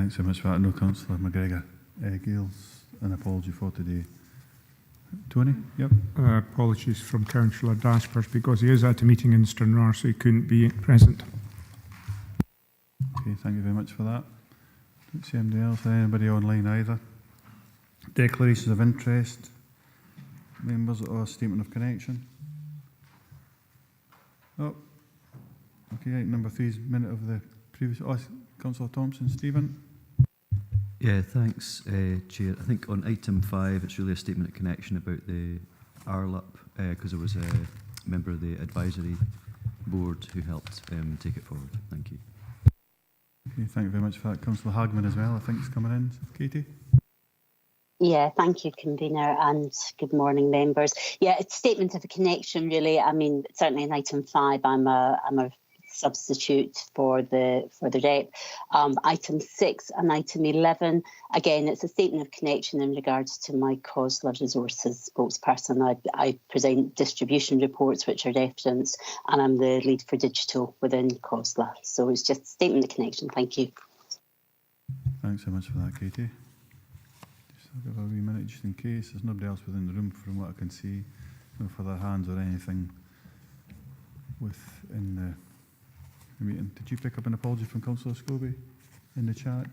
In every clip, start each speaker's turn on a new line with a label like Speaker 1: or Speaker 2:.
Speaker 1: thanks so much for that. No, Councillor McGregor. Gales, an apology for today. Tony? Yep.
Speaker 2: Apologies from Councillor Daspers because he is at a meeting in Stranraer, so he couldn't be present.
Speaker 1: Okay, thank you very much for that. Don't see anybody else, anybody online either. Declarations of interest, members, or statement of connection. Oh, okay, item number 3 is minute of the previous. Oh, Councillor Thompson. Stephen?
Speaker 3: Yeah, thanks, Chair. I think on item 5, it's really a statement of connection about the RLUP, because there was a member of the advisory board who helped take it forward. Thank you.
Speaker 1: Okay, thank you very much for that. Councillor Hagman as well, I think, is coming in. Katie?
Speaker 4: Yeah, thank you, convener, and good morning, members. Yeah, it's statement of a connection, really. I mean, certainly in item 5, I'm a substitute for the rep. Item 6 and item 11, again, it's a statement of connection in regards to my COSLA resources spokesperson. I present distribution reports which are referenced, and I'm the lead for digital within COSLA. So it's just a statement of connection. Thank you.
Speaker 1: Thanks so much for that, Katie. Just I'll give a wee minute just in case. There's nobody else within the room from what I can see. No further hands or anything within the meeting. Did you pick up an apology from Councillor Scobie in the chat?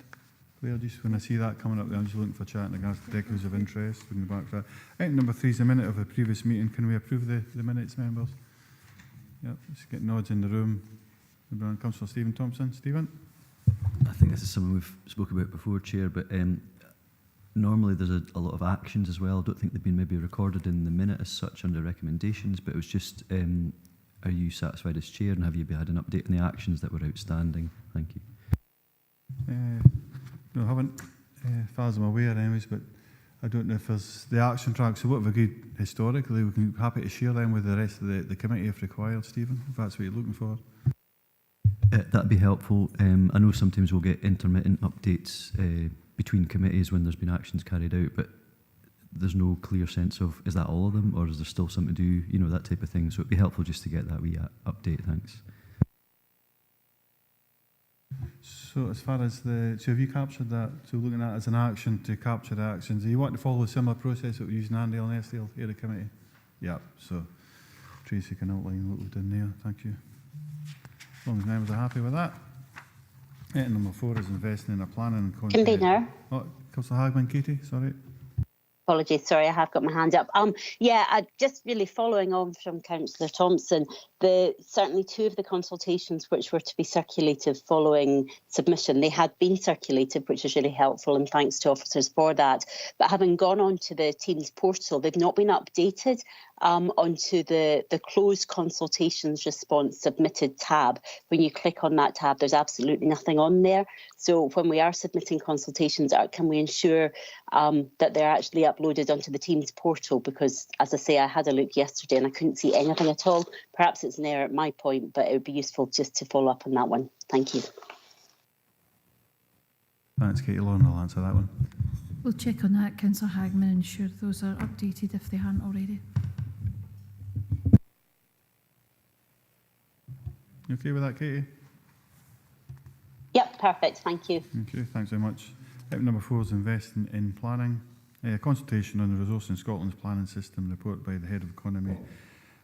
Speaker 1: Claire, just when I see that coming up there, I'm just looking for chat in regards to declarations of interest. We'll go back to that. Item number 3 is a minute of a previous meeting. Can we approve the minutes, members? Yep, just get nods in the room. Councillor Stephen Thompson. Stephen?
Speaker 3: I think this is something we've spoken about before, Chair, but normally there's a lot of actions as well. I don't think they've been maybe recorded in the minute as such under recommendations, but it was just, are you satisfied as Chair, and have you had an update on the actions that were outstanding? Thank you.
Speaker 1: No, I haven't, as far as I'm aware anyways, but I don't know if there's the action track. So what we've agreed historically, we can be happy to share them with the rest of the committee if required, Stephen, if that's what you're looking for.
Speaker 3: That'd be helpful. I know sometimes we'll get intermittent updates between committees when there's been actions carried out, but there's no clear sense of, is that all of them, or is there still something to do, you know, that type of thing. So it'd be helpful just to get that wee update. Thanks.
Speaker 1: So as far as so have you captured that? So looking at it as an action to capture the actions. Do you want to follow a similar process that we're using Andale and Estill here at the committee? Yeah, so Tracy can outline what we've done there. Thank you. As long as members are happy with that. Item number 4 is investing in a planning and content.
Speaker 4: Convener.
Speaker 1: Oh, Councillor Hagman, Katie, sorry.
Speaker 4: Apologies, sorry, I have got my hand up. Yeah, just really following on from Councillor Thompson, certainly 2 of the consultations which were to be circulated following submission, they had been circulated, which is really helpful, and thanks to officers for that. But having gone on to the Teams portal, they've not been updated onto the closed consultations response submitted tab. When you click on that tab, there's absolutely nothing on there. So when we are submitting consultations, can we ensure that they're actually uploaded onto the Teams portal? Because, as I say, I had a look yesterday and I couldn't see anything at all. Perhaps it's an error at my point, but it would be useful just to follow up on that one. Thank you.
Speaker 1: Thanks, Katie. Lauren will answer that one.
Speaker 5: We'll check on that, Councillor Hagman, and ensure those are updated if they aren't already.
Speaker 1: You okay with that, Katie?
Speaker 4: Yep, perfect. Thank you.
Speaker 1: Okay, thanks very much. Item number 4 is investing in planning. A consultation on the Resource in Scotland's planning system report by the Head of Economy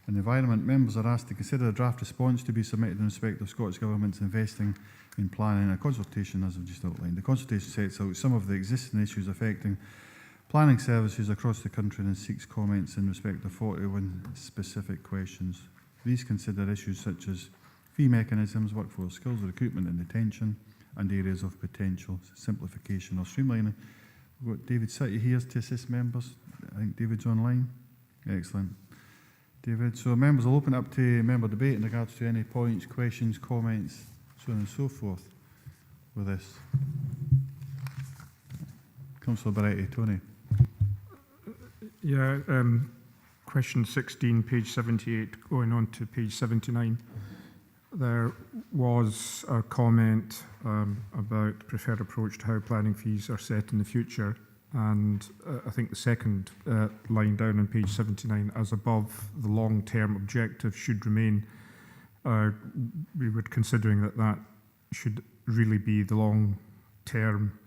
Speaker 1: and Environment. Members are asked to consider a draft response to be submitted in respect of Scottish Government's investing in planning. A consultation, as I've just outlined. The consultation sets out some of the existing issues affecting planning services across the country and seeks comments in respect of 41 specific questions. These consider issues such as fee mechanisms, workforce skills, recruitment and retention, and areas of potential simplification or streamlining. We've got David City here to assist members. I think David's online. Excellent. David, so members will open up to member debate in regards to any points, questions, comments, so on and so forth with this. Councillor Baretti, Tony.
Speaker 2: Yeah, question 16, page 78, going on to page 79. There was a comment about preferred approach to how planning fees are set in the future, and I think the second line down on page 79, as above, the long-term objective should remain. We were considering that should really be the term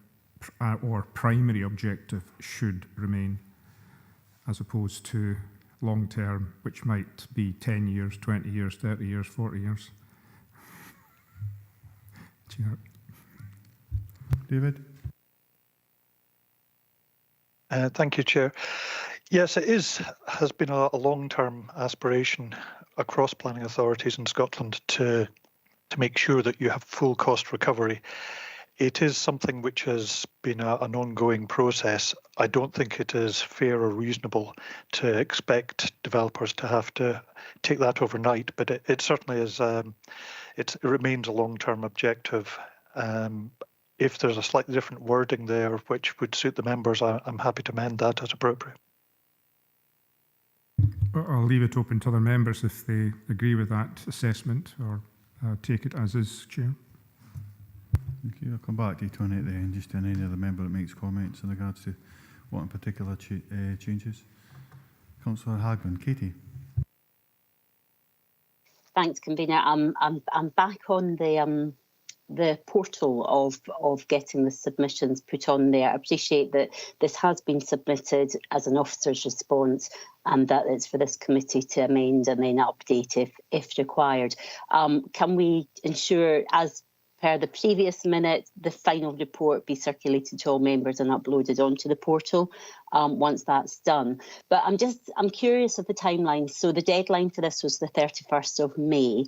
Speaker 2: or primary objective should remain, as opposed to long term, which might be 10 years, 20 years, 30 years, 40 years. Chair.
Speaker 1: David?
Speaker 6: Thank you, Chair. Yes, it has been a long-term aspiration across planning authorities in Scotland to make sure that you have full cost recovery. It is something which has been an ongoing process. I don't think it is fair or reasonable to expect developers to have to take that overnight, but it certainly is. It remains a long-term objective. If there's a slightly different wording there which would suit the members, I'm happy to amend that as appropriate.
Speaker 2: I'll leave it open to other members if they agree with that assessment or take it as is, Chair.
Speaker 1: Thank you. I'll come back to you, Tony, at the end, just on any other member that makes comments in regards to what in particular changes. Councillor Hagman. Katie?
Speaker 4: Thanks, convener. I'm back on the portal of getting the submissions put on there. I appreciate that this has been submitted as an officer's response and that it's for this committee to amend and then update if required. Can we ensure, as per the previous minute, the final report be circulated to all members and uploaded onto the portal once that's done? But I'm curious of the timeline. So the deadline for this was the 31st of May.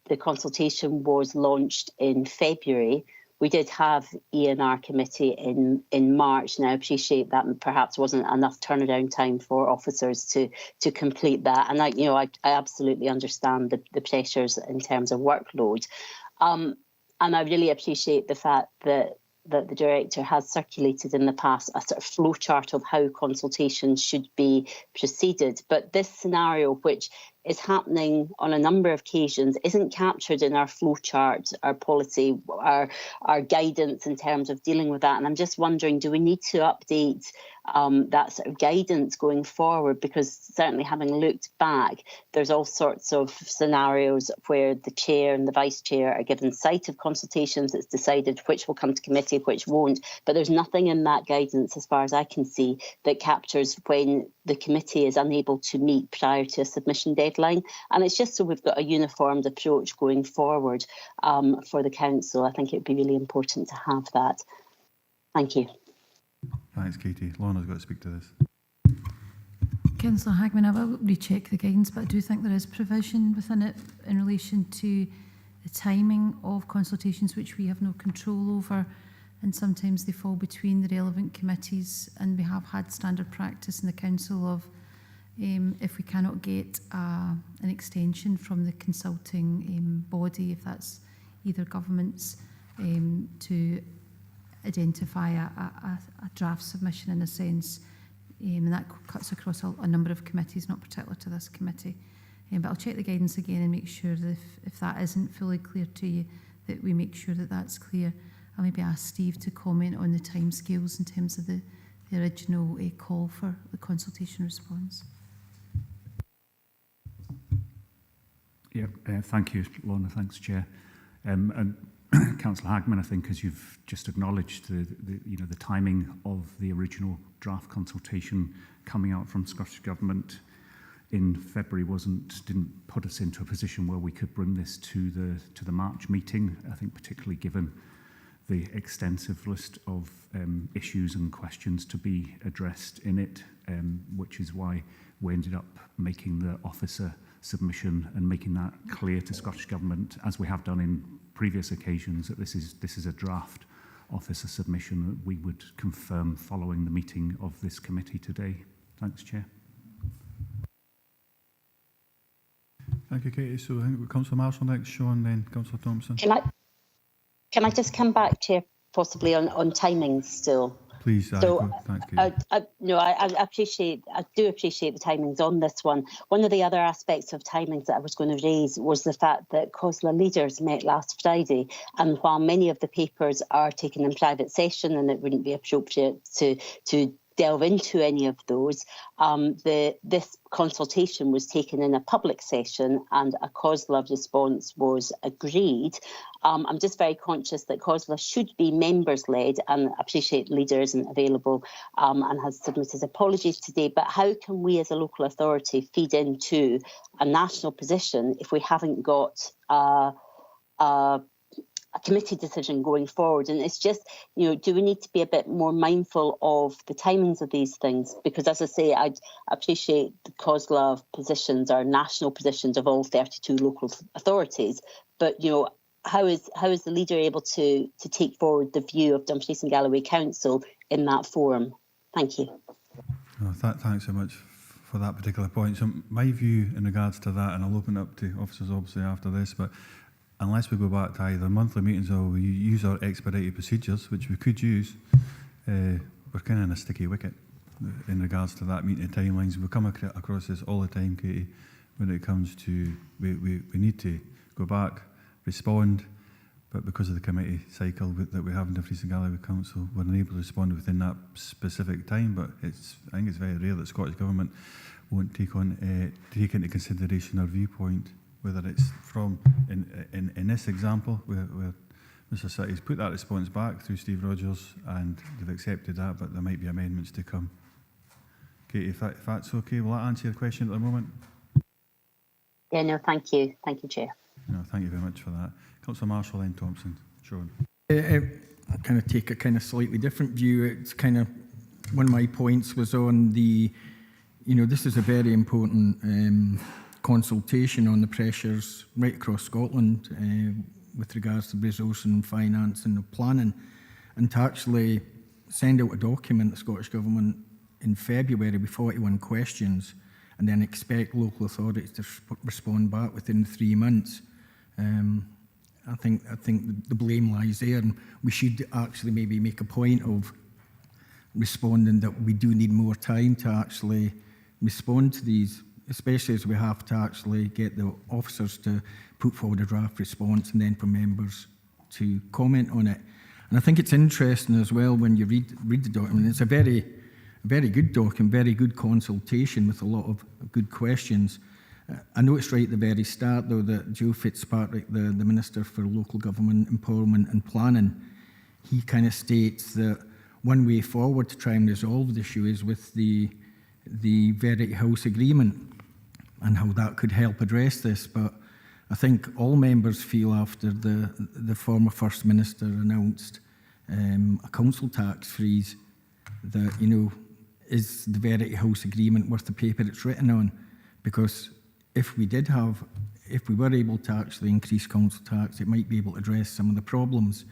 Speaker 4: The consultation was launched in February. We did have ENR committee in March, and I appreciate that perhaps wasn't enough turnaround time for officers to complete that. And I absolutely understand the pressures in terms of workload. And I really appreciate the fact that the director has circulated in the past a sort of flowchart of how consultations should be proceeded. But this scenario, which is happening on a number of occasions, isn't captured in our flowchart, our policy, our guidance in terms of dealing with that. And I'm just wondering, do we need to update that sort of guidance going forward? Because certainly having looked back, there's all sorts of scenarios where the chair and the vice chair are given sight of consultations. It's decided which will come to committee, which won't. But there's nothing in that guidance, as far as I can see, that captures when the committee is unable to meet prior to a submission deadline. And it's just so we've got a uniformed approach going forward for the council. I think it would be really important to have that. Thank you.
Speaker 1: Thanks, Katie. Lorna's got to speak to this.
Speaker 5: Councillor Hagman, I will recheck the guidance, but I do think there is provision within it in relation to the timing of consultations, which we have no control over, and sometimes they fall between the relevant committees, and we have had standard practice in the council of if we cannot get an extension from the consulting body, if that's either governments, to identify a draft submission in a sense, and that cuts across a number of committees, not particular to this committee. But I'll check the guidance again and make sure that if that isn't fully clear to you, that we make sure that that's clear. I'll maybe ask Steve to comment on the timescales in terms of the original call for the consultation response.
Speaker 7: Yeah, thank you, Lorna. Thanks, Chair. And Councillor Hagman, I think, as you've just acknowledged, the timing of the original draft consultation coming out from Scottish Government in February didn't put us into a position where we could bring this to the March meeting. I think particularly given the extensive list of issues and questions to be addressed in it, which is why we ended up making the officer submission and making that clear to Scottish Government, as we have done in previous occasions, that this is a draft officer submission that we would confirm following the meeting of this committee today. Thanks, Chair.
Speaker 1: Thank you, Katie. So I think Councillor Marshall next, Sean, then Councillor Thompson.
Speaker 4: Can I just come back, Chair, possibly on timings still?
Speaker 1: Please,
Speaker 4: So,
Speaker 1: thanks, Katie.
Speaker 4: I do appreciate the timings on this one. One of the other aspects of timings that I was going to raise was the fact that COSLA leaders met last Friday, and while many of the papers are taken in private session and it wouldn't be appropriate to delve into any of those. This consultation was taken in a public session and a COSLA response was agreed. I'm just very conscious that COSLA should be members-led, and appreciate Leader isn't available and has submitted apologies today, but how can we as a local authority feed into a national position if we haven't got a committee decision going forward? And it's just, do we need to be a bit more mindful of the timings of these things? Because as I say, I appreciate the COSLA positions are national positions of all 32 local authorities, but how is the Leader able to take forward the view of Dumfries and Galloway Council in that forum? Thank you.
Speaker 1: Thanks so much for that particular point. So my view in regards to that, and I'll open up to officers obviously after this, but unless we go back to either monthly meetings or we use our expedited procedures, which we could use, we're kind of in a sticky wicket in regards to that meeting timelines. We come across this all the time, Katie, when it comes to we need to go back, respond, but because of the committee cycle that we have in Dumfries and Galloway Council, we're unable to respond within that specific time. But I think it's very rare that Scottish Government won't take into consideration our viewpoint, whether it's from in this example where Mr. City's put that response back through Steve Rogers and they've accepted that, but there might be amendments to come. Katie, if that's okay, will that answer your question at the moment?
Speaker 4: Yeah, no, thank you. Thank you, Chair.
Speaker 1: No, thank you very much for that. Councillor Marshall, then Thompson. Sean.
Speaker 8: I kind of take a kind of slightly different view. It's kind of, one of my points was on the, this is a very important consultation on the pressures right across Scotland with regards to resource and finance and the planning, and to actually send out a document, the Scottish Government, in February with 41 questions and then expect local authorities to respond back within 3 months. I think the blame lies there, and we should actually maybe make a point of responding that we do need more time to actually respond to these, especially as we have to actually get the officers to put forward a draft response and then for members to comment on it. And I think it's interesting as well when you read the document. It's a very good document, very good consultation with a lot of good questions. I noticed right at the very start, though, that Joe Fitzpatrick, the Minister for Local Government, Empowerment and Planning, he kind of states that one way forward to try and resolve the issue is with the Verity House Agreement and how that could help address this. But I think all members feel after the former First Minister announced a council tax freeze that, is the Verity House Agreement worth the paper it's written on? Because if we were able to actually increase council tax, it might be able to address some of the problems.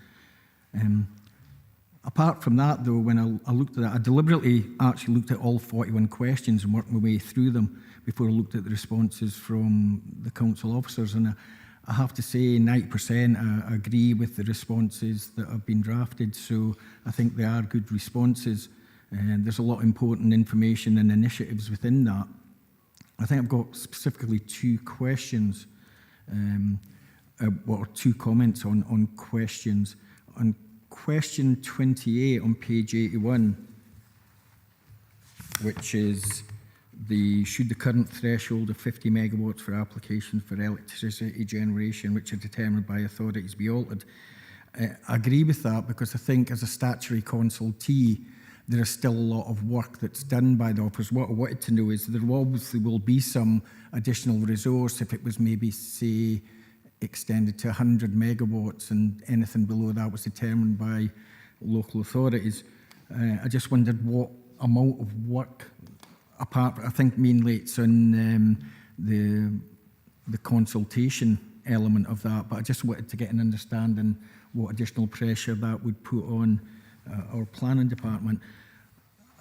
Speaker 8: Apart from that, though, when I looked at that, I deliberately actually looked at all 41 questions and worked my way through them before I looked at the responses from the council officers. And I have to say 90% agree with the responses that have been drafted. So I think they are good responses. And there's a lot of important information and initiatives within that. I think I've got specifically 2 questions, or 2 comments on questions. On question 28 on page 81, which is should the current threshold of 50 megawatts for applications for electricity generation, which are determined by authorities, be altered? I agree with that, because I think as a statutory consultee, there is still a lot of work that's done by the officers. What I wanted to know is there obviously will be some additional resource if it was maybe, say, extended to 100 megawatts and anything below that was determined by local authorities. I just wondered what amount of work, I think mainly it's on the consultation element of that, but I just wanted to get an understanding what additional pressure that would put on our planning department.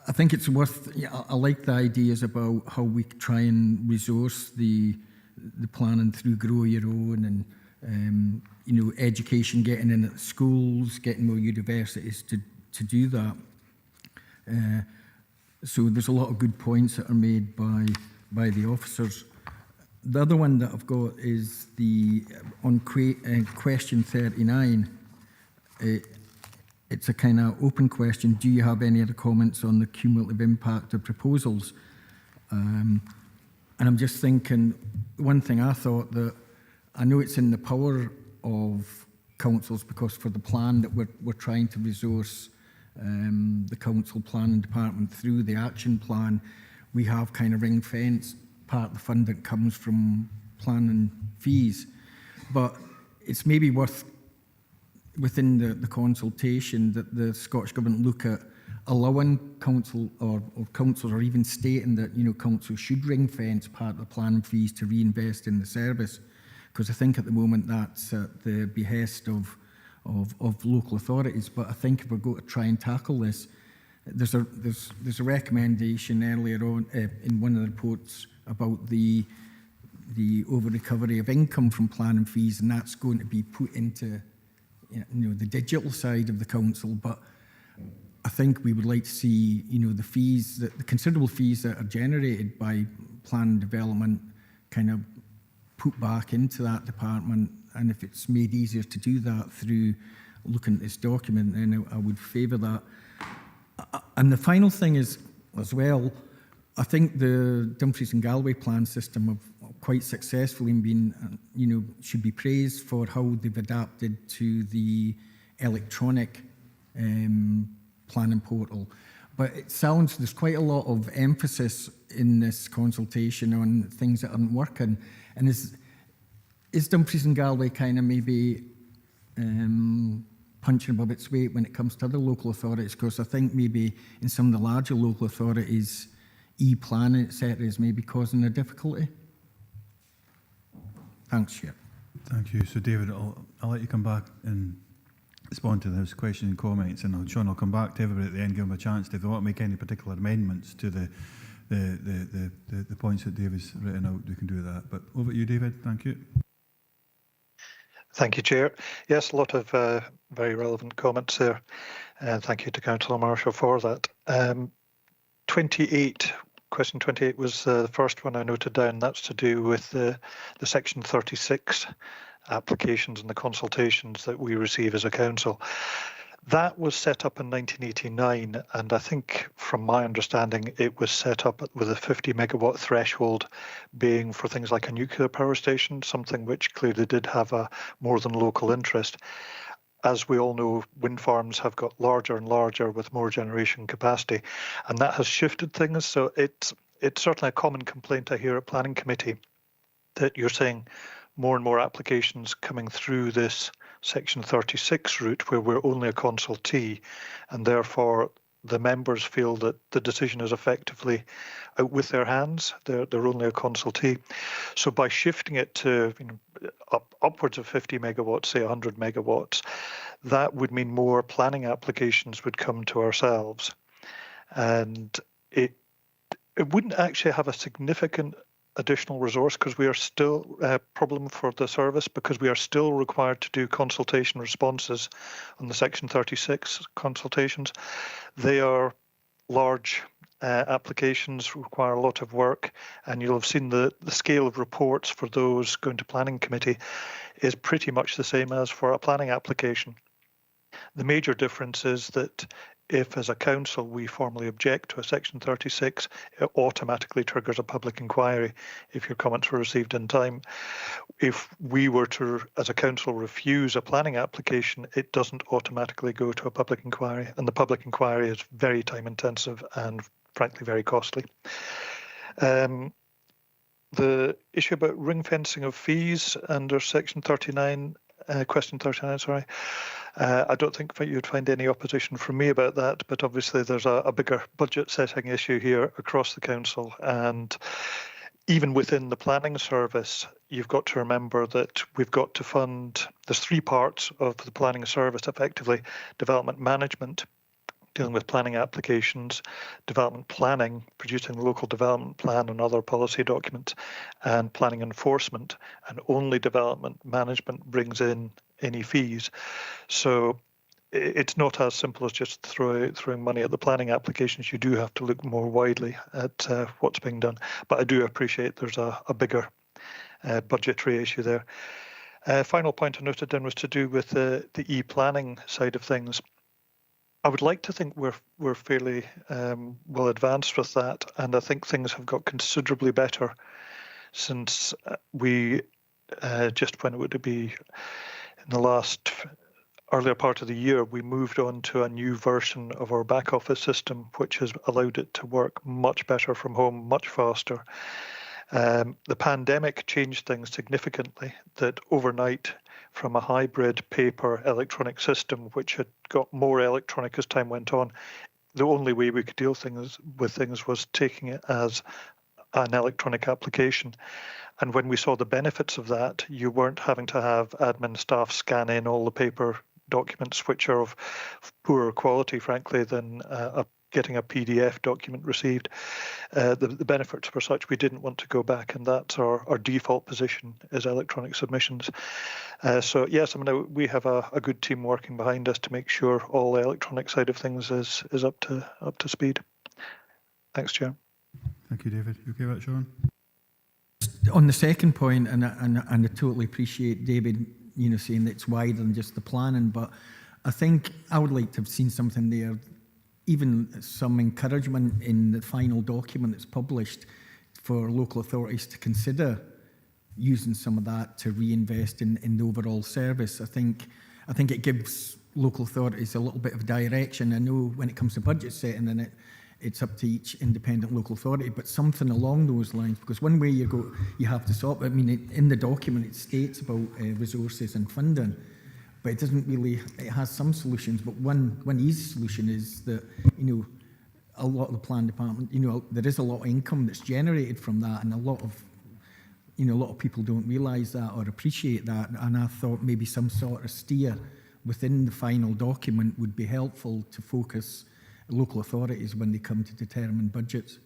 Speaker 8: I think it's worth, I like the ideas about how we try and resource the planning through Grow Your Own and, education, getting in at schools, getting more universities to do that. So there's a lot of good points that are made by the officers. The other one that I've got is on question 39. it's a kind of open question. Do you have any other comments on the cumulative impact of proposals? And I'm just thinking, one thing I thought, that I know it's in the power of councils, because for the plan that we're trying to resource the council planning department through the action plan, we have kind of ring fence part of the fund that comes from planning fees. But it's maybe worth, within the consultation, that the Scottish Government look at allowing council or councils, or even stating that, you know, council should ring fence part of the planning fees to reinvest in the service. Because I think at the moment that's at the behest of local authorities. But I think if we're going to try and tackle this, there's a recommendation earlier on in one of the reports about the over recovery of income from planning fees, and that's going to be put into, you know, the digital side of the council. But I think we would like to see, you know, the fees, the considerable fees that are generated by plan development, kind of put back into that department. And if it's made easier to do that through looking at this document, then I would favour that. And the final thing is, as well, I think the Dumfries and Galway plan system have quite successfully been, you know, should be praised for how they've adapted to the electronic planning portal. But it sounds there's quite a lot of emphasis in this consultation on things that aren't working. And is Dumfries and Galway kind of maybe punching above its weight when it comes to other local authorities? Because I think maybe in some of the larger local authorities, e-planning, etc., is maybe causing a difficulty. Thanks, Chair.
Speaker 1: Thank you. So, David, I'll let you come back and respond to those questions and comments, and Sean, I'll come back to everybody at the end, give them a chance if they want to make any particular amendments to the points that David's written out. We can do that. But over to you, David. Thank you.
Speaker 6: Thank you, Chair. Yes, a lot of very relevant comments there. And thank you to Councillor Marshall for that. 28, question 28 was the first one I noted down. That's to do with the Section 36 applications and the consultations that we receive as a council. That was set up in 1989, and I think from my understanding it was set up with a 50 megawatt threshold being for things like a nuclear power station, something which clearly did have a more than local interest. As we all know, wind farms have got larger and larger with more generation capacity, and that has shifted things. So it's certainly a common complaint I hear at Planning Committee that you're saying more and more applications coming through this Section 36 route where we're only a consultee, and therefore the members feel that the decision is effectively out with their hands. They're only a consultee. So by shifting it to upwards of 50 megawatts, say 100 megawatts, that would mean more planning applications would come to ourselves. And it wouldn't actually have a significant additional resource, because we are still a problem for the service, because we are still required to do consultation responses on the Section 36 consultations. They are large applications, require a lot of work, and you'll have seen the scale of reports for those going to Planning Committee is pretty much the same as for a planning application. The major difference is that if, as a council, we formally object to a Section 36, it automatically triggers a public inquiry if your comments were received in time. If we were to, as a council, refuse a planning application, it doesn't automatically go to a public inquiry, and the public inquiry is very time intensive and frankly very costly. The issue about ring fencing of fees under Section 39, question 39, sorry. I don't think you'd find any opposition from me about that, but obviously there's a bigger budget setting issue here across the council, and even within the planning service, you've got to remember that we've got to fund, there's three parts of the planning service effectively: development management, dealing with planning applications, development planning, producing the local development plan and other policy documents, and planning enforcement. And only development management brings in any fees. So it's not as simple as just throwing money at the planning applications. You do have to look more widely at what's being done. But I do appreciate there's a bigger budgetary issue there. Final point I noted down was to do with the e-planning side of things. I would like to think we're fairly well advanced with that, and I think things have got considerably better since we just when it would be in the last earlier part of the year, we moved on to a new version of our back office system, which has allowed it to work much better from home, much faster. The pandemic changed things significantly, that overnight from a hybrid paper electronic system, which had got more electronic as time went on, the only way we could deal with things was taking it as an electronic application. And when we saw the benefits of that, you weren't having to have admin staff scan in all the paper documents, which are of poorer quality, frankly, than getting a PDF document received. The benefits were such we didn't want to go back, and that's our default position is electronic submissions. So yes, I mean, we have a good team working behind us to make sure all the electronic side of things is up to speed. Thanks, Chair.
Speaker 1: Thank you, David. You okay with that, Sean?
Speaker 8: On the second point, and I totally appreciate David, saying that it's wider than just the planning, but I think I would like to have seen something there, even some encouragement in the final document that's published for local authorities to consider using some of that to reinvest in the overall service. I think it gives local authorities a little bit of direction. I know when it comes to budget setting, then it's up to each independent local authority, but something along those lines, because one way you have to sort. I mean, in the document it states about resources and funding, but it doesn't really. It has some solutions, but one easy solution is that a lot of the plan department, there is a lot of income that's generated from that, and a lot of people don't realise that or appreciate that. And I thought maybe some sort of steer within the final document would be helpful to focus local authorities when they come to determine budgets.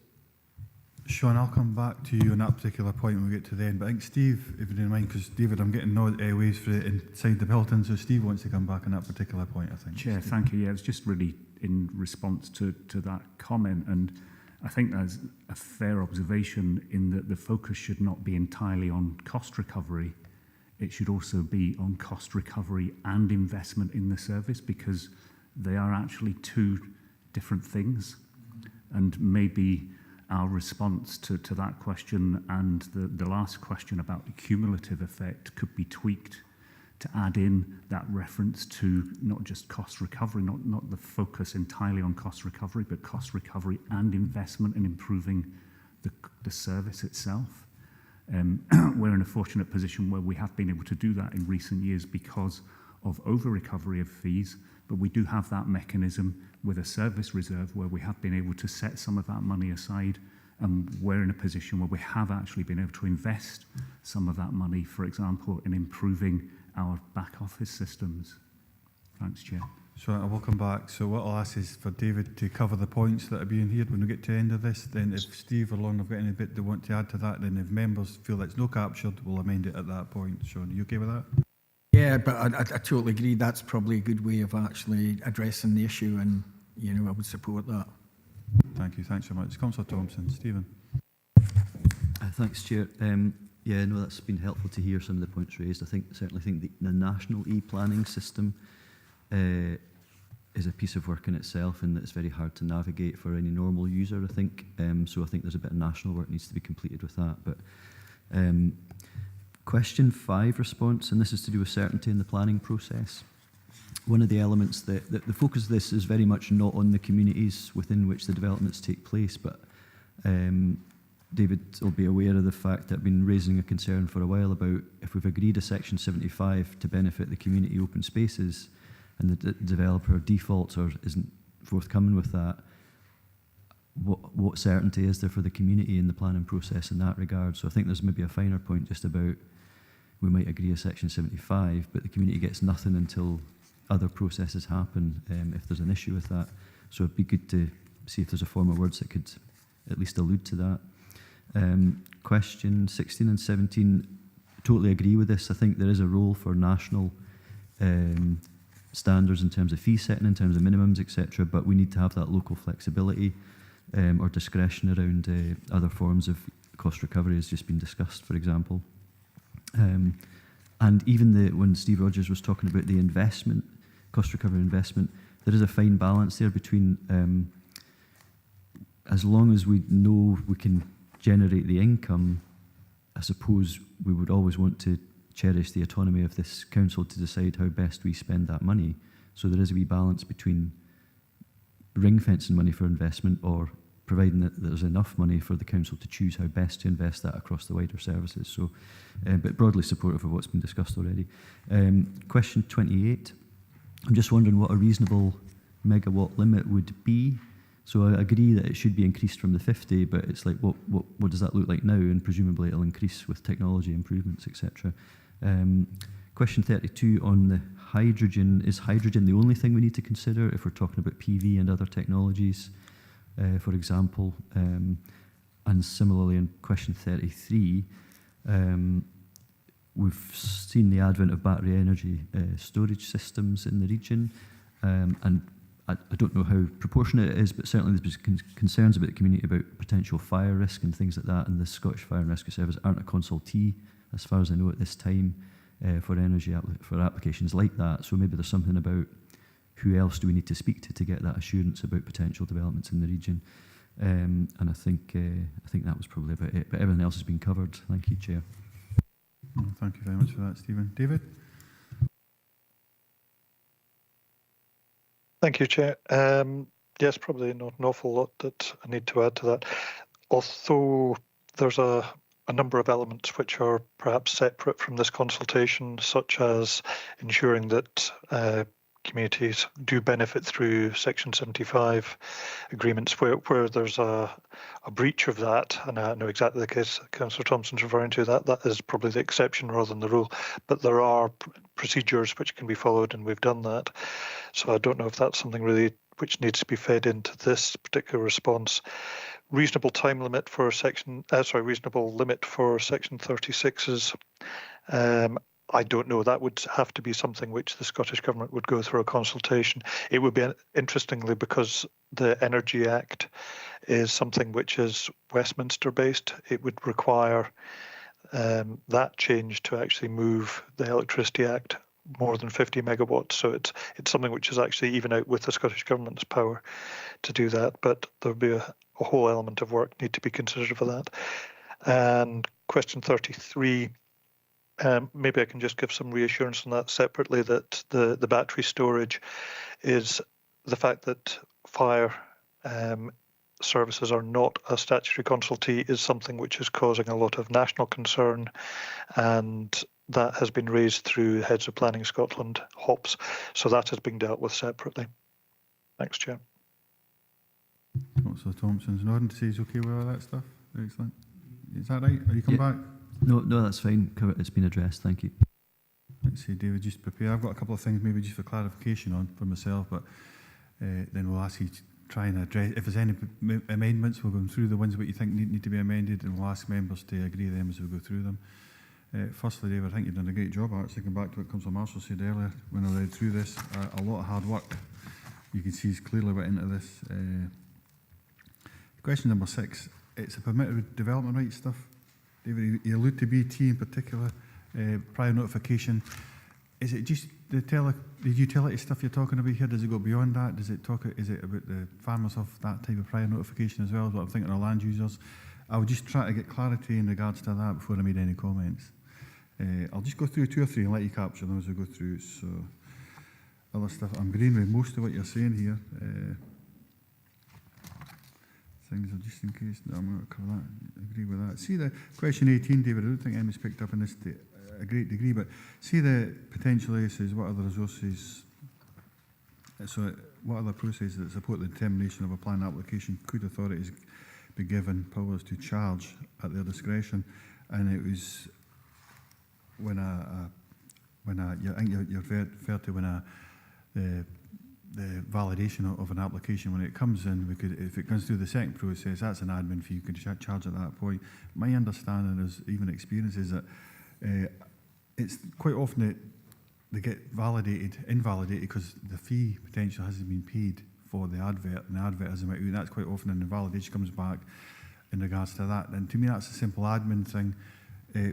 Speaker 1: Sean, I'll come back to you on that particular point when we get to the end. But I think Steve, if you don't mind, because David, I'm getting waves for it inside the building, so Steve wants to come back on that particular point, I think.
Speaker 7: Chair, thank you. Yeah, it's just really in response to that comment, and I think that's a fair observation in that the focus should not be entirely on cost recovery. It should also be on cost recovery and investment in the service, because they are actually two different things. And maybe our response to that question and the last question about the cumulative effect could be tweaked to add in that reference to not just cost recovery, not the focus entirely on cost recovery, but cost recovery and investment in improving the service itself. We're in a fortunate position where we have been able to do that in recent years because of over-recovery of fees, but we do have that mechanism with a service reserve where we have been able to set some of that money aside, and we're in a position where we have actually been able to invest some of that money, for example, in improving our back office systems. Thanks, Chair.
Speaker 1: So I will come back. So what I'll ask is for David to cover the points that are being here when we get to the end of this. Then if Steve or Lorna have got any bit they want to add to that, then if members feel that it's no captured, we'll amend it at that point. Sean, are you okay with that?
Speaker 8: Yeah, but I totally agree. That's probably a good way of actually addressing the issue, and I would support that.
Speaker 1: Thank you. Thanks so much. Councillor Thompson. Stephen.
Speaker 3: Thanks, Chair. Yeah, no, that's been helpful to hear some of the points raised. I certainly think the national e-planning system is a piece of work in itself, and that it's very hard to navigate for any normal user, I think. So I think there's a bit of national work needs to be completed with that. But question 5 response, and this is to do with certainty in the planning process. One of the elements that the focus of this is very much not on the communities within which the developments take place, but David will be aware of the fact that I've been raising a concern for a while about if we've agreed a Section 75 to benefit the community open spaces and the developer defaults or isn't forthcoming with that, what certainty is there for the community in the planning process in that regard? So I think there's maybe a finer point just about we might agree a Section 75, but the community gets nothing until other processes happen if there's an issue with that. So it'd be good to see if there's a form of words that could at least allude to that. Question 16 and 17, totally agree with this. I think there is a role for national standards in terms of fee setting, in terms of minimums, etc., but we need to have that local flexibility or discretion around other forms of cost recovery has just been discussed, for example. And even when Steve Rogers was talking about the investment, cost recovery investment, there is a fine balance there between as long as we know we can generate the income, I suppose we would always want to cherish the autonomy of this council to decide how best we spend that money. So there is a wee balance between ring-fencing money for investment or providing that there's enough money for the council to choose how best to invest that across the wider services. So, but broadly supportive of what's been discussed already. Question 28. I'm just wondering what a reasonable megawatt limit would be. So I agree that it should be increased from the 50, but it's like, what does that look like now? And presumably it'll increase with technology improvements, etc. Question 32 on the hydrogen. Is hydrogen the only thing we need to consider if we're talking about PV and other technologies, for example? And similarly in question 33, we've seen the advent of battery energy storage systems in the region, and I don't know how proportionate it is, but certainly there's been concerns about the community about potential fire risk and things like that, and the Scottish Fire and Rescue Service aren't a consultee, as far as I know at this time, for energy for applications like that. So maybe there's something about who else do we need to speak to get that assurance about potential developments in the region. And I think that was probably about it, but everything else has been covered. Thank you, Chair.
Speaker 1: Thank you very much for that, Stephen. David?
Speaker 6: Thank you, Chair. Yes, probably not an awful lot that I need to add to that. Although there's a number of elements which are perhaps separate from this consultation, such as ensuring that communities do benefit through Section 75 agreements where there's a breach of that, and I know exactly the case Councillor Thompson's referring to, that is probably the exception rather than the rule, but there are procedures which can be followed, and we've done that. So I don't know if that's something really which needs to be fed into this particular response. Reasonable time limit for reasonable limit for Section 36s. I don't know. That would have to be something which the Scottish Government would go through a consultation. It would be, interestingly, because the Energy Act is something which is Westminster-based, it would require that change to actually move the Electricity Act more than 50 megawatts. So it's something which is actually even out with the Scottish Government's power to do that. But there would be a whole element of work need to be considered for that. And question 33. Maybe I can just give some reassurance on that separately, that the battery storage is the fact that fire services are not a statutory consultee is something which is causing a lot of national concern, and that has been raised through Heads of Planning Scotland, HOPS, so that has been dealt with separately. Thanks, Chair.
Speaker 1: Councillor Thompson's nodding to say he's okay with all that stuff. Excellent. Is that right? Are you come back?
Speaker 3: No, that's fine. It's been addressed. Thank you.
Speaker 1: Let's see, David, just prepare. I've got a couple of things maybe just for clarification on for myself, but then we'll ask you to try and address, if there's any amendments, we'll go through the ones that you think need to be amended, and we'll ask members to agree with them as we go through them. Firstly, David, I think you've done a great job, actually, going back to what Councillor Marshall said earlier when I read through this. A lot of hard work. You can see he's clearly went into this. Question number 6, it's a permitted development rights stuff. David, you allude to BT in particular, prior notification. Is it just the utility stuff you're talking about here? Does it go beyond that? Is it about the farmers of that type of prior notification as well? Is what I'm thinking of land users. I would just try to get clarity in regards to that before I made any comments. I'll just go through 2 or 3 and let you capture them as we go through. So, other stuff, I'm agreeing with most of what you're saying here. Things are just in case. No, I'm going to cover that. Agree with that. See the question 18, David. I don't think Emmy's picked up on this to a great degree, but see the potentially says what other resources. So, what other processes that support the determination of a plan application could authorities be given powers to charge at their discretion? And it was when I think you're referred to when the validation of an application, when it comes in, if it comes through the second process, that's an admin fee you could charge at that point. My understanding is, even experience, is that it's quite often that they get invalidated because the fee potential hasn't been paid for the advert, and the advert hasn't went out, and that's quite often, and the validation comes back in regards to that. And to me, that's a simple admin thing.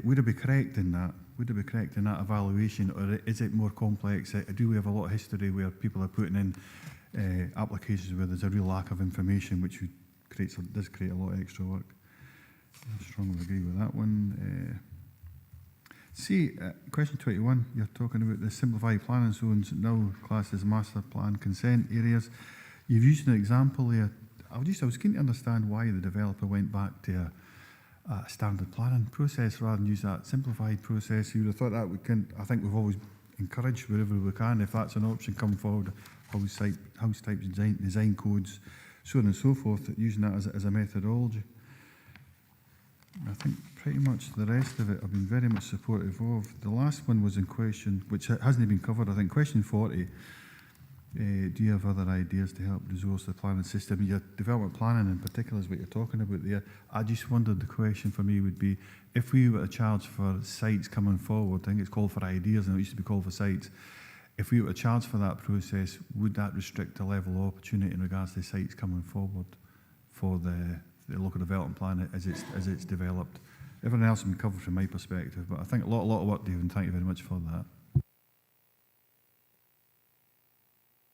Speaker 1: Would it be correct in that? Would it be correct in that evaluation, or is it more complex? Do we have a lot of history where people are putting in applications where there's a real lack of information, which does create a lot of extra work. I strongly agree with that one. Question 21, you're talking about the simplified planning zones now classed as master plan consent areas. You've used an example there. I was keen to understand why the developer went back to a standard planning process rather than use that simplified process. You would have thought that I think we've always encouraged wherever we can, if that's an option, come forward, house type design codes, so on and so forth, using that as a methodology. I think pretty much the rest of it I've been very much supportive of. The last one was in question, which hasn't been covered, I think, question 40. Do you have other ideas to help resource the planning system? Your development planning in particular is what you're talking about there. I just wondered, the question for me would be, if we were to charge for sites coming forward, I think it's called for ideas and it used to be called for sites. If we were to charge for that process, would that restrict the level of opportunity in regards to sites coming forward for the local development plan as it's developed? Everything else has been covered from my perspective, but I think a lot of work, David, and thank you very much for that.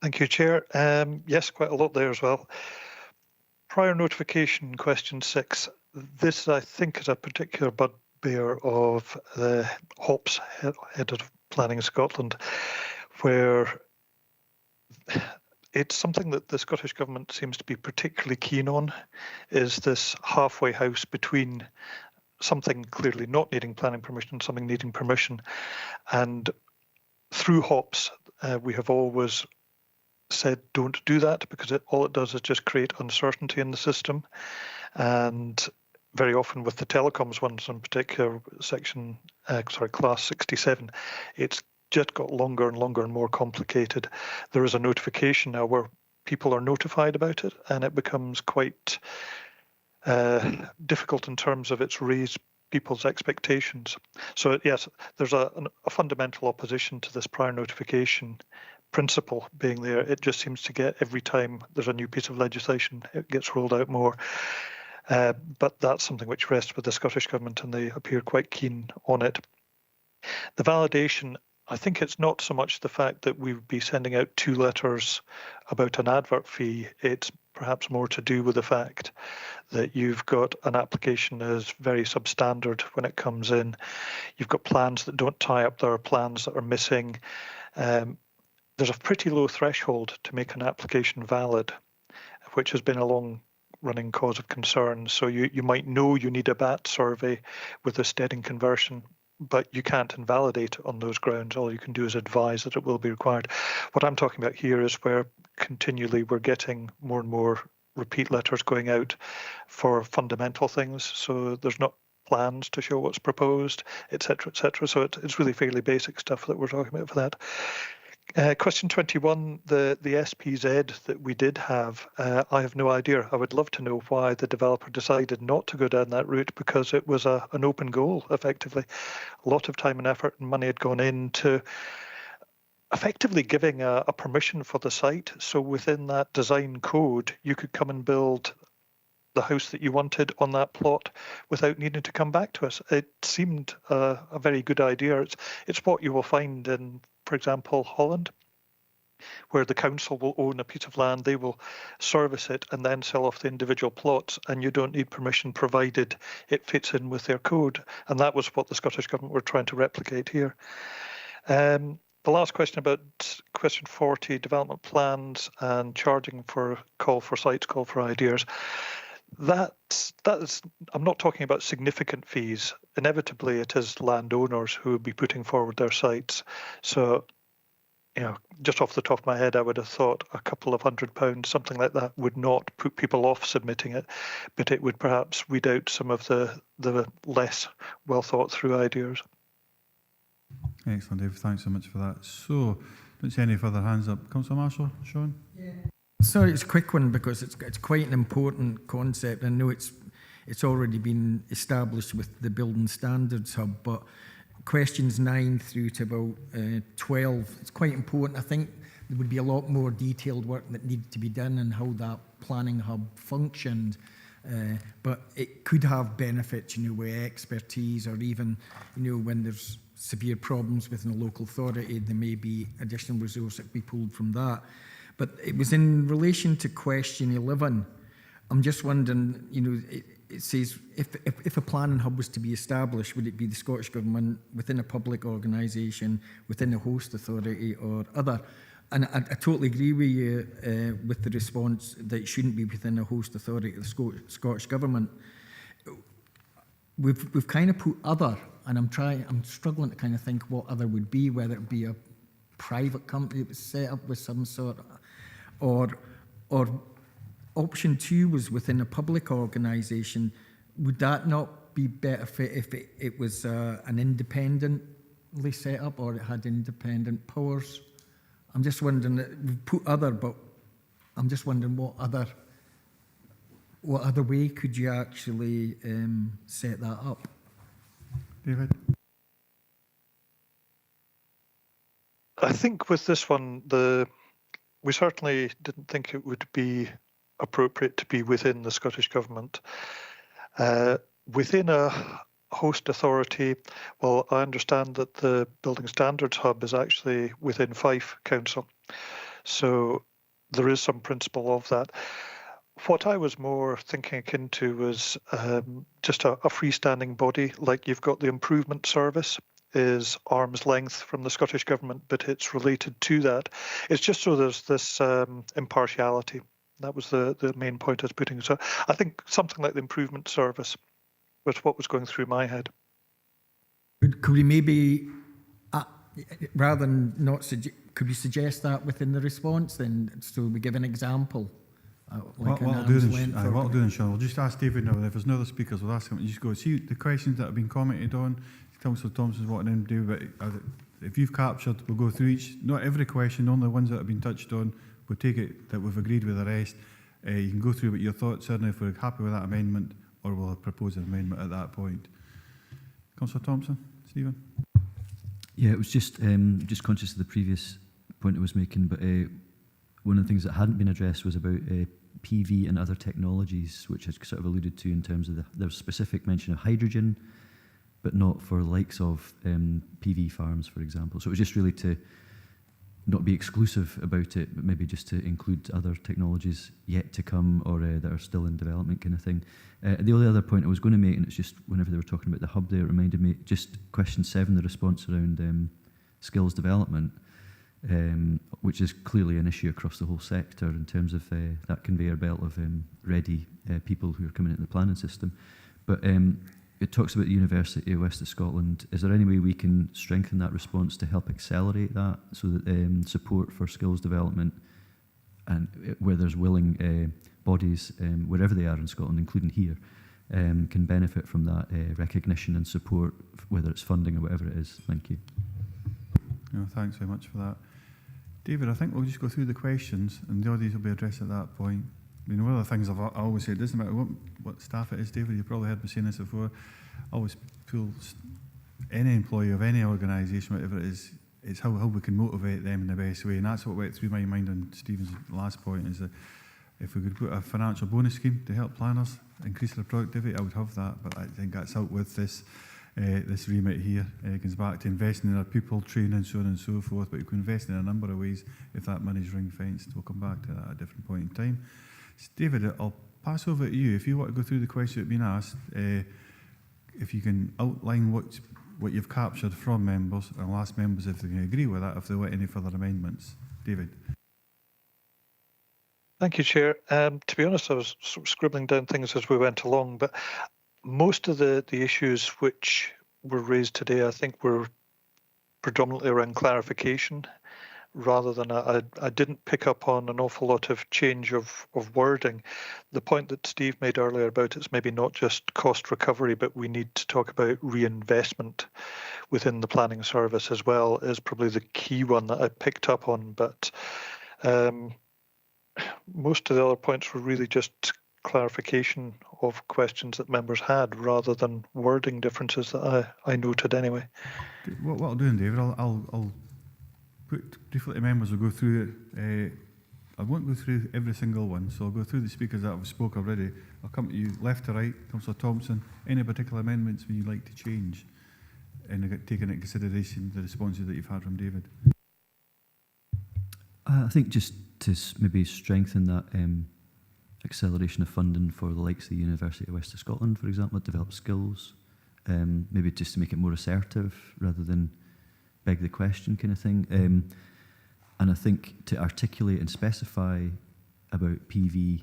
Speaker 6: Thank you, Chair. Yes, quite a lot there as well. Prior notification, question 6. This, I think, is a particular bugbear of the HOPS, Head of Planning Scotland, where it's something that the Scottish Government seems to be particularly keen on, is this halfway house between something clearly not needing planning permission and something needing permission. And through HOPS, we have always said don't do that, because all it does is just create uncertainty in the system. And very often with the telecoms ones in particular, class 67, it's just got longer and longer and more complicated. There is a notification now where people are notified about it, and it becomes quite difficult in terms of it's raised people's expectations. So yes, there's a fundamental opposition to this prior notification principle being there. It just seems to get, every time there's a new piece of legislation, it gets rolled out more. But that's something which rests with the Scottish Government, and they appear quite keen on it. The validation, I think it's not so much the fact that we would be sending out 2 letters about an advert fee. It's perhaps more to do with the fact that you've got an application that is very substandard when it comes in. You've got plans that don't tie up. There are plans that are missing. There's a pretty low threshold to make an application valid, which has been a long-running cause of concern. So you might know you need a BAT survey with a steading conversion, but you can't invalidate it on those grounds. All you can do is advise that it will be required. What I'm talking about here is where continually we're getting more and more repeat letters going out for fundamental things. So there's not plans to show what's proposed, etc., etc. So it's really fairly basic stuff that we're talking about for that. Question 21, the SPZ that we did have, I have no idea. I would love to know why the developer decided not to go down that route, because it was an open goal, effectively. A lot of time and effort and money had gone into effectively giving a permission for the site. So within that design code, you could come and build the house that you wanted on that plot without needing to come back to us. It seemed a very good idea. It's what you will find in, for example, Holland, where the council will own a piece of land, they will service it and then sell off the individual plots, and you don't need permission provided it fits in with their code. And that was what the Scottish Government were trying to replicate here. The last question about question 40, development plans and charging for call for sites, call for ideas. That is, I'm not talking about significant fees. Inevitably, it is landowners who will be putting forward their sites. So, just off the top of my head, I would have thought a couple of £100, something like that, would not put people off submitting it, but it would perhaps weed out some of the less well thought through ideas.
Speaker 1: Excellent, Dave. Thanks so much for that. So, don't see any further hands up. Councillor Marshall, Sean? Yeah.
Speaker 8: Sorry, it's a quick one because it's quite an important concept. I know it's already been established with the Building Standards Hub, but questions 9 through to about 12, it's quite important. I think there would be a lot more detailed work that needed to be done on how that planning hub functioned. But it could have benefits, with expertise, or even, when there's severe problems within a local authority, there may be additional resource that could be pulled from that. But it was in relation to question 11. I'm just wondering, you know, it says if a planning hub was to be established, would it be the Scottish Government, within a public organisation, within a host authority or other? And I totally agree with you with the response that it shouldn't be within a host authority of the Scottish Government. We've kind of put other, and I'm struggling to kind of think what other would be, whether it be a private company that was set up with some sort, or option 2 was within a public organisation. Would that not be better fit if it was an independently set up, or it had independent powers? I'm just wondering, we've put other, but I'm just wondering what other way could you actually set that up?
Speaker 1: David?
Speaker 6: I think with this one, we certainly didn't think it would be appropriate to be within the Scottish Government. Within a host authority, well, I understand that the Building Standards Hub is actually within Fife Council. So there is some principle of that. What I was more thinking akin to was just a freestanding body, like you've got the Improvement Service, is arm's length from the Scottish Government, but it's related to that. It's just so there's this impartiality. That was the main point I was putting. So I think something like the Improvement Service was what was going through my head.
Speaker 8: Could we maybe, rather than not suggest, could we suggest that within the response then? So we give an example.
Speaker 1: What I'll do then, Sean, we'll just ask David now. If there's no other speakers, we'll ask him. You just go see the questions that have been commented on. Councillor Thompson's wanting to do, but if you've captured, we'll go through each. Not every question, only the ones that have been touched on. We'll take it that we've agreed with the rest. You can go through what your thoughts are, and if we're happy with that amendment, or we'll propose an amendment at that point. Councillor Thompson, Stephen.
Speaker 3: Yeah, it was just conscious of the previous point I was making, but one of the things that hadn't been addressed was about PV and other technologies, which is sort of alluded to in terms of there's specific mention of hydrogen, but not for likes of PV farms, for example. So it was just really to not be exclusive about it, but maybe just to include other technologies yet to come or that are still in development kind of thing. The only other point I was going to make, and it's just whenever they were talking about the hub there, it reminded me, just question 7, the response around skills development, which is clearly an issue across the whole sector in terms of that conveyor belt of ready people who are coming into the planning system. But it talks about the University of West of Scotland. Is there any way we can strengthen that response to help accelerate that, so that support for skills development and where there's willing bodies, wherever they are in Scotland, including here, can benefit from that recognition and support, whether it's funding or whatever it is? Thank you.
Speaker 1: No, thanks very much for that. David, I think we'll just go through the questions and the audience will be addressed at that point. I mean, one of the things I always say, it doesn't matter what staff it is, David, you've probably heard me saying this before, I always feel any employee of any organisation, whatever it is, it's how we can motivate them in the best way. And that's what went through my mind on Stephen's last point, is that if we could put a financial bonus scheme to help planners increase their productivity, I would have that. But I think that's out with this remit here. It comes back to investing in our people, training, so on and so forth. But you can invest in a number of ways if that money's ring-fenced. We'll come back to that at a different point in time. David, I'll pass over to you. If you want to go through the questions that have been asked, if you can outline what you've captured from members, and I'll ask members if they can agree with that, if they want any further amendments. David.
Speaker 6: Thank you, Chair. To be honest, I was sort of scribbling down things as we went along, but most of the issues which were raised today, I think, were predominantly around clarification, rather than I didn't pick up on an awful lot of change of wording. The point that Steve made earlier about it's maybe not just cost recovery, but we need to talk about reinvestment within the planning service as well, is probably the key one that I picked up on. But most of the other points were really just clarification of questions that members had, rather than wording differences that I noted anyway.
Speaker 1: What I'll do, David, I'll put briefly to members. We'll go through it. I won't go through every single one, so I'll go through the speakers that have spoke already. I'll come to you left to right. Councillor Thompson, any particular amendments would you like to change, and taking into consideration the responses that you've had from David?
Speaker 3: I think just maybe strengthen that acceleration of funding for the likes of the University of West of Scotland, for example, that develop skills, maybe just to make it more assertive rather than beg the question kind of thing. And I think to articulate and specify about PV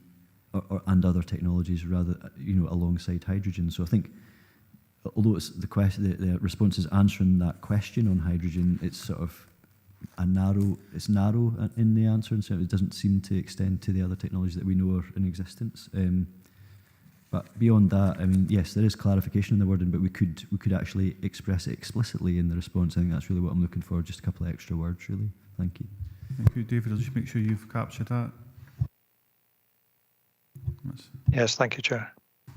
Speaker 3: and other technologies rather, alongside hydrogen. So I think, although it's the question, the response is answering that question on hydrogen, it's sort of narrow in the answer, and so it doesn't seem to extend to the other technologies that we know are in existence. But beyond that, I mean, yes, there is clarification in the wording, but we could actually express it explicitly in the response. I think that's really what I'm looking for, just a couple of extra words, really. Thank you.
Speaker 1: Thank you, David. I'll just make sure you've captured that.
Speaker 6: Yes, thank you, Chair.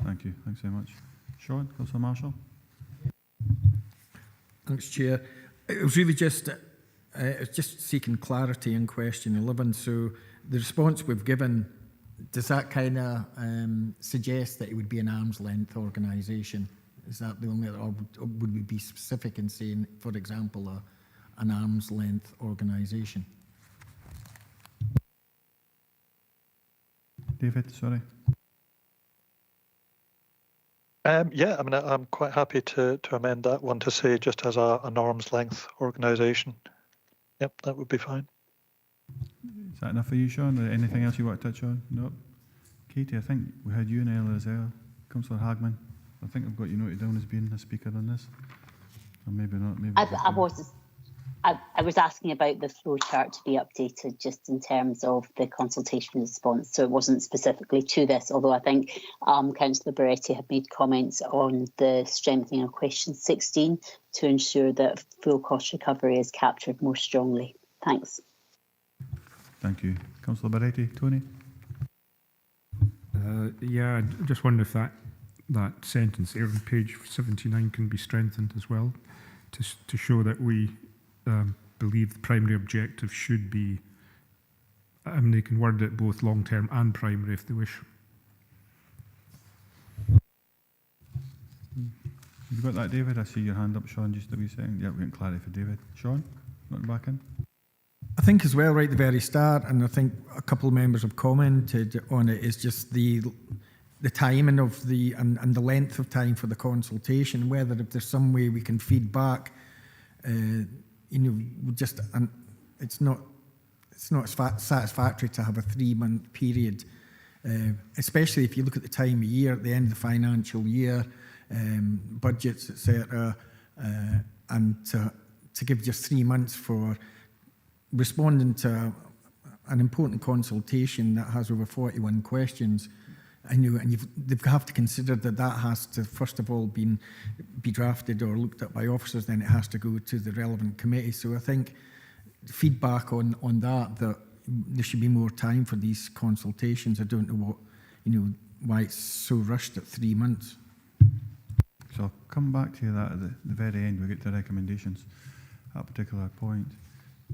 Speaker 1: Thank you. Thanks very much. Sean, Councillor Marshall.
Speaker 8: Thanks, Chair. It was really just seeking clarity in question 11. So the response we've given, does that kind of suggest that it would be an arm's length organisation? Is that the only, or would we be specific in saying, for example, an arm's length organisation?
Speaker 1: David, sorry.
Speaker 6: Yeah, I mean, I'm quite happy to amend that one to say just as an arm's length organisation. Yep, that would be fine.
Speaker 1: Is that enough for you, Sean? Anything else you want to touch on? No. Katie, I think we had you in earlier as well. Councillor Hagman, I think I've got you noted down as being a speaker on this. Or maybe not. Maybe
Speaker 4: I was asking about the flow chart to be updated just in terms of the consultation response. So it wasn't specifically to this, although I think Councillor Beretti had made comments on the strengthening of question 16 to ensure that full cost recovery is captured more strongly. Thanks.
Speaker 1: Thank you. Councillor Beretti. Tony?
Speaker 2: Yeah, I just wonder if that sentence there on page 79 can be strengthened as well to show that we believe the primary objective should be, I mean, they can word it both long-term and primary if they wish.
Speaker 1: You've got that, David? I see your hand up, Sean, just a wee second. Yeah, we can clarify for David. Sean, you want back in?
Speaker 8: I think as well, right at the very start, and I think a couple of members have commented on it, is just the timing of and the length of time for the consultation, whether if there's some way we can feed back, it's not satisfactory to have a 3-month period, especially if you look at the time of year, at the end of the financial year, budgets, etc., and to give just 3 months for responding to an important consultation that has over 41 questions. And they have to consider that has to, first of all, be drafted or looked at by officers, then it has to go to the relevant committee. So I think feedback on that there should be more time for these consultations. I don't know why it's so rushed at 3 months.
Speaker 1: So I'll come back to that at the very end. We get to recommendations at a particular point.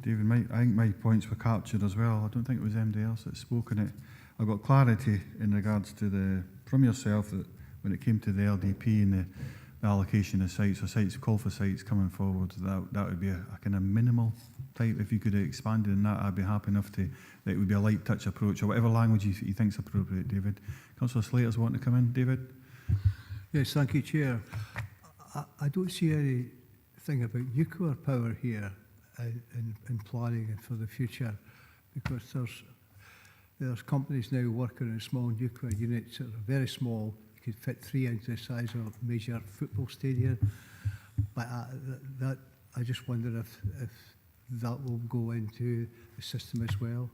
Speaker 1: David, I think my points were captured as well. I don't think it was anybody else that spoke on it. I got clarity in regards to from yourself that when it came to the LDP and the allocation of sites or sites, call for sites coming forward, that would be a kind of minimal type. If you could have expanded on that, I'd be happy enough that it would be a light touch approach or whatever language you think is appropriate, David. Councillor Slater's wanting to come in. David?
Speaker 9: Yes, thank you, Chair. I don't see anything about nuclear power here in planning and for the future, because there's companies now working on small nuclear units that are very small. You could fit 3 into the size of a major football stadium. But I just wonder if that will go into the system as well.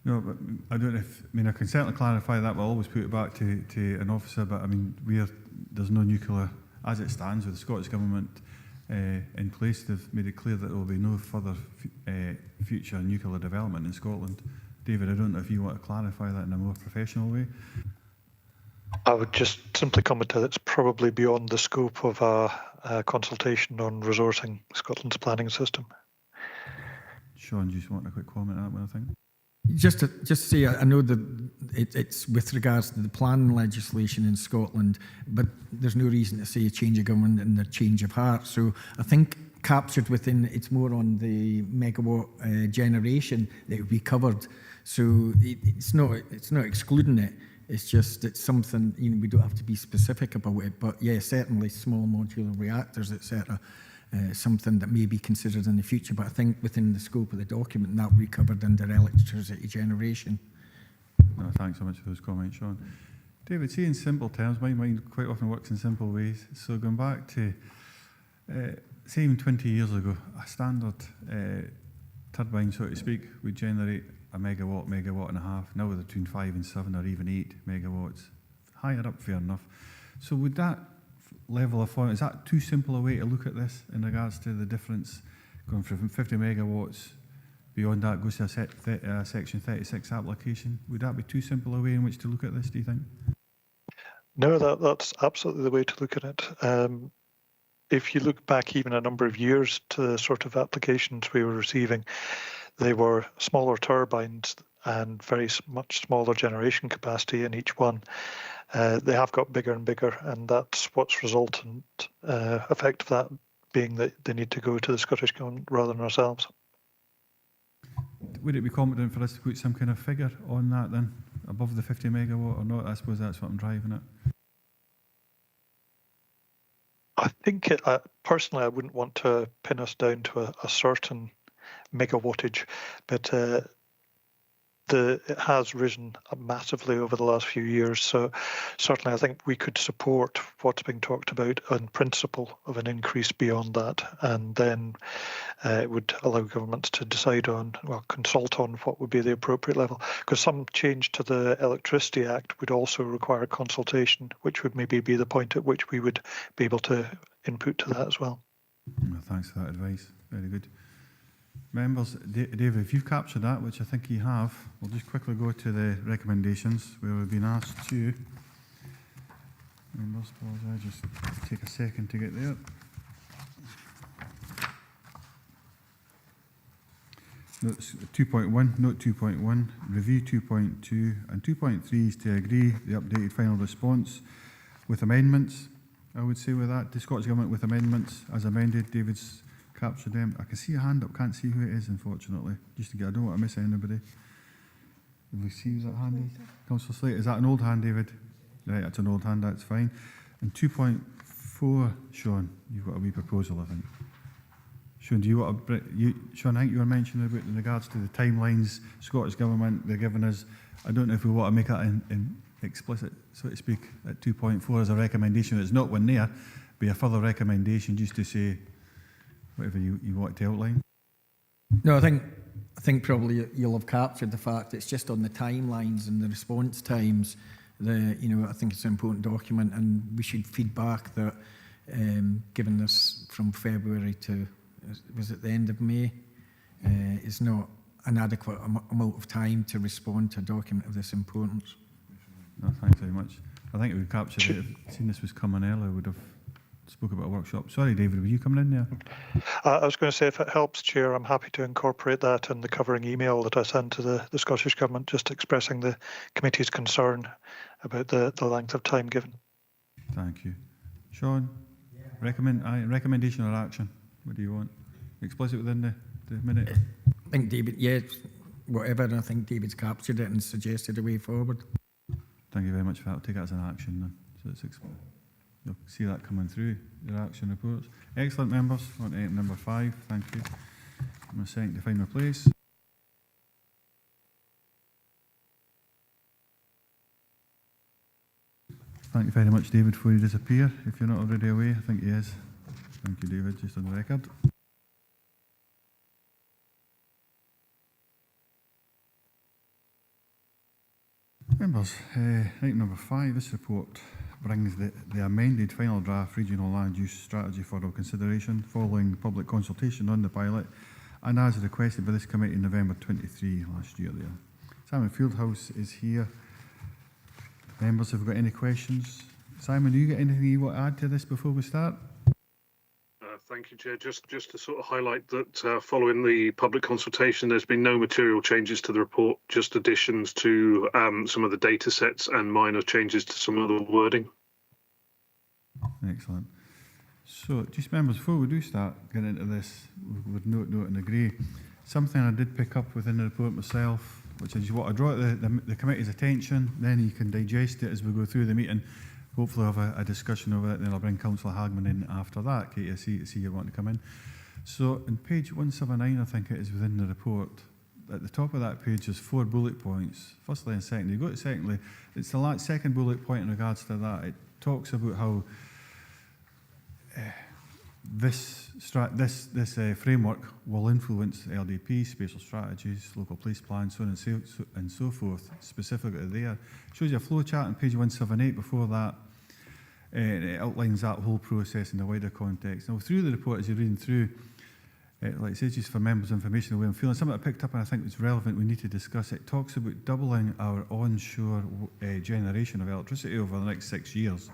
Speaker 1: No, but I don't know I can certainly clarify that, but I'll always put it back to an officer. But I mean, there's no nuclear, as it stands with the Scottish Government in place. They've made it clear that there will be no further future nuclear development in Scotland. David, I don't know if you want to clarify that in a more professional way.
Speaker 6: I would just simply comment that it's probably beyond the scope of a consultation on resourcing Scotland's planning system.
Speaker 1: Sean, do you just want a quick comment on that one, I think?
Speaker 8: Just to say, I know that it's with regards to the planning legislation in Scotland, but there's no reason to say a change of government and a change of heart. So I think captured within, it's more on the megawatt generation that would be covered. So it's not excluding it. It's just it's something, you know, we don't have to be specific about it. But yeah, certainly small modular reactors, etc. Something that may be considered in the future. But I think within the scope of the document, that will be covered under electricity generation.
Speaker 1: No, thanks so much for those comments, Sean. David, see, in simple terms, my mind quite often works in simple ways. So going back to, say even 20 years ago, a standard turbine, so to speak, would generate a megawatt, megawatt and a half. Now we're between 5 and 7 or even 8 megawatts. Higher up, fair enough. So would that level of fund, is that too simple a way to look at this in regards to the difference going from 50 megawatts beyond that goes to a Section 36 application? Would that be too simple a way in which to look at this, do you think?
Speaker 6: No, that's absolutely the way to look at it. If you look back even a number of years to the sort of applications we were receiving, they were smaller turbines and very much smaller generation capacity in each one. They have got bigger and bigger, and that's what's resultant effect of that being that they need to go to the Scottish Government rather than ourselves.
Speaker 1: Would it be competent for us to put some kind of figure on that then, above the 50 megawatt or not? I suppose that's what I'm driving at.
Speaker 6: I think personally, I wouldn't want to pin us down to a certain megawattage, but it has risen massively over the last few years. So certainly I think we could support what's being talked about in principle of an increase beyond that, and then it would allow governments to decide on, well, consult on what would be the appropriate level, because some change to the Electricity Act would also require consultation, which would maybe be the point at which we would be able to input to that as well.
Speaker 1: Well, thanks for that advice. Very good. Members, David, if you've captured that, which I think you have, we'll just quickly go to the recommendations where we've been asked to. Members, apologise, just take a second to get there. Notes 2.1, note 2.1, review 2.2, and 2.3 is to agree the updated final response with amendments. I would say with that, the Scottish Government with amendments as amended. David's captured them. I can see a hand up, can't see who it is, unfortunately. Just to get, I don't want to miss anybody. Will we see, is that handy? Councillor Slate, is that an old hand, David? Right, that's an old hand, that's fine. And 2.4, Sean, you've got a wee proposal, I think. Sean, do you want to, Sean, I think you were mentioning about in regards to the timelines, Scottish Government, they're giving us, I don't know if we want to make that in explicit, so to speak, at 2.4 as a recommendation. It's not one there, be a further recommendation just to say whatever you want to outline.
Speaker 8: No, I think probably you'll have captured the fact it's just on the timelines and the response times. I think it's an important document, and we should feed back that given this from February to, was it the end of May, is not an adequate amount of time to respond to a document of this importance.
Speaker 1: No, thanks very much. I think we've captured it. If seen this was coming earlier, we would have spoke about a workshop. Sorry, David, were you coming in there?
Speaker 6: I was going to say, if it helps, Chair, I'm happy to incorporate that in the covering email that I sent to the Scottish Government, just expressing the committee's concern about the length of time given.
Speaker 1: Thank you. Sean, recommendation or action? What do you want? Explicit within the minute?
Speaker 8: I think David, yeah, whatever, and I think David's captured it and suggested a way forward.
Speaker 1: Thank you very much for that. I'll take that as an action then. So it's you'll see that coming through, your action reports. Excellent, members. On to item number 5. Thank you. I'm a second to find my place. Thank you very much, David, before you disappear. If you're not already away, I think he is. Thank you, David, just on the record. Members, item number 5, this report brings the amended final draft regional land use strategy for our consideration following public consultation on the pilot and as requested by this committee in November 23 last year there. Simon Fieldhouse is here. Members, have we got any questions? Simon, do you got anything you want to add to this before we start?
Speaker 10: Thank you, Chair. Just to sort of highlight that following the public consultation, there's been no material changes to the report, just additions to some of the data sets and minor changes to some of the wording.
Speaker 1: Excellent. So, just members, before we do start getting into this, with note and agree, something I did pick up within the report myself, which is what I draw at the committee's attention. Then you can digest it as we go through the meeting. Hopefully have a discussion over it, and then I'll bring Councillor Hagman in after that. Katie, I see you want to come in. So on page 179, I think it is within the report, at the top of that page there's 4 bullet points. Firstly and secondly, you go to secondly, it's the second bullet point in regards to that. It talks about how this framework will influence LDP, spatial strategies, local police plans, so on and so forth, specifically there. Shows you a flow chart on page 178 before that. It outlines that whole process in the wider context. Now, through the report, as you're reading through, like I say, just for members' information, the way I'm feeling, something I picked up and I think it's relevant, we need to discuss it. It talks about doubling our onshore generation of electricity over the next 6 years.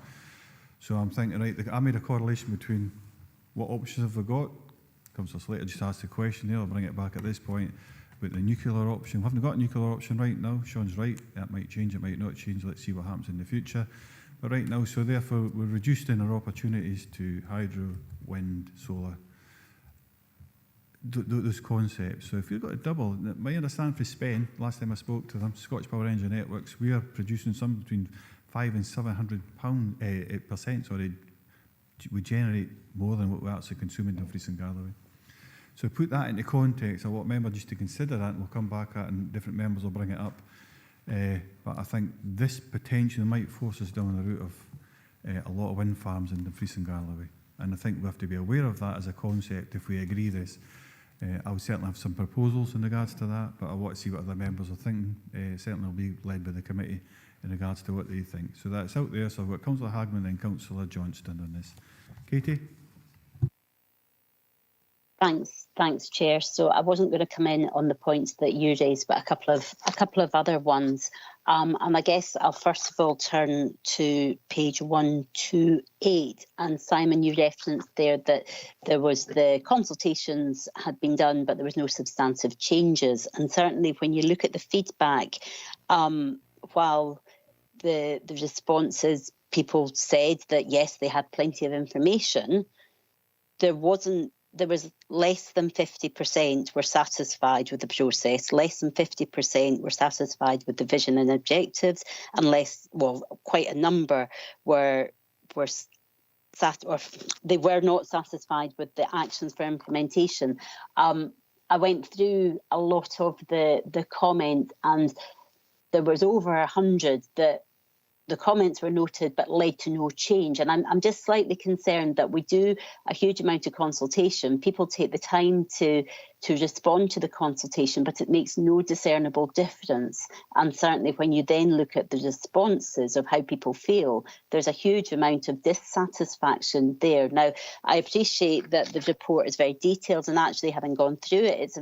Speaker 1: So I'm thinking, right, I made a correlation between what options have we got. Councillor Slater just asked the question there, I'll bring it back at this point, about the nuclear option. We haven't got a nuclear option right now. Sean's right, that might change, it might not change. Let's see what happens in the future. But right now, so therefore, we're reducing our opportunities to hydro, wind, solar, those concepts. So if you've got a double, my understanding for Spain, last time I spoke to them, Scottish Power Energy Networks, we are producing some between 500 and 700% sorry, we generate more than what we actually consume in Dumfries and Galloway. So put that into context. I want members just to consider that, and we'll come back at it, and different members will bring it up. But I think this potentially might force us down the route of a lot of wind farms in Dumfries and Galloway. And I think we have to be aware of that as a concept if we agree this. I will certainly have some proposals in regards to that, but I want to see what other members are thinking. Certainly will be led by the committee in regards to what they think. So that's out there. So I've got Councillor Hagman and Councillor Johnston on this. Katie?
Speaker 4: Thanks, Chair. So I wasn't going to come in on the points that you raised, but a couple of other ones. And I guess I'll first of all turn to page 128. And Simon, you referenced there that there was the consultations had been done, but there was no substantive changes. And certainly when you look at the feedback, while the responses, people said that yes, they had plenty of information, there was less than 50% were satisfied with the process, less than 50% were satisfied with the vision and objectives, and quite a number were they were not satisfied with the actions for implementation. I went through a lot of the comments, and there was over 100 that the comments were noted but led to no change. And I'm just slightly concerned that we do a huge amount of consultation. People take the time to respond to the consultation, but it makes no discernible difference. And certainly when you then look at the responses of how people feel, there's a huge amount of dissatisfaction there. Now, I appreciate that the report is very detailed, and actually having gone through it, it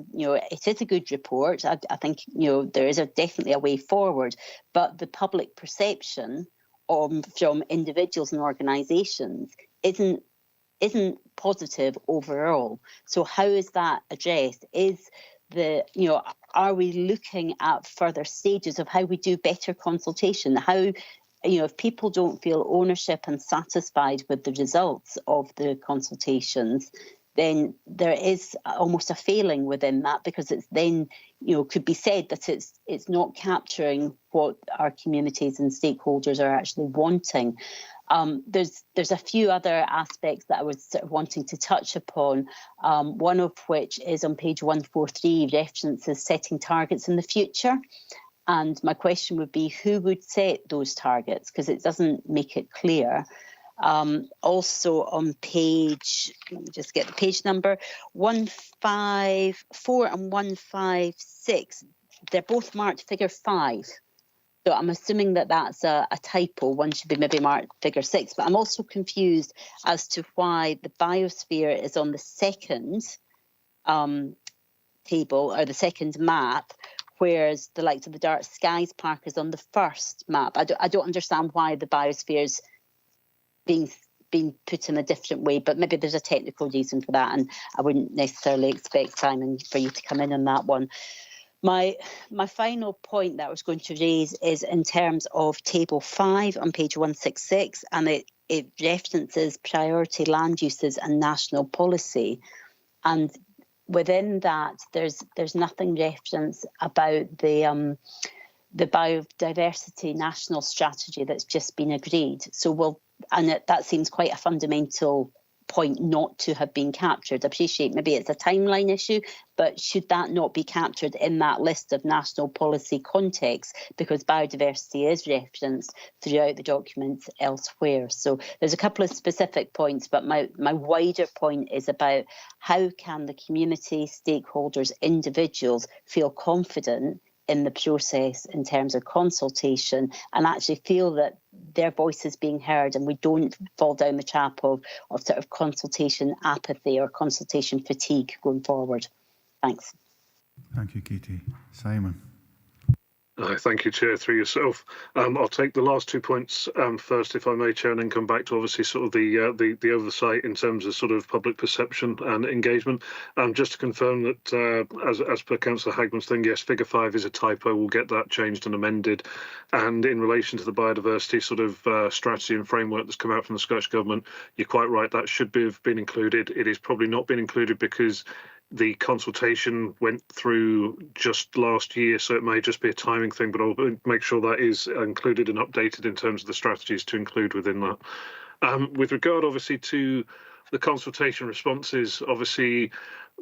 Speaker 4: is a good report. I think there is definitely a way forward, but the public perception from individuals and organisations isn't positive overall. So how is that addressed? Are we looking at further stages of how we do better consultation? How, if people don't feel ownership and satisfied with the results of the consultations, then there is almost a failing within that, because it's then, could be said that it's not capturing what our communities and stakeholders are actually wanting. There's a few other aspects that I was sort of wanting to touch upon, one of which is on page 143, references setting targets in the future. And my question would be, who would set those targets? Because it doesn't make it clear. Also on page, let me just get the page number, 154 and 156, they're both marked figure 5. So I'm assuming that that's a typo. One should be maybe marked figure 6. But I'm also confused as to why the biosphere is on the second table, or the second map, whereas the likes of the Dark Skies Park is on the first map. I don't understand why the biosphere's being put in a different way, but maybe there's a technical reason for that, and I wouldn't necessarily expect, Simon, for you to come in on that one. My final point that I was going to raise is in terms of table 5 on page 166, and it references priority land uses and national policy. And within that, there's nothing reference about the biodiversity national strategy that's just been agreed. So that seems quite a fundamental point not to have been captured. I appreciate maybe it's a timeline issue, but should that not be captured in that list of national policy contexts, because biodiversity is referenced throughout the document elsewhere? So there's a couple of specific points, but my wider point is about how can the community, stakeholders, individuals feel confident in the process in terms of consultation and actually feel that their voice is being heard, and we don't fall down the trap of sort of consultation apathy or consultation fatigue going forward. Thanks.
Speaker 1: Thank you, Katie. Simon.
Speaker 10: Thank you, Chair, through yourself. I'll take the last 2 points first, if I may, Chair, and then come back to obviously sort of the oversight in terms of sort of public perception and engagement. Just to confirm that as per Councillor Hagman's thing, yes, figure 5 is a typo. We'll get that changed and amended. And in relation to the biodiversity sort of strategy and framework that's come out from the Scottish Government, you're quite right, that should have been included. It is probably not been included because the consultation went through just last year, so it may just be a timing thing, but I'll make sure that is included and updated in terms of the strategies to include within that. With regard, obviously, to the consultation responses, obviously,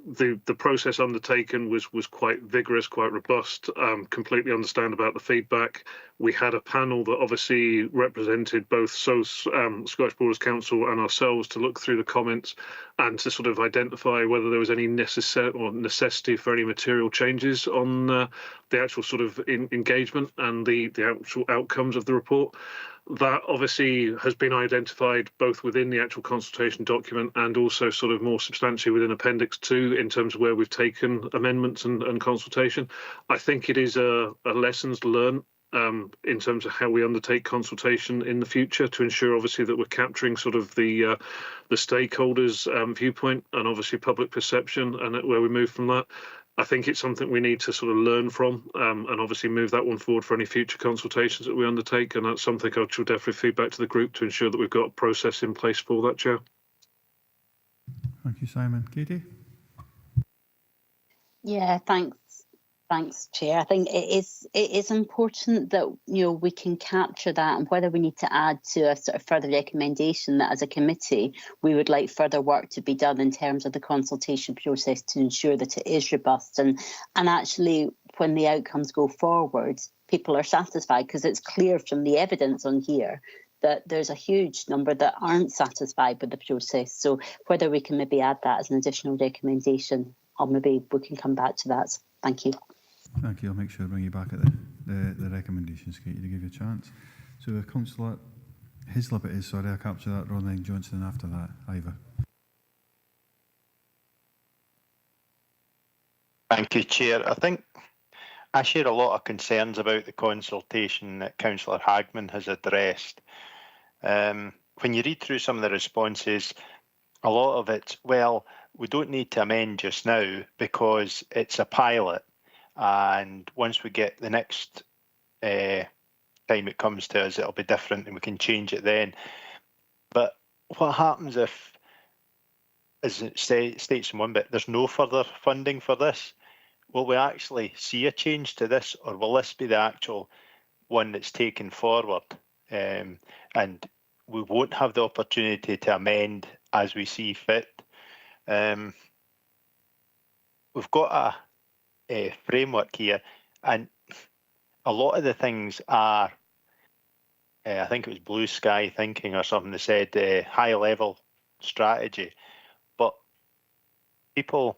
Speaker 10: the process undertaken was quite vigorous, quite robust. Completely understand about the feedback. We had a panel that obviously represented both Scottish Borders Council and ourselves to look through the comments and to sort of identify whether there was any necessity for any material changes on the actual sort of engagement and the actual outcomes of the report. That obviously has been identified both within the actual consultation document and also sort of more substantially within Appendix 2 in terms of where we've taken amendments and consultation. I think it is a lessons learned in terms of how we undertake consultation in the future to ensure obviously that we're capturing sort of the stakeholders' viewpoint and obviously public perception and where we move from that. I think it's something we need to sort of learn from and obviously move that one forward for any future consultations that we undertake. And that's something I should definitely feed back to the group to ensure that we've got a process in place for that, Chair.
Speaker 1: Thank you, Simon. Katie?
Speaker 4: Yeah, thanks. Thanks, Chair. I think it is important that we can capture that, and whether we need to add to a sort of further recommendation that as a committee we would like further work to be done in terms of the consultation process to ensure that it is robust and actually when the outcomes go forward people are satisfied, because it's clear from the evidence on here that there's a huge number that aren't satisfied with the process. So whether we can maybe add that as an additional recommendation, or maybe we can come back to that. Thank you.
Speaker 1: Thank you. I'll make sure I bring you back at the recommendations, Katie, to give you a chance. So Councillor Hislop it is, sorry, I'll capture that, Ron, then Johnson, and after that, Ivor.
Speaker 11: Thank you, Chair. I think I share a lot of concerns about the consultation that Councillor Hagman has addressed. When you read through some of the responses, a lot of it's, well, we don't need to amend just now because it's a pilot. And once we get the next time it comes to us, it'll be different and we can change it then. But what happens if, as it states in one bit, there's no further funding for this? Will we actually see a change to this, or will this be the actual one that's taken forward? And we won't have the opportunity to amend as we see fit. We've got a framework here, and a lot of the things are, I think it was blue sky thinking or something that said high level strategy, but people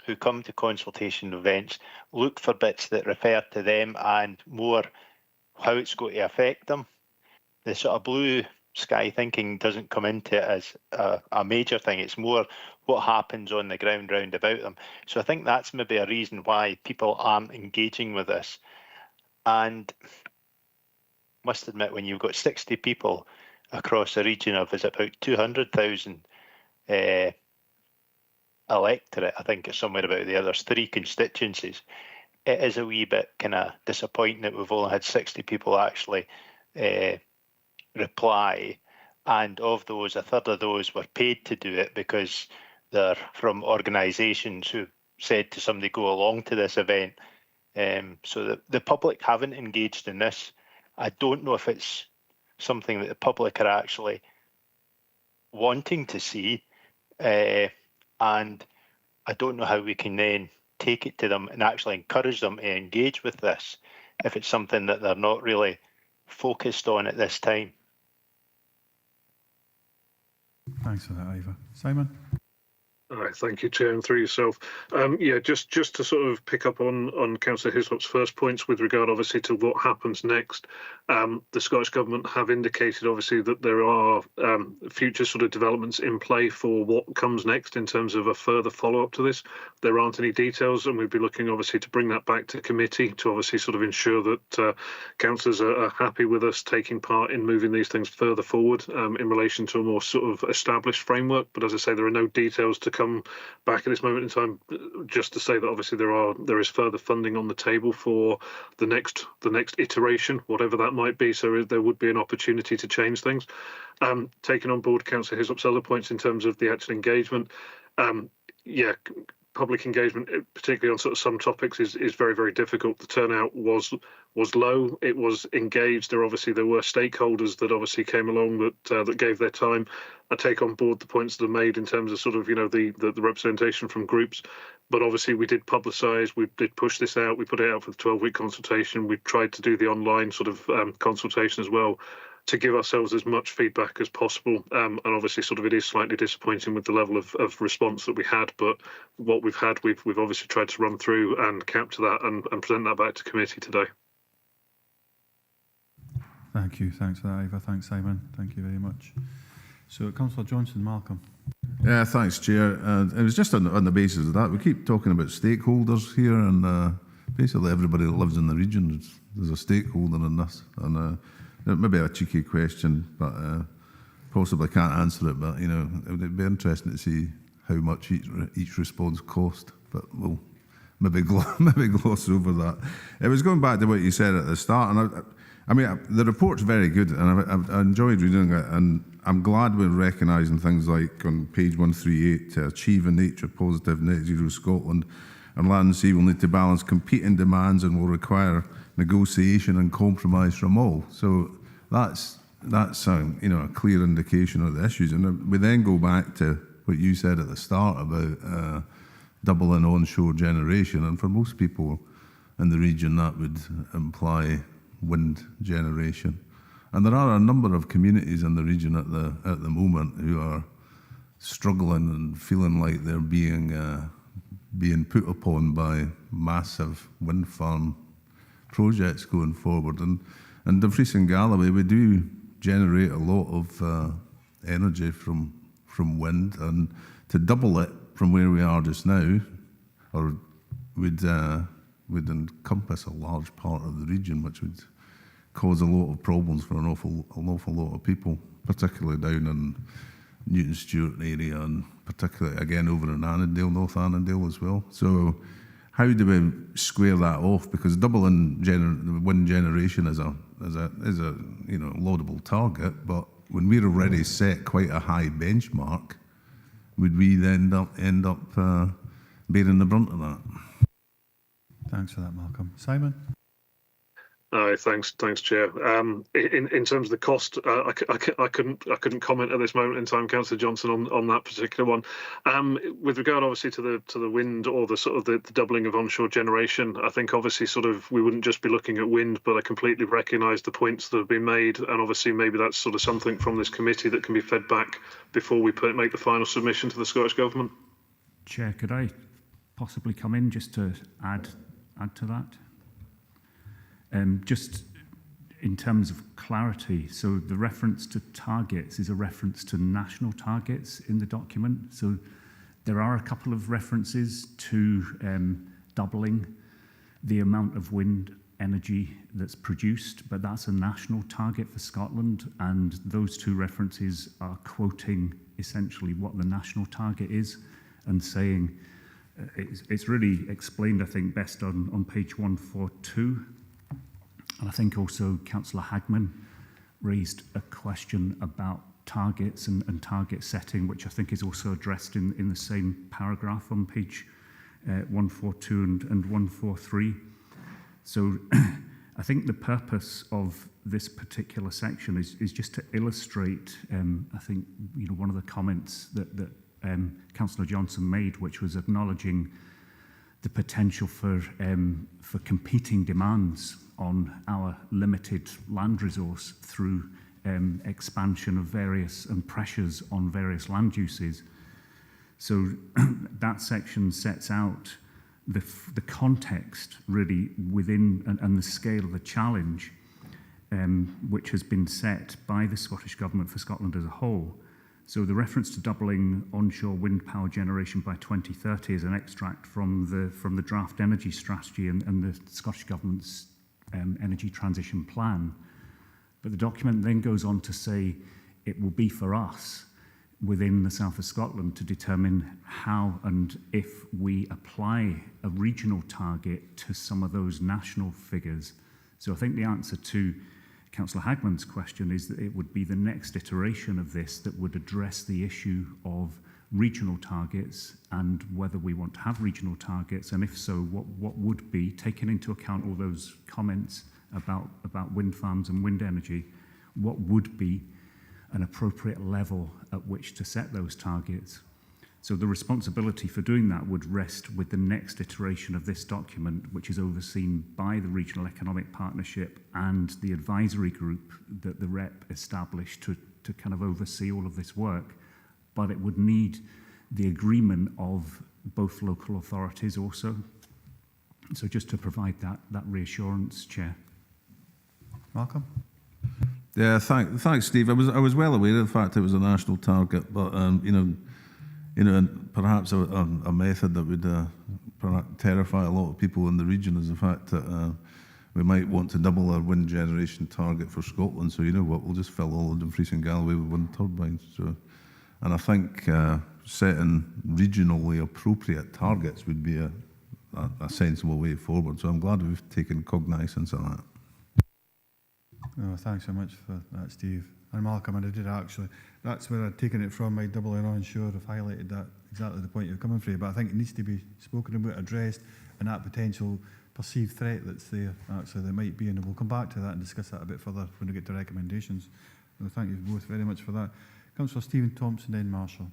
Speaker 11: who come to consultation events look for bits that refer to them and more how it's going to affect them. The sort of blue sky thinking doesn't come into it as a major thing. It's more what happens on the ground round about them. So I think that's maybe a reason why people aren't engaging with this. And must admit, when you've got 60 people across a region of, is it about 200,000 electorate, I think it's somewhere about the others, 3 constituencies, it is a wee bit kind of disappointing that we've only had 60 people actually reply, and of those, a third of those were paid to do it because they're from organisations who said to somebody go along to this event. So the public haven't engaged in this. I don't know if it's something that the public are actually wanting to see, and I don't know how we can then take it to them and actually encourage them to engage with this if it's something that they're not really focused on at this time.
Speaker 1: Thanks for that, Ivor. Simon?
Speaker 10: All right, thank you, Chair, and through yourself. Just to sort of pick up on Councillor Hislop's first points with regard, obviously, to what happens next. The Scottish Government have indicated, obviously, that there are future sort of developments in play for what comes next in terms of a further follow-up to this. There aren't any details, and we'd be looking, obviously, to bring that back to committee to obviously sort of ensure that councillors are happy with us taking part in moving these things further forward in relation to a more sort of established framework. But as I say, there are no details to come back at this moment in time, just to say that obviously there is further funding on the table for the next iteration, whatever that might be. So there would be an opportunity to change things. Taking on board Councillor Hislop's other points in terms of the actual engagement, public engagement, particularly on sort of some topics, is very, very difficult. The turnout was low. It was engaged. There were stakeholders that obviously came along that gave their time. I take on board the points that are made in terms of sort of the representation from groups, but obviously we did publicise. We did push this out. We put it out for the 12-week consultation. We tried to do the online sort of consultation as well, to give ourselves as much feedback as possible. And obviously sort of it is slightly disappointing with the level of response that we had, but what we've had, we've obviously tried to run through and capture that and present that back to committee today.
Speaker 1: Thank you. Thanks for that, Ivor. Thanks, Simon. Thank you very much. So, Councillor Johnson, Malcolm.
Speaker 12: Yeah, thanks, Chair. It was just on the basis of that. We keep talking about stakeholders here, and basically everybody that lives in the region is a stakeholder in this. And maybe a cheeky question, but possibly can't answer it. But it would be interesting to see how much each response cost. But we'll maybe gloss over that. It was going back to what you said at the start, and I mean the report's very good, and I enjoyed reading it, and I'm glad we're recognising things like on page 138 to achieve a nature positive net zero Scotland, and Land and Sea will need to balance competing demands and will require negotiation and compromise from all. So that's a clear indication of the issues. And we then go back to what you said at the start about doubling onshore generation, and for most people in the region that would imply wind generation. And there are a number of communities in the region at the moment who are struggling and feeling like they're being put upon by massive wind farm projects going forward. And Dumfries and Galloway, we do generate a lot of energy from wind, and to double it from where we are just now, or would encompass a large part of the region, which would cause a lot of problems for an awful lot of people, particularly down in Newton Stewart area, and particularly again over in Annandale, North Annandale as well. So how do we square that off? Because doubling wind generation is a laudable target, but when we're already set quite a high benchmark, would we then end up bearing the brunt of that?
Speaker 1: Thanks for that, Malcolm. Simon?
Speaker 10: Thanks, Chair. In terms of the cost, I couldn't comment at this moment in time, Councillor Johnson, on that particular one. With regard, obviously, to the wind or the sort of the doubling of onshore generation, I think obviously sort of we wouldn't just be looking at wind, but I completely recognise the points that have been made, and obviously maybe that's sort of something from this committee that can be fed back before we make the final submission to the Scottish Government.
Speaker 7: Chair, could I possibly come in just to add to that? Just in terms of clarity, so the reference to targets is a reference to national targets in the document. So there are a couple of references to doubling the amount of wind energy that's produced, but that's a national target for Scotland, and those two references are quoting essentially what the national target is and saying it's really explained, I think, best on page 142. And I think also Councillor Hagman raised a question about targets and target setting, which I think is also addressed in the same paragraph on page 142 and 143. So I think the purpose of this particular section is just to illustrate, I think, one of the comments that Councillor Johnson made, which was acknowledging the potential for competing demands on our limited land resource through expansion of various and pressures on various land uses. So that section sets out the context really within and the scale of the challenge which has been set by the Scottish Government for Scotland as a whole. So the reference to doubling onshore wind power generation by 2030 is an extract from the draft energy strategy and the Scottish Government's energy transition plan. But the document then goes on to say it will be for us within the south of Scotland to determine how and if we apply a regional target to some of those national figures. So I think the answer to Councillor Hagman's question is that it would be the next iteration of this that would address the issue of regional targets and whether we want to have regional targets, and if so, what would be, taking into account all those comments about wind farms and wind energy, what would be an appropriate level at which to set those targets. So the responsibility for doing that would rest with the next iteration of this document, which is overseen by the Regional Economic Partnership and the advisory group that the REP established to kind of oversee all of this work. But it would need the agreement of both local authorities also. So just to provide that reassurance, Chair.
Speaker 1: Malcolm?
Speaker 12: Yeah, thanks, Steve. I was well aware of the fact it was a national target, but and perhaps a method that would perhaps terrify a lot of people in the region is the fact that we might want to double our wind generation target for Scotland. So you know what, we'll just fill all of Dumfries and Galloway with wind turbines. So, and I think setting regionally appropriate targets would be a sensible way forward. So I'm glad we've taken cognizance of that.
Speaker 1: No, thanks so much for that, Steve. And Malcolm, and I did actually, that's where I'd taken it from, my doubling onshore, I've highlighted that, exactly the point you're coming from, but I think it needs to be spoken about, addressed, and that potential perceived threat that's there, actually, there might be, and we'll come back to that and discuss that a bit further when we get to recommendations. So thank you both very much for that. Councillor Stephen Thompson, then Marshall.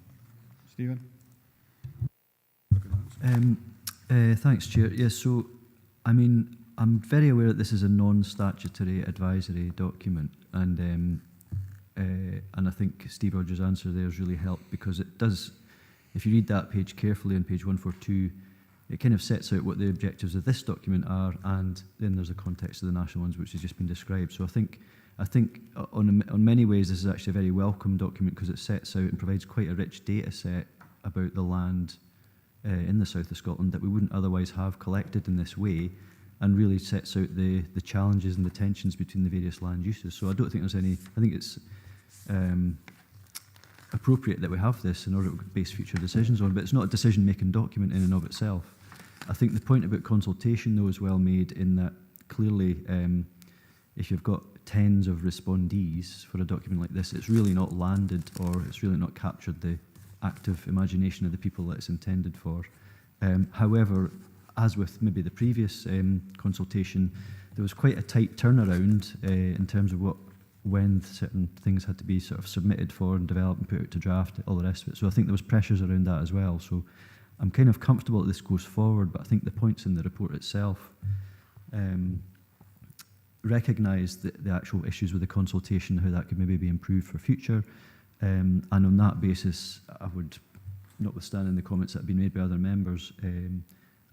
Speaker 1: Stephen?
Speaker 3: Thanks, Chair. Yes, so, I mean, I'm very aware that this is a non-statutory advisory document, and I think Steve Rogers' answer there has really helped, because it does, if you read that page carefully on page 142, it kind of sets out what the objectives of this document are, and then there's a context of the national ones which has just been described. So I think on many ways this is actually a very welcome document, because it sets out and provides quite a rich data set about the land in the south of Scotland that we wouldn't otherwise have collected in this way, and really sets out the challenges and the tensions between the various land uses. So I don't think there's any, I think it's appropriate that we have this in order to base future decisions on, but it's not a decision-making document in and of itself. I think the point about consultation, though, is well made, in that clearly if you've got tens of respondees for a document like this, it's really not landed, or it's really not captured the active imagination of the people that it's intended for. However, as with maybe the previous consultation, there was quite a tight turnaround in terms of when certain things had to be sort of submitted for and developed and put out to draft, all the rest of it. So I think there was pressures around that as well. So I'm kind of comfortable that this goes forward, but I think the points in the report itself recognise the actual issues with the consultation, how that could maybe be improved for future. And on that basis, I would, notwithstanding the comments that have been made by other members,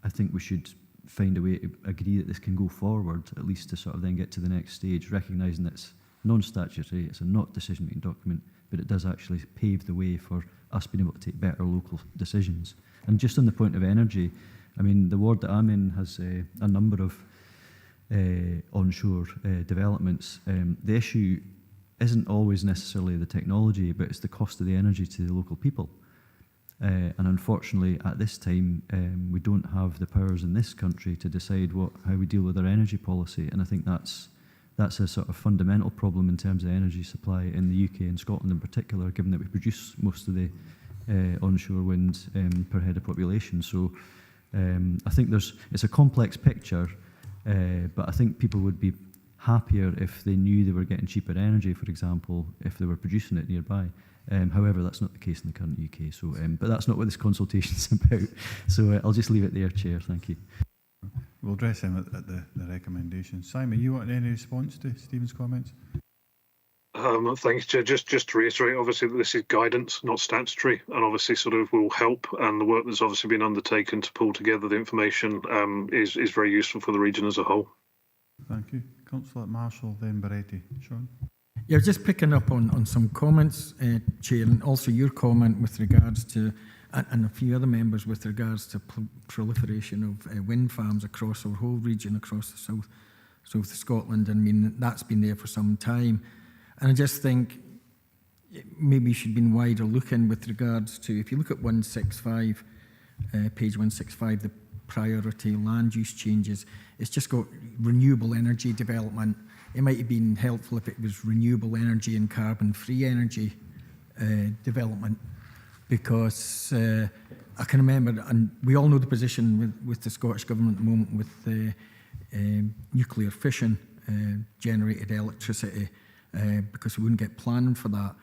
Speaker 3: I think we should find a way to agree that this can go forward, at least to sort of then get to the next stage, recognising that it's non-statutory, it's a not decision-making document, but it does actually pave the way for us being able to take better local decisions. And just on the point of energy, I mean, the ward that I'm in has a number of onshore developments. The issue isn't always necessarily the technology, but it's the cost of the energy to the local people. And unfortunately, at this time, we don't have the powers in this country to decide how we deal with our energy policy. And I think that's that's a sort of fundamental problem in terms of energy supply in the UK and Scotland in particular, given that we produce most of the onshore wind per head of population. So I think it's a complex picture, but I think people would be happier if they knew they were getting cheaper energy, for example, if they were producing it nearby. However, that's not the case in the current UK. So, but that's not what this consultation is about. So I'll just leave it there, Chair. Thank you.
Speaker 1: We'll address them at the recommendation. Simon, you want any response to Stephen's comments?
Speaker 10: Thanks, Chair. Just to reiterate, obviously, that this is guidance, not statutory, and obviously sort of will help. And the work that's obviously been undertaken to pull together the information is very useful for the region as a whole.
Speaker 1: Thank you. Councillor Marshall, then Baretti. Sean?
Speaker 8: Yeah, just picking up on some comments, Chair, and also your comment with regards to, and a few other members with regards to proliferation of wind farms across our whole region, across the south of Scotland. I mean, that's been there for some time. And I just think maybe you should have been wider looking with regards to, if you look at 165, page 165, the priority land use changes, it's just got renewable energy development. It might have been helpful if it was renewable energy and carbon-free energy development, because I can remember, and we all know the position with the Scottish Government at the moment with nuclear fission generated electricity, because we wouldn't get planning for that.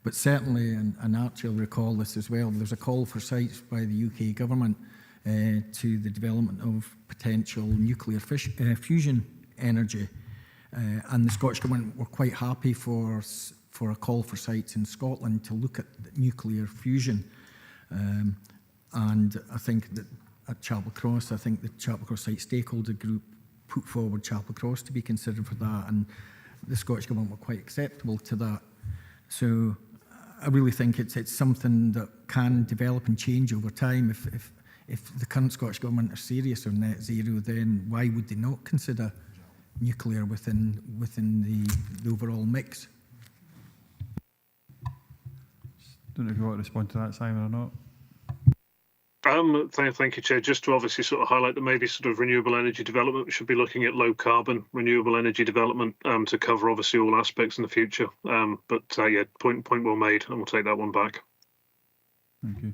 Speaker 8: But certainly, and Archie will recall this as well, there's a call for sites by the UK Government to the development of potential nuclear fusion energy. And the Scottish Government were quite happy for a call for sites in Scotland to look at nuclear fusion. And I think that at Chapel Cross, I think the Chapel Cross Site Stakeholder Group put forward Chapel Cross to be considered for that, and the Scottish Government were quite acceptable to that. So I really think it's something that can develop and change over time. If the current Scottish Government are serious on net zero, then why would they not consider nuclear within the overall mix?
Speaker 1: Don't know if you want to respond to that, Simon, or not.
Speaker 10: Thank you, Chair. Just to obviously sort of highlight that maybe sort of renewable energy development, we should be looking at low carbon renewable energy development to cover obviously all aspects in the future. But yeah, point well made, and we'll take that one back.
Speaker 1: Thank you.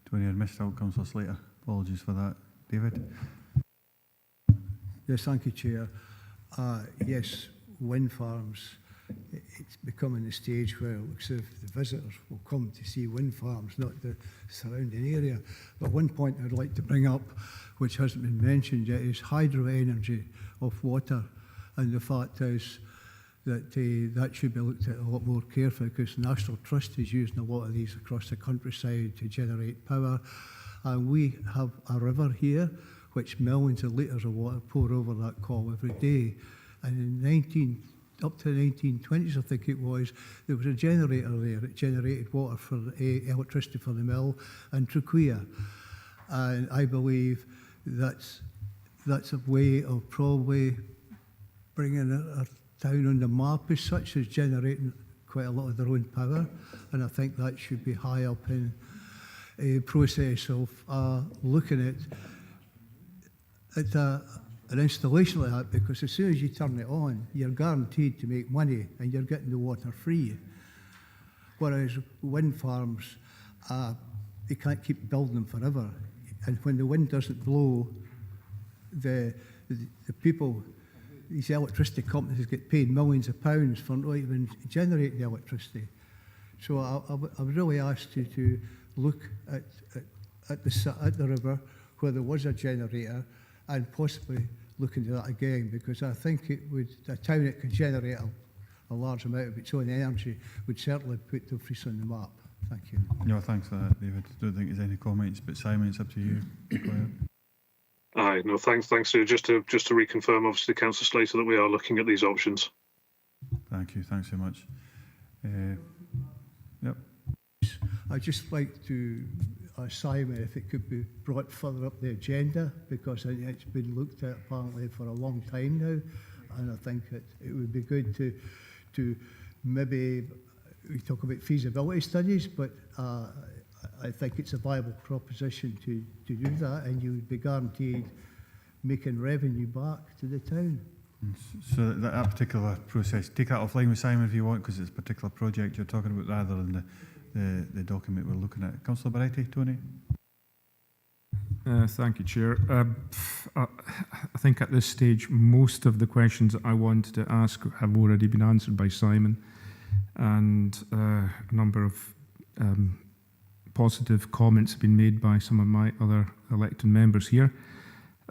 Speaker 1: 20 I missed out, Councillor Slater. Apologies for that. David?
Speaker 9: Yes, thank you, Chair. Yes, wind farms, it's becoming a stage where it looks as if the visitors will come to see wind farms, not the surrounding area. But one point I'd like to bring up, which hasn't been mentioned yet, is hydro energy of water. And the fact is that that should be looked at a lot more carefully, because the National Trust is using a lot of these across the countryside to generate power. And we have a river here, which millions of litres of water pour over that call every day. And in up to the 1920s, I think it was, there was a generator there that generated water for electricity for the mill and Truquia. And I believe that's a way of probably bringing our town on the map as such, as generating quite a lot of their own power. And I think that should be high up in a process of looking at an installation like that, because as soon as you turn it on, you're guaranteed to make money and you're getting the water free. Whereas wind farms, you can't keep building them forever. And when the wind doesn't blow, the people, these electricity companies get paid millions of pounds for not even generating the electricity. So I would really ask you to look at the river where there was a generator, and possibly look into that again, because I think it would, a town that can generate a large amount of its own energy would certainly put Dumfries on the map. Thank you.
Speaker 1: No, thanks for that, David. I don't think there's any comments, but Simon, it's up to you.
Speaker 10: Aye, no, thanks, Sue. Just to reconfirm, obviously, Councillor Slater, that we are looking at these options.
Speaker 1: Thank you. Thanks so much. Yep.
Speaker 9: I'd just like to ask Simon if it could be brought further up the agenda, because it's been looked at apparently for a long time now, and I think that it would be good to maybe, we talk about feasibility studies, but I think it's a viable proposition to do that, and you would be guaranteed making revenue back to the town.
Speaker 1: So that particular process, take that offline with Simon if you want, because it's a particular project you're talking about rather than the document we're looking at. Councillor Baretti, Tony?
Speaker 2: Thank you, Chair. I think at this stage, most of the questions I wanted to ask have already been answered by Simon, and a number of positive comments have been made by some of my other elected members here.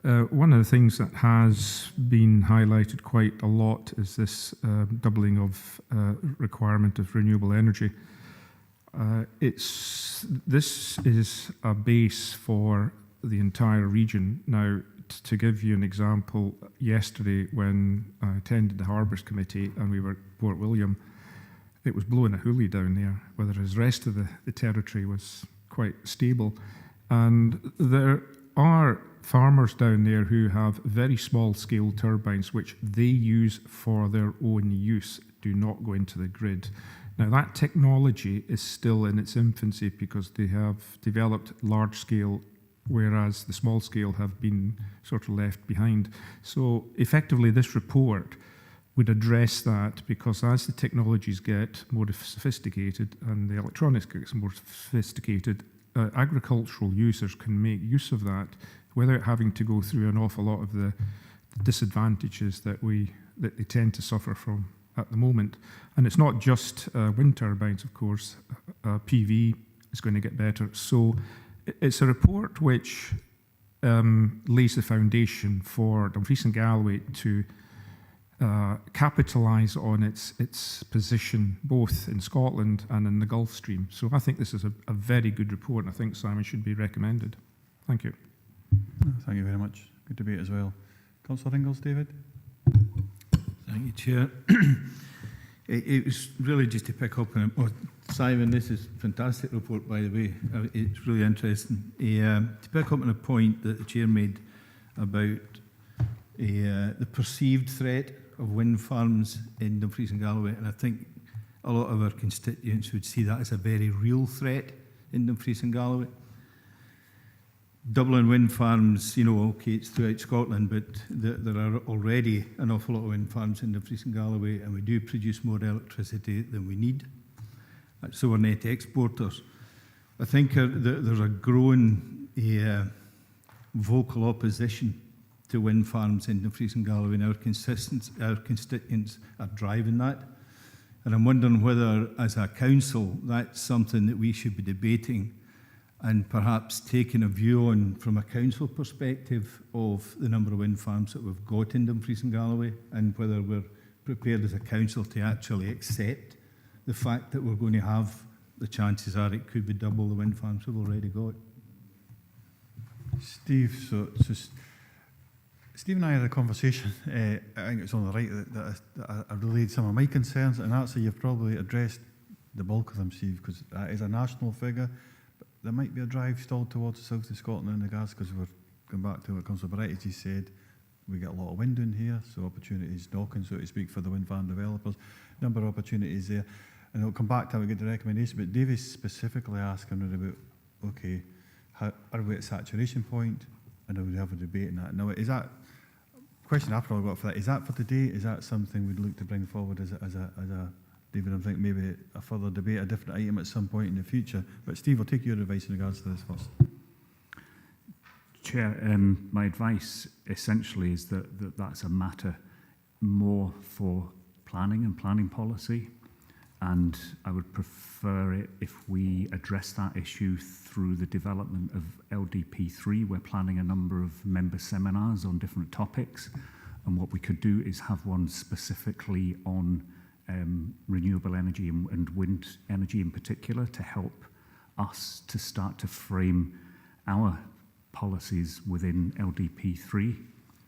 Speaker 2: One of the things that has been highlighted quite a lot is this doubling of requirement of renewable energy. This is a base for the entire region. Now, to give you an example, yesterday when I attended the Harbours Committee and we were at Port William, it was blowing a hoolie down there, whereas the rest of the territory was quite stable. And there are farmers down there who have very small scale turbines which they use for their own use, do not go into the grid. Now that technology is still in its infancy because they have developed large scale, whereas the small scale have been sort of left behind. So effectively this report would address that, because as the technologies get more sophisticated and the electronics gets more sophisticated, agricultural users can make use of that without having to go through an awful lot of the disadvantages that they tend to suffer from at the moment. And it's not just wind turbines, of course. PV is going to get better. So it's a report which lays the foundation for Dumfries and Galloway to capitalise on its position both in Scotland and in the Gulf Stream. So I think this is a very good report, and I think Simon should be recommended. Thank you.
Speaker 1: Thank you very much. Good debate as well. Councillor Ingalls, David?
Speaker 13: Thank you, Chair. It was really just to pick up on it. Oh, Simon, this is a fantastic report, by the way. It's really interesting. To pick up on a point that the Chair made about the perceived threat of wind farms in Dumfries and Galloway, and I think a lot of our constituents would see that as a very real threat in Dumfries and Galloway. Doubling wind farms, you know, okay, it's throughout Scotland, but there are already an awful lot of wind farms in Dumfries and Galloway, and we do produce more electricity than we need. So we're net exporters. I think there's a growing vocal opposition to wind farms in Dumfries and Galloway, and our constituents are driving that. And I'm wondering whether, as a council, that's something that we should be debating and perhaps taking a view on, from a council perspective, of the number of wind farms that we've got in Dumfries and Galloway, and whether we're prepared as a council to actually accept the fact that we're going to have, the chances are it could be double the wind farms we've already got.
Speaker 1: Steve, so Steve and I had a conversation, I think it's on the right, that I relayed some of my concerns, and actually you've probably addressed the bulk of them, Steve, because that is a national figure. But there might be a drive still towards the south of Scotland in regards, because we're going back to what Councillor Baretti just said, we get a lot of wind in here, so opportunities knocking, so to speak, for the wind farm developers. Number of opportunities there. And I'll come back to how we get the recommendation, but David's specifically asking about, okay, how, are we at saturation point? And are we have a debate on that? Now, is that, question I've probably got for that, is that for today? Is that something we'd look to bring forward as a David, I'm thinking maybe a further debate, a different item at some point in the future. But Steve, I'll take your advice in regards to this first.
Speaker 7: Chair, my advice essentially is that that's a matter more for planning and planning policy, and I would prefer it if we address that issue through the development of LDP3. We're planning a number of member seminars on different topics, and what we could do is have one specifically on renewable energy and wind energy in particular, to help us to start to frame our policies within LDP3,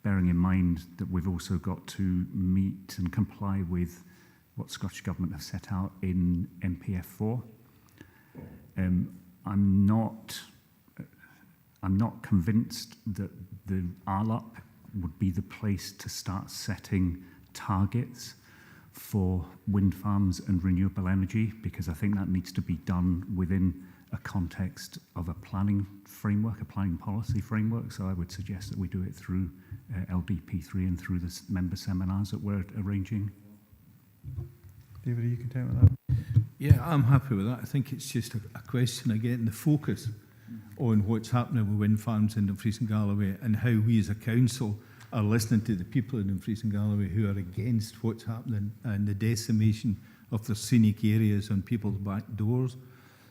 Speaker 7: bearing in mind that we've also got to meet and comply with what Scottish Government have set out in MPF4. I'm not convinced that the RLUP would be the place to start setting targets for wind farms and renewable energy, because I think that needs to be done within a context of a planning framework, a planning policy framework. So I would suggest that we do it through LDP3 and through the member seminars that we're arranging.
Speaker 1: David, are you content with that?
Speaker 13: Yeah, I'm happy with that. I think it's just a question of getting the focus on what's happening with wind farms in Dumfries and Galloway and how we as a council are listening to the people in Dumfries and Galloway who are against what's happening and the decimation of the scenic areas on people's back doors.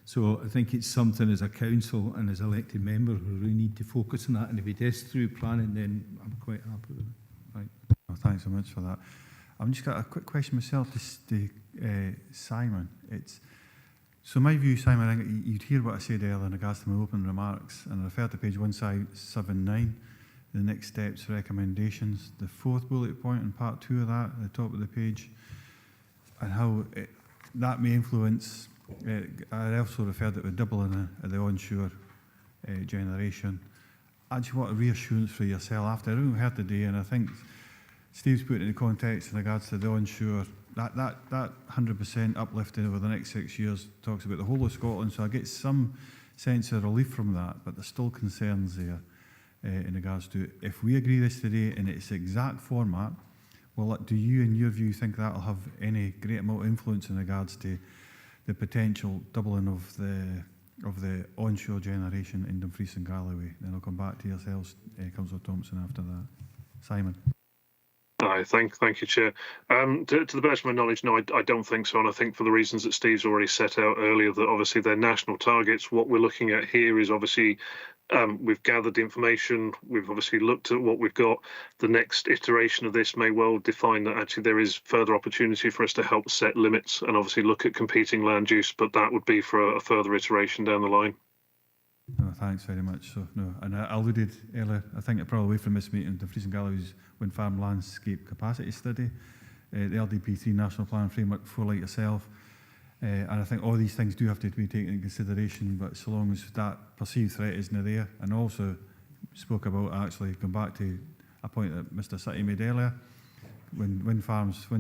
Speaker 13: So I think it's something as a council and as elected members we really need to focus on that. And if it is through planning, then I'm quite happy with it. Right.
Speaker 1: Oh, thanks so much for that. I've just got a quick question myself to Simon. So my view, Simon, I think you'd hear what I said earlier in regards to my opening remarks, and I refer to page 179, the next steps, recommendations, the fourth bullet point in part 2 of that, at the top of the page, and how that may influence. I also referred to the doubling of the onshore generation. I just want a reassurance for yourself after everything we heard today, and I think Steve's put it in the context in regards to the onshore. That 100% uplifting over the next 6 years talks about the whole of Scotland, so I get some sense of relief from that, but there's still concerns there in regards to if we agree this today in its exact format, well, do you, in your view, think that will have any great amount of influence in regards to the potential doubling of the onshore generation in Dumfries and Galloway? Then I'll come back to yourselves, Councillor Thompson, after that. Simon.
Speaker 10: Aye, thank you, Chair. To the best of my knowledge, no, I don't think so. And I think for the reasons that Steve's already set out earlier, that obviously they're national targets. What we're looking at here is obviously we've gathered the information. We've obviously looked at what we've got. The next iteration of this may well define that actually there is further opportunity for us to help set limits and obviously look at competing land use, but that would be for a further iteration down the line.
Speaker 1: No, thanks very much. So no, and I alluded earlier, I think probably away from this meeting, the Dumfries and Galloway's wind farm landscape capacity study, the LDP3 National Plan Framework for like yourself, and I think all these things do have to be taken into consideration, but so long as that perceived threat isn't there, and also spoke about actually going back to a point that Mr City made earlier, when wind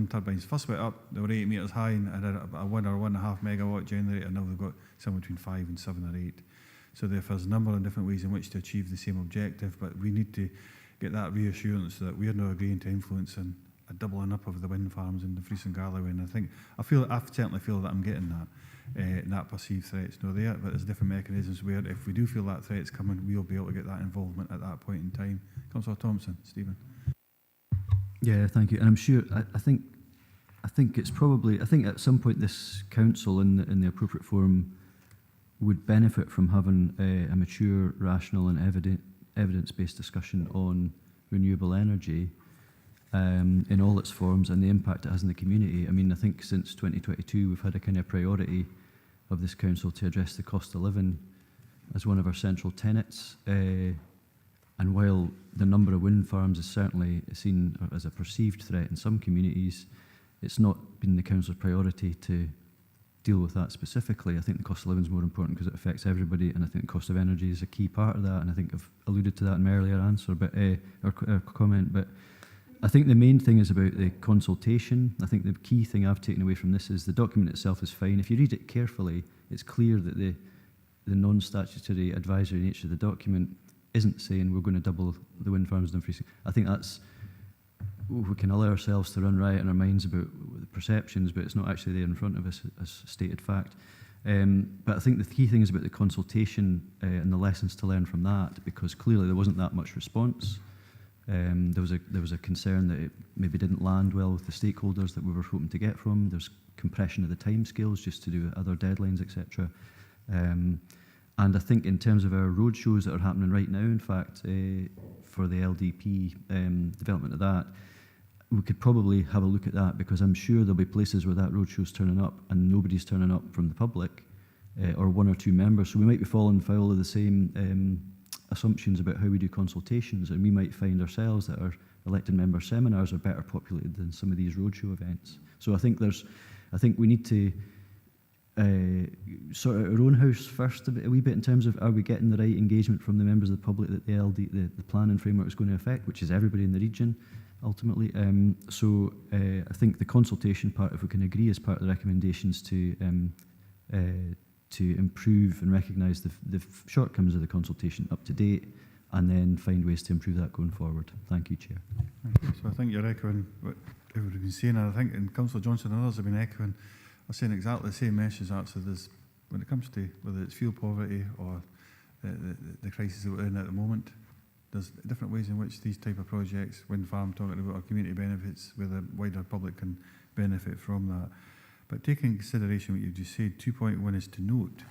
Speaker 1: turbines first went up, they were 8 metres high and had a 1 or 1.5 megawatt generator. Now they've got somewhere between 5 and 7 or 8. So there's a number of different ways in which to achieve the same objective, but we need to get that reassurance that we are not agreeing to influence a doubling up of the wind farms in Dumfries and Galloway. And I certainly feel that I'm getting that. That perceived threat's not there, but there's different mechanisms where if we do feel that threat's coming, we'll be able to get that involvement at that point in time. Councillor Thompson, Stephen.
Speaker 3: Yeah, thank you. And I'm sure, I think it's probably, I think at some point this council in the appropriate forum would benefit from having a mature, rational and evidence-based discussion on renewable energy in all its forms and the impact it has in the community. I mean, I think since 2022 we've had a kind of priority of this council to address the cost of living as one of our central tenets. And while the number of wind farms is certainly seen as a perceived threat in some communities, it's not been the council's priority to deal with that specifically. I think the cost of living is more important because it affects everybody, and I think the cost of energy is a key part of that, and I think I've alluded to that in my earlier answer, but or comment. But I think the main thing is about the consultation. I think the key thing I've taken away from this is the document itself is fine. If you read it carefully, it's clear that the non-statutory advisory nature of the document isn't saying we're going to double the wind farms in Dumfries. I think that's, we can allow ourselves to run riot in our minds about the perceptions, but it's not actually there in front of us as stated fact. But I think the key thing is about the consultation and the lessons to learn from that, because clearly there wasn't that much response. There was a concern that it maybe didn't land well with the stakeholders that we were hoping to get from. There's compression of the timescales just to do with other deadlines, etc. And I think in terms of our roadshows that are happening right now, in fact, for the LDP development of that, we could probably have a look at that, because I'm sure there'll be places where that roadshow's turning up and nobody's turning up from the public or one or two members. So we might be falling foul of the same assumptions about how we do consultations, and we might find ourselves that our elected member seminars are better populated than some of these roadshow events. So I think we need to sort out our own house first a wee bit in terms of, are we getting the right engagement from the members of the public that the planning framework is going to affect, which is everybody in the region ultimately. So I think the consultation part, if we can agree as part of the recommendations to to improve and recognise the shortcomings of the consultation up to date, and then find ways to improve that going forward. Thank you, Chair.
Speaker 1: Thank you. So I think you're echoing what everybody's been saying, and I think and Councillor Johnson and others have been echoing, are saying exactly the same message. Actually, there's, when it comes to whether it's fuel poverty or the crisis that we're in at the moment, there's different ways in which these type of projects, wind farm talking about our community benefits, where the wider public can benefit from that. But taking into consideration what you just said, 2.1 is to note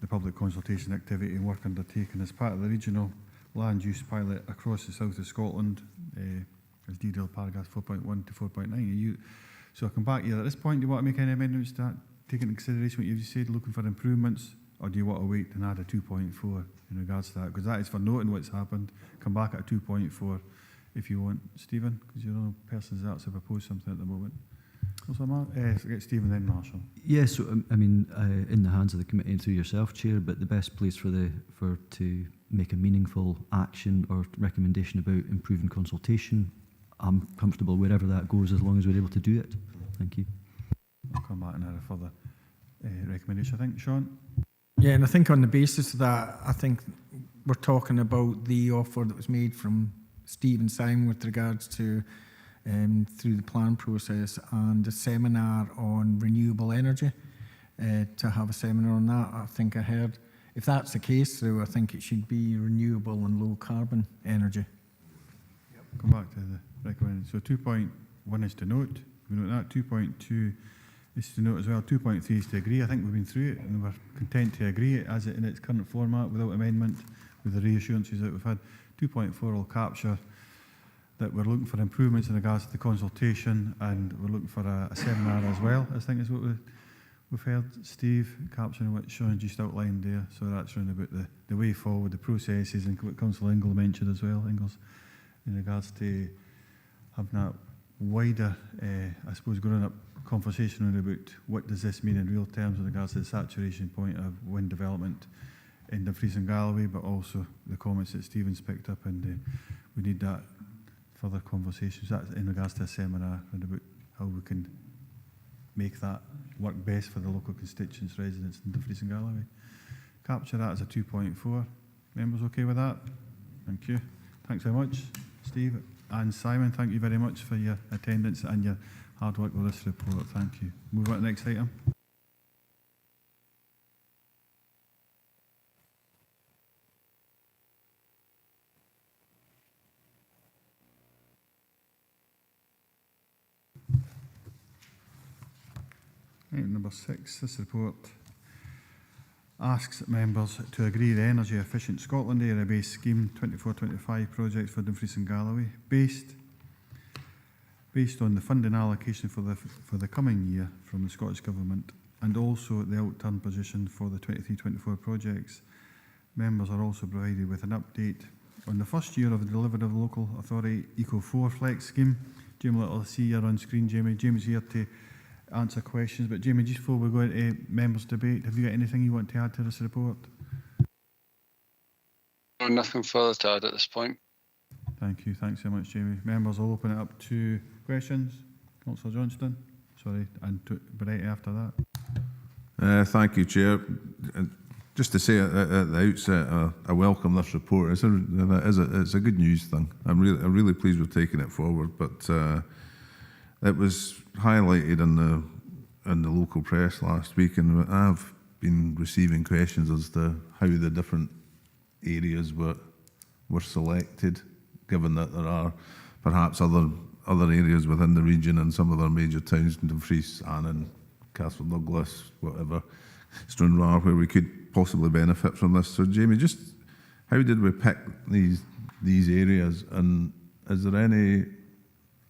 Speaker 1: the public consultation activity and work undertaken as part of the regional land use pilot across the south of Scotland, as detailed paragraphs 4.1 to 4.9. So I'll come back here. At this point, do you want to make any amendments to that, taking into consideration what you've just said, looking for improvements, or do you want to wait and add a 2.4 in regards to that? Because that is for noting what's happened. Come back at a 2.4 if you want. Stephen, because you're the only person that's proposed something at the moment. Get Stephen then Marshall.
Speaker 3: Yes, so, I mean, in the hands of the committee and through yourself, Chair, but the best place to make a meaningful action or recommendation about improving consultation, I'm comfortable wherever that goes, as long as we're able to do it. Thank you.
Speaker 1: I'll come back and add a further recommendation, I think. Sean?
Speaker 8: Yeah, and I think on the basis of that, I think we're talking about the offer that was made from Stephen Simon with regards to through the plan process and a seminar on renewable energy, to have a seminar on that. I think I heard, if that's the case, though, I think it should be renewable and low carbon energy.
Speaker 1: Come back to the recommendation. So 2.1 is to note. We note that. 2.2 is to note as well. 2.3 is to agree. I think we've been through it and we're content to agree it as it in its current format without amendment, with the reassurances that we've had. 2.4 will capture that we're looking for improvements in regards to the consultation, and we're looking for a seminar as well, I think is what we've heard, Steve, capturing what Sean just outlined there. So that's around about the way forward, the processes, and what Councillor Ingle mentioned as well, Ingles, in regards to having that wider, I suppose, growing up conversation around about what does this mean in real terms in regards to the saturation point of wind development in Dumfries and Galloway, but also the comments that Stephen's picked up, and we need that further conversations. That's in regards to a seminar and about how we can make that work best for the local constituents, residents in Dumfries and Galloway. Capture that as a 2.4. Members okay with that? Thank you. Thanks very much, Steve. And Simon, thank you very much for your attendance and your hard work with this report. Thank you. Move on to the next item. Item number 6, this report asks members to agree the Energy Efficient Scotland Area Based Scheme 24-25 projects for Dumfries and Galloway, based on the funding allocation for the coming year from the Scottish Government, and also the outturn position for the 23-24 projects. Members are also provided with an update on the first year of the delivery of the local authority Eco4 Flex scheme. Jamie Little, I see you're on screen, Jamie. Jamie's here to answer questions, but Jamie, just before we go into members' debate, have you got anything you want to add to this report?
Speaker 14: No, nothing further to add at this point.
Speaker 1: Thank you. Thanks so much, Jamie. Members, I'll open it up to questions. Councillor Johnston, sorry, and to Bright after that.
Speaker 12: Thank you, Chair. Just to say at the outset, I welcome this report. It's a good news thing. I'm really pleased with taking it forward, but it was highlighted in the local press last week, and I've been receiving questions as to how the different areas were selected, given that there are perhaps other areas within the region and some other major towns, Dumfries, Annan, Castle Douglas, whatever, Stranraer, where we could possibly benefit from this. So, Jamie, just how did we pick these areas, and is there any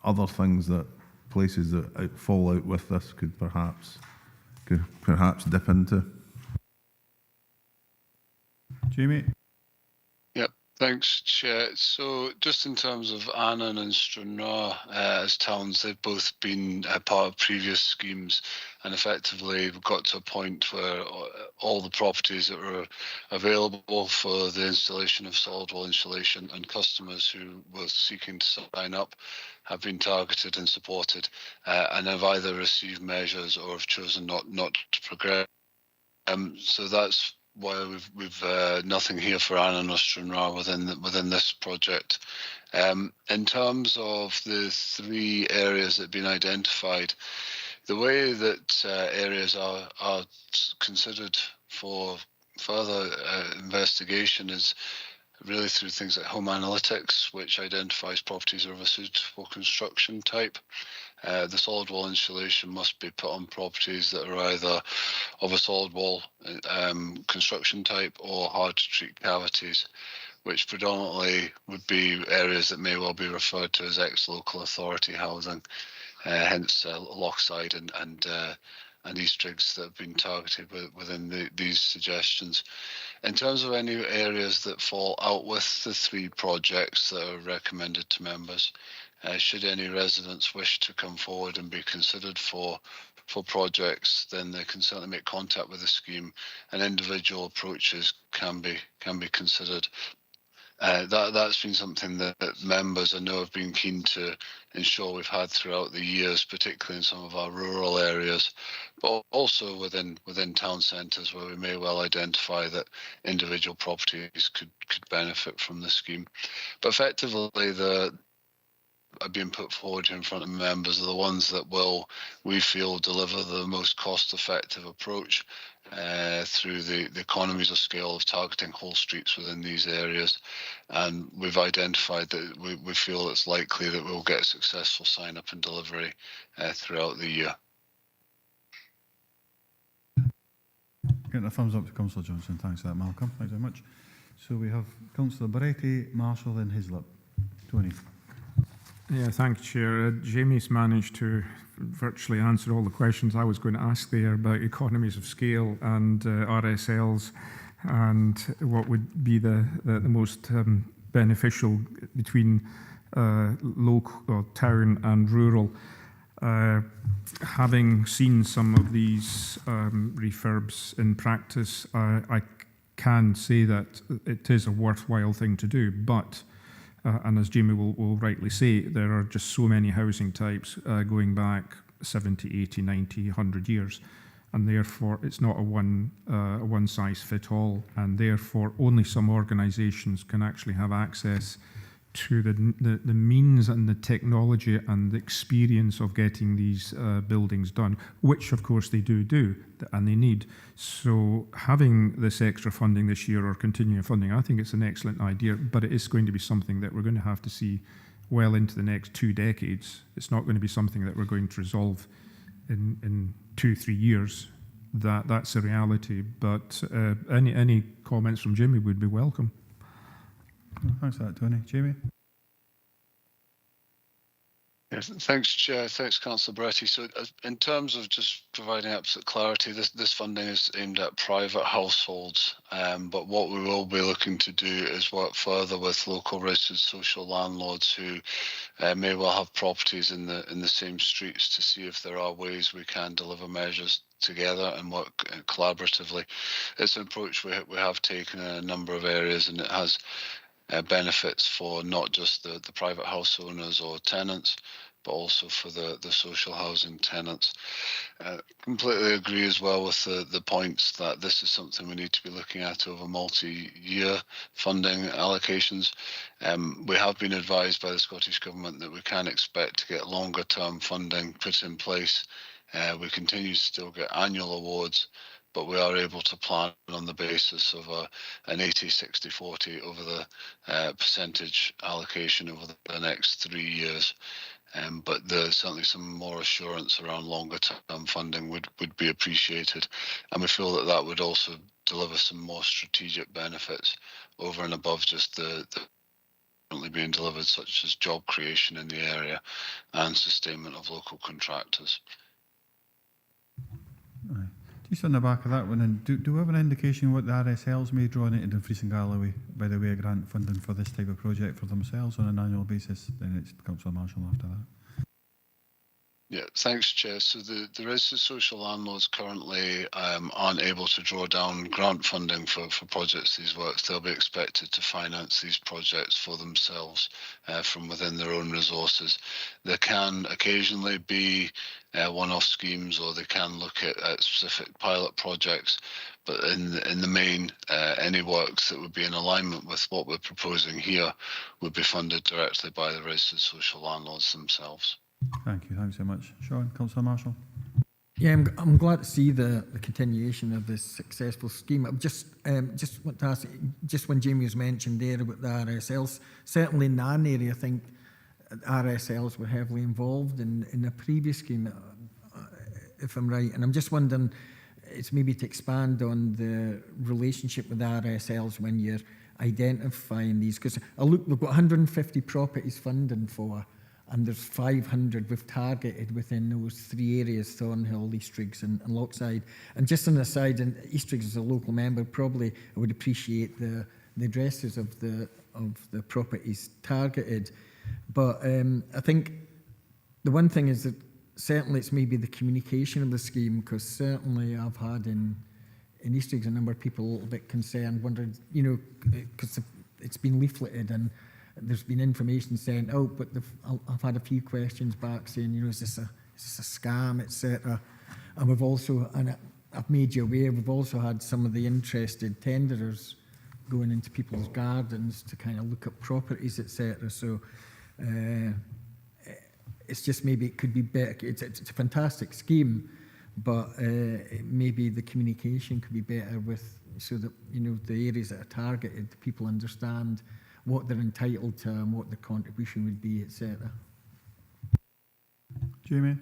Speaker 12: other things that places that fall out with this could perhaps dip into?
Speaker 1: Jamie?
Speaker 14: Yep, thanks, Chair. So just in terms of Annan and Stranraer as towns, they've both been part of previous schemes, and effectively we've got to a point where all the properties that were available for the installation of solid wall insulation and customers who were seeking to sign up have been targeted and supported, and have either received measures or have chosen not to progress So that's why we've nothing here for Annan or Stranraer within this project. In terms of the 3 areas that have been identified, the way that areas are considered for further investigation is really through things like home analytics, which identifies properties of a suitable construction type. The solid wall insulation must be put on properties that are either of a solid wall construction type or hard to treat cavities, which predominantly would be areas that may well be referred to as ex-local authority housing, hence Lochside and Eastriggs that have been targeted within these suggestions. In terms of any areas that fall out with the 3 projects that are recommended to members, should any residents wish to come forward and be considered for projects, then they can certainly make contact with the scheme, and individual approaches can be considered. That's been something that members I know have been keen to ensure we've had throughout the years, particularly in some of our rural areas, but also within town centres where we may well identify that individual properties could benefit from the scheme. But effectively, are being put forward in front of members are the ones that will, we feel, deliver the most cost-effective approach through the economies of scale of targeting whole streets within these areas. And we've identified that we feel it's likely that we'll get successful sign-up and delivery throughout the year.
Speaker 1: Getting a thumbs up to Councillor Johnson. Thanks for that, Malcolm. Thanks very much. So we have Councillor Baretti, Marshall and Hislop. Tony.
Speaker 2: Yeah, thank you, Chair. Jamie's managed to virtually answer all the questions I was going to ask there about economies of scale and RSLs and what would be the most beneficial between local or town and rural. Having seen some of these refurbs in practice, I can say that it is a worthwhile thing to do, but and as Jamie will rightly say, there are just so many housing types going back 70, 80, 90, 100 years. And therefore, it's not a one size fit all. And therefore, only some organisations can actually have access to the means and the technology and the experience of getting these buildings done, which of course they do and they need. So having this extra funding this year or continuing funding, I think it's an excellent idea, but it is going to be something that we're going to have to see well into the next 2 decades. It's not going to be something that we're going to resolve in 2-3 years. That's a reality, but any comments from Jimmy would be welcome.
Speaker 1: Thanks for that, Tony. Jamie?
Speaker 14: Yes, thanks, Chair. Thanks, Councillor Baretti. So in terms of just providing absolute clarity, this funding is aimed at private households, but what we will be looking to do is work further with local registered social landlords who may well have properties in the same streets to see if there are ways we can deliver measures together and work collaboratively. It's an approach we have taken in a number of areas, and it has benefits for not just the private house owners or tenants, but also for the social housing tenants. Completely agree as well with the points that this is something we need to be looking at over multi-year funding allocations. We have been advised by the Scottish Government that we can expect to get longer term funding put in place. We continue to still get annual awards, but we are able to plan on the basis of an 80-60-40 over the percentage allocation over the next 3 years. But there's certainly some more assurance around longer term funding would be appreciated. And we feel that would also deliver some more strategic benefits over and above just the currently being delivered, such as job creation in the area and sustainment of local contractors.
Speaker 1: Aye. Just on the back of that one, and do we have an indication what the RSLs may draw into Dumfries and Galloway by the way of grant funding for this type of project for themselves on an annual basis? Then it's Councillor Marshall after that.
Speaker 14: Yeah, thanks, Chair. So the registered social landlords currently aren't able to draw down grant funding for projects these works. They'll be expected to finance these projects for themselves from within their own resources. There can occasionally be one-off schemes, or they can look at specific pilot projects, But in the main, any works that would be in alignment with what we're proposing here would be funded directly by the registered social landlords themselves.
Speaker 1: Thank you. Thanks so much. Sean, Councillor Marshall.
Speaker 8: Yeah, I'm glad to see the continuation of this successful scheme. I'm just want to ask, just when Jamie was mentioned there about the RSLs, certainly in Nairn area, I think RSLs were heavily involved in the previous scheme, if I'm right. And I'm just wondering, it's maybe to expand on the relationship with RSLs when you're identifying these, because we've got 150 properties funding for, and there's 500 we've targeted within those 3 areas, Thornhill, Eastriggs and Lochside. And just on the side, and Eastriggs as a local member, probably I would appreciate the addresses of the properties targeted. But I think the one thing is that certainly it's maybe the communication of the scheme, because certainly I've had in Eastriggs a number of people a little bit concerned, wondered, you know, because it's been leafleted and there's been information sent out, but I've had a few questions back saying, you know, is this a scam, etc. And we've also, and I've made you aware, we've also had some of the interested tenderers going into people's gardens to kind of look at properties, etc. So it's just maybe it could be better. It's a fantastic scheme, but maybe the communication could be better with, so that, you know, the areas that are targeted, people understand what they're entitled to and what the contribution would be, etc.
Speaker 1: Jamie?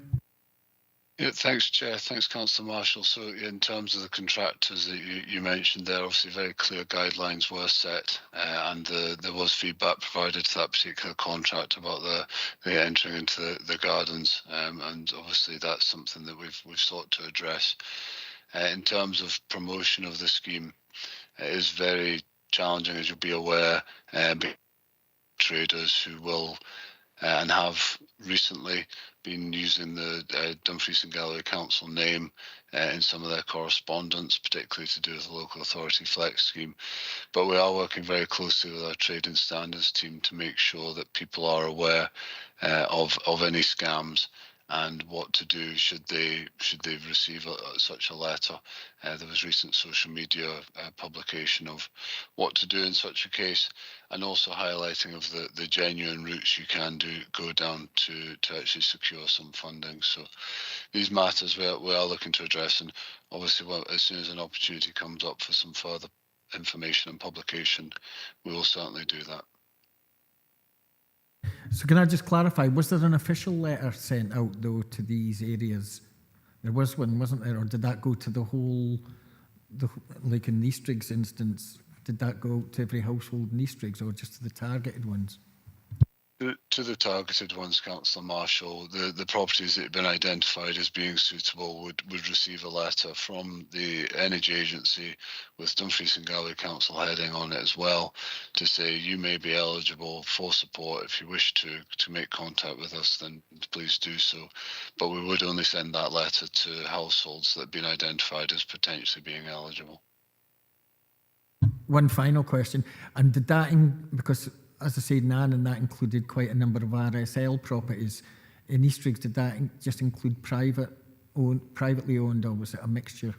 Speaker 14: Yeah, thanks, Chair. Thanks, Councillor Marshall. So in terms of the contractors that you mentioned there, obviously very clear guidelines were set, and there was feedback provided to that particular contract about the entering into the gardens, and obviously that's something that we've sought to address. In terms of promotion of the scheme, it is very challenging, as you'll be aware, traders who will and have recently been using the Dumfries and Galloway Council name in some of their correspondence, particularly to do with the Local Authority Flex scheme. But we are working very closely with our trading standards team to make sure that people are aware of any scams and what to do should they receive such a letter. There was recent social media publication of what to do in such a case, and also highlighting of the genuine routes you can go down to actually secure some funding. So these matters we are looking to address, and obviously as soon as an opportunity comes up for some further information and publication, we will certainly do that.
Speaker 8: So can I just clarify, was there an official letter sent out, though, to these areas? There was one, wasn't there? Or did that go to the whole, like in the Eastriggs instance, did that go out to every household in Eastriggs or just to the targeted ones?
Speaker 14: To the targeted ones, Councillor Marshall, the properties that have been identified as being suitable would receive a letter from the Energy Agency with Dumfries and Galloway Council heading on it as well, to say you may be eligible for support. If you wish to make contact with us, then please do so. But we would only send that letter to households that have been identified as potentially being eligible.
Speaker 8: One final question, and did that, because as I said, Nairn, and that included quite a number of RSL properties. In Eastriggs, did that just include privately owned, or was it a mixture?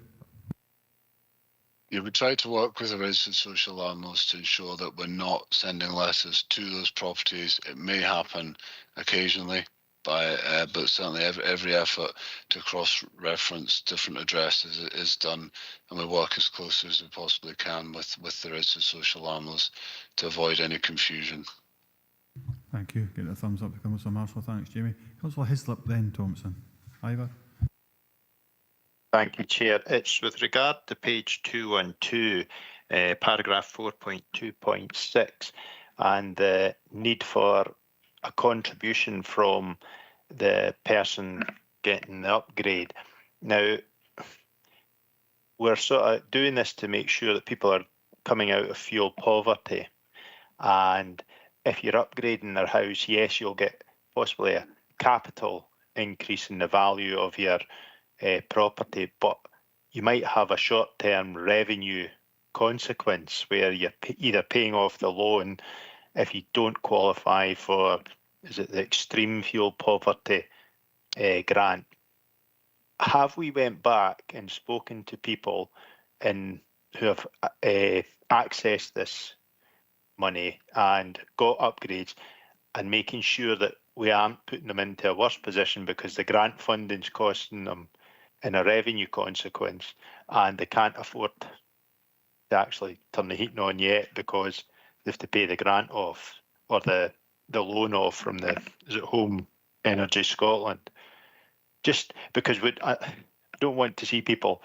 Speaker 14: Yeah, we try to work with the registered social landlords to ensure that we're not sending letters to those properties. It may happen occasionally, but certainly every effort to cross-reference different addresses is done, and we work as closely as we possibly can with the registered social landlords to avoid any confusion.
Speaker 1: Thank you. Get a thumbs up to Councillor Marshall. Thanks, Jamie. Councillor Hislop, then Thompson. Ivor.
Speaker 11: Thank you, Chair. It's with regard to page 212, paragraph 4.2.6, and the need for a contribution from the person getting the upgrade. Now, we're sort of doing this to make sure that people are coming out of fuel poverty. And if you're upgrading their house, yes, you'll get possibly a capital increase in the value of your property, but you might have a short-term revenue consequence where you're either paying off the loan if you don't qualify for, is it the extreme fuel poverty grant. Have we went back and spoken to people who have accessed this money and got upgrades, and making sure that we aren't putting them into a worse position because the grant funding's costing them in a revenue consequence, and they can't afford to actually turn the heating on yet because they have to pay the grant off or the loan off from the Home Energy Scotland. Just because I don't want to see people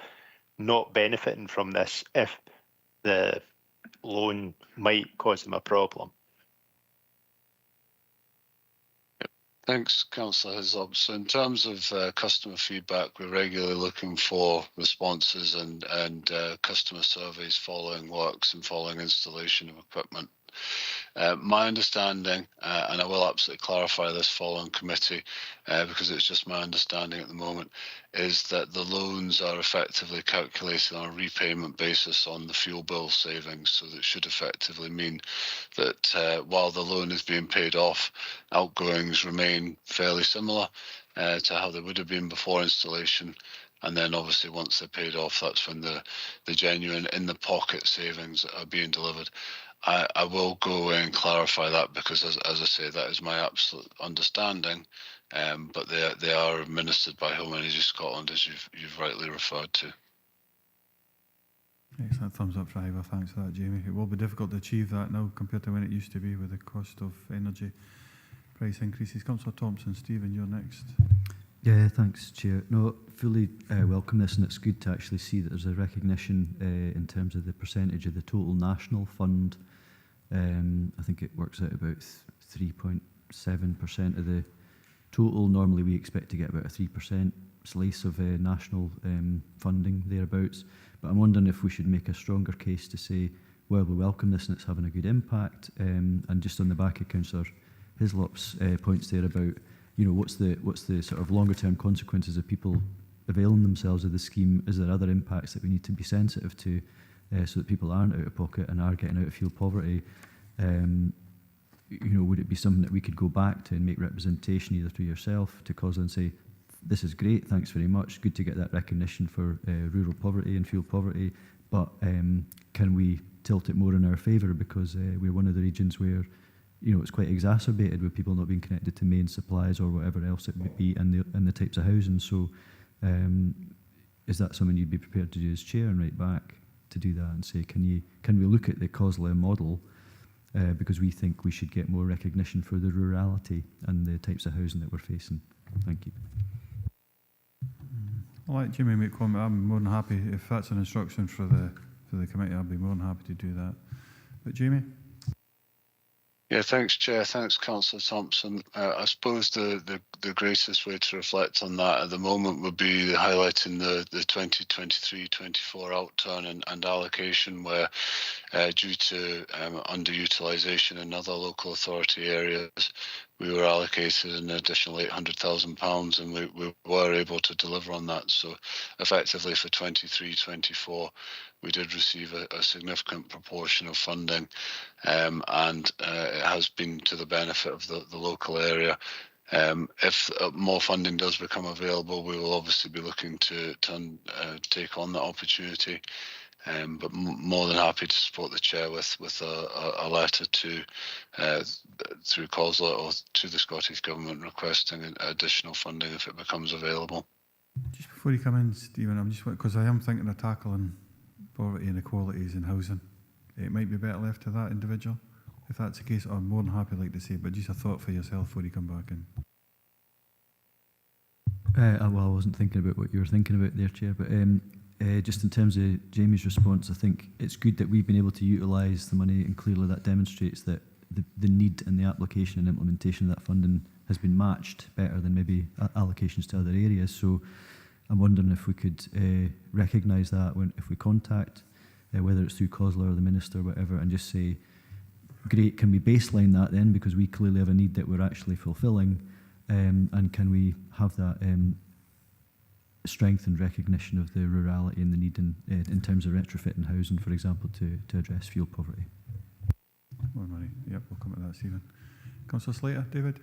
Speaker 11: not benefiting from this if the loan might cause them a problem.
Speaker 14: Thanks, Councillor Hislop. So in terms of customer feedback, we're regularly looking for responses and customer surveys following works and following installation of equipment. My understanding, and I will absolutely clarify this following committee, because it's just my understanding at the moment, is that the loans are effectively calculated on a repayment basis on the fuel bill savings. So that should effectively mean that while the loan is being paid off, outgoings remain fairly similar to how they would have been before installation. And then obviously once they're paid off, that's when the genuine in-the-pocket savings are being delivered. I will go and clarify that because, as I say, that is my absolute understanding. But they are administered by Home Energy Scotland, as you've rightly referred to.
Speaker 1: Excellent. Thumbs up for Ivor. Thanks for that, Jamie. It will be difficult to achieve that now compared to when it used to be with the cost of energy price increases. Councillor Thompson, Stephen, you're next.
Speaker 3: Yeah, thanks, Chair. No, fully welcome this, and it's good to actually see that there's a recognition in terms of the percentage of the total national fund. I think it works out about 3.7% of the total. Normally we expect to get about a 3% slice of national funding thereabouts. But I'm wondering if we should make a stronger case to say, well, we welcome this and it's having a good impact. And just on the back of Councillor Hislop's points there about, what's the sort of longer term consequences of people availing themselves of the scheme? Is there other impacts that we need to be sensitive to so that people aren't out of pocket and are getting out of fuel poverty? Would it be something that we could go back to and make representation either to yourself, to COSLA, and say, this is great, thanks very much, good to get that recognition for rural poverty and fuel poverty, but can we tilt it more in our favour because we're one of the regions where it's quite exacerbated with people not being connected to main supplies or whatever else it would be, and the types of housing. So is that something you'd be prepared to do as chair and write back to do that and say, can we look at the COSLA model because we think we should get more recognition for the rurality and the types of housing that we're facing? Thank you.
Speaker 1: I'll let Jimmy make comment. I'm more than happy if that's an instruction for the committee. I'll be more than happy to do that. But Jamie?
Speaker 14: Yeah, thanks, Chair. Thanks, Councillor Thompson. I suppose the greatest way to reflect on that at the moment would be highlighting the 2023-24 outturn and allocation, where due to underutilisation in other local authority areas, we were allocated an additional £800,000, and we were able to deliver on that. So effectively for 23-24, we did receive a significant proportion of funding, and it has been to the benefit of the local area. If more funding does become available, we will obviously be looking to take on that opportunity. But more than happy to support the chair with a letter to through COSLA or to the Scottish Government requesting additional funding if it becomes available.
Speaker 1: Just before you come in, Stephen, I'm just because I am thinking of tackling poverty and inequalities in housing. It might be better left to that individual. If that's the case, I'm more than happy, like to say, but just a thought for yourself before you come back in.
Speaker 3: Well, I wasn't thinking about what you were thinking about there, Chair, but just in terms of Jamie's response, I think it's good that we've been able to utilise the money, and clearly that demonstrates that the need and the application and implementation of that funding has been matched better than maybe allocations to other areas. So I'm wondering if we could recognise that if we contact, whether it's through COSLA or the Minister or whatever, and just say, great, can we baseline that then, because we clearly have a need that we're actually fulfilling, and can we have that strength and recognition of the rurality and the need in terms of retrofitting housing, for example, to address fuel poverty?
Speaker 1: More money. Yep, we'll come to that, Stephen. Councillor Slater, David?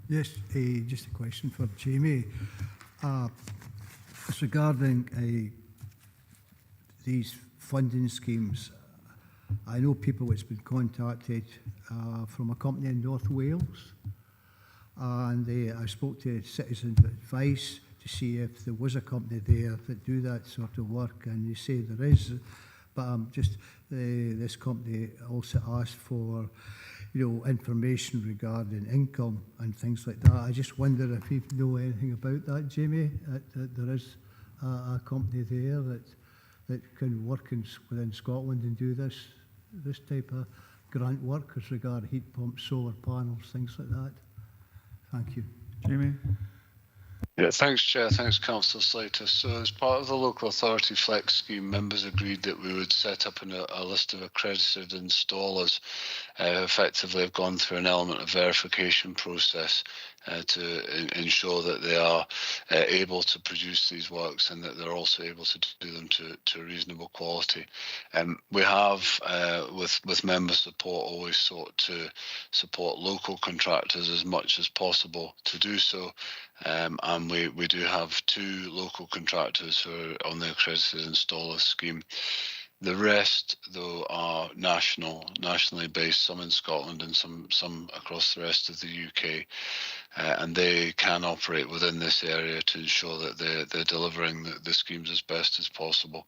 Speaker 9: Yes, just a question for Jamie. It's regarding these funding schemes. I know people that's been contacted from a company in North Wales, and I spoke to Citizens Advice to see if there was a company there that do that sort of work, and they say there is. But this company also asked for, information regarding income and things like that. I just wonder if you know anything about that, Jamie. That there is a company there that can work within Scotland and do this type of grant work as regard heat pumps, solar panels, things like that. Thank you.
Speaker 1: Jamie?
Speaker 14: Yeah, thanks, Chair. Thanks, Councillor Slater. So as part of the Local Authority Flex scheme, members agreed that we would set up a list of accredited installers who effectively have gone through an element of verification process to ensure that they are able to produce these works and that they're also able to do them to reasonable quality. We have, with member support, always sought to support local contractors as much as possible to do so. And we do have 2 local contractors who are on the accredited installer scheme. The rest, though, are nationally based, some in Scotland and some across the rest of the UK, and they can operate within this area to ensure that they're delivering the schemes as best as possible.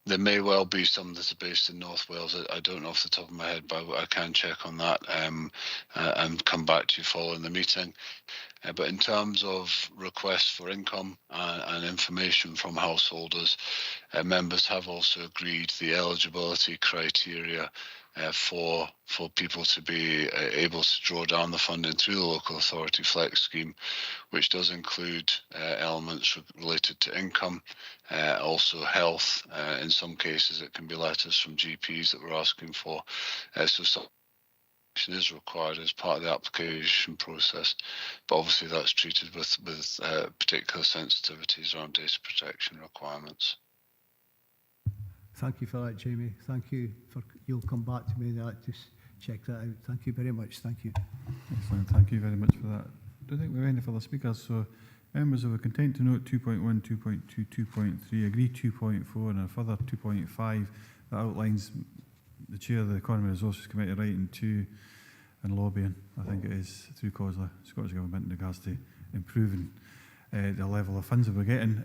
Speaker 14: There may well be some that are based in North Wales. I don't know off the top of my head, but I can check on that and come back to you following the meeting. But in terms of requests for income and information from householders, members have also agreed the eligibility criteria for people to be able to draw down the funding through the Local Authority Flex scheme, which does include elements related to income, also health. In some cases, it can be letters from GPs that we're asking for. So some is required as part of the application process, but obviously that's treated with particular sensitivities around data protection requirements.
Speaker 9: Thank you for that, Jamie. Thank you for, you'll come back to me that, just check that out. Thank you very much. Thank you.
Speaker 1: Excellent. Thank you very much for that. I don't think we have any further speakers, so members of a content to note 2.1, 2.2, 2.3, agree 2.4 and a further 2.5 that outlines the Chair of the Economy and Resources Committee writing to and lobbying, I think it is, through COSLA, Scottish Government, in regards to improving the level of funds that we're getting.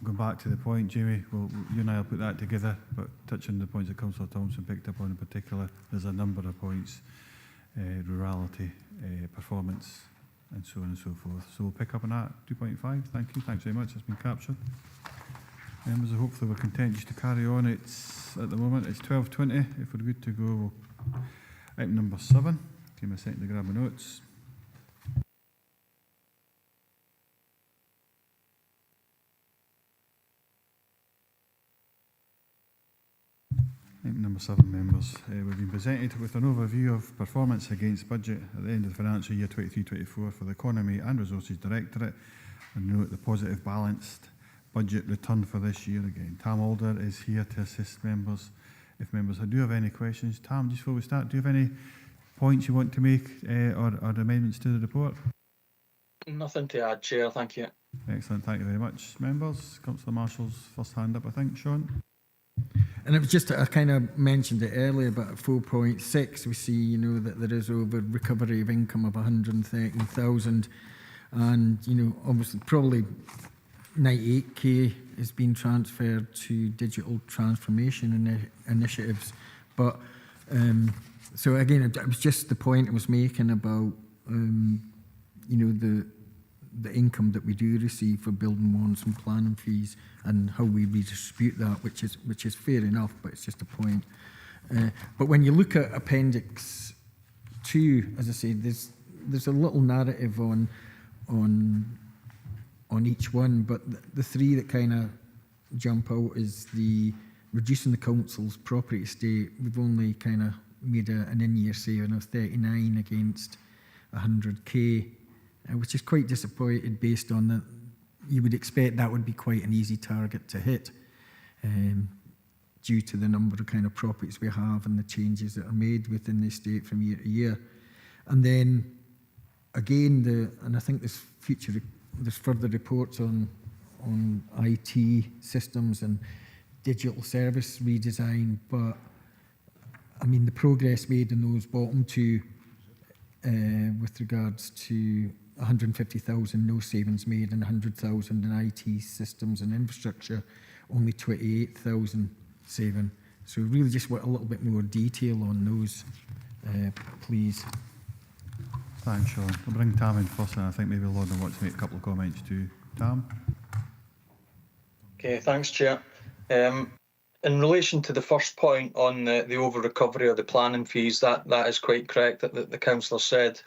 Speaker 1: Going back to the point, Jamie, well, you and I will put that together, but touching the points that Councillor Thompson picked up on in particular, there's a number of points, rurality, performance, and so on and so forth. So we'll pick up on that, 2.5. Thank you. Thanks very much. It's been captured. Members, hopefully we're content just to carry on. It's at the moment it's 12:20. If we're good to go, we'll item number 7. Give me a second to grab my notes. Item number 7, members. We've been presented with an overview of performance against budget at the end of the financial year 23-24 for the Economy and Resources Directorate, and note the positive balanced budget return for this year again. Tam Alder is here to assist members. If members do have any questions, Tam, just before we start, do you have any points you want to make or amendments to the report?
Speaker 15: Nothing to add, Chair. Thank you.
Speaker 1: Excellent. Thank you very much, members. Councillor Marshall's first hand up, I think. Sean?
Speaker 8: And it was just, I kind of mentioned it earlier, but at 4.6 we see, that there is over recovery of income of 113,000, and, obviously probably 98k is being transferred to digital transformation initiatives. But, so again, it was just the point I was making about, the income that we do receive for building bonds and planning fees and how we redistribute that, which is fair enough, but it's just a point. But when you look at Appendix 2, as I say, there's a little narrative on each one, but the 3 that kind of jump out is the reducing the council's property estate. We've only kind of made an in-year saving of 39 against 100k. Which is quite disappointed based on that. You would expect that would be quite an easy target to hit due to the number of kind of properties we have and the changes that are made within the estate from year to year. And then again, and I think there's further reports on IT systems, and digital service redesign, but I mean the progress made in those bottom two with regards to 150,000 no savings made and 100,000 in IT systems and infrastructure, only 28,000 saving. So we really just want a little bit more detail on those, please.
Speaker 1: Thanks, Sean. I'll bring Tam in first, and I think maybe Lorna wants to make a couple of comments too. Tam?
Speaker 15: Okay, thanks, Chair. In relation to the first point on the over-recovery of the planning fees, that is quite correct that the councillor said.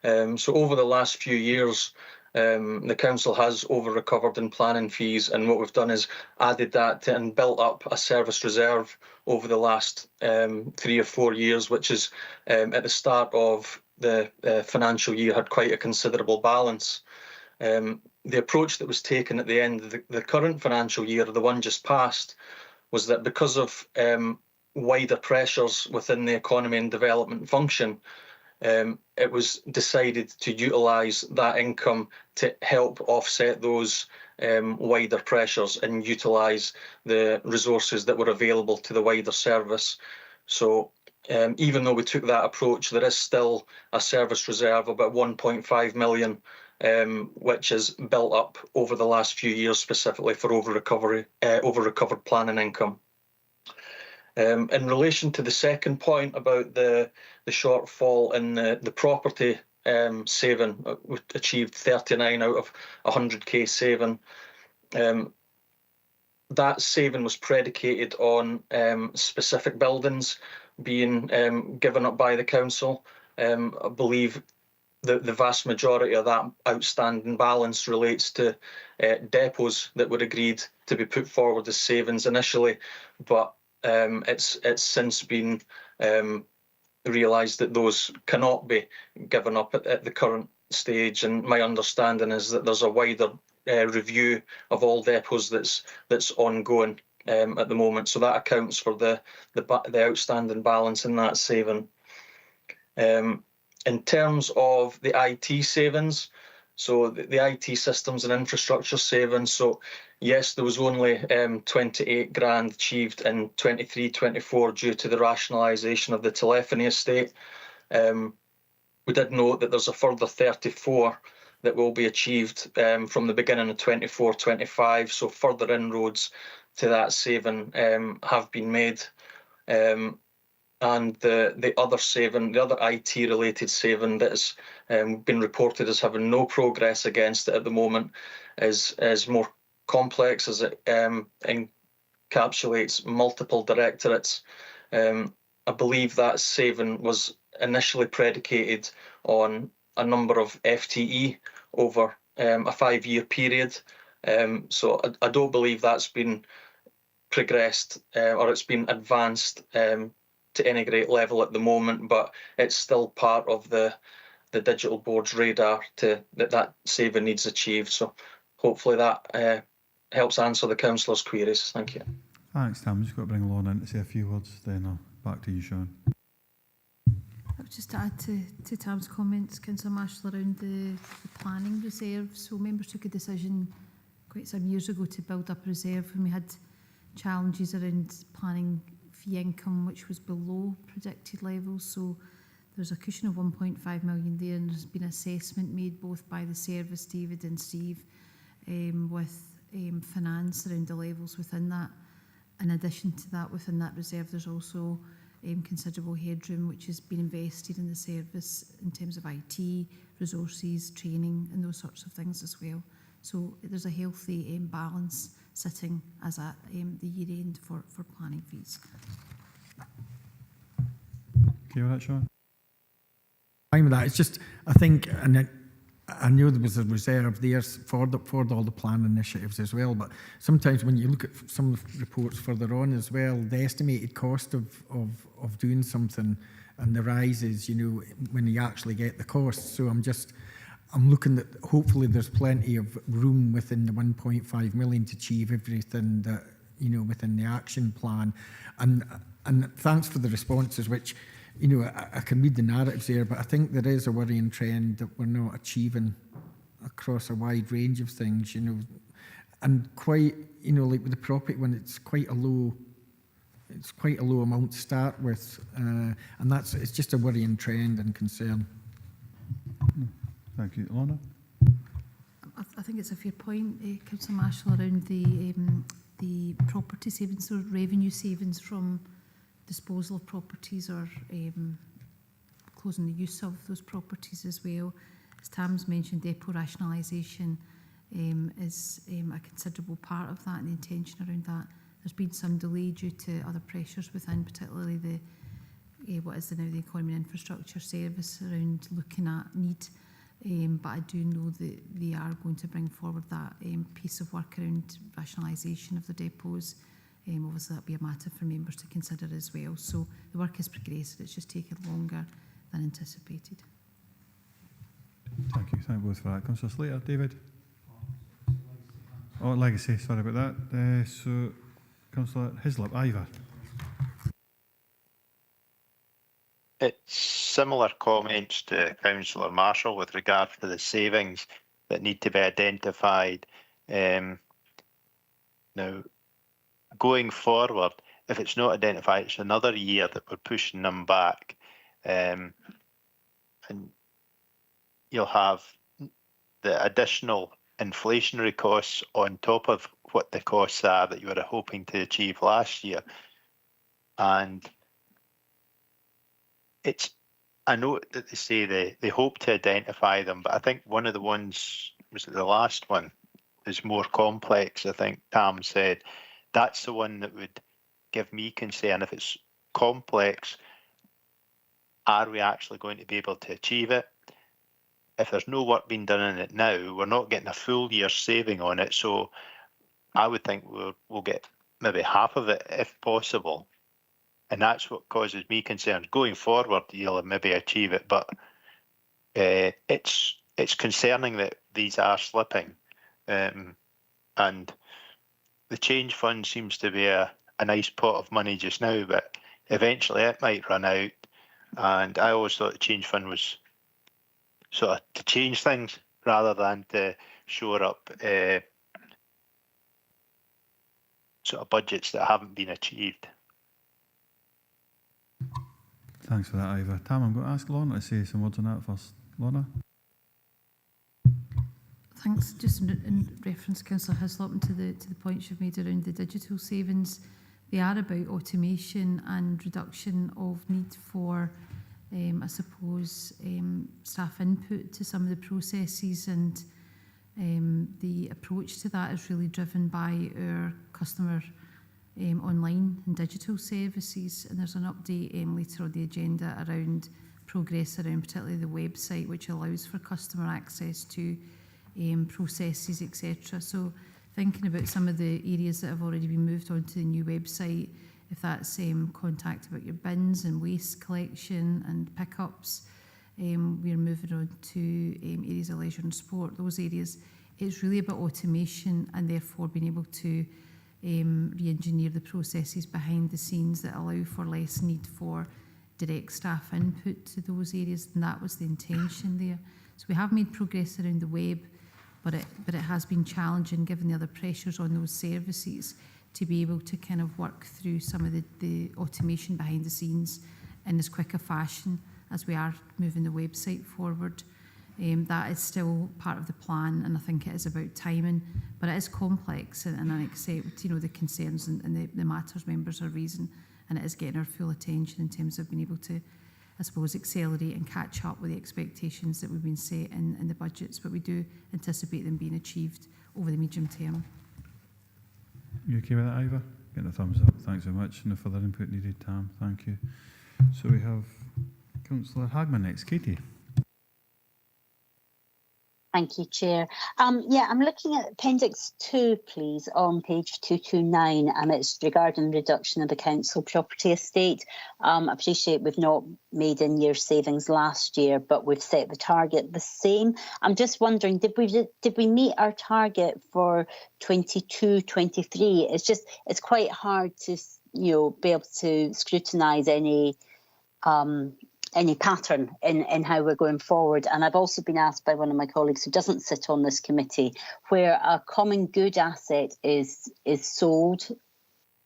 Speaker 15: So over the last few years, the council has over-recovered in planning fees, and what we've done is added that to and built up a service reserve over the last 3 or 4 years, which is at the start of the financial year had quite a considerable balance. The approach that was taken at the end of the current financial year, the one just passed, was that because of wider pressures within the economy and development function, it was decided to utilise that income to help offset those wider pressures and utilise the resources that were available to the wider service. So even though we took that approach, there is still a service reserve of about 1.5 million, which is built up over the last few years, specifically for over-recovered planning income. In relation to the second point about the shortfall in the property saving, we achieved 39 out of 100k saving. That saving was predicated on specific buildings being given up by the council. I believe the vast majority of that outstanding balance relates to depots that were agreed to be put forward as savings initially, but it's since been realised that those cannot be given up at the current stage, and my understanding is that there's a wider review of all depots that's ongoing at the moment, so that accounts for the outstanding balance in that saving. In terms of the IT savings, so the IT systems and infrastructure savings, so yes, there was only 28 grand achieved in 23-24 due to the rationalisation of the telephony estate. We did note that there's a further 34 that will be achieved from the beginning of 24-25, so further inroads to that saving have been made. And the other saving, the other IT-related saving that has been reported as having no progress against it at the moment is more complex, as it encapsulates multiple directorates. I believe that saving was initially predicated on a number of FTE over a 5-year period. So I don't believe that's been progressed or it's been advanced to any great level at the moment, but it's still part of the digital board's radar that saving needs achieved. So hopefully that helps answer the councillor's queries. Thank you.
Speaker 1: Thanks, Tam. I'm just going to bring Lorna in to say a few words, then I'll back to you, Sean.
Speaker 5: Just to add to Tam's comments, Councillor Marshall, around the planning reserve. So members took a decision quite some years ago to build up a reserve when we had challenges around planning fee income, which was below predicted levels. So there's a cushion of 1.5 million there, and there's been assessment made both by the service, David and Steve, with finance around the levels within that. In addition to that, within that reserve, there's also considerable headroom which has been invested in the service in terms of IT, resources, training and those sorts of things as well. So there's a healthy balance sitting as at the year end for planning fees.
Speaker 1: Okay with that, Sean?
Speaker 8: Fine with that. It's just, I think, and I knew there was a reserve there for all the plan initiatives as well, but sometimes when you look at some of the reports further on as well, the estimated cost of doing something and the rises, you know, when you actually get the costs. So I'm looking at, hopefully there's plenty of room within the 1.5 million to achieve everything that, you know, within the action plan. And thanks for the responses, which, you know, I can read the narratives there, but I think there is a worrying trend that we're not achieving across a wide range of things, you know. and quite, you know, like with the property one, it's quite a low amount to start with, and it's just a worrying trend and concern.
Speaker 1: Thank you. Lorna?
Speaker 5: I think it's a fair point, Councillor Marshall, around the property savings, so revenue savings from disposal of properties or closing the use of those properties as well. As Tam's mentioned, depot rationalisation is a considerable part of that, and the intention around that. There's been some delay due to other pressures within, particularly the what is now the Economy and Infrastructure Service around looking at need. But I do know that they are going to bring forward that piece of work around rationalisation of the depots. Obviously, that'll be a matter for members to consider as well. So the work has progressed. It's just taken longer than anticipated.
Speaker 1: Thank you. Thank you both for that. Councillor Slater. David? Oh, legacy. Sorry about that. So, Councillor Hislop. Ivor?
Speaker 11: It's similar comments to Councillor Marshall with regard to the savings that need to be identified. Now, going forward, if it's not identified, it's another year that we're pushing them back. And you'll have the additional inflationary costs on top of what the costs are that you were hoping to achieve last year. And I know that they say they hope to identify them, but I think one of the ones, was it the last one, is more complex. I think Tam said that's the one that would give me concern. If it's complex, are we actually going to be able to achieve it? If there's no work being done in it now, we're not getting a full year's saving on it. So I would think we'll get maybe half of it if possible. And that's what causes me concerns. Going forward, you'll maybe achieve it, but it's concerning that these are slipping. And the change fund seems to be a nice pot of money just now, but eventually it might run out. And I always thought the change fund was sort of to change things rather than to shore up sort of budgets that haven't been achieved.
Speaker 1: Thanks for that, Ivor. Tam, I'm going to ask Lorna to say some words on that first. Lorna?
Speaker 5: Thanks. Just in reference, Councillor Hislop, and to the points you've made around the digital savings, they are about automation and reduction of need for, I suppose, staff input to some of the processes, and the approach to that is really driven by our customer online and digital services. And there's an update later on the agenda around progress around particularly the website, which allows for customer access to processes, etc. So thinking about some of the areas that have already been moved on to the new website, if that's contact about your bins and waste collection and pickups, we're moving on to areas of leisure and sport, those areas. It's really about automation and therefore being able to re-engineer the processes behind the scenes that allow for less need for direct staff input to those areas, and that was the intention there. So we have made progress around the web, but it has been challenging given the other pressures on those services to be able to kind of work through some of the automation behind the scenes in as quick a fashion as we are moving the website forward. That is still part of the plan, and I think it is about timing, but it is complex, and I accept the concerns and the matters members are raising, and it is getting our full attention in terms of being able to, I suppose, accelerate and catch up with the expectations that we've been set in the budgets, but we do anticipate them being achieved over the medium term.
Speaker 1: You okay with that, Ivor? Getting a thumbs up. Thanks very much. No further input needed, Tam. Thank you. So we have Councillor Hagman next. Katie.
Speaker 4: Thank you, Chair. Yeah, I'm looking at Appendix 2, please, on page 229, and it's regarding reduction of the council property estate. I appreciate we've not made in-year savings last year, but we've set the target the same. I'm just wondering, did we meet our target for 22-23? It's quite hard to be able to scrutinise any any pattern in how we're going forward. And I've also been asked by one of my colleagues who doesn't sit on this committee, where a common good asset is sold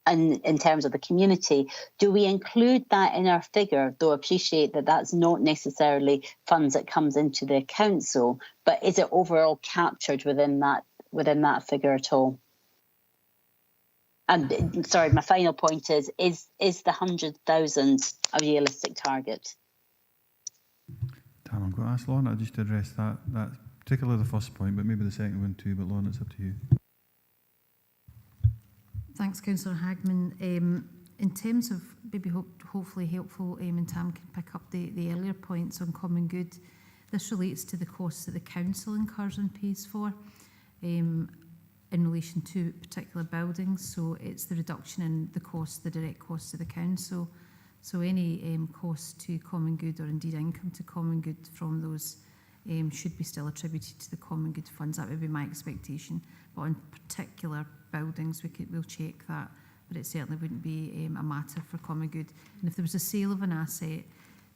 Speaker 4: in terms of the community, do we include that in our figure? Though I appreciate that that's not necessarily funds that comes into the council, but is it overall captured within that figure at all? And sorry, my final point is the 100,000 a realistic target?
Speaker 1: Tam, I'm going to ask Lorna just to address that, particularly the first point, but maybe the second one too. But Lorna, it's up to you.
Speaker 5: Thanks, Councillor Hagman. In terms of maybe hopefully helpful, and Tam can pick up the earlier points on common good, this relates to the costs that the council incurs and pays for in relation to particular buildings. So it's the reduction in the cost, the direct costs to the council. So any cost to common good or indeed income to common good from those should be still attributed to the common good funds. That would be my expectation. But on particular buildings, we'll check that, but it certainly wouldn't be a matter for common good. And if there was a sale of an asset,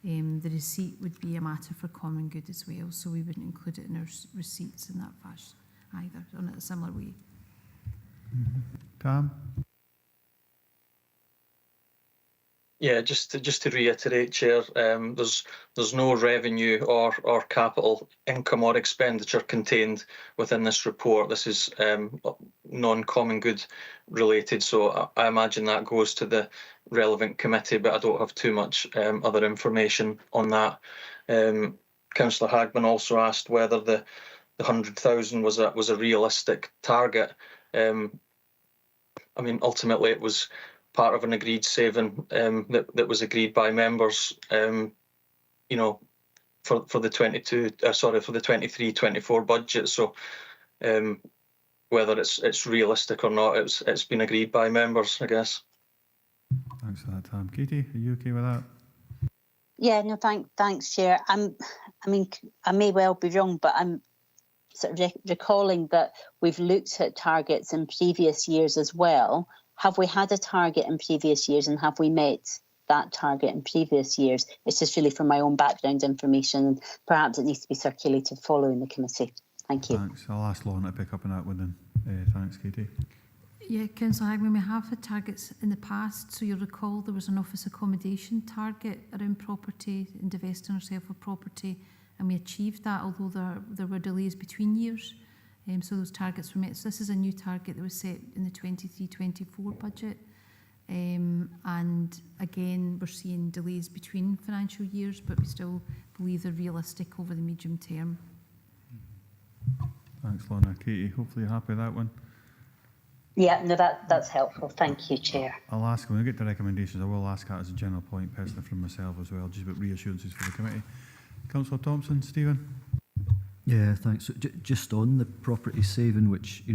Speaker 5: the receipt would be a matter for common good as well. So we wouldn't include it in our receipts in that fashion either, in a similar way.
Speaker 1: Tam?
Speaker 15: Yeah, just to reiterate, Chair, there's no revenue or capital income or expenditure contained within this report. This is non-common good related, so I imagine that goes to the relevant committee, but I don't have too much other information on that. Councillor Hagman also asked whether the 100,000 was a realistic target. I mean, ultimately it was part of an agreed saving that was agreed by members, for the 23-24 budget. So whether it's realistic or not, it's been agreed by members, I guess.
Speaker 1: Thanks for that, Tam. Katie, are you okay with that?
Speaker 4: Yeah, no, thanks, Chair. I mean, I may well be wrong, but I'm sort of recalling that we've looked at targets in previous years as well. Have we had a target in previous years, and have we met that target in previous years? It's just really for my own background information. Perhaps it needs to be circulated following the committee. Thank you.
Speaker 1: Thanks. I'll ask Lorna to pick up on that one then. Thanks, Katie.
Speaker 5: Yeah, Councillor Hagman, we have had targets in the past. So you'll recall there was an office accommodation target around property and divesting ourselves of property, and we achieved that, although there were delays between years. So those targets were met. So this is a new target that was set in the 23-24 budget. And again, we're seeing delays between financial years, but we still believe they're realistic over the medium term.
Speaker 1: Thanks, Lorna. Katie, hopefully you're happy with that one.
Speaker 4: Yeah, no, that's helpful. Thank you, Chair.
Speaker 1: I'll ask, when we get to recommendations, I will ask that as a general point, personally from myself as well, just about reassurances for the committee. Councillor Thompson, Stephen?
Speaker 3: Yeah, thanks. So, just on the property saving, which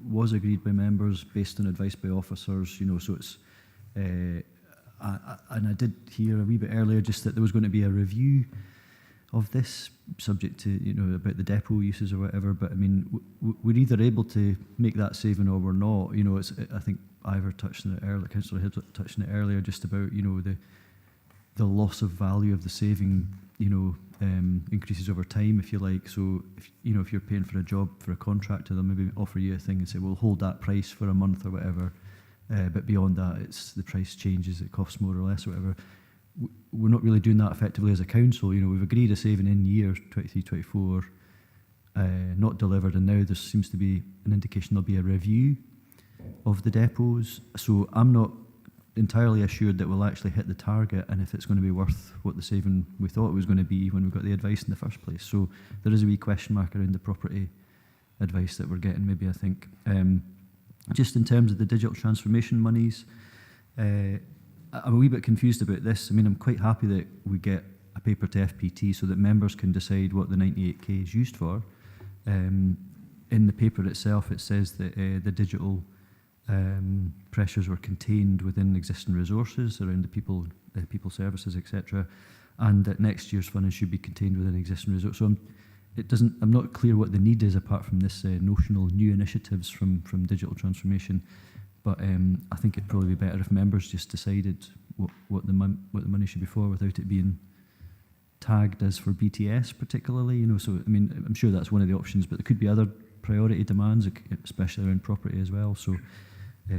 Speaker 3: was agreed by members based on advice by officers, so it's and I did hear a wee bit earlier just that there was going to be a review of this, subject to about the depot uses or whatever. But I mean, we're either able to make that saving or we're not. I think Ivor touched on it earlier, Councillor Hill touched on it earlier, just about the loss of value of the saving. Increases over time, if you like. So if you're paying for a job for a contractor, they'll maybe offer you a thing and say, "We'll hold that price for a month or whatever." But beyond that, it's the price changes; it costs more or less, or whatever. We're not really doing that effectively as a council. We've agreed a saving in year 23-24, not delivered, and now there seems to be an indication there'll be a review of the depots. So I'm not entirely assured that we'll actually hit the target, and if it's going to be worth what the saving we thought it was going to be when we got the advice in the first place. So there is a wee question mark around the property advice that we're getting, maybe, I think. Just in terms of the digital transformation monies, I'm a wee bit confused about this. I mean, I'm quite happy that we get a paper to FPT so that members can decide what the 98k is used for. In the paper itself, it says that the digital pressures were contained within existing resources around the people services, etc., and that next year's funding should be contained within existing resources. So I'm not clear what the need is apart from this notional new initiatives from digital transformation. But I think it'd probably be better if members just decided what the money should be for without it being tagged as for BTS particularly, you know, so I mean, I'm sure that's one of the options, but there could be other priority demands, especially around property as well, so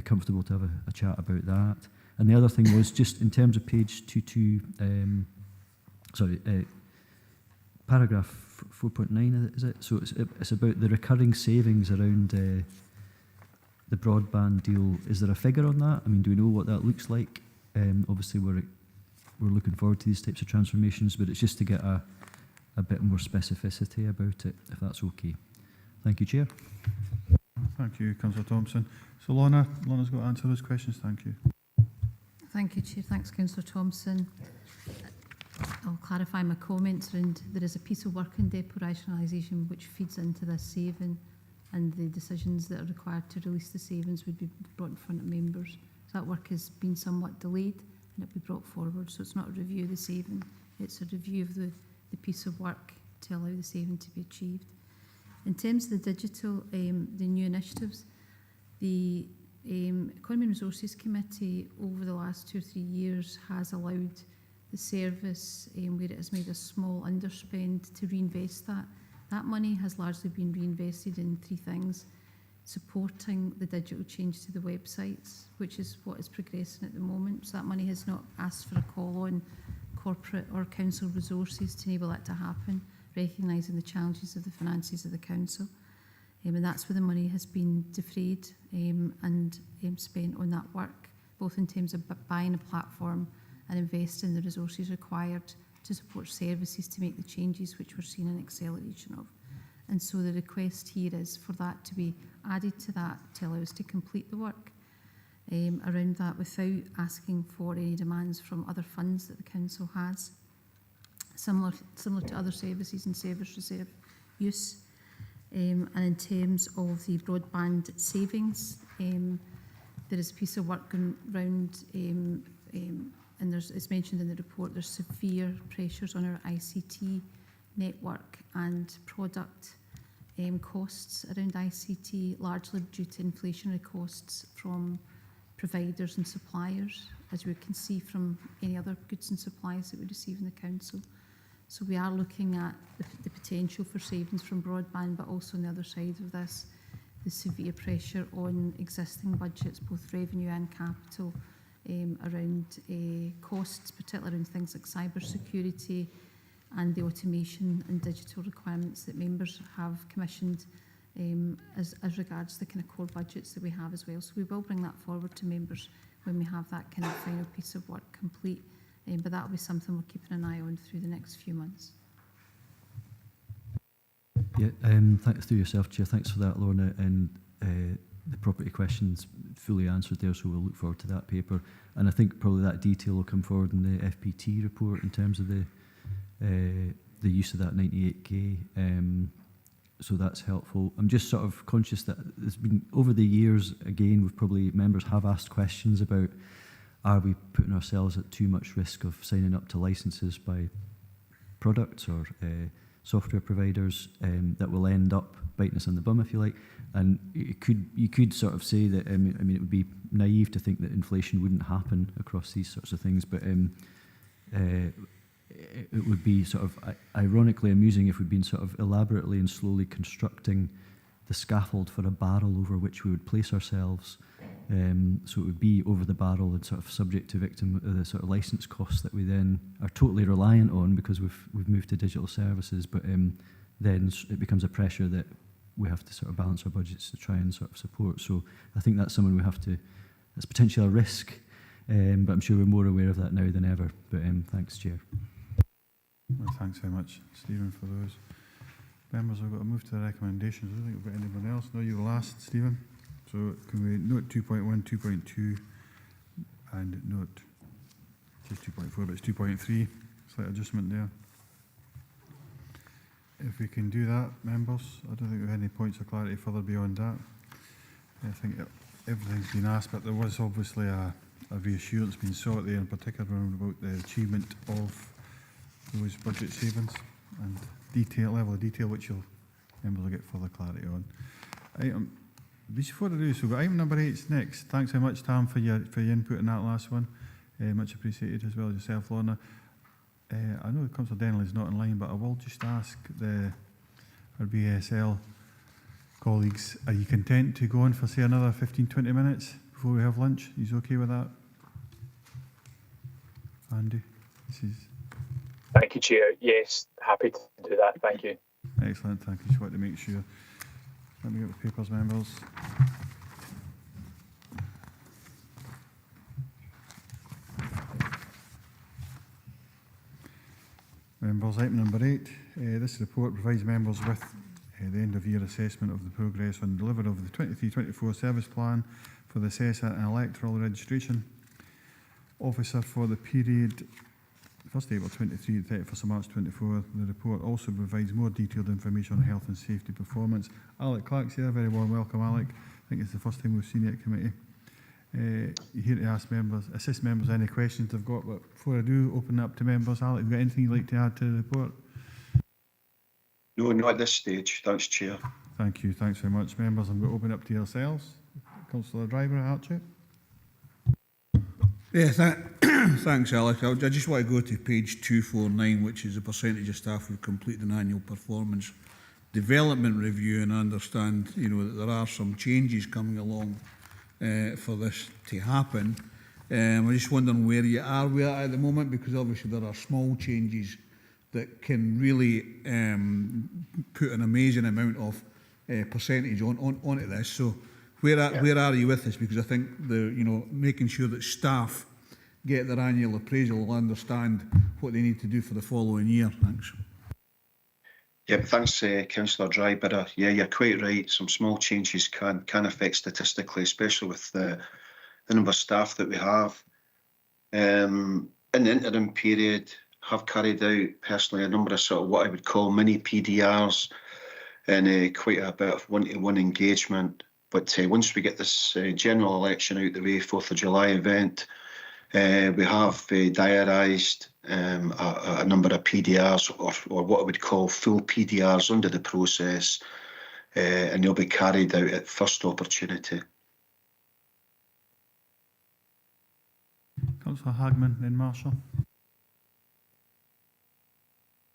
Speaker 3: comfortable to have a chat about that. And the other thing was just in terms of page 22, paragraph 4.9, is it? So it's about the recurring savings around the broadband deal. Is there a figure on that? I mean, do we know what that looks like? Obviously, we're looking forward to these types of transformations, but it's just to get a bit more specificity about it, if that's okay. Thank you, Chair.
Speaker 1: Thank you, Councillor Thompson. So Lorna's got to answer those questions. Thank you.
Speaker 5: Thank you, Chair. Thanks, Councillor Thompson. I'll clarify my comments around there is a piece of work in depot rationalisation which feeds into this saving, and the decisions that are required to release the savings would be brought in front of members. So that work has been somewhat delayed and it'll be brought forward. So it's not a review of the saving, it's a review of the piece of work to allow the saving to be achieved. In terms of the digital, the new initiatives, the Economy and Resources Committee over the last 2 or 3 years has allowed the service where it has made a small underspend to reinvest that. That money has largely been reinvested in 3 things: supporting the digital change to the websites, which is what is progressing at the moment. So that money has not asked for a call on corporate or council resources to enable that to happen, recognising the challenges of the finances of the council. And that's where the money has been defrayed and spent on that work, both in terms of buying a platform and investing the resources required to support services to make the changes which we're seeing an acceleration of. And so the request here is for that to be added to that to allow us to complete the work around that without asking for any demands from other funds that the council has, similar to other services and service reserve use. And in terms of the broadband savings, there is a piece of work going round, and it's mentioned in the report, there's severe pressures on our ICT network and product costs around ICT, largely due to inflationary costs from providers and suppliers, as we can see from any other goods and supplies that we receive in the council. So we are looking at the potential for savings from broadband, but also on the other side of this, the severe pressure on existing budgets, both revenue and capital, around costs, particularly around things like cyber security and the automation and digital requirements that members have commissioned as regards the kind of core budgets that we have as well. So we will bring that forward to members when we have that kind of final piece of work complete. But that will be something we're keeping an eye on through the next few months.
Speaker 3: Yeah, thanks to yourself, Chair. Thanks for that, Lorna. And the property questions fully answered there, so we'll look forward to that paper. And I think probably that detail will come forward in the FPT report in terms of the use of that 98k. So that's helpful. I'm just sort of conscious that there's been, over the years, again, we've probably, members have asked questions about, are we putting ourselves at too much risk of signing up to licenses by products or software providers that will end up biting us on the bum, if you like? And you could sort of say that, I mean, it would be naive to think that inflation wouldn't happen across these sorts of things, but it would be sort of ironically amusing if we'd been sort of elaborately and slowly constructing the scaffold for a barrel over which we would place ourselves. So it would be over the barrel and sort of subject to victim the sort of license costs that we then are totally reliant on because we've moved to digital services. But then it becomes a pressure that we have to sort of balance our budgets to try and sort of support. So I think that's something we have to, that's potentially a risk, but I'm sure we're more aware of that now than ever. But thanks, Chair.
Speaker 1: Well, thanks very much, Stephen, for those. Members, we've got to move to the recommendations. I don't think we've got anyone else. No, you were last, Stephen. So can we note 2.1, 2.2, and note just 2.4, but it's 2.3. Slight adjustment there. If we can do that, members, I don't think we have any points of clarity further beyond that. I think everything's been asked, but there was obviously a reassurance being sought there, in particular about the achievement of those budget savings and level of detail which members will get further clarity on. Before I do so, we've got item number 8 next. Thanks very much, Tam, for your input on that last one. Much appreciated, as well as yourself, Lorna. I know Councillor Denley is not in line, but I will just ask our BSL colleagues, are you content to go on for, say, another 15-20 minutes before we have lunch? Is okay with that? Andy?
Speaker 16: Thank you, Chair. Yes, happy to do that. Thank you.
Speaker 1: Excellent, thank you. Just wanted to make sure. Let me get the papers, members. Members, item number 8. This report provides members with the end-of-year assessment of the progress on delivery of the 23-24 service plan for the assessor and electoral registration officer for the period 1st April 23 to 31st March 24. The report also provides more detailed information on health and safety performance. Alec Clark's here. Very warm welcome, Alec. I think it's the first time we've seen you at committee. You're here to ask members, assist members any questions they've got, but before I do open up to members, Alec, have you got anything you'd like to add to the report?
Speaker 17: No, not at this stage. Thanks, Chair.
Speaker 1: Thank you. Thanks very much, members. I'm going to open up to yourselves. Councillor Driver, Archer.
Speaker 18: Yeah, thanks, Alex. I just want to go to page 249, which is the percentage of staff who complete an annual performance development review, and I understand, you know, that there are some changes coming along for this to happen. I'm just wondering where you are with that at the moment, because obviously there are small changes that can really put an amazing amount of percentage onto this. So where are you with this? Because I think making sure that staff get their annual appraisal will understand what they need to do for the following year. Thanks.
Speaker 17: Yeah, thanks, Councillor Dryburgh. Yeah, you're quite right. Some small changes can affect statistically, especially with the number of staff that we have. In the interim period, have carried out personally a number of sort of what I would call mini PDRs and quite a bit of one-to-one engagement. But once we get this general election out the way, 4th of July event, we have diarised a number of PDRs or what I would call full PDRs under the process, and they'll be carried out at first opportunity.
Speaker 1: Councillor Hagman, then Marshall.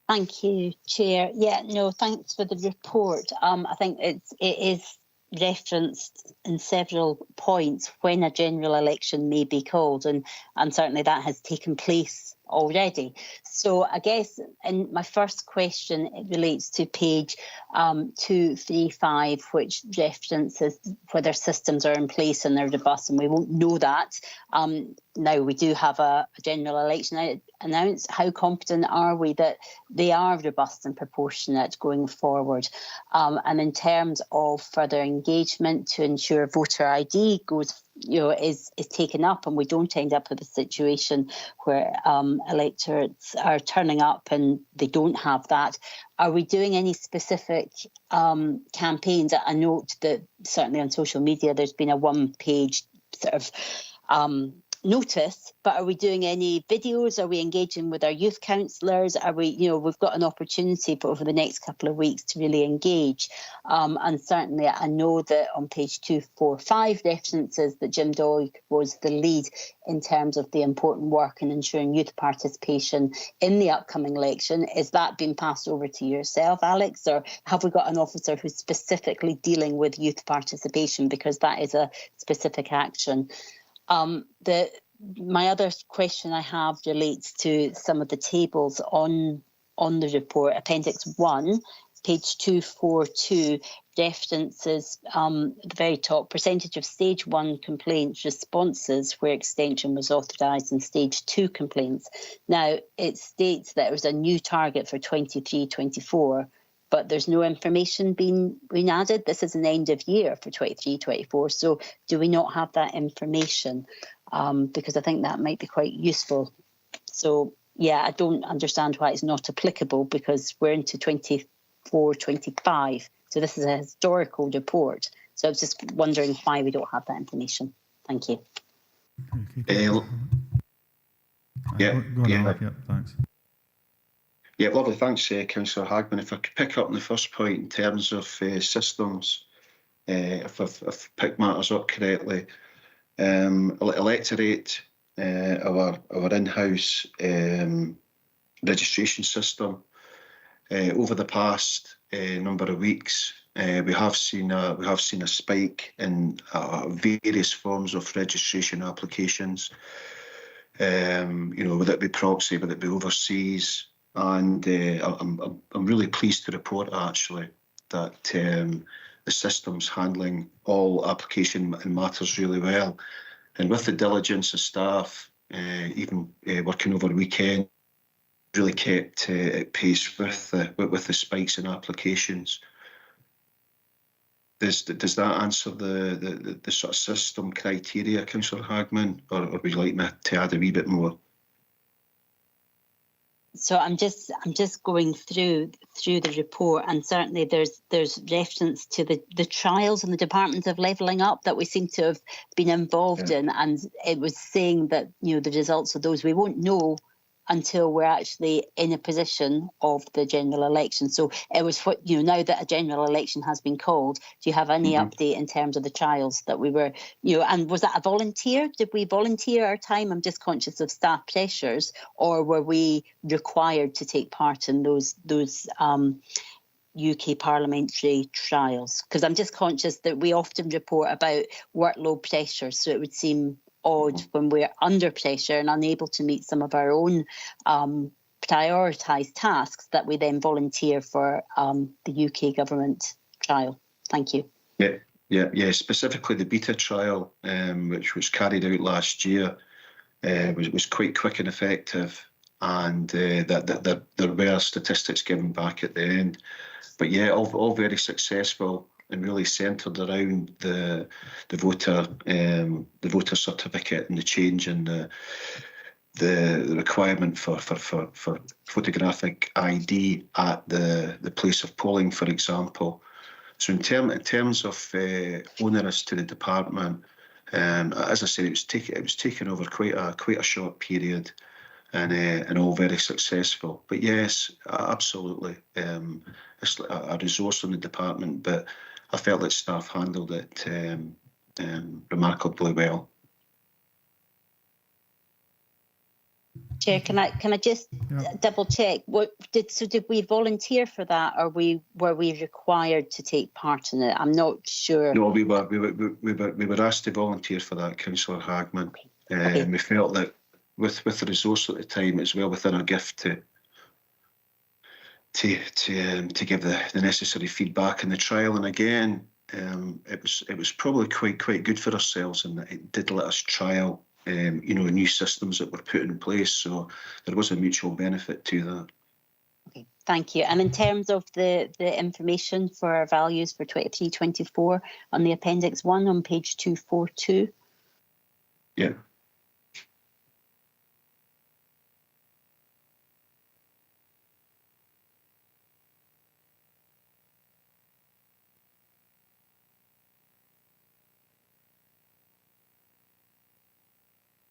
Speaker 4: Thank you, Chair. Yeah, no, thanks for the report. I think it is referenced in several points when a general election may be called, and certainly that has taken place already. So I guess in my first question, it relates to page 235, which references whether systems are in place and they're robust, and we won't know that. Now we do have a general election announced. How confident are we that they are robust and proportionate going forward? And in terms of further engagement to ensure voter ID goes, is taken up, and we don't end up with a situation where electorates are turning up and they don't have that. Are we doing any specific campaigns? I note that certainly on social media there's been a one-page sort of notice, but are we doing any videos? Are we engaging with our youth councillors? Are we, we've got an opportunity over the next couple of weeks to really engage. And certainly I know that on page 245 references that Jim Doig was the lead in terms of the important work in ensuring youth participation in the upcoming election. Is that being passed over to yourself, Alex, or have we got an officer who's specifically dealing with youth participation, because that is a specific action? My other question I have relates to some of the tables on the report. Appendix 1, page 242, references at the very top, percentage of stage 1 complaints responses where extension was authorised, and stage 2 complaints. Now, it states that there was a new target for 23-24, but there's no information being added. This is an end of year for 23-24. So do we not have that information? Because I think that might be quite useful. So, yeah, I don't understand why it's not applicable, because we're into 24-25. So this is a historical report. So I was just wondering why we don't have that information. Thank you.
Speaker 1: Thanks.
Speaker 17: Yeah, lovely. Thanks, Councillor Hagman. If I could pick up on the first point in terms of systems, if I've picked matters up correctly, Electorate, our in-house registration system. Over the past number of weeks, we have seen a spike in various forms of registration applications. Whether it be proxy, whether it be overseas, and I'm really pleased to report actually that the system's handling all application matters really well, and with the diligence of staff, even working over the weekend, really kept at pace with the spikes in applications. Does that answer the sort of system criteria, Councillor Hagman, or would you like me to add a wee bit more?
Speaker 4: So I'm just going through the report, and certainly there's reference to the trials in the Department of Levelling Up that we seem to have been involved in, and it was saying that the results of those we won't know until we're actually in a position of the general election. So it was now that a general election has been called, do you have any update in terms of the trials that we were, and was that a volunteer? Did we volunteer our time? I'm just conscious of staff pressures, or were we required to take part in those UK parliamentary trials? Because I'm just conscious that we often report about workload pressures, so it would seem odd when we're under pressure and unable to meet some of our own prioritised tasks that we then volunteer for the UK government trial. Thank you.
Speaker 17: Yeah. Specifically the beta trial, which was carried out last year, was quite quick and effective, and that there were statistics given back at the end. But yeah, all very successful, and really centred around the voter certificate and the change in the requirement for photographic ID at the place of polling, for example. So in terms of onerous to the department, as I said, it was taken over quite a short period, and all very successful. But yes, absolutely, it's a resource in the department, but I felt that staff handled it remarkably well.
Speaker 4: Chair, can I just double check? Did we volunteer for that, or were we required to take part in it? I'm not sure.
Speaker 17: No, we were asked to volunteer for that, Councillor Hagman.
Speaker 4: Okay.
Speaker 17: We felt that with the resource at the time, it's well within our gift to give the necessary feedback in the trial. And again, it was probably quite good for ourselves, and it did let us trial new systems that were put in place. So there was a mutual benefit to that.
Speaker 4: Okay, thank you. And in terms of the information for our values for 23-24 on the Appendix 1 on page 242.
Speaker 17: Yeah.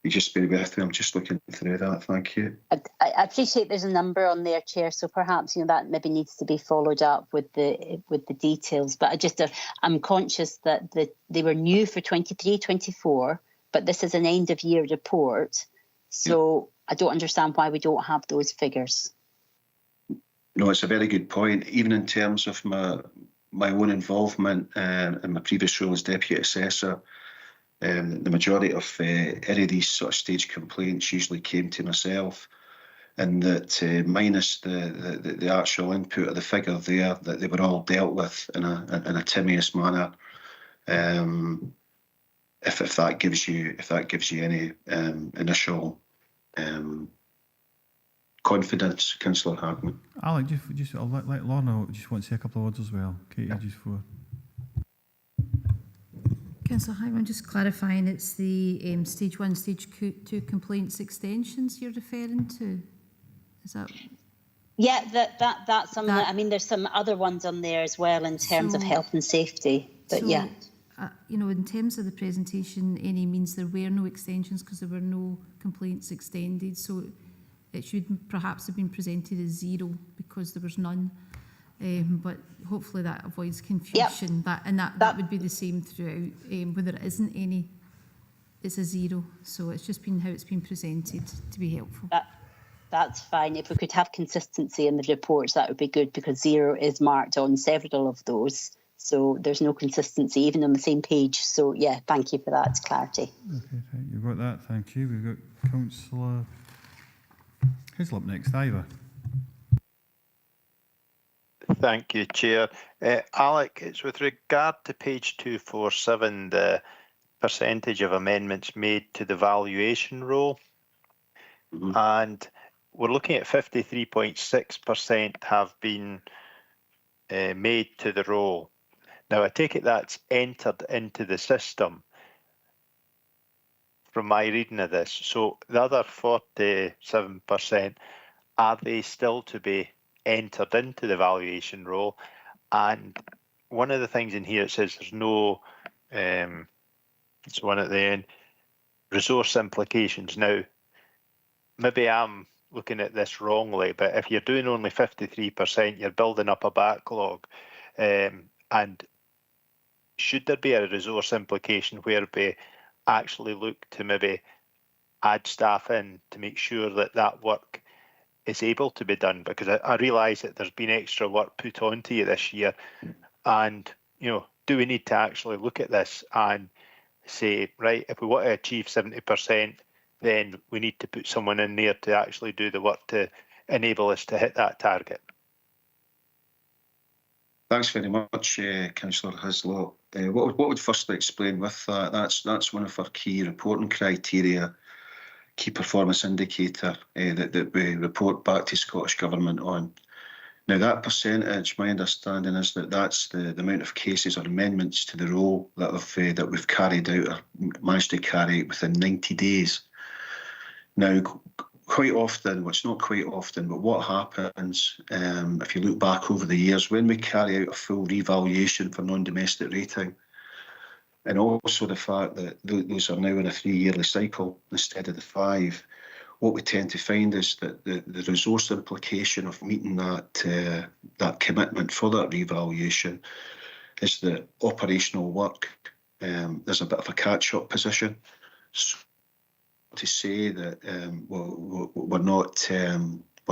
Speaker 17: You just bear with me. I'm just looking through that. Thank you.
Speaker 4: I appreciate there's a number on there, Chair. So perhaps that maybe needs to be followed up with the details. But I'm conscious that they were new for 23-24, but this is an end of year report. So I don't understand why we don't have those figures.
Speaker 17: No, it's a very good point. Even in terms of my own involvement in my previous role as Deputy Assessor, the majority of any of these sort of stage complaints usually came to myself, and that minus the actual input of the figure there, that they were all dealt with in a timious manner. If that gives you any initial confidence, Councillor Hagman.
Speaker 1: Alec, I'll let Lorna just want to say a couple of words as well. Katie, just for.
Speaker 5: Councillor Hagman, just clarifying, it's the stage 1, stage 2 complaints extensions you're referring to? Is that?
Speaker 4: Yeah, that's something. I mean, there's some other ones on there as well in terms of health and safety. But yeah.
Speaker 5: In terms of the presentation, any means there were no extensions because there were no complaints extended. So it should perhaps have been presented as 0 because there was none. But hopefully that avoids confusion.
Speaker 4: Yep.
Speaker 5: That would be the same throughout. When there isn't any, it's a 0. So it's just been how it's been presented to be helpful.
Speaker 4: That's fine. If we could have consistency in the reports, that would be good, because 0 is marked on several of those. So there's no consistency even on the same page. So yeah, thank you for that clarity.
Speaker 1: Okay, you've got that. Thank you. We've got Councillor Hislop next. Ivor.
Speaker 11: Thank you, Chair. Alec, it's with regard to page 247, the percentage of amendments made to the valuation role. And we're looking at 53.6% have been made to the role. Now, I take it that's entered into the system from my reading of this. So the other 47%, are they still to be entered into the valuation role? And one of the things in here, it says there's no, it's one at the end, resource implications. Now, maybe I'm looking at this wrongly, but if you're doing only 53%, you're building up a backlog. And should there be a resource implication where we actually look to maybe add staff in to make sure that that work is able to be done? Because I realise that there's been extra work put onto you this year. And, you know, do we need to actually look at this and say, right, if we want to achieve 70%, then we need to put someone in there to actually do the work to enable us to hit that target?
Speaker 17: Thanks very much, Councillor Hislop. What would firstly explain with that? That's one of our key reporting criteria, key performance indicator that we report back to Scottish Government on. Now, that percentage, my understanding is that that's the amount of cases or amendments to the role that we've carried out or managed to carry out within 90 days. Now, quite often, well, it's not quite often, but what happens if you look back over the years, when we carry out a full revaluation for non-domestic rating, and also the fact that those are now in a 3-yearly cycle instead of the 5, what we tend to find is that the resource implication of meeting that commitment for that revaluation is that operational work, there's a bit of a catch-up position. So to say that we're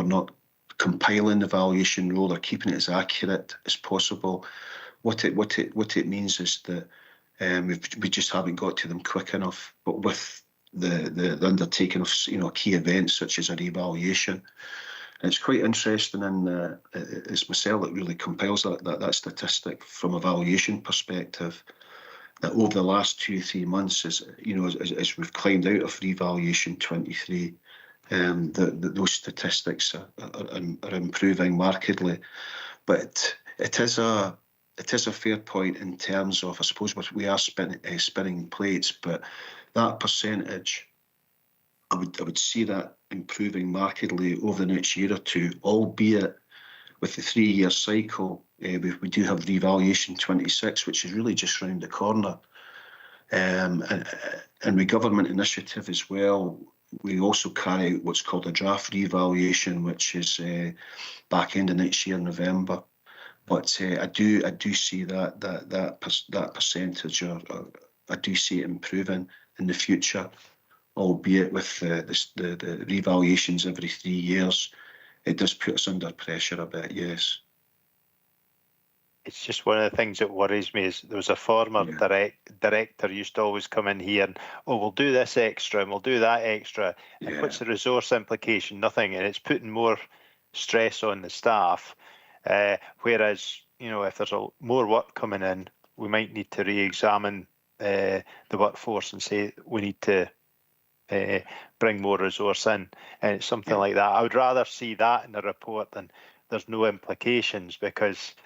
Speaker 17: not compiling the valuation role or keeping it as accurate as possible, what it means is that we just haven't got to them quick enough. But with the undertaking of key events such as a revaluation, and it's quite interesting, and it's myself that really compiles that statistic from a valuation perspective, that over the last 2-3 months, as we've climbed out of revaluation 23, those statistics are improving markedly. But it is a fair point in terms of, I suppose, we are spinning plates, but that percentage, I would see that improving markedly over the next year or two, albeit with the 3-year cycle. We do have revaluation 26, which is really just round the corner. And with government initiative as well, we also carry out what's called a draft revaluation, which is back end of next year, November. But I do see that percentage, or I do see it improving in the future, albeit with the revaluations every 3 years. It does put us under pressure a bit, yes.
Speaker 11: It's just one of the things that worries me is there was a former director used to always come in here and, we'll do this extra and we'll do that extra. And what's the resource implication? Nothing. And it's putting more stress on the staff. Whereas, if there's more work coming in, we might need to re-examine the workforce and say we need to bring more resource in. And it's something like that. I would rather see that in the report than there's no implications, because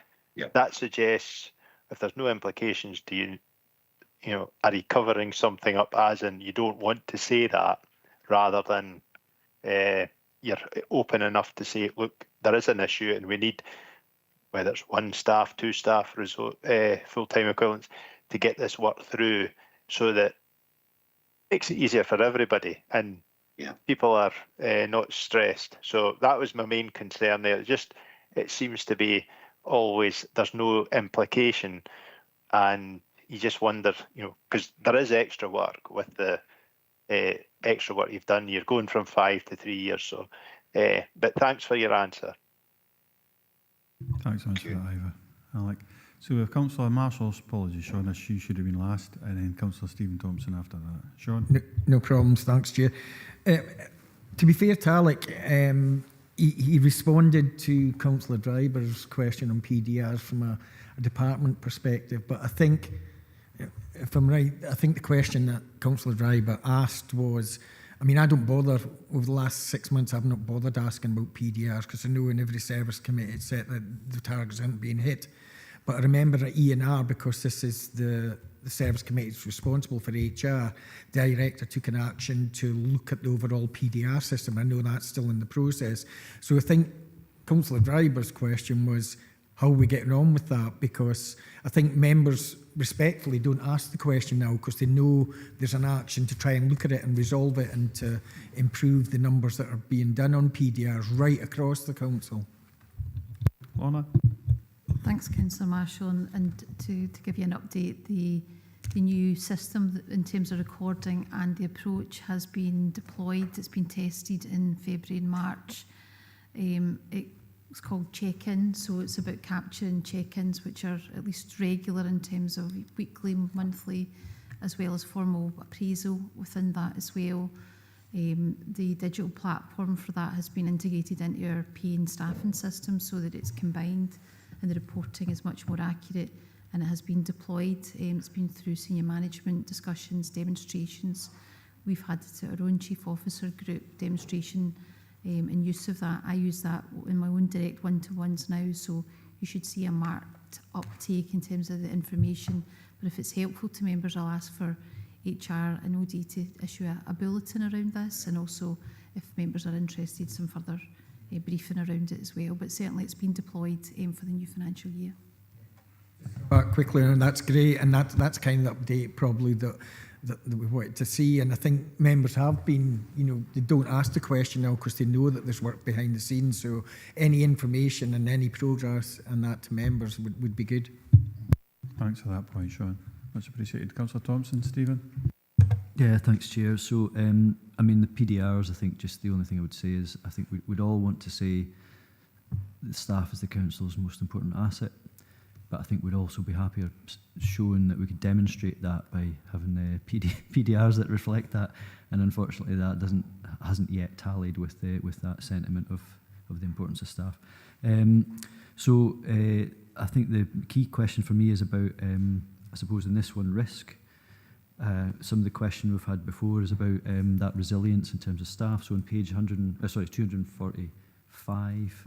Speaker 11: that suggests if there's no implications, are you covering something up as in you don't want to say that, rather than you're open enough to say, look, there is an issue and we need, whether it's 1 staff, 2 staff, full-time equivalents, to get this work through so that it makes it easier for everybody and people are not stressed. So that was my main concern there. It seems to be always there's no implication, and you just wonder, because there is extra work with the extra work you've done. You're going from 5 to 3 years, so But thanks for your answer.
Speaker 1: Thanks so much for that, Ivor. Alec. So we have Councillor Marshall's apologies, Sean, as she should have been last, and then Councillor Stephen Thompson after that. Sean?
Speaker 8: No problems, thanks, Chair. To be fair to Alec, he responded to Councillor Driver's question on PDRs from a department perspective, but I think, if I'm right, I think the question that Councillor Driver asked was, I mean, I don't bother, over the last 6 months, I've not bothered asking about PDRs because I know in every service committee it's set that the targets aren't being hit. But I remember at ENR, because this is the service committee is responsible for HR, the director took an action to look at the overall PDR system. I know that's still in the process. So I think Councillor Driver's question was, how are we getting on with that? Because I think members respectfully don't ask the question now because they know there's an action to try and look at it and resolve it and to improve the numbers that are being done on PDRs right across the council.
Speaker 1: Lorna?
Speaker 5: Thanks, Councillor Marshall. And to give you an update, the new system in terms of recording and the approach has been deployed. It's been tested in February and March. It's called check-in, so it's about capturing check-ins which are at least regular in terms of weekly, monthly, as well as formal appraisal within that as well. The digital platform for that has been integrated into our pay and staffing system so that it's combined and the reporting is much more accurate, and it has been deployed. It's been through senior management discussions, demonstrations. We've had our own chief officer group demonstration and use of that. I use that in my own direct one-to-ones now, so you should see a marked uptake in terms of the information. But if it's helpful to members, I'll ask for HR and OD to issue a bulletin around this, and also if members are interested, some further briefing around it as well. But certainly it's been deployed for the new financial year.
Speaker 8: Quickly, and that's great, and that's kind of the update probably that we wanted to see. And I think members have been, they don't ask the question now because they know that there's work behind the scenes. So any information and any progress and that to members would be good.
Speaker 1: Thanks for that point, Sean. Much appreciated. Councillor Thompson, Stephen?
Speaker 3: Yeah, thanks, Chair. So, I mean, the PDRs, I think just the only thing I would say is I think we'd all want to say the staff is the council's most important asset, but I think we'd also be happier showing that we could demonstrate that by having PDRs that reflect that, and unfortunately that hasn't yet tallied with that sentiment of the importance of staff. So I think the key question for me is about, I suppose in this one, risk. Some of the question we've had before is about that resilience in terms of staff. So on page 245,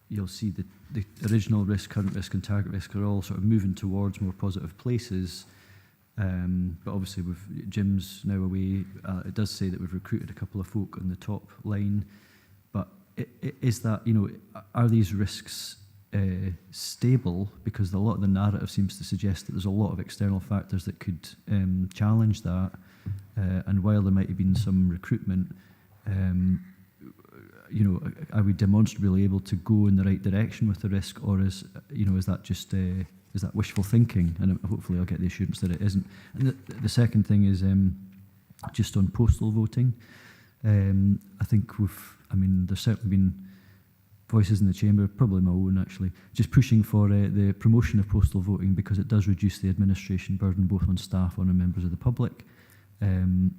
Speaker 3: you'll see the original risk, current risk and target risk are all sort of moving towards more positive places. But obviously with Jim's now away, it does say that we've recruited a couple of folk on the top line. But is that, are these risks stable? Because a lot of the narrative seems to suggest that there's a lot of external factors that could challenge that. And while there might have been some recruitment, are we demonstrably able to go in the right direction with the risk, or is that just is that wishful thinking? And hopefully I'll get the assurance that it isn't. And the second thing is just on postal voting. I think there's certainly been voices in the chamber, probably my own actually, just pushing for the promotion of postal voting because it does reduce the administration burden both on staff and on members of the public. And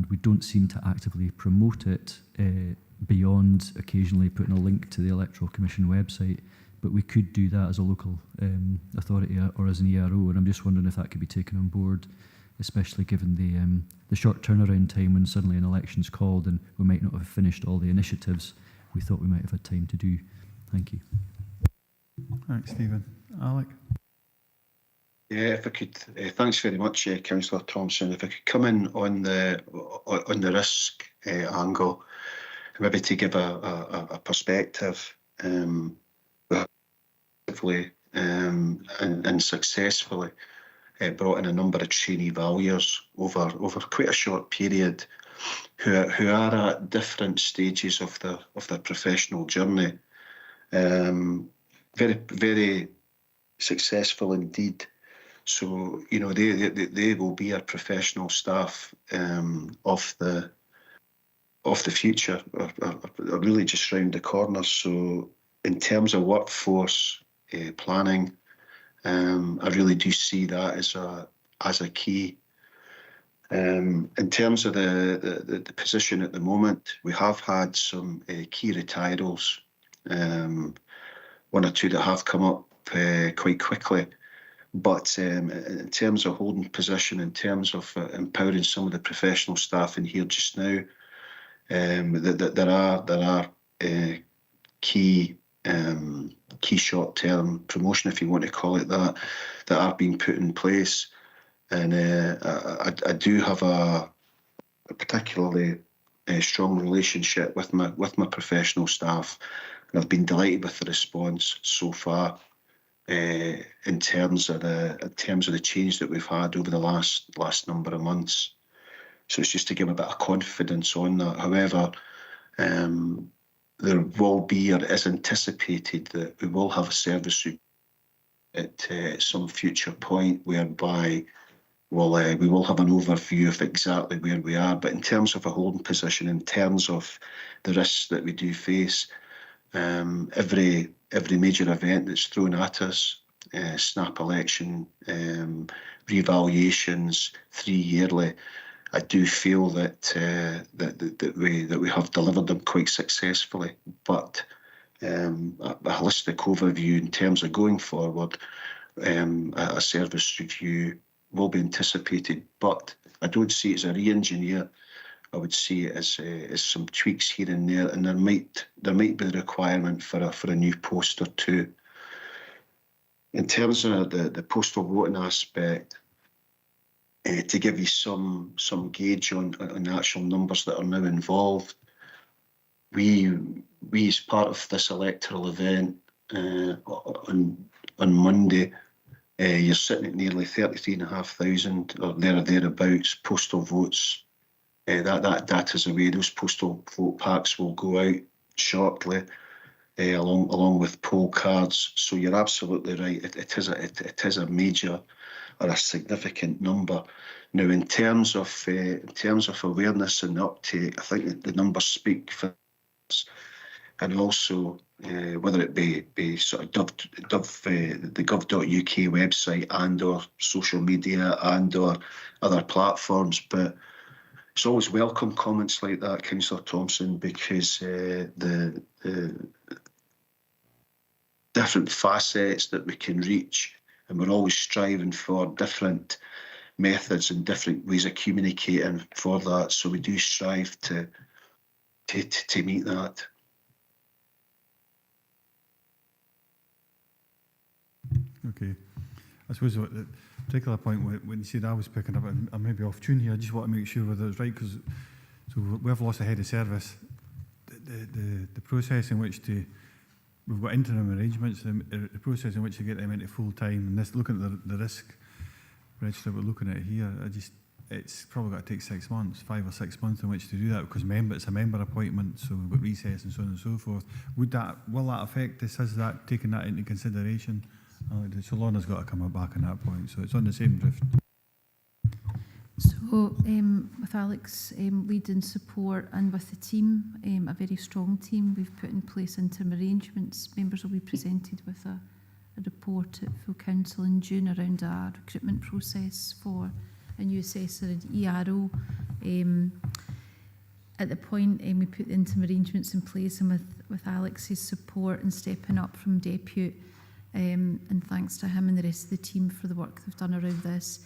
Speaker 3: we don't seem to actively promote it beyond occasionally putting a link to the Electoral Commission website, but we could do that as a local authority or as an ERO, and I'm just wondering if that could be taken on board, especially given the short turnaround time when suddenly an election's called and we might not have finished all the initiatives we thought we might have had time to do. Thank you.
Speaker 1: Thanks, Stephen. Alec?
Speaker 17: Yeah, if I could, thanks very much, Councillor Thompson. If I could come in on the risk angle, maybe to give a perspective, and successfully brought in a number of trainee valuers over quite a short period, who are at different stages of their professional journey. Very, very successful indeed. So they will be our professional staff of the the future are really just round the corner. So in terms of workforce planning, I really do see that as a key. In terms of the position at the moment, we have had some key retireals, one or two that have come up quite quickly. But in terms of holding position, in terms of empowering some of the professional staff in here just now, there are key short-term promotion, if you want to call it that are being put in place. And I do have a particularly strong relationship with my professional staff, and I've been delighted with the response so far in terms of the change that we've had over the last number of months. So it's just to give a bit of confidence on that. However, there will be, or is anticipated, that we will have a service review at some future point whereby we will have an overview of exactly where we are. But in terms of a holding position, in terms of the risks that we do face, every major event that's thrown at us, snap election, revaluations, 3 yearly, I do feel that we have delivered them quite successfully. But a holistic overview in terms of going forward, a service review will be anticipated, but I don't see it as a re-engineer. I would see it as some tweaks here and there, and there might be the requirement for a new post or two. In terms of the postal voting aspect, to give you some gauge on the actual numbers that are now involved, we as part of this electoral event on Monday, you're sitting at nearly 33,500 or thereabouts postal votes. That data's away. Those postal vote packs will go out shortly, along with poll cards. So you're absolutely right. It is a major or a significant number. Now, in terms of awareness and uptake, I think that the numbers speak for us. And also, whether it be sort of the gov.uk website and or social media and or other platforms, but it's always welcome comments like that, Councillor Thompson, because the different facets that we can reach, and we're always striving for different methods and different ways of communicating for that. So we do strive to meet that.
Speaker 1: Okay. I suppose what the particular point when you said I was picking up, I may be off tune here. I just want to make sure whether it's right, because we have lost a head of service. The process in which we've got interim arrangements, the process in which to get them into full time, and this looking at the risk register we're looking at here, it's probably got to take 6 months, 5 or 6 months in which to do that, because it's a member appointment, so we've got recess and so on and so forth. Will that affect this? Has that taken that into consideration? So Lorna's got to come back on that point, so it's on the same drift.
Speaker 5: So with Alex leading support and with the team, a very strong team, we've put in place interim arrangements. Members will be presented with a report at full council in June around our recruitment process for a new assessor and ERO. At the point we put the interim arrangements in place, and with Alex's support and stepping up from depute, and thanks to him and the rest of the team for the work they've done around this.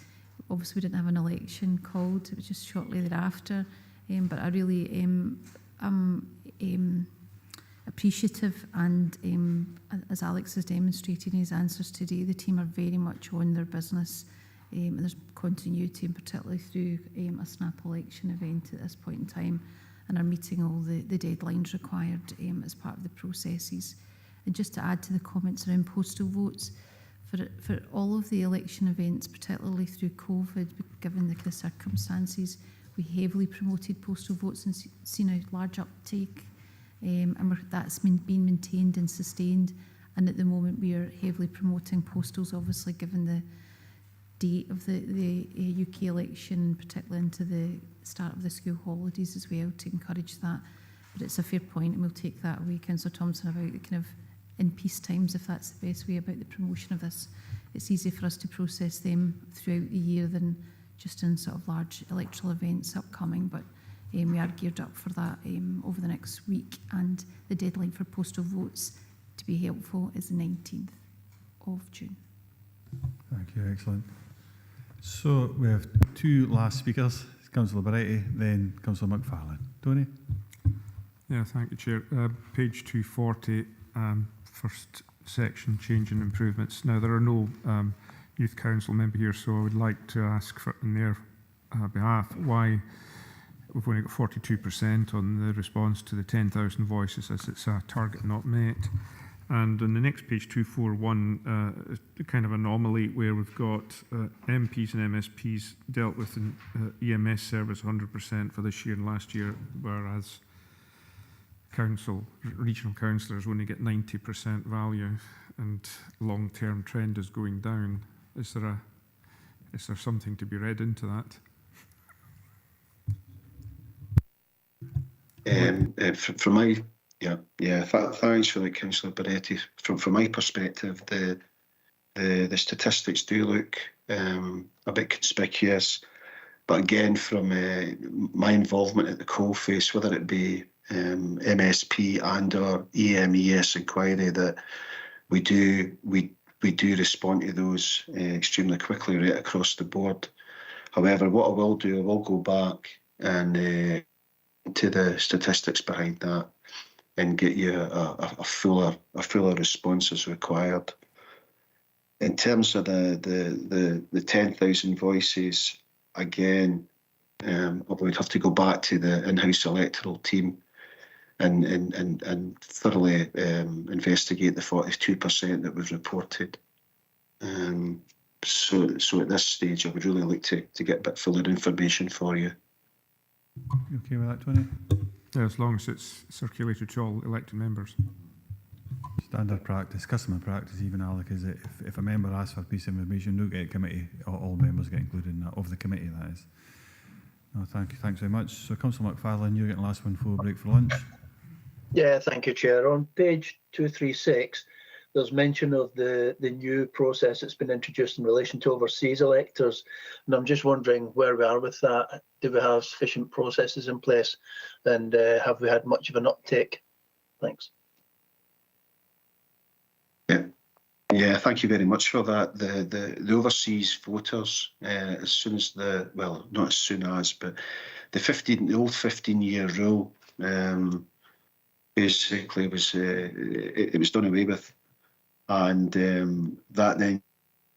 Speaker 5: Obviously, we didn't have an election called, it was just shortly thereafter, but I really am appreciative, and as Alex has demonstrated in his answers today, the team are very much on their business, and there's continuity, and particularly through a snap election event at this point in time, and are meeting all the deadlines required as part of the processes. And just to add to the comments around postal votes, for all of the election events, particularly through COVID, given the kind of circumstances, we heavily promoted postal votes and seen a large uptake, and that's been maintained and sustained. And at the moment, we are heavily promoting postals, obviously, given date of the UK election, particularly into the start of the school holidays as well, to encourage that. But it's a fair point, and we'll take that away, Councillor Thompson, about the kind of in peace times, if that's the best way about the promotion of this. It's easy for us to process them throughout the year than just in sort of large electoral events upcoming, but we are geared up for that over the next week, and the deadline for postal votes, to be helpful, is the 19th of June.
Speaker 1: Thank you, excellent. So we have two last speakers, Councillor Baretti, then Councillor McFarlane. Tony?
Speaker 2: Yeah, thank you, Chair. Page 240, first section, change and improvements. Now, there are no youth council member here, so I would like to ask for, in their behalf, why we've only got 42% on the response to the 10,000 voices, as it's a target not met. And on the next page, 241, a kind of anomaly where we've got MPs and MSPs dealt with an EMS service 100% for this year and last year, whereas regional councillors only get 90% value, and long-term trend is going down. Is there something to be read into that?
Speaker 17: From my thanks for that, Councillor Baretti. From my perspective, the statistics do look a bit conspicuous, but again, from my involvement at the coalface, whether it be MSP and or EMES inquiry, that we do respond to those extremely quickly right across the board. However, what I will do, I will go back and to the statistics behind that and get you a fuller response as required. In terms of the 10,000 voices, again, I would have to go back to the in-house electoral team and thoroughly investigate the 42% that was reported. So at this stage, I would really like to get a bit fuller information for you.
Speaker 1: You okay with that, Tony?
Speaker 2: Yeah, as long as it's circulated to all elected members.
Speaker 1: Standard practice, customer practice even, Alec, is that if a member asks for a piece of information, don't get a committee, all members get included in that, of the committee, that is. No, thank you, thanks very much. So Councillor McFarlane, you're getting the last one before we break for lunch.
Speaker 19: Yeah, thank you, Chair. On page 236, there's mention of the new process that's been introduced in relation to overseas electors, and I'm just wondering where we are with that. Do we have sufficient processes in place, and have we had much of an uptake? Thanks.
Speaker 17: Yeah, thank you very much for that. The overseas voters, as soon as not as soon as, but the old 15-year rule basically was it was done away with, and that then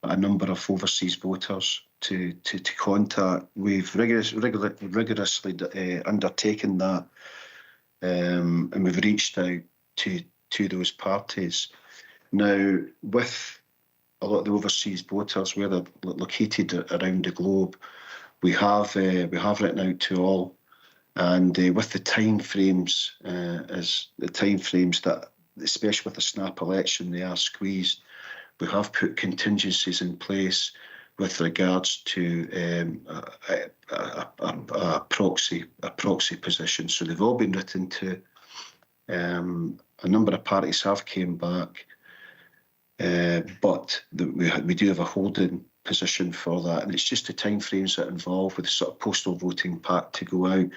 Speaker 17: a number of overseas voters to contact. We've rigorously undertaken that, and we've reached out to those parties. Now, with a lot of the overseas voters, where they're located around the globe, we have written out to all, and with the timeframes, that, especially with the snap election, they are squeezed. We have put contingencies in place with regards to a proxy position. So they've all been written to. A number of parties have came back. But we do have a holding position for that, and it's just the timeframes that are involved with the sort of postal voting pack to go out.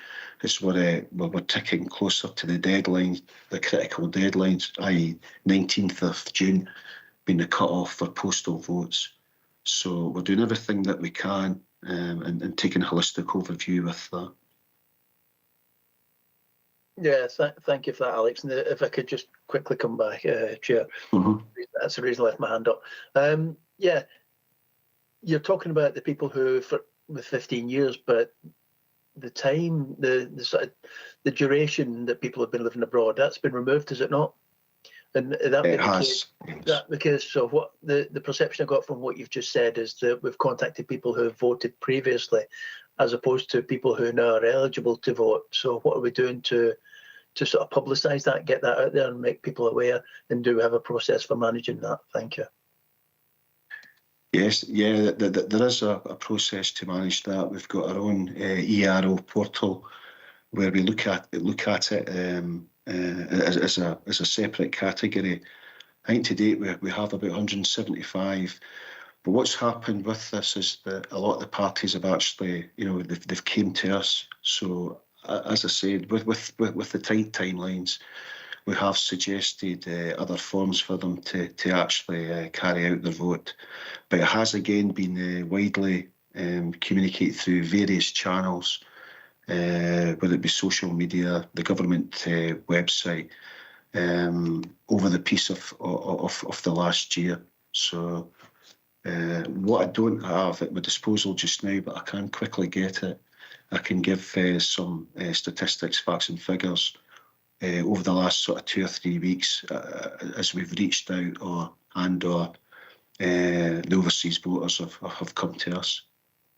Speaker 17: It's where we're ticking closer to the deadline, the critical deadlines, i.e. 19th of June being the cut-off for postal votes. So we're doing everything that we can and taking a holistic overview with that.
Speaker 19: Yeah, thank you for that, Alex. And if I could just quickly come back, Chair. That's the reason I left my hand up. Yeah, you're talking about the people who, with 15 years, but the time, the duration that people have been living abroad, that's been removed, is it not? And that has. That because so what the perception I got from what you've just said is that we've contacted people who have voted previously, as opposed to people who now are eligible to vote. So what are we doing to sort of publicise that, get that out there and make people aware, and do we have a process for managing that? Thank you.
Speaker 17: Yes, yeah, there is a process to manage that. We've got our own ERO portal where we look at it as a separate category. I think to date we have about 175. But what's happened with this is that a lot of the parties have actually, they've came to us. So as I said, with the tight timelines, we have suggested other forms for them to actually carry out their vote. But it has again been widely communicated through various channels, whether it be social media, the government website, over the piece of the last year. So what I don't have at my disposal just now, but I can quickly get it, I can give some statistics, facts and figures over the last sort of 2 or 3 weeks as we've reached out or the overseas voters have come to us.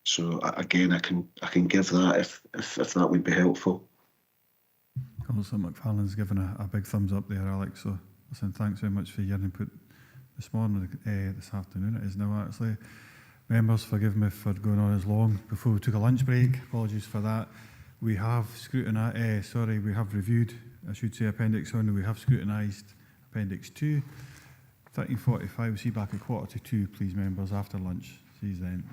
Speaker 17: So again, I can give that if that would be helpful.
Speaker 1: Councillor McFarlane's given a big thumbs up there, Alex. So listen, thanks very much for your input this morning, this afternoon. It is now actually. Members, forgive me for going on as long before we took a lunch break. Apologies for that. We have scrutinised, we have reviewed, I should say, Appendix 1. We have scrutinised Appendix 2. 13:45, we'll see you back at 1:45, please, members, after lunch. See you then.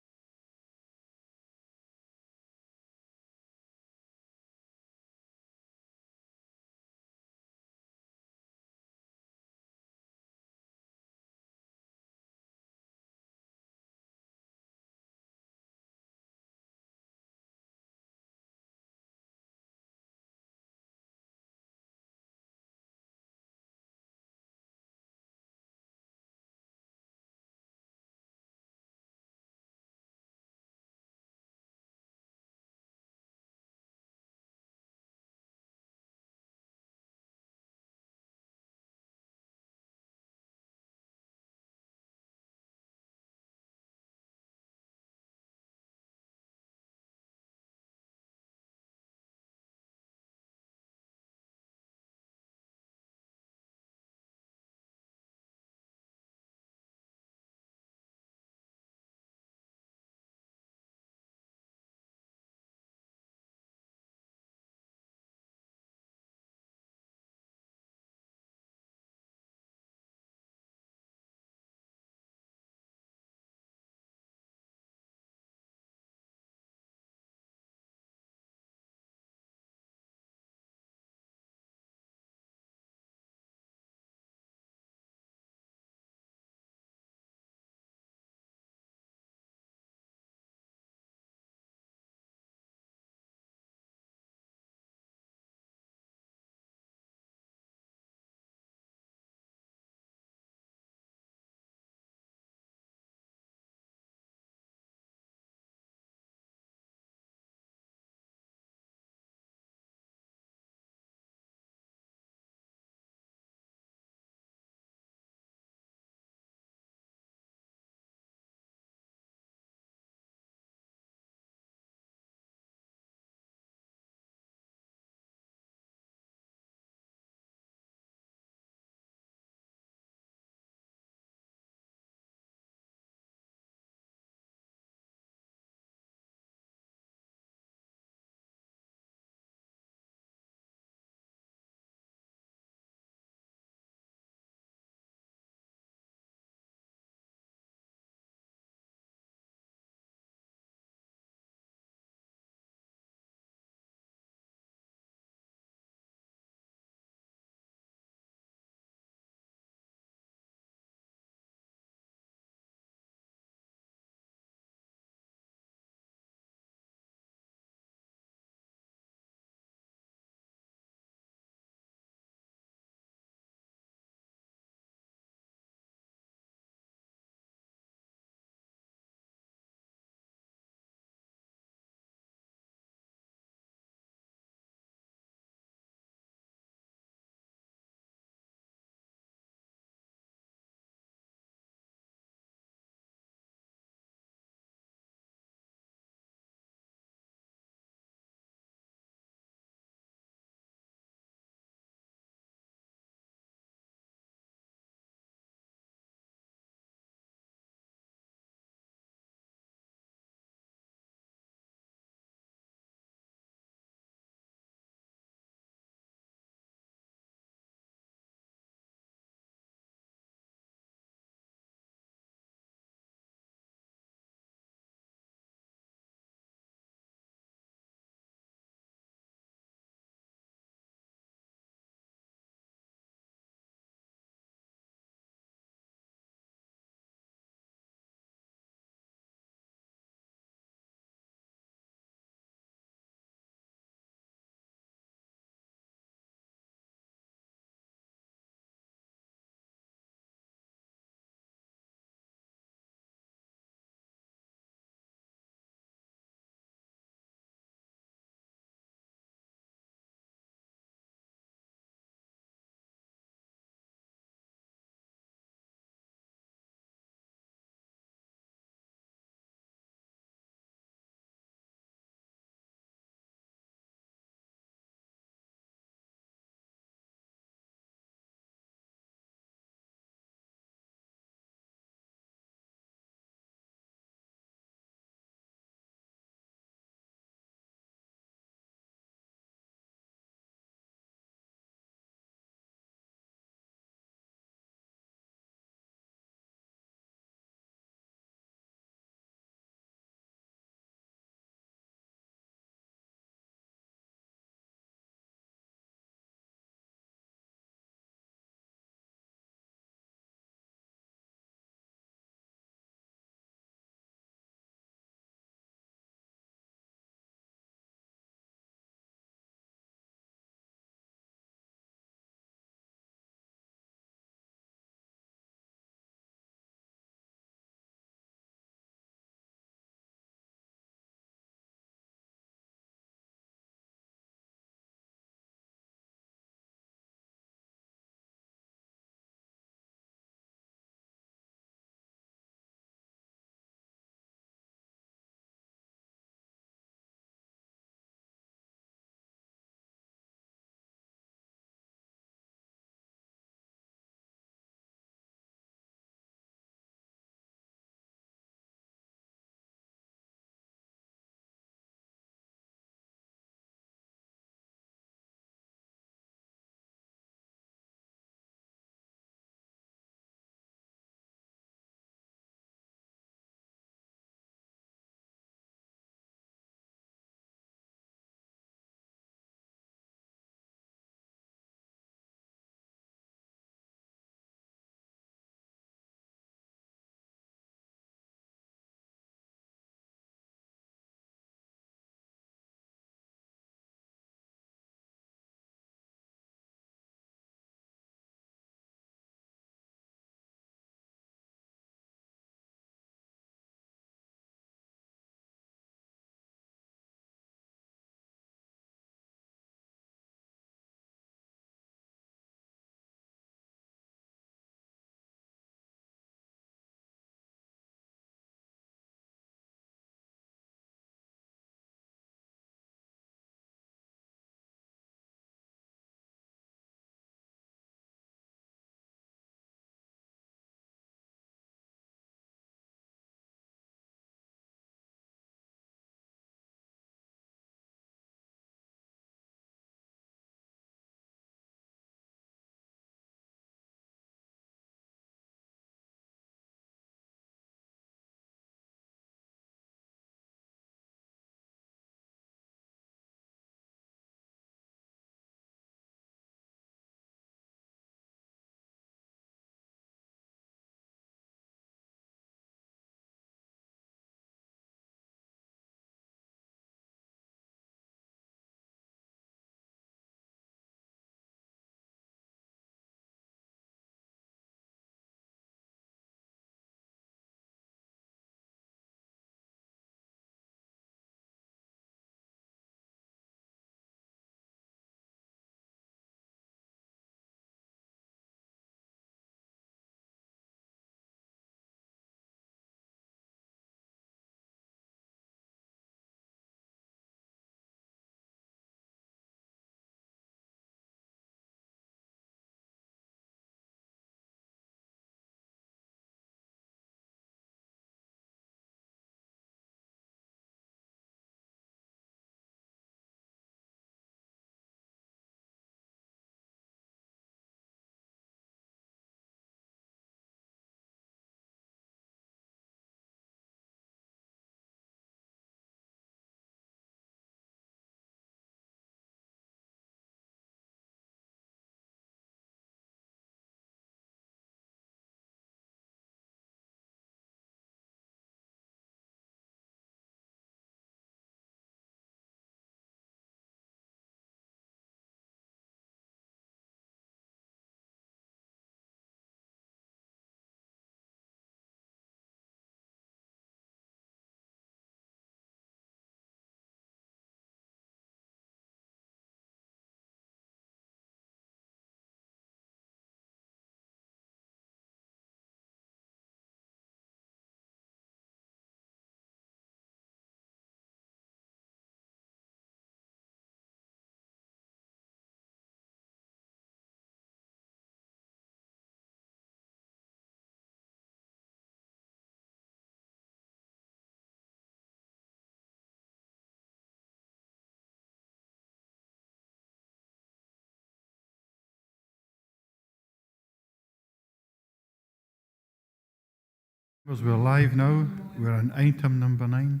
Speaker 1: We're live now. We're on item number 9.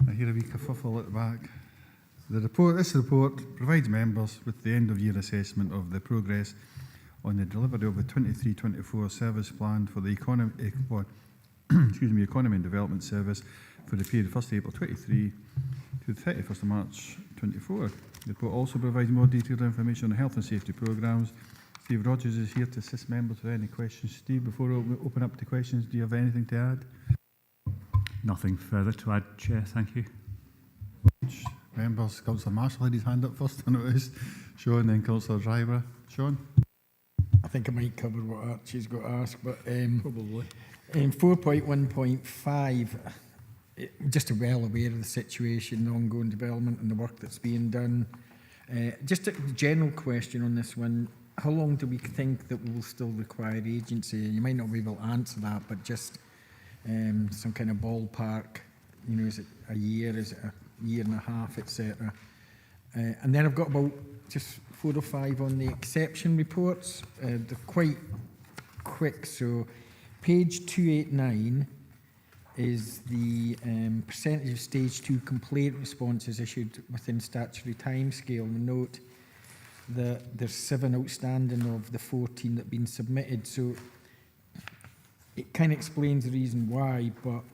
Speaker 1: I hear a wee kerfuffle at the back. This report provides members with the end-of-year assessment of the progress on the delivery of the 23-24 service plan for the economy and Development Service for the period 1st April 23 to the 31st of March 24. The report also provides more detailed information on the health and safety programmes. Steve Rogers is here to assist members with any questions. Steve, before we open up to questions, do you have anything to add?
Speaker 7: Nothing further to add, Chair. Thank you.
Speaker 1: Members, Councillor Marshall had his hand up first, I noticed. Sean, then Councillor Driver. Sean?
Speaker 8: I think I might cover what Archie's got asked, but
Speaker 13: Probably.
Speaker 8: 4.1.5, just well aware of the situation, the ongoing development and the work that's being done. Just a general question on this one. How long do we think that we will still require agency? You might not be able to answer that, but just some kind of ballpark, you know, is it a year, is it a year and a half, etc. And then I've got about just 4 or 5 on the exception reports. They're quite quick, so page 289 is the percentage of stage 2 complaint responses issued within statutory timescale. And note that there's 7 outstanding of the 14 that have been submitted, so it kind of explains the reason why, but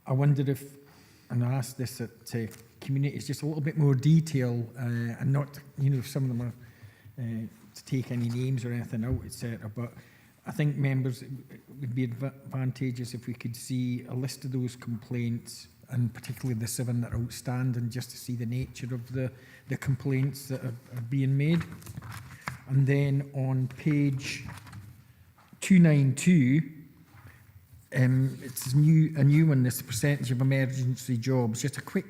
Speaker 8: I wondered if, and I asked this at communities, just a little bit more detail, and not, you know, if some of them are to take any names or anything out, etc. But I think members, it would be advantageous if we could see a list of those complaints, and particularly the 7 that are outstanding, just to see the nature of the complaints that are being made. And then on page 292, it's a new one, this percentage of emergency jobs. Just a quick,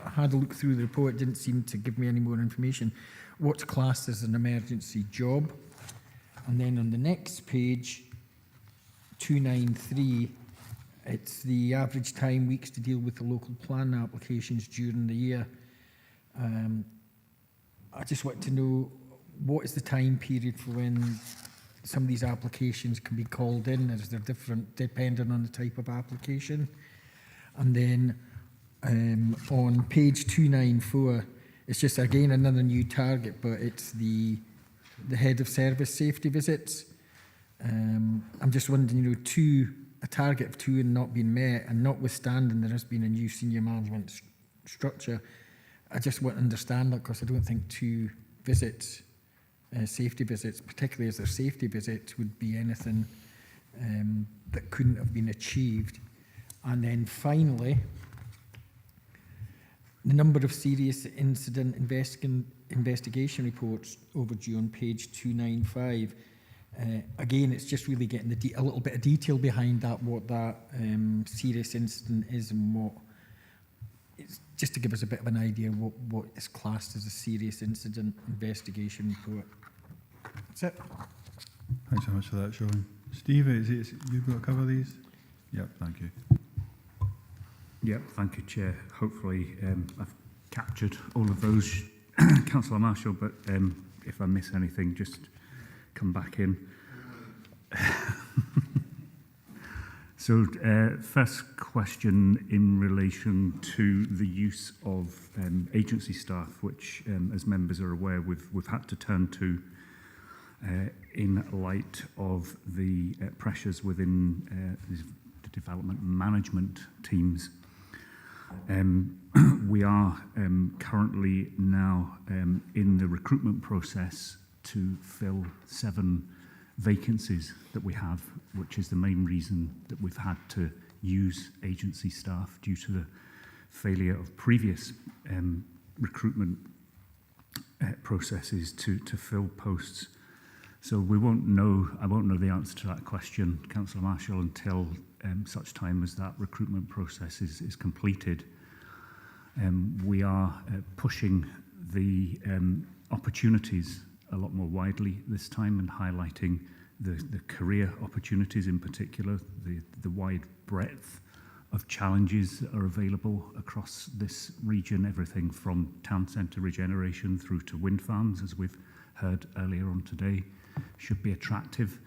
Speaker 8: I had a look through the report, didn't seem to give me any more information. What's classed as an emergency job? And then on the next page, 293, it's the average time weeks to deal with the local plan applications during the year. I just want to know, what is the time period for when some of these applications can be called in? Is there different depending on the type of application? And then on page 294, it's just again another new target, but it's the head of service safety visits. I'm just wondering, you know, a target of 2 and not being met, and notwithstanding there has been a new senior management structure, I just want to understand that, because I don't think 2 visits, safety visits, particularly as they're safety visits, would be anything that couldn't have been achieved. And then finally, the number of serious incident investigation reports overdue on page 295. Again, it's just really getting a little bit of detail behind that, what that serious incident is, and what, it's just to give us a bit of an idea what is classed as a serious incident investigation report. That's it.
Speaker 1: Thanks so much for that, Sean. Steve, you've got to cover these? Yep, thank you.
Speaker 7: Yep, thank you, Chair. Hopefully I've captured all of those, Councillor Marshall, but if I miss anything, just come back in. So first question in relation to the use of agency staff, which as members are aware, we've had to turn to in light of the pressures within the development management teams. We are currently now in the recruitment process to fill 7 vacancies that we have, which is the main reason that we've had to use agency staff due to the failure of previous recruitment processes to fill posts. So I won't know the answer to that question, Councillor Marshall, until such time as that recruitment process is completed. We are pushing the opportunities a lot more widely this time, and highlighting the career opportunities in particular, the wide breadth of challenges that are available across this region, everything from town centre regeneration through to wind farms, as we've heard earlier on today, should be attractive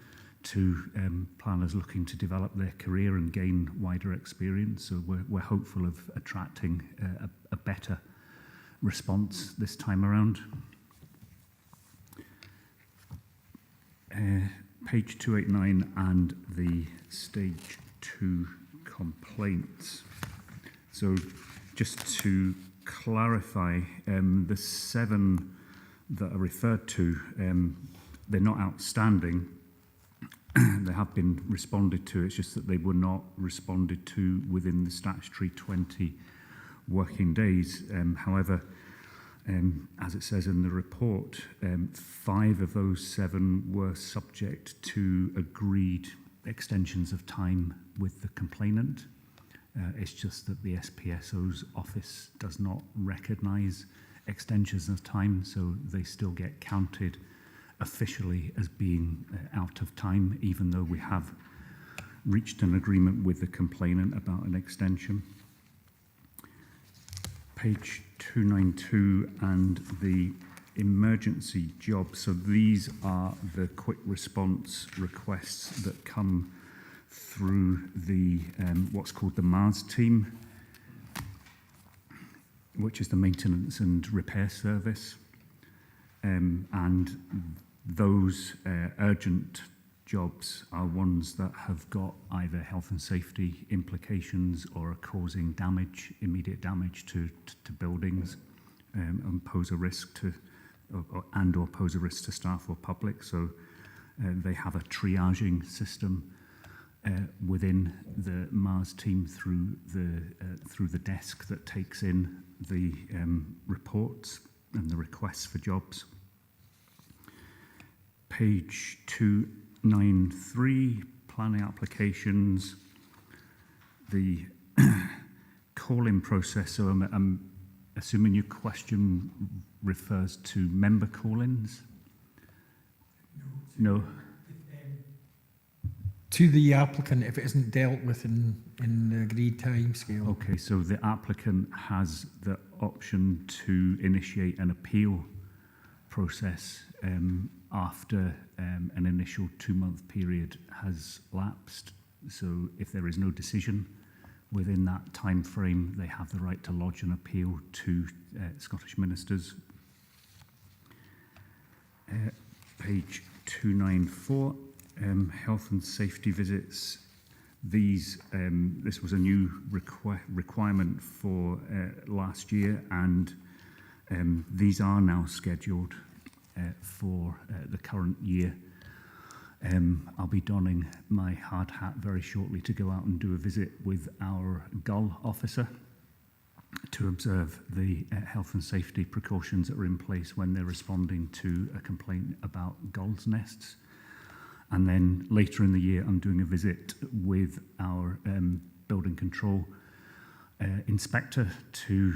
Speaker 7: to planners looking to develop their career and gain wider experience. So we're hopeful of attracting a better response this time around. Page 289 and the stage 2 complaints. So just to clarify, the 7 that are referred to, they're not outstanding. They have been responded to. It's just that they were not responded to within the statutory 20 working days. However, as it says in the report, 5 of those 7 were subject to agreed extensions of time with the complainant. It's just that the SPSO's office does not recognise extensions of time, so they still get counted officially as being out of time, even though we have reached an agreement with the complainant about an extension. Page 292 and the emergency jobs. So these are the quick response requests that come through the what's called the MARS team, which is the maintenance and repair service. And those urgent jobs are ones that have got either health and safety implications or are causing damage, immediate damage to buildings, and pose a risk to, or pose a risk to staff or public. So they have a triaging system within the MARS team through the desk that takes in the reports and the requests for jobs. Page 293, planning applications. The call-in process, so I'm assuming your question refers to member call-ins? No.
Speaker 8: To the applicant if it isn't dealt with in the agreed time scale.
Speaker 7: Okay, so the applicant has the option to initiate an appeal process after an initial 2-month period has lapsed. So if there is no decision within that time frame, they have the right to lodge an appeal to Scottish ministers. Page 294, health and safety visits. These, this was a new requirement for last year, and these are now scheduled for the current year. I'll be donning my hard hat very shortly to go out and do a visit with our GUL officer to observe the health and safety precautions that are in place when they're responding to a complaint about gulls' nests. And then later in the year, I'm doing a visit with our building control inspector to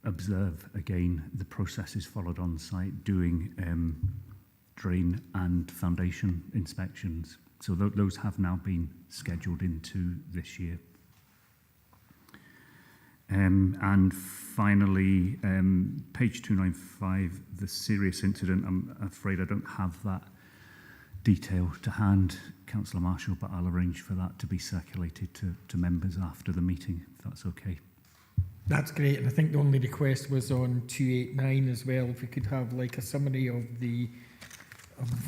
Speaker 7: observe again the processes followed on site, doing drain and foundation inspections. So those have now been scheduled into this year. And finally, page 295, the serious incident. I'm afraid I don't have that detail to hand, Councillor Marshall, but I'll arrange for that to be circulated to members after the meeting, if that's okay.
Speaker 8: That's great, and I think the only request was on 289 as well. If we could have like a summary of the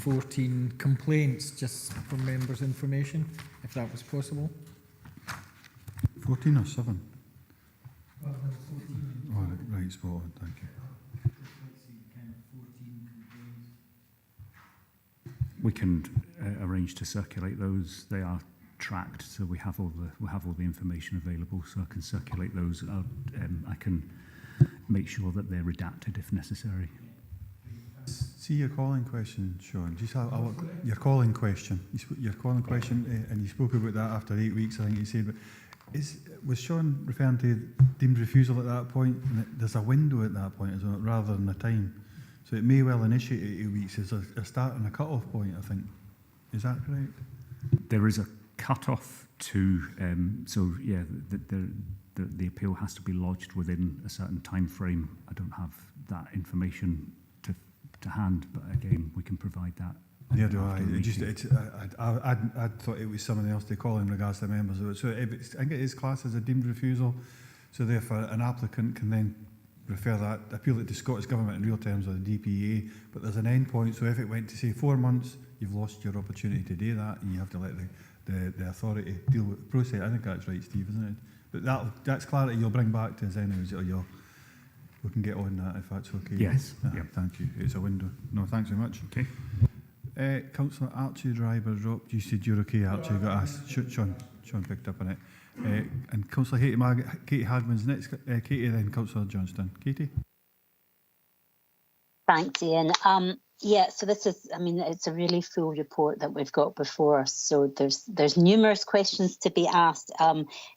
Speaker 8: 14 complaints, just for members' information, if that was possible.
Speaker 1: 14 or 7? Oh, right, spot on, thank you.
Speaker 7: We can arrange to circulate those. They are tracked, so we have all the information available. So I can circulate those. I can make sure that they're redacted if necessary.
Speaker 1: See your calling question, Sean. Just your calling question. Your calling question, and you spoke about that after 8 weeks. I think you said, but was Sean referring to deemed refusal at that point? And there's a window at that point, isn't it, rather than a time. So it may well initiate 8 weeks as a start and a cut-off point, I think. Is that correct?
Speaker 7: There is a cut-off to, so yeah, the appeal has to be lodged within a certain time frame. I don't have that information to hand, but again, we can provide that
Speaker 1: Yeah, do I? I thought it was something else to call in regards to members of it. So if it's, I think it is classed as a deemed refusal. So therefore, an applicant can then refer that, appeal it to Scottish Government in real terms or the DPA, but there's an end point. So if it went to say 4 months, you've lost your opportunity to do that, and you have to let the authority deal with the process. I think that's right, Steve, isn't it? But that's clarity you'll bring back to us anyways, or we can get on that if that's okay.
Speaker 7: Yes.
Speaker 1: Yeah. Thank you. It's a window. No, thanks very much.
Speaker 7: Okay.
Speaker 1: Councillor Archie Driver dropped. You said you're okay, Archie. Got asked. Sean picked up on it. And Councillor Katie Hagman's next. Katie, then Councillor Johnston. Katie.
Speaker 4: Thanks, Ian. Yeah, so this is, I mean, it's a really full report that we've got before us. So there's numerous questions to be asked.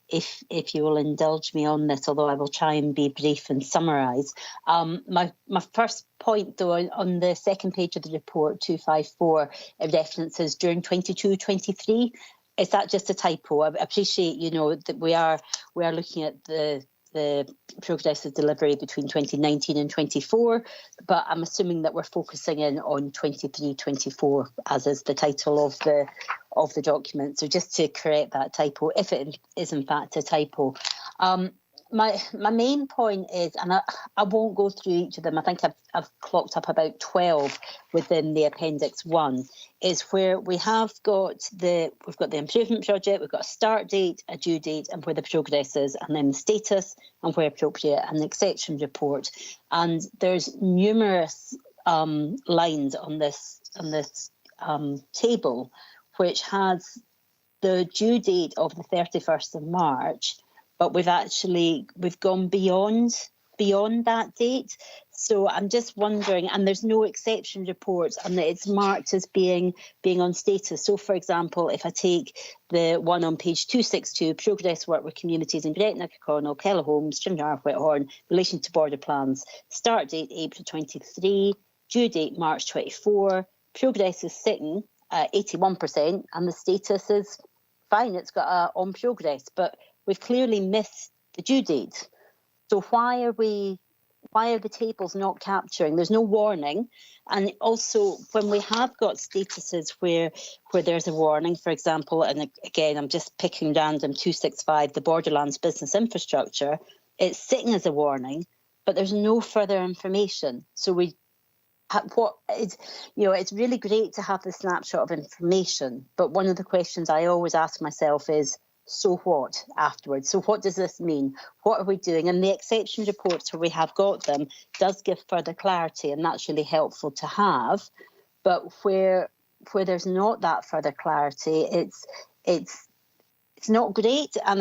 Speaker 4: If you will indulge me on this, although I will try and be brief and summarise. My first point, though, on the second page of the report, 254, it references during 22-23. Is that just a typo? I appreciate, that we are looking at the progressive delivery between 2019 and 24, but I'm assuming that we're focusing in on 23-24, as is the title of the document. So just to correct that typo, if it is in fact a typo. My main point is, and I won't go through each of them, I think I've clocked up about 12 within the Appendix 1, is where we've got the improvement project, we've got a start date, a due date, and where the progress is, and then the status, and where appropriate, and the exception report. And there's numerous lines on this table, which has the due date of the 31st of March, but we've gone beyond that date. So I'm just wondering, and there's no exception reports, and it's marked as being on status. So, for example, if I take the one on page 262, progress work with communities in Gretna, Kirkconnell, Kellerholm, Stranraer, Whitehorn, in relation to border plans. Start date April 23, due date March 24. Progress is sitting at 81%, and the status is fine. It's got a on progress, but we've clearly missed the due date. So why are the tables not capturing? There's no warning. And also, when we have got statuses where there's a warning, for example, and again, I'm just picking random 265, the Borderlands business infrastructure, it's sitting as a warning, but there's no further information. So it's really great to have the snapshot of information, but one of the questions I always ask myself is, so what afterwards? So what does this mean? What are we doing? And the exception reports, where we have got them, does give further clarity, and that's really helpful to have. But where there's not that further clarity, it's not great. And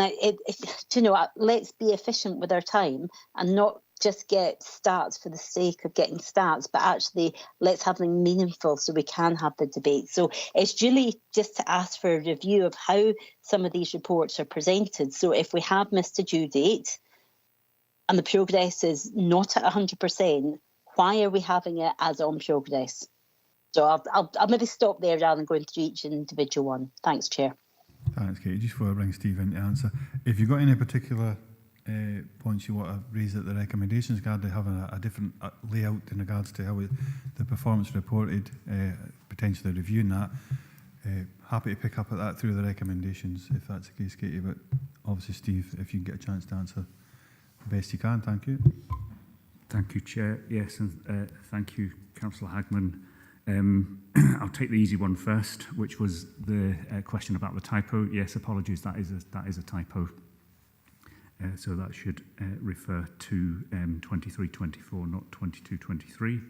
Speaker 4: let's be efficient with our time and not just get stats for the sake of getting stats, but actually let's have them meaningful so we can have the debate. So it's really just to ask for a review of how some of these reports are presented. So if we have missed a due date and the progress is not at 100%, why are we having it as on progress? So I'll maybe stop there rather than going through each individual one. Thanks, Chair.
Speaker 1: Thanks, Katie. Just before I bring Steve in to answer, if you've got any particular points you want to raise at the recommendations card, they have a different layout in regards to how the performance reported, potentially reviewing that. Happy to pick up at that through the recommendations if that's the case, Katie, but obviously Steve, if you can get a chance to answer the best you can. Thank you.
Speaker 7: Thank you, Chair. Yes, and thank you, Councillor Hagman. I'll take the easy one first, which was the question about the typo. Yes, apologies, that is a typo. So that should refer to 23-24, not 22-23.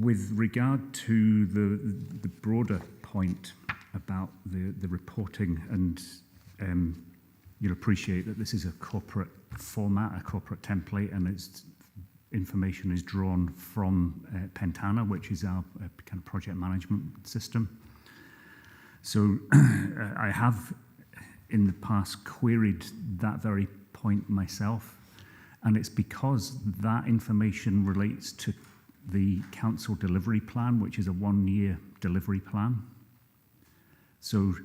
Speaker 7: With regard to the broader point about the reporting, and you'll appreciate that this is a corporate format, a corporate template, and its information is drawn from Pentana, which is our kind of project management system. So I have in the past queried that very point myself, and it's because that information relates to the council delivery plan, which is a 1-year delivery plan. So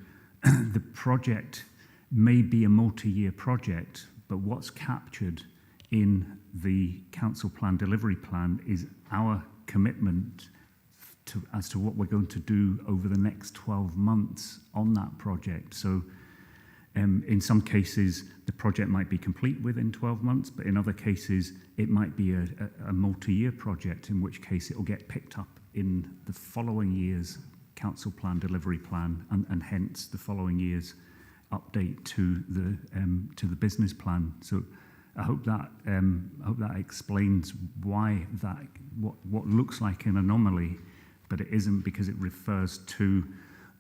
Speaker 7: the project may be a multi-year project, but what's captured in the council plan delivery plan is our commitment as to what we're going to do over the next 12 months on that project. So in some cases, the project might be complete within 12 months, but in other cases, it might be a multi-year project, in which case it will get picked up in the following year's council plan, delivery plan, and hence the following year's update to the business plan. So I hope that explains why that what looks like an anomaly, but it isn't, because it refers to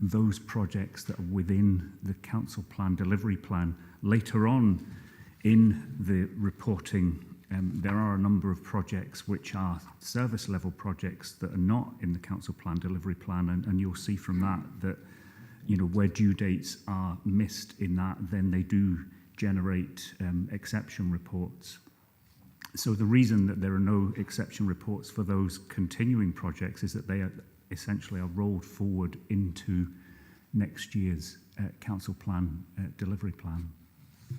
Speaker 7: those projects that are within the council plan, delivery plan. Later on in the reporting, there are a number of projects which are service level projects that are not in the council plan, delivery plan, and you'll see from that where due dates are missed in that, then they do generate exception reports. So the reason that there are no exception reports for those continuing projects is that they are essentially rolled forward into next year's council plan, delivery plan.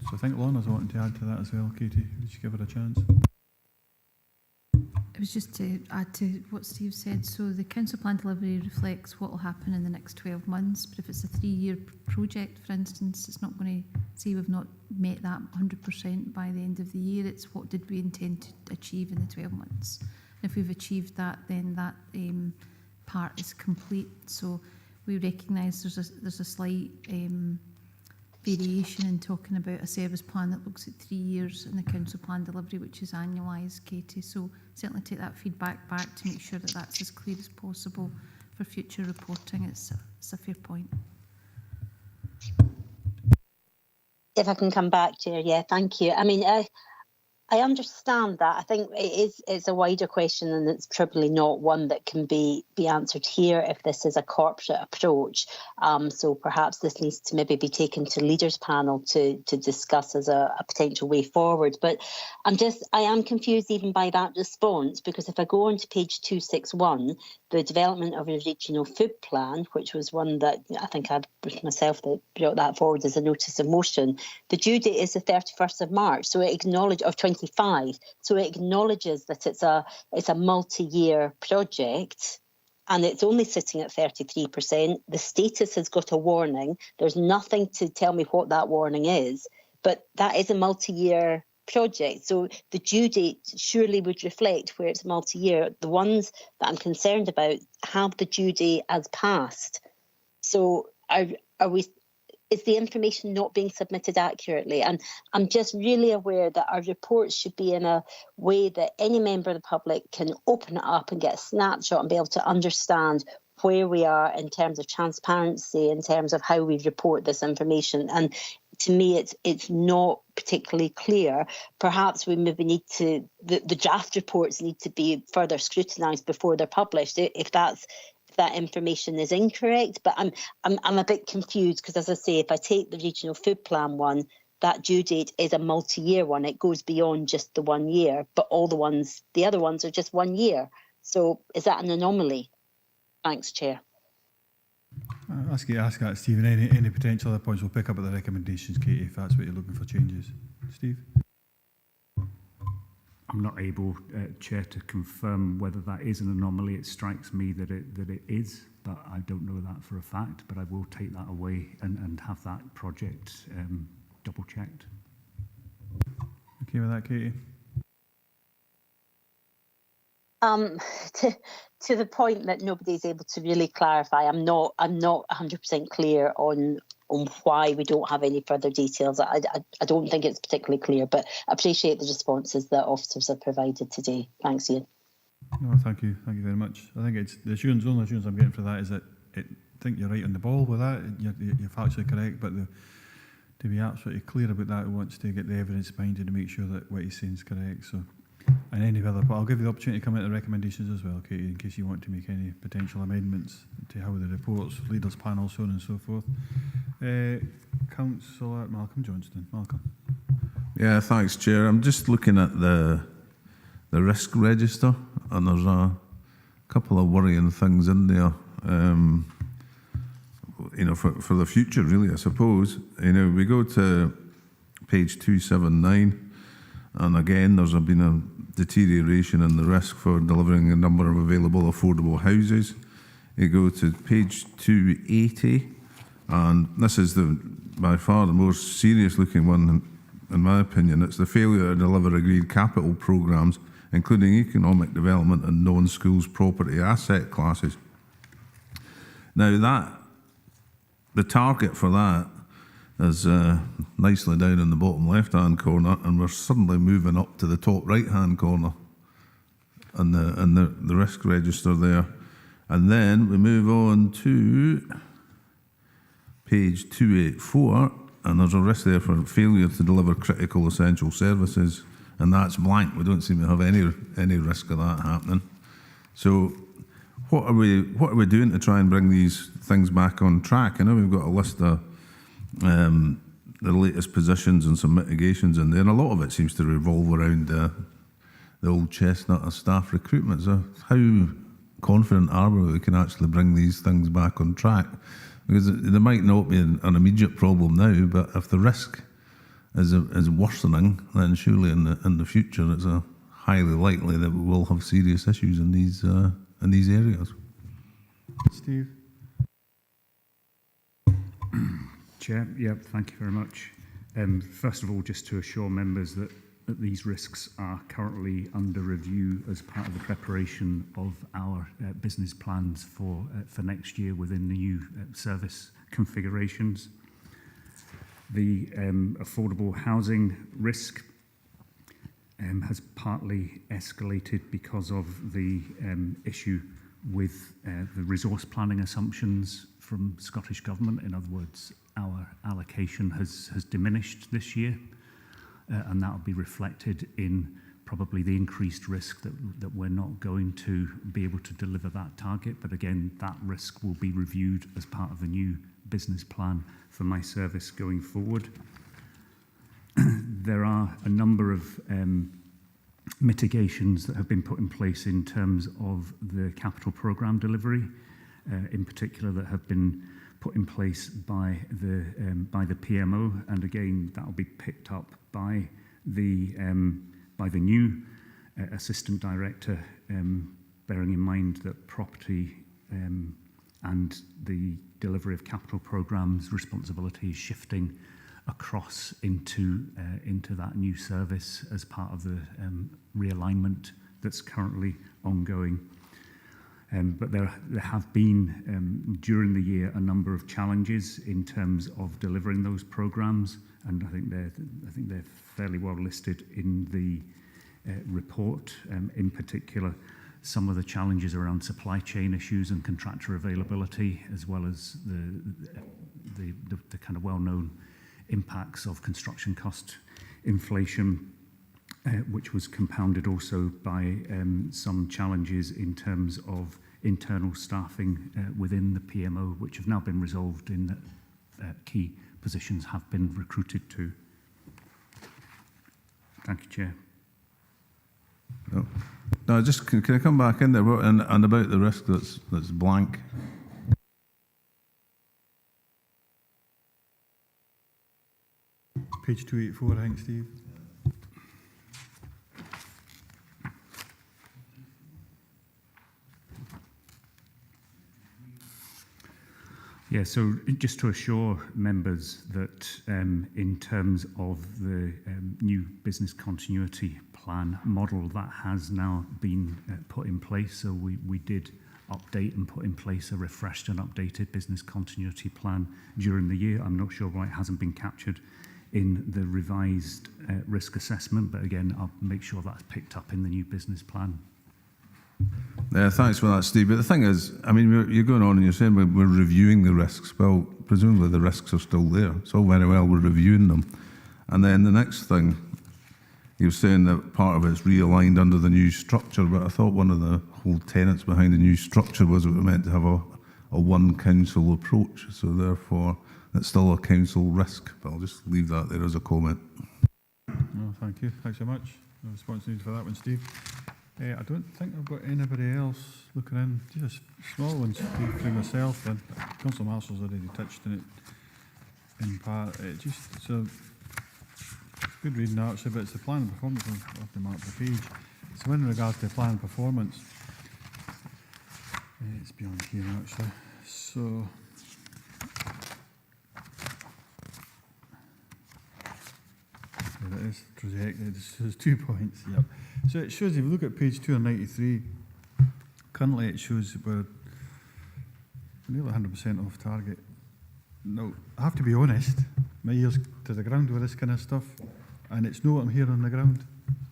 Speaker 1: So I think Lorna's wanting to add to that as well. Katie, would you give her a chance?
Speaker 5: It was just to add to what Steve said. So the council plan delivery reflects what will happen in the next 12 months. But if it's a 3-year project, for instance, it's not going to say we've not met that 100% by the end of the year. It's what did we intend to achieve in the 12 months. And if we've achieved that, then that part is complete. So we recognise there's a slight variation in talking about a service plan that looks at 3 years and the council plan delivery, which is annualised, Katie. So certainly take that feedback back to make sure that that's as clear as possible for future reporting. It's a fair point.
Speaker 4: If I can come back, Chair, yeah, thank you. I mean, I understand that. I think it's a wider question, and it's probably not one that can be answered here if this is a corporate approach. So perhaps this needs to maybe be taken to leaders panel to discuss as a potential way forward. But I am confused even by that response, because if I go on to page 261, the development of a regional food plan, which was one that I think I was myself that brought that forward as a notice of motion, the due date is the 31st of March. So it acknowledges, of 25. So it acknowledges that it's a multi-year project, and it's only sitting at 33%. The status has got a warning. There's nothing to tell me what that warning is, but that is a multi-year project. So the due date surely would reflect where it's multi-year. The ones that I'm concerned about have the due date as passed. So is the information not being submitted accurately? And I'm just really aware that our reports should be in a way that any member of the public can open it up and get a snapshot and be able to understand where we are in terms of transparency, in terms of how we report this information. And to me, it's not particularly clear. Perhaps we maybe need to, the draft reports need to be further scrutinised before they're published, if that information is incorrect. But I'm a bit confused, because as I say, if I take the regional food plan one, that due date is a multi-year one. It goes beyond just the 1 year, but the other ones are just 1 year. So is that an anomaly? Thanks, Chair.
Speaker 1: Ask that, Stephen. Any potential other points we'll pick up at the recommendations, Katie, if that's what you're looking for changes. Steve?
Speaker 7: I'm not able, Chair, to confirm whether that is an anomaly. It strikes me that it is, but I don't know that for a fact. But I will take that away and have that project double checked.
Speaker 1: Okay with that, Katie?
Speaker 4: To the point that nobody's able to really clarify, I'm not 100% clear on why we don't have any further details. I don't think it's particularly clear, but I appreciate the responses that officers have provided today. Thanks, Ian.
Speaker 1: No, thank you very much. I think it's the only assurance I'm getting for that is that I think you're right on the ball with that. You're factually correct, but to be absolutely clear about that, he wants to get the evidence behind it to make sure that what he's saying is correct. So, and any other, but I'll give you the opportunity to come out the recommendations as well, Katie, in case you want to make any potential amendments to how the reports, leaders panel, so on and so forth. Councillor Malcolm Johnston. Malcolm.
Speaker 12: Yeah, thanks, Chair. I'm just looking at the risk register, and there's a couple of worrying things in there. For the future, really, I suppose. We go to page 279, and again, there's been a deterioration in the risk for delivering a number of available affordable houses. you go to page 280, and this is by far the most serious looking one, in my opinion. It's the failure to deliver agreed capital programmes, including economic development and non-schools property asset classes. Now the target for that is nicely down in the bottom left-hand corner, and we're suddenly moving up to the top right-hand corner and the risk register there. And then we move on to page 284, and there's a risk there for failure to deliver critical essential services, and that's blank. We don't seem to have any risk of that happening. So what are we doing to try and bring these things back on track? I know we've got a list of the latest positions and some mitigations in there, and a lot of it seems to revolve around the old chestnut of staff recruitment. So how confident are we can actually bring these things back on track? Because there might not be an immediate problem now, but if the risk is worsening, then surely in the future it's highly likely that we will have serious issues in these areas.
Speaker 1: Steve?
Speaker 7: Chair, yeah, thank you very much. First of all, just to assure members that these risks are currently under review as part of the preparation of our business plans for next year within the new service configurations. The affordable housing risk has partly escalated because of the issue with the resource planning assumptions from Scottish Government. In other words, our allocation has diminished this year, and that will be reflected in probably the increased risk that we're not going to be able to deliver that target. But again, that risk will be reviewed as part of the new business plan for my service going forward. There are a number of mitigations that have been put in place in terms of the capital programme delivery, in particular that have been put in place by the PMO, and again that will be picked up by the new assistant director, bearing in mind that property and the delivery of capital programmes responsibility is shifting across into that new service as part of the realignment that's currently ongoing. But there have been, during the year, a number of challenges in terms of delivering those programmes, and I think they're fairly well listed in the report. In particular, some of the challenges around supply chain issues and contractor availability, as well as the kind of well-known impacts of construction cost inflation, which was compounded also by some challenges in terms of internal staffing within the PMO, which have now been resolved in that key positions have been recruited to. Thank you, Chair.
Speaker 12: No, just can I come back in there and about the risk that's blank?
Speaker 1: Page 284, I think, Steve.
Speaker 7: Yeah, so just to assure members that in terms of the new business continuity plan model, that has now been put in place. So we did update and put in place a refreshed and updated business continuity plan during the year. I'm not sure why it hasn't been captured in the revised risk assessment, but again, I'll make sure that's picked up in the new business plan.
Speaker 12: Thanks for that, Steve. But the thing is, I mean, you're going on and you're saying we're reviewing the risks. Well, presumably the risks are still there. It's all very well we're reviewing them. And then the next thing, you're saying that part of it's realigned under the new structure, but I thought one of the whole tenets behind the new structure was that we were meant to have a one council approach. So therefore, it's still a council risk. But I'll just leave that there as a comment.
Speaker 1: No, thank you. Thanks so much. No response needed for that one, Steve. I don't think I've got anybody else looking in. Just a small one, Steve, through myself. And Councillor Marshall's already touched on it in part. It's a good reading actually, but it's the plan and performance of the mark the page. So in regards to plan and performance, It's beyond here actually. So there it is, trajectory. There's 2 points. Yep. So it shows, if you look at page 293, currently it shows we're nearly 100% off target. Now, I have to be honest, my ears to the ground with this kind of stuff, and it's no what I'm hearing on the ground.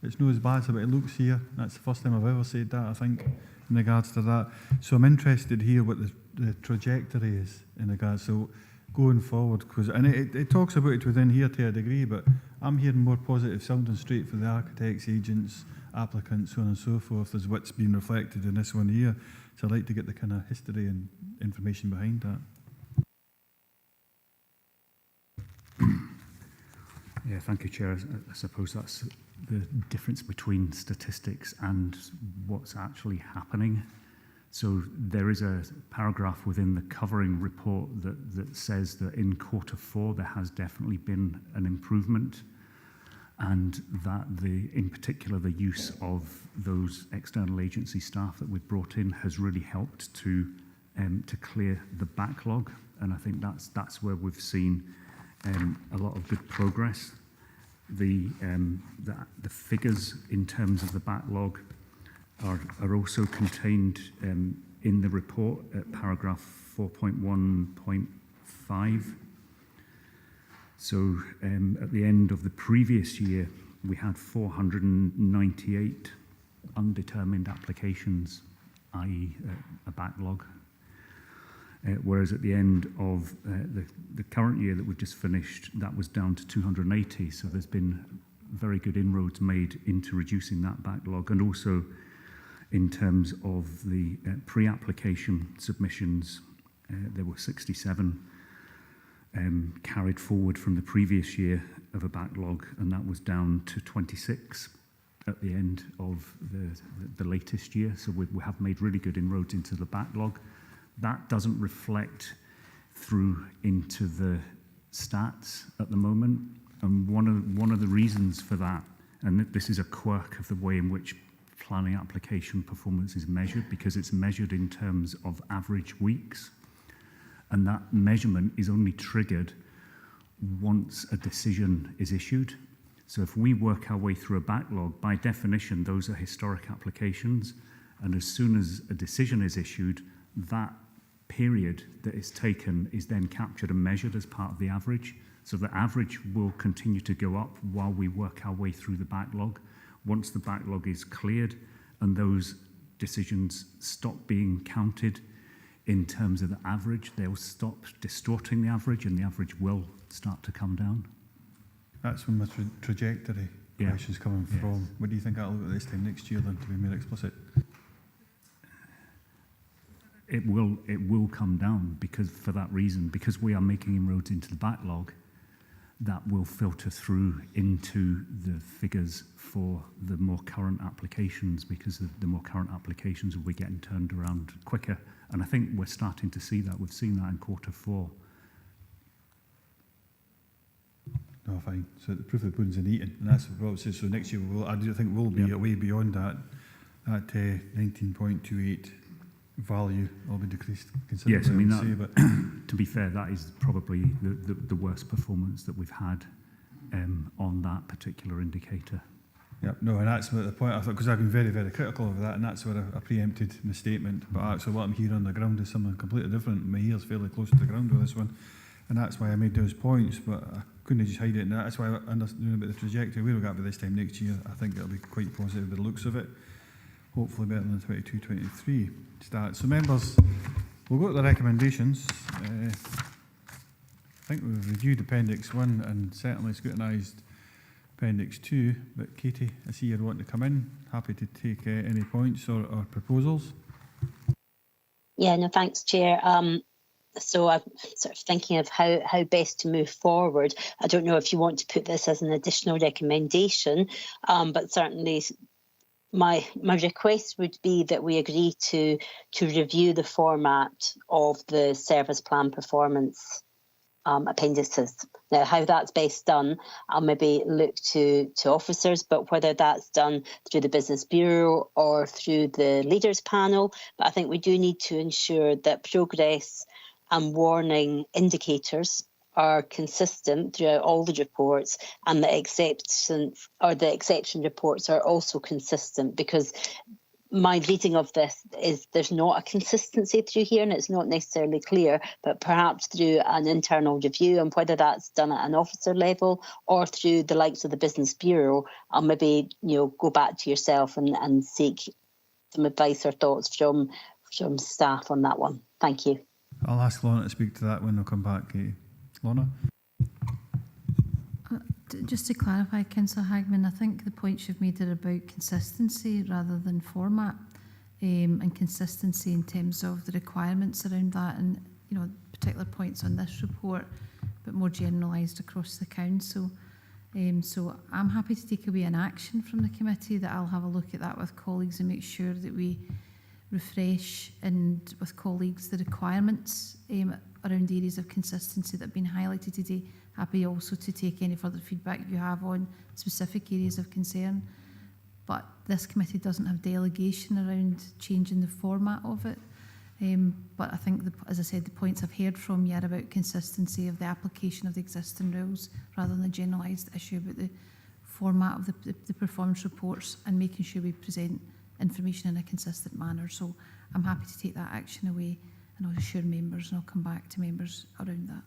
Speaker 1: It's no as bad as it looks here. That's the first time I've ever said that, I think, in regards to that. So I'm interested here what the trajectory is in regards to going forward, and it talks about it within here to a degree, but I'm hearing more positive sounding straight for the architects, agents, applicants, so on and so forth, as what's been reflected in this one here. So I'd like to get the kind of history and information behind that.
Speaker 7: Yeah, thank you, Chair. I suppose that's the difference between statistics and what's actually happening. So there is a paragraph within the covering report that says that in Q4 there has definitely been an improvement, and that in particular the use of those external agency staff that we've brought in has really helped to clear the backlog, and I think that's where we've seen a lot of good progress. The figures in terms of the backlog are also contained in the report at paragraph 4.1.5. So at the end of the previous year, we had 498 undetermined applications, i.e. a backlog. Whereas at the end of the current year that we've just finished, that was down to 280. So there's been very good inroads made into reducing that backlog. And also in terms of the pre-application submissions, there were 67 carried forward from the previous year of a backlog, and that was down to 26 at the end of the latest year. So we have made really good inroads into the backlog. That doesn't reflect through into the stats at the moment, and one of the reasons for that, and this is a quirk of the way in which planning application performance is measured, because it's measured in terms of average weeks, and that measurement is only triggered once a decision is issued. So if we work our way through a backlog, by definition those are historic applications, and as soon as a decision is issued, that period that is taken is then captured and measured as part of the average. So the average will continue to go up while we work our way through the backlog. Once the backlog is cleared and those decisions stop being counted in terms of the average, they'll stop distorting the average and the average will start to come down.
Speaker 1: That's when my trajectory question's coming from.
Speaker 7: Yes.
Speaker 1: What do you think that'll look at this time next year then, to be more explicit?
Speaker 7: It will come down because for that reason, because we are making inroads into the backlog, that will filter through into the figures for the more current applications, because the more current applications will be getting turned around quicker. And I think we're starting to see that. We've seen that in Q4.
Speaker 1: No, fine. So the proof of the pudding's in the eating, and that's what it says. So next year I do think we'll be way beyond that. At 19.28 value will be decreased considerably.
Speaker 7: Yes, I mean
Speaker 1: would
Speaker 7: that,
Speaker 1: say, but
Speaker 7: to be fair, that is probably the worst performance that we've had on that particular indicator.
Speaker 1: Yep, no, and that's what the point I thought, because I've been very, very critical of that, and that's what I preempted in the statement. But actually, what I'm hearing on the ground is something completely different. My ear's fairly close to the ground with this one, and that's why I made those points. But I couldn't just hide it, and that's why I understand about the trajectory. Where we'll get by this time next year, I think it'll be quite positive by the looks of it. Hopefully better than 22-23 start. So members, we'll go to the recommendations. I think we've reviewed Appendix 1 and certainly scrutinised Appendix 2, but Katie, I see you're wanting to come in. Happy to take any points or proposals.
Speaker 4: Yeah, no, thanks, Chair. So I'm sort of thinking of how best to move forward. I don't know if you want to put this as an additional recommendation, but certainly my request would be that we agree to review the format of the service plan performance appendices. Now, how that's best done, I'll maybe look to officers, but whether that's done through the Business Bureau or through the Leaders Panel, but I think we do need to ensure that progress and warning indicators are consistent throughout all the reports, and the exception reports are also consistent, because my reading of this is there's not a consistency through here, and it's not necessarily clear, but perhaps through an internal review, and whether that's done at an officer level or through the likes of the Business Bureau, I'll maybe go back to yourself and seek some advice or thoughts from staff on that one. Thank you.
Speaker 1: I'll ask Lorna to speak to that when they'll come back, Katie. Lorna?
Speaker 5: Just to clarify, Councillor Hagman, I think the points you've made are about consistency rather than format, and consistency in terms of the requirements around that, and particular points on this report, but more generalised across the council. So I'm happy to take away an action from the committee that I'll have a look at that with colleagues and make sure that we refresh and with colleagues the requirements around areas of consistency that have been highlighted today. Happy also to take any further feedback you have on specific areas of concern. But this committee doesn't have delegation around changing the format of it. But I think, as I said, the points I've heard from you are about consistency of the application of the existing rules rather than a generalised issue about the format of the performance reports and making sure we present information in a consistent manner. So I'm happy to take that action away, and I'll assure members, and I'll come back to members around that.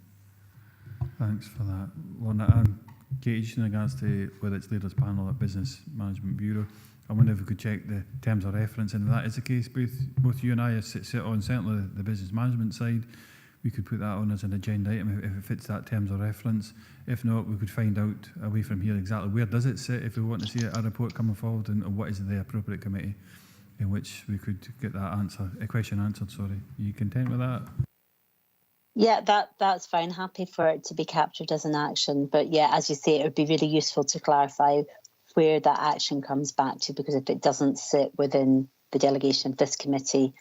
Speaker 1: Thanks for that, Lorna. And Katie, just in regards to whether it's Leaders Panel or Business Management Bureau, I wonder if we could check the terms of reference, and if that is the case, both you and I sit on certainly the business management side. We could put that on as an agenda item if it fits that terms of reference. If not, we could find out away from here exactly where does it sit if we want to see a report coming forward, and what is the appropriate committee in which we could get that question answered. Sorry, are you content with that?
Speaker 4: Yeah, that's fine. Happy for it to be captured as an action. But yeah, as you say, it would be really useful to clarify where that action comes back to, because if it doesn't sit within the delegation of this committee,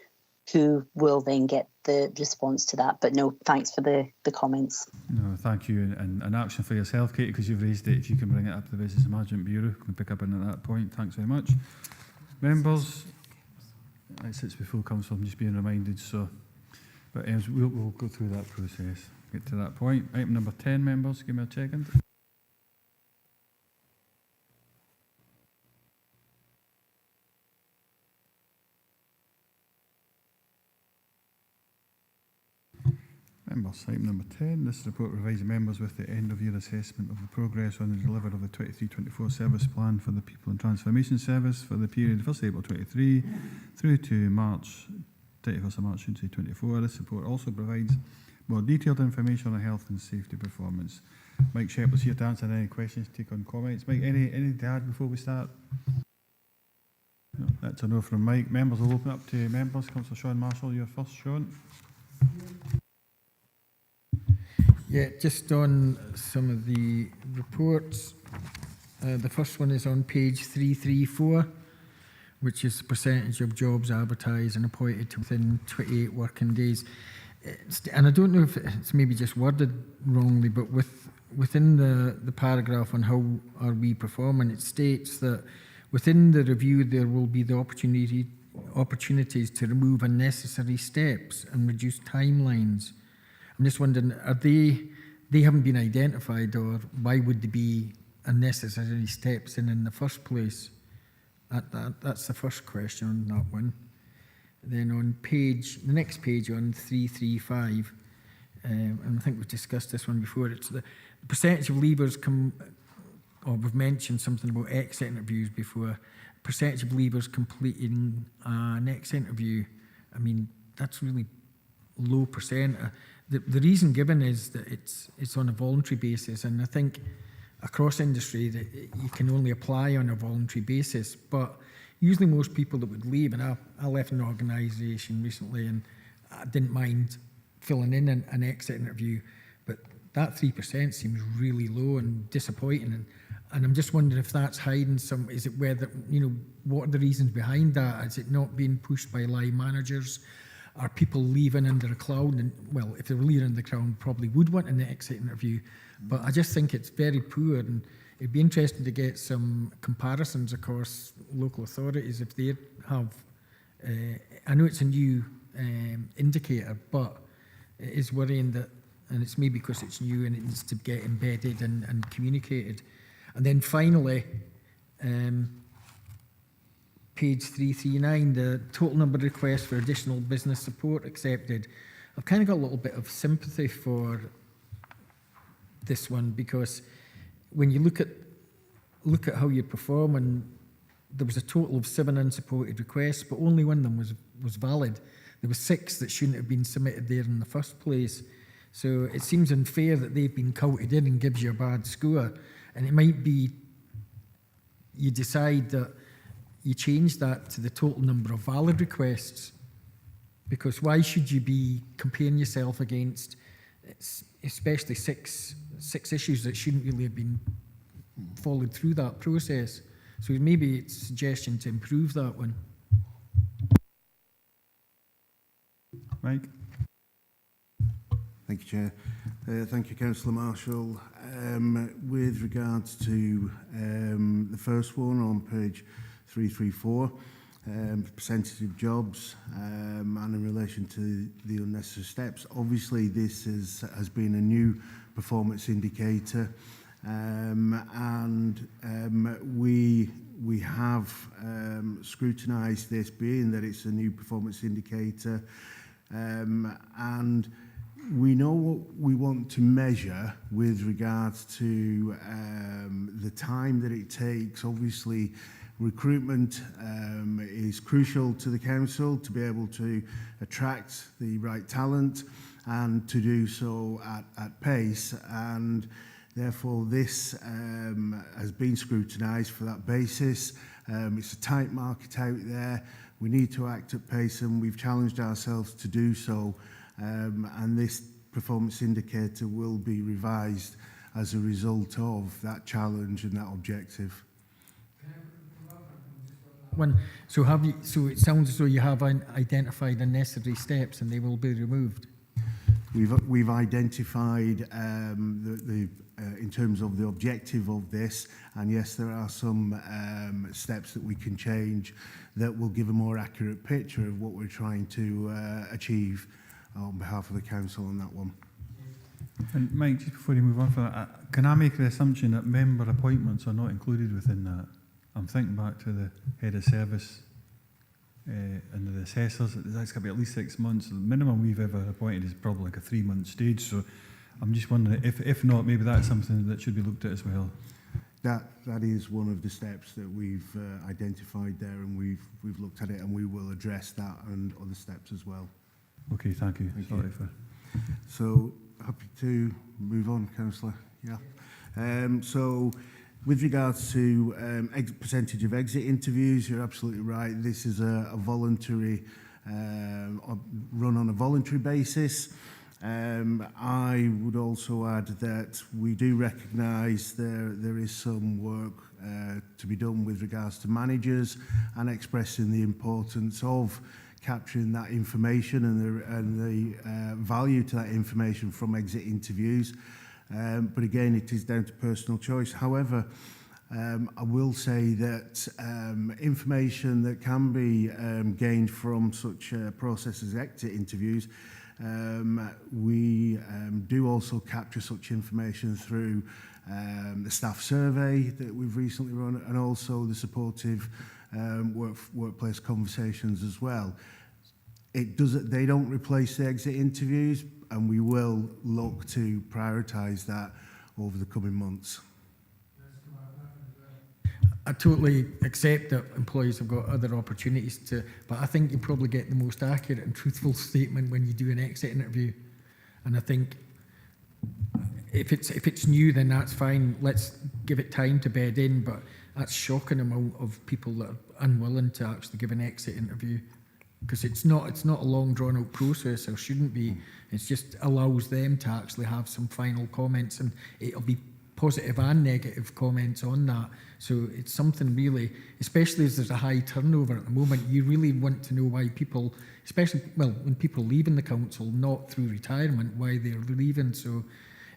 Speaker 4: who will then get the response to that? But no, thanks for the comments.
Speaker 1: No, thank you. And an action for yourself, Katie, because you've raised it. If you can bring it up to the Business Management Bureau, we can pick up on at that point. Thanks very much. Members, it sits before council, I'm just being reminded, so... But we'll go through that process, get to that point. Item number 10, members, give me a second. Members, item number 10, this report provides members with the end-of-year assessment of the progress on the delivery of the 23-24 service plan for the People and Transformation Service for the period 1st April 23 through to March 31st of March 2024. This report also provides more detailed information on health and safety performance. Mike Shepherd's here to answer any questions, take on comments. Mike, anything to add before we start? No, that's a no from Mike. Members will open up to members. Councillor Sean Marshall, you're first, Sean.
Speaker 8: Yeah, just on some of the reports. The first one is on page 334. Which is the percentage of jobs advertised and appointed within 28 working days. And I don't know if it's maybe just worded wrongly, but within the paragraph on how are we performing, it states that within the review there will be the opportunities to remove unnecessary steps and reduce timelines. I'm just wondering, are they haven't been identified, or why would there be unnecessary steps in the first place? That's the first question on that one. Then on the next page on 335, and I think we've discussed this one before, it's the percentage of leavers we've mentioned something about exit interviews before, percentage of leavers completing an exit interview. I mean, that's really low percent. The reason given is that it's on a voluntary basis, and I think across industry that you can only apply on a voluntary basis, but usually most people that would leave, and I left an organisation recently and I didn't mind filling in an exit interview, but that 3% seems really low and disappointing, and I'm just wondering if that's hiding some, is it whether, what are the reasons behind that? Is it not being pushed by line managers? are people leaving under a cloud? And well, if they were leaving under the cloud, probably would want an exit interview. But I just think it's very poor, and it'd be interesting to get some comparisons across local authorities if they have. I know it's a new indicator, but it is worrying that, and it's maybe because it's new and it needs to get embedded and communicated. And then finally, page 339, the total number of requests for additional business support accepted. I've kind of got a little bit of sympathy for this one, because when you look at how you perform, and there was a total of 7 unsupported requests, but only one of them was valid. There were 6 that shouldn't have been submitted there in the first place. So it seems unfair that they've been counted in and gives you a bad score. And it might be you decide that you change that to the total number of valid requests, because why should you be comparing yourself against especially six issues that shouldn't really have been followed through that process? So maybe it's a suggestion to improve that one.
Speaker 1: Mike?
Speaker 20: Thank you, Chair. Thank you, Councillor Marshall. With regards to the first one on page 334, percentage of jobs, and in relation to the unnecessary steps, obviously this has been a new performance indicator, and we have scrutinised this, being that it's a new performance indicator, and we know what we want to measure with regards to the time that it takes. Obviously, recruitment is crucial to the council to be able to attract the right talent and to do so at pace, and therefore this has been scrutinised for that basis. It's a tight market out there. We need to act at pace, and we've challenged ourselves to do so. And this performance indicator will be revised as a result of that challenge and that objective.
Speaker 8: So it sounds as though you have identified unnecessary steps and they will be removed.
Speaker 20: We've identified in terms of the objective of this, and yes, there are some steps that we can change that will give a more accurate picture of what we're trying to achieve on behalf of the council on that one.
Speaker 1: And Mike, just before you move on from that, can I make the assumption that member appointments are not included within that? I'm thinking back to the head of service and the assessors. That's got to be at least 6 months. The minimum we've ever appointed is probably like a 3-month stage. So I'm just wondering if not, maybe that's something that should be looked at as well.
Speaker 20: That is one of the steps that we've identified there, and we've looked at it, and we will address that and other steps as well.
Speaker 1: Okay, thank you.
Speaker 20: Sorry for. So happy to move on, Councillor. Yeah. So with regards to percentage of exit interviews, you're absolutely right. This is a voluntary run on a voluntary basis. I would also add that we do recognise there is some work to be done with regards to managers and expressing the importance of capturing that information and the value to that information from exit interviews. But again, it is down to personal choice. However, I will say that information that can be gained from such processes as exit interviews, we do also capture such information through the staff survey that we've recently run, and also the supportive workplace conversations as well. They don't replace the exit interviews, and we will look to prioritise that over the coming months.
Speaker 8: I totally accept that employees have got other opportunities but I think you probably get the most accurate and truthful statement when you do an exit interview. And I think if it's new, then that's fine. Let's give it time to bed in, but that's shocking amount of people that are unwilling to actually give an exit interview. Because it's not a long drawn out process, or shouldn't be. It just allows them to actually have some final comments, and it'll be positive and negative comments on that. So it's something really, especially as there's a high turnover at the moment, you really want to know why people, especially, well, when people leaving the council, not through retirement, why they're leaving. So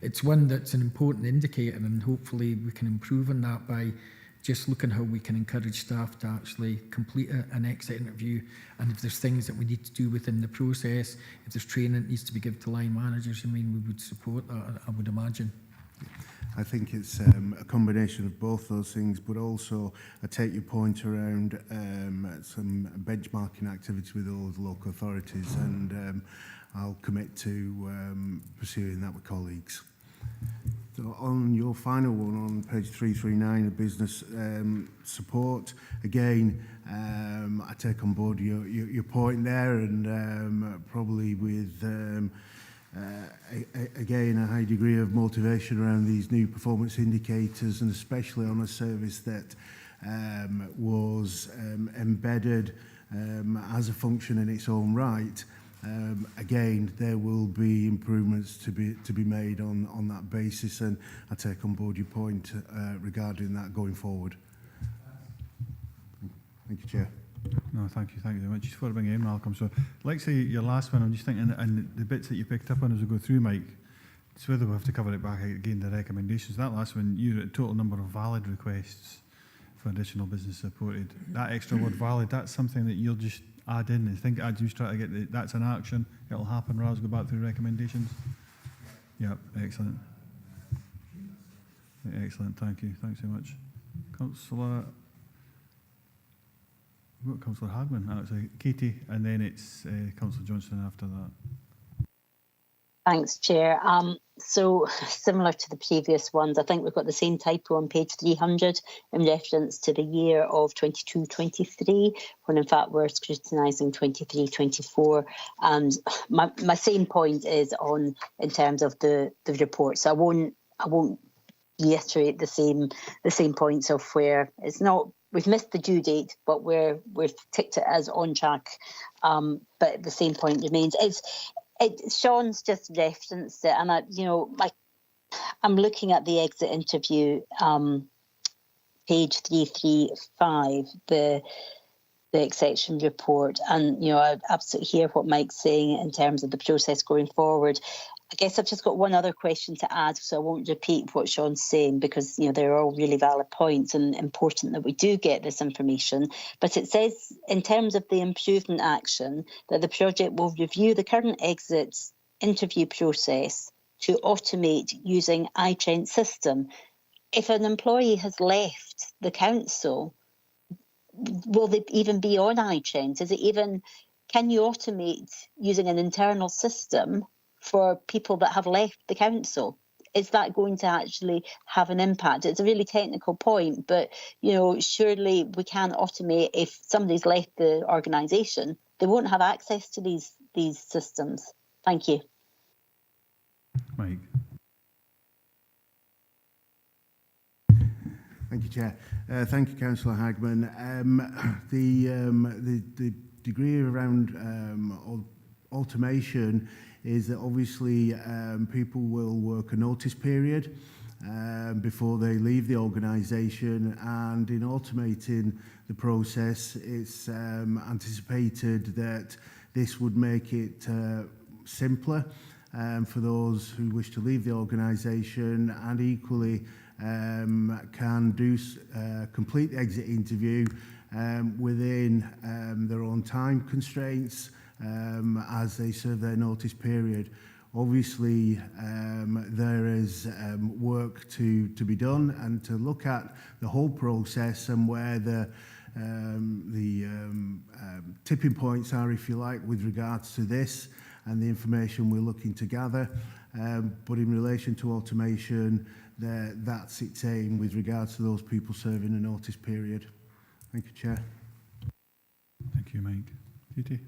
Speaker 8: it's one that's an important indicator, and hopefully we can improve on that by just looking how we can encourage staff to actually complete an exit interview. And if there's things that we need to do within the process, if there's training that needs to be given to line managers, I mean, we would support that, I would imagine.
Speaker 20: I think it's a combination of both those things, but also I take your point around some benchmarking activity with all the local authorities, and I'll commit to pursuing that with colleagues. So on your final one, on page 339 of business support, again, I take on board your point there, and probably with again a high degree of motivation around these new performance indicators, and especially on a service that was embedded as a function in its own right. Again, there will be improvements to be made on that basis, and I take on board your point regarding that going forward. Thank you, Chair.
Speaker 1: No, thank you very much. Just before I bring you in, Malcolm, so like say your last one, I'm just thinking, and the bits that you picked up on as we go through, Mike, it's whether we have to cover it back again, the recommendations. That last one, you a total number of valid requests for additional business supported. That extra word valid, that's something that you'll just add in. I think I just try to get that's an action. It'll happen rather than go back through recommendations. Yeah, excellent. Excellent, thank you. Thanks so much. Councillor, we've got Councillor Hagman, actually, Katie, and then it's Councillor Johnson after that.
Speaker 4: Thanks, Chair. So similar to the previous ones, I think we've got the same typo on page 300 in reference to the year of 22-23, when in fact we're scrutinising 23-24. And my same point is on in terms of the report. So I won't reiterate the same points of where it's not. We've missed the due date, but we've ticked it as on track. But the same point remains. Sean's just referenced it, and I'm looking at the exit interview, page 335, the exception report, and I absolutely hear what Mike's saying in terms of the process going forward. I guess I've just got one other question to add, so I won't repeat what Sean's saying, because they're all really valid points and important that we do get this information. But it says, in terms of the improvement action, that the project will review the current exits interview process to automate using iTrent system. If an employee has left the council, will they even be on iTrent? Can you automate using an internal system for people that have left the council? Is that going to actually have an impact? It's a really technical point, but surely we can automate. If somebody's left the organisation, they won't have access to these systems. Thank you.
Speaker 1: Mike.
Speaker 20: Thank you, Chair. Thank you, Councillor Hagman. The degree around automation is that obviously people will work a notice period before they leave the organisation, and in automating the process, it's anticipated that this would make it simpler for those who wish to leave the organisation, and equally can complete the exit interview within their own time constraints as they serve their notice period. Obviously, there is work to be done and to look at the whole process and where the tipping points are, if you like, with regards to this and the information we're looking to gather. But in relation to automation, that's its aim with regards to those people serving a notice period. Thank you, Chair.
Speaker 1: Thank you, Mike. Katie?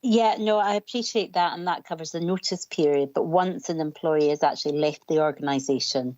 Speaker 4: Yeah, no, I appreciate that, and that covers the notice period. But once an employee has actually left the organisation,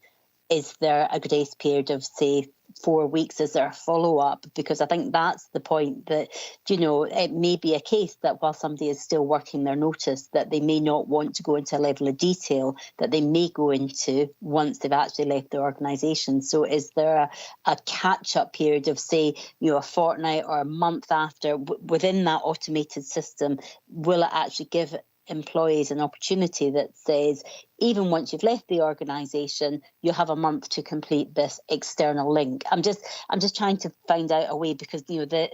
Speaker 4: is there a grace period of, say, 4 weeks? Is there a follow-up? Because I think that's the point, that, you know, it may be a case that while somebody is still working their notice, that they may not want to go into a level of detail that they may go into once they've actually left the organisation. So is there a catch-up period of, say, you know, a fortnight or a month after, within that automated system? Will it actually give employees an opportunity that says, even once you've left the organisation, you have a month to complete this external link? I'm just trying to find out a way, because, you know, the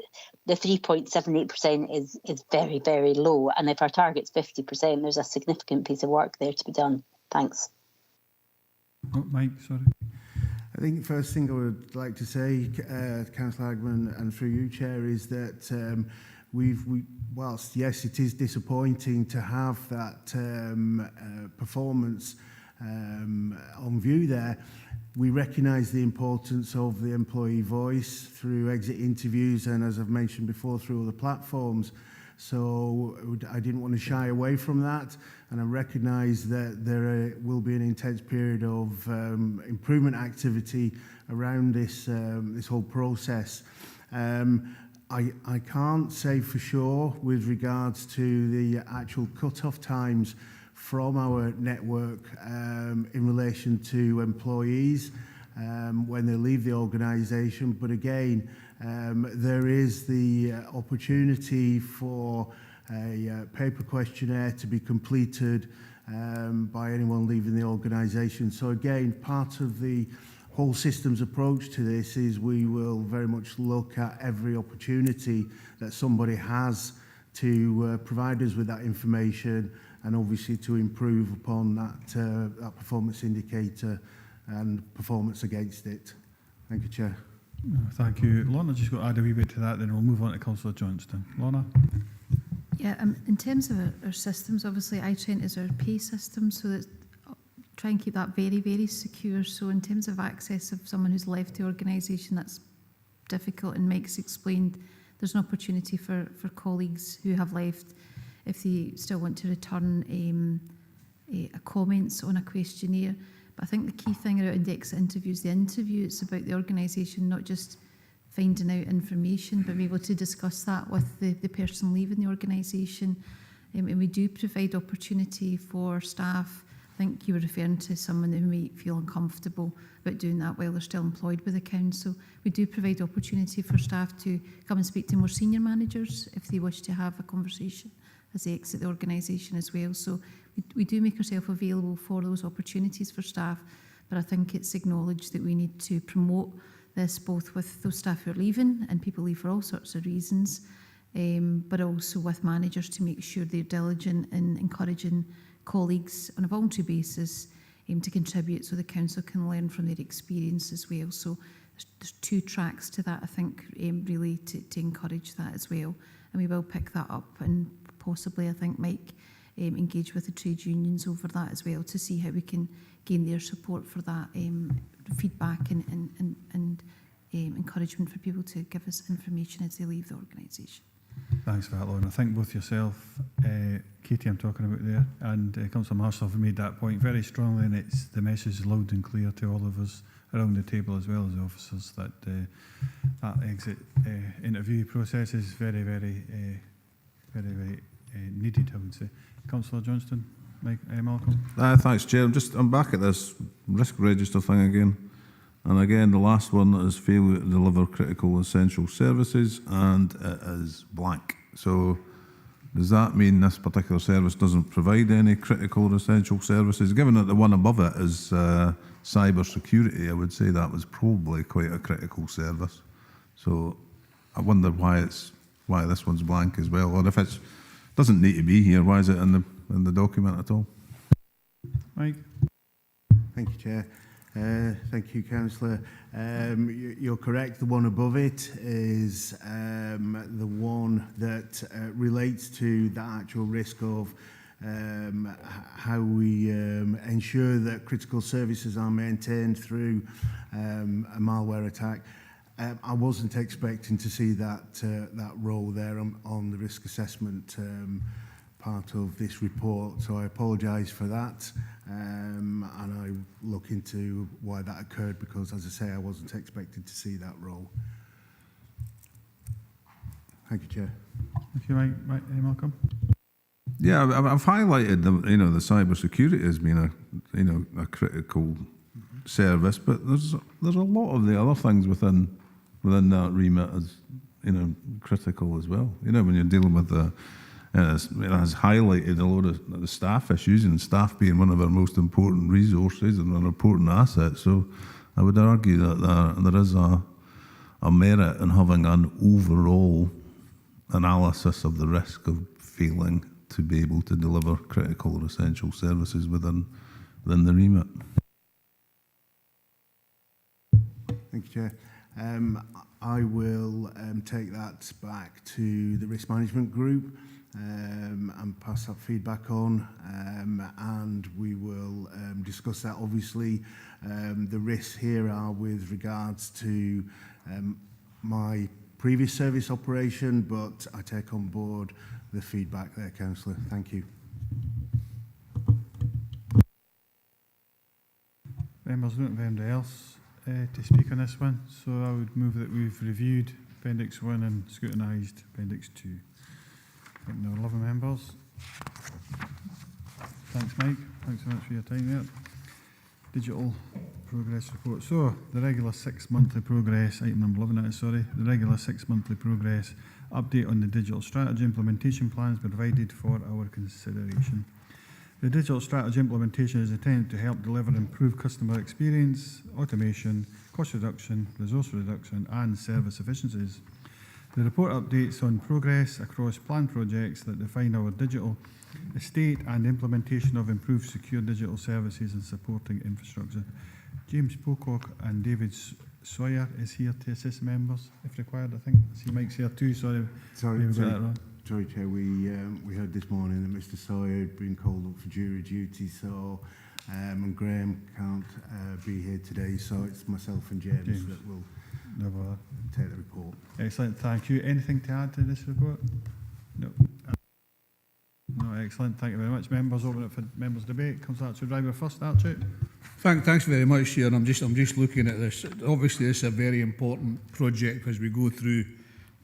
Speaker 4: 3.78% is very, very low, and if our target's 50%, there's a significant piece of work there to be done. Thanks.
Speaker 1: Oh, Mike, sorry.
Speaker 20: I think the first thing I would like to say, Councillor Hagman, and through you, Chair, is that whilst yes, it is disappointing to have that performance on view there, we recognise the importance of the employee voice through exit interviews and, as I've mentioned before, through other platforms. So I didn't want to shy away from that, and I recognise that there will be an intense period of improvement activity around this this whole process. I can't say for sure with regards to the actual cut-off times from our network in relation to employees when they leave the organisation, but again, there is the opportunity for a paper questionnaire to be completed by anyone leaving the organisation. So again, part of the whole systems approach to this is we will very much look at every opportunity that somebody has to provide us with that information, and obviously to improve upon that performance indicator and performance against it. Thank you, Chair.
Speaker 1: Thank you. Lorna, just got to add a wee bit to that, then we'll move on to Councillor Johnston. Lorna?
Speaker 5: Yeah, in terms of our systems, obviously iTrent is our pay system, so that try and keep that very, very secure. So in terms of access of someone who's left the organisation, that's difficult, and Mike's explained there's an opportunity for colleagues who have left, if they still want to return a comments on a questionnaire. But I think the key thing about Index Interview is the interview. It's about the organisation, not just finding out information, but be able to discuss that with the person leaving the organisation. And we do provide opportunity for staff. I think you were referring to someone who might feel uncomfortable about doing that while they're still employed with the council. We do provide opportunity for staff to come and speak to more senior managers if they wish to have a conversation as they exit the organisation as well. So we do make ourselves available for those opportunities for staff, but I think it's acknowledged that we need to promote this both with those staff who are leaving, and people leave for all sorts of reasons, but also with managers to make sure they're diligent in encouraging colleagues on a voluntary basis to contribute, so the council can learn from their experience as well. So there's two tracks to that, I think, really to encourage that as well. And we will pick that up, and possibly, I think, Mike, engage with the trade unions over that as well, to see how we can gain their support for that feedback and encouragement for people to give us information as they leave the organisation.
Speaker 1: Thanks for that, Lauren. I think both yourself, Katie, I'm talking about there, and Councillor Marshall have made that point very strongly, and it's the message is loud and clear to all of us around the table, as well as the officers, that that exit interview process is very, very, very needed, I would say. Councillor Johnston, Mike, Malcolm.
Speaker 12: Thanks, Chair. I'm back at this risk register thing again. And again, the last one is failure to deliver critical essential services, and it is blank. So does that mean this particular service doesn't provide any critical or essential services? Given that the one above it is cyber security, I would say that was probably quite a critical service. So I wonder why this one's blank as well, or if it doesn't need to be here, why is it in the document at all?
Speaker 1: Mike.
Speaker 20: Thank you, Chair. Thank you, Councillor. You're correct. The one above it is the one that relates to the actual risk of how we ensure that critical services are maintained through a malware attack. I wasn't expecting to see that role there on the risk assessment part of this report, so I apologise for that, and I look into why that occurred, because, as I say, I wasn't expecting to see that role. Thank you, Chair.
Speaker 1: Thank you, Malcolm.
Speaker 12: Yeah, I've highlighted the cyber security as being a critical service, but there's a lot of the other things within that remit as critical as well. When you're dealing with it has highlighted a lot of the staff issues, and staff being one of our most important resources and an important asset. So I would argue that there is a merit in having an overall analysis of the risk of failing to be able to deliver critical or essential services within the remit.
Speaker 20: Thank you, Chair. I will take that back to the risk management group and pass that feedback on, and we will discuss that. Obviously, the risks here are with regards to my previous service operation, but I take on board the feedback there, Councillor. Thank you.
Speaker 1: Members, don't have anybody else to speak on this one, so I would move that we've reviewed Appendix 1 and scrutinised Appendix 2. I think there are 11 members. Thanks, Mike. Thanks so much for your time there. Digital progress report. So, the regular 6-monthly progress, item number 11, the regular 6-monthly progress update on the digital strategy implementation plans provided for our consideration. The digital strategy implementation is intended to help deliver improved customer experience, automation, cost reduction, resource reduction and service efficiencies. The report updates on progress across planned projects that define our digital estate and implementation of improved secure digital services and supporting infrastructure. James Pocock and David Sawyer is here to assist members if required. I think I see Mike's here too. Sorry, we got that wrong.
Speaker 20: Sorry, Chair, we heard this morning that Mr Sawyer had been called up for jury duty, so and Graham can't be here today, so it's myself and James that will take the report.
Speaker 1: Excellent, thank you. Anything to add to this report? No. No, excellent. Thank you very much, members. Open it for members' debate. Comes Archie Driver first. Archie.
Speaker 18: Thanks very much, Chair. I'm just looking at this. Obviously, this is a very important project as we go through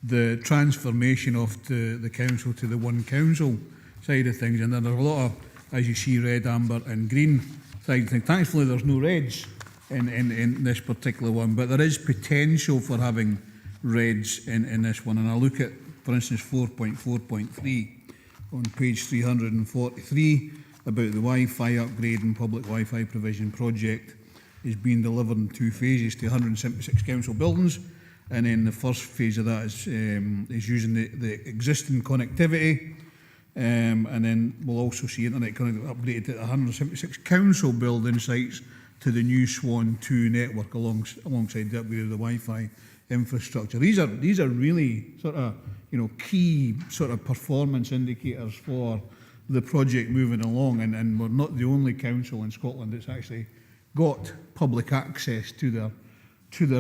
Speaker 18: the transformation of the council to the one council side of things, and there are a lot of, as you see, red, amber and green side of things. Thankfully there's no reds in this particular one, but there is potential for having reds in this one. And I look at, for instance, 4.4.3 on page 343 about the Wi-Fi upgrade and public Wi-Fi provision project is being delivered in 2 phases to 176 council buildings. And then the first phase of that is using the existing connectivity, and then we'll also see internet connectivity upgraded at 176 council building sites to the new Swan 2 network alongside the upgrade of the Wi-Fi infrastructure. These are really sort of key sort of performance indicators for the project moving along, and we're not the only council in Scotland that's actually got public access to their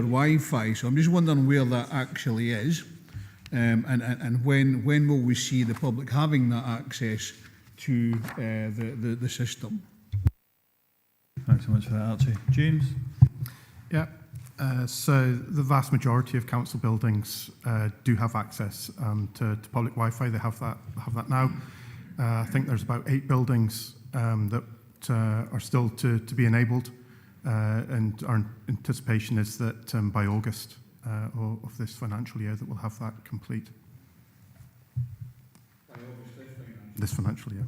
Speaker 18: Wi-Fi. So I'm just wondering where that actually is, and when will we see the public having that access to the system?
Speaker 1: Thanks so much for that, Archie. James?
Speaker 21: Yeah, so the vast majority of council buildings do have access to public Wi-Fi. They have that now. I think there's about 8 buildings that are still to be enabled. And our anticipation is that by August of this financial year that we'll have that complete. This financial year.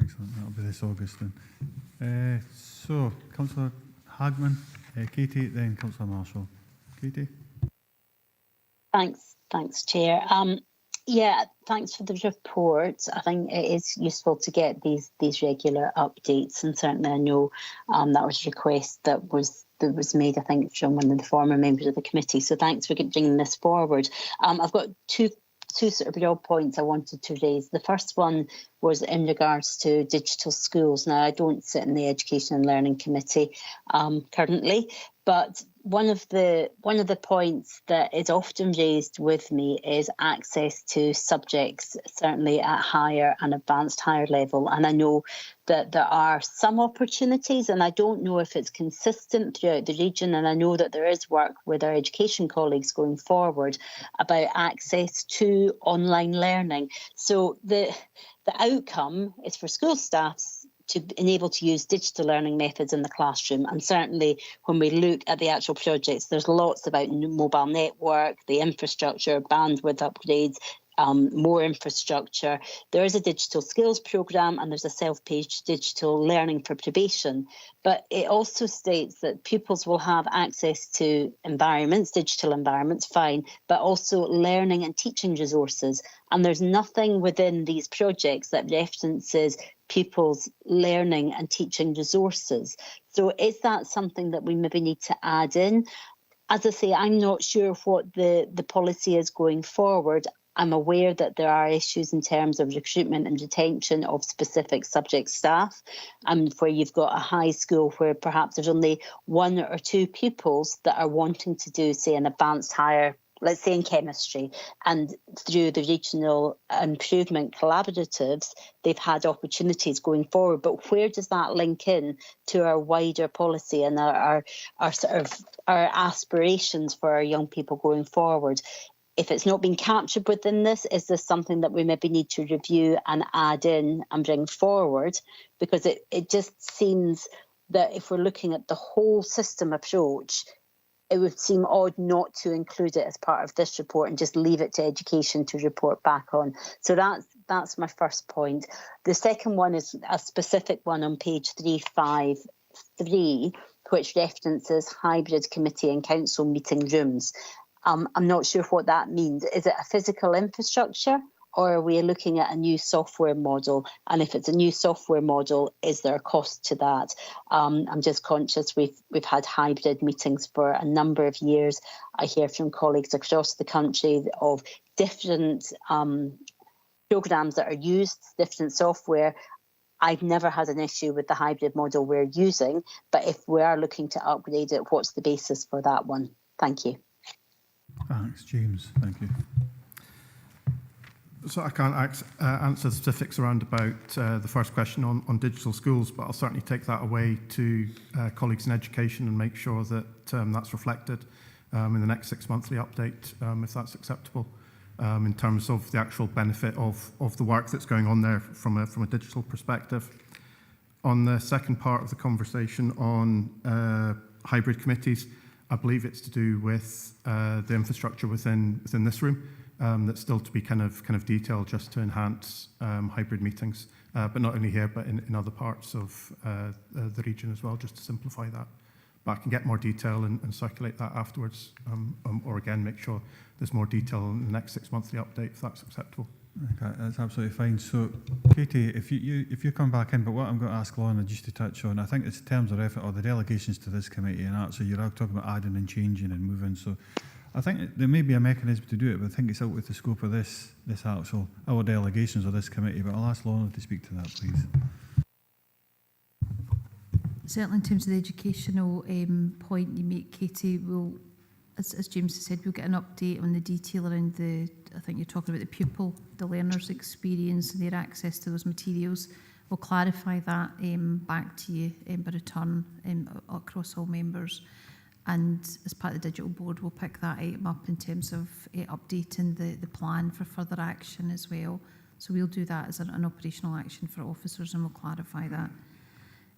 Speaker 1: Excellent, that'll be this August then. So, Councillor Hagman, Katie, then Councillor Marshall. Katie?
Speaker 4: Thanks, Chair. Yeah, thanks for the report. I think it is useful to get these regular updates, and certainly I know that was a request that was made, I think, from one of the former members of the committee. So thanks for bringing this forward. I've got two sort of broad points I wanted to raise. The first one was in regards to digital schools. Now, I don't sit in the Education and Learning Committee currently, but one of the points that is often raised with me is access to subjects, certainly at higher and advanced higher level. And I know that there are some opportunities, and I don't know if it's consistent throughout the region. And I know that there is work with our education colleagues going forward about access to online learning. So the outcome is for school staffs to enable to use digital learning methods in the classroom. And certainly when we look at the actual projects, there's lots about mobile network, the infrastructure, bandwidth upgrades, more infrastructure. There is a digital skills programme and there's a self-paced digital learning for probation. But it also states that pupils will have access to environments, digital environments, fine, but also learning and teaching resources. And there's nothing within these projects that references pupils' learning and teaching resources. So is that something that we maybe need to add in? As I say, I'm not sure what the policy is going forward. I'm aware that there are issues in terms of recruitment and retention of specific subject staff, and where you've got a high school where perhaps there's only 1 or 2 pupils that are wanting to do, say, an advanced higher, let's say in chemistry, and through the regional improvement collaboratives, they've had opportunities going forward. But where does that link in to our wider policy and our sort of our aspirations for our young people going forward? If it's not been captured within this, is this something that we maybe need to review and add in and bring forward? Because it just seems that if we're looking at the whole system approach, it would seem odd not to include it as part of this report and just leave it to education to report back on. So that's my first point. The second one is a specific one on page 353, which references hybrid committee and council meeting rooms. I'm not sure what that means. Is it a physical infrastructure, or are we looking at a new software model? And if it's a new software model, is there a cost to that? I'm just conscious we've had hybrid meetings for a number of years. I hear from colleagues across the country of different programs that are used, different software. I've never had an issue with the hybrid model we're using, but if we are looking to upgrade it, what's the basis for that one? Thank you.
Speaker 1: Thanks, James. Thank you.
Speaker 21: So I can't answer the specifics around about the first question on digital schools, but I'll certainly take that away to colleagues in education and make sure that that's reflected in the next 6 monthly update, if that's acceptable, in terms of the actual benefit of the work that's going on there from a digital perspective. On the second part of the conversation on hybrid committees, I believe it's to do with the infrastructure within this room. That's still to be kind of detailed, just to enhance hybrid meetings, but not only here, but in other parts of the region as well, just to simplify that. But I can get more detail and circulate that afterwards, or again, make sure there's more detail in the next 6 monthly update, if that's acceptable.
Speaker 1: Okay, that's absolutely fine. So, Katie, if you come back in, but what I'm going to ask Lorna just to touch on, I think it's terms of effort or the delegations to this committee and that. So you're talking about adding and changing and moving. So I think there may be a mechanism to do it, but I think it's out with the scope of this act. So our delegations of this committee. But I'll ask Lorna to speak to that, please.
Speaker 5: Certainly, in terms of the educational point you make, Katie, we'll, as James has said, we'll get an update on the detail around I think you're talking about the pupil, the learner's experience and their access to those materials. We'll clarify that back to you by return across all members. And as part of the digital board, we'll pick that item up in terms of updating the plan for further action as well. So we'll do that as an operational action for officers, and we'll clarify that.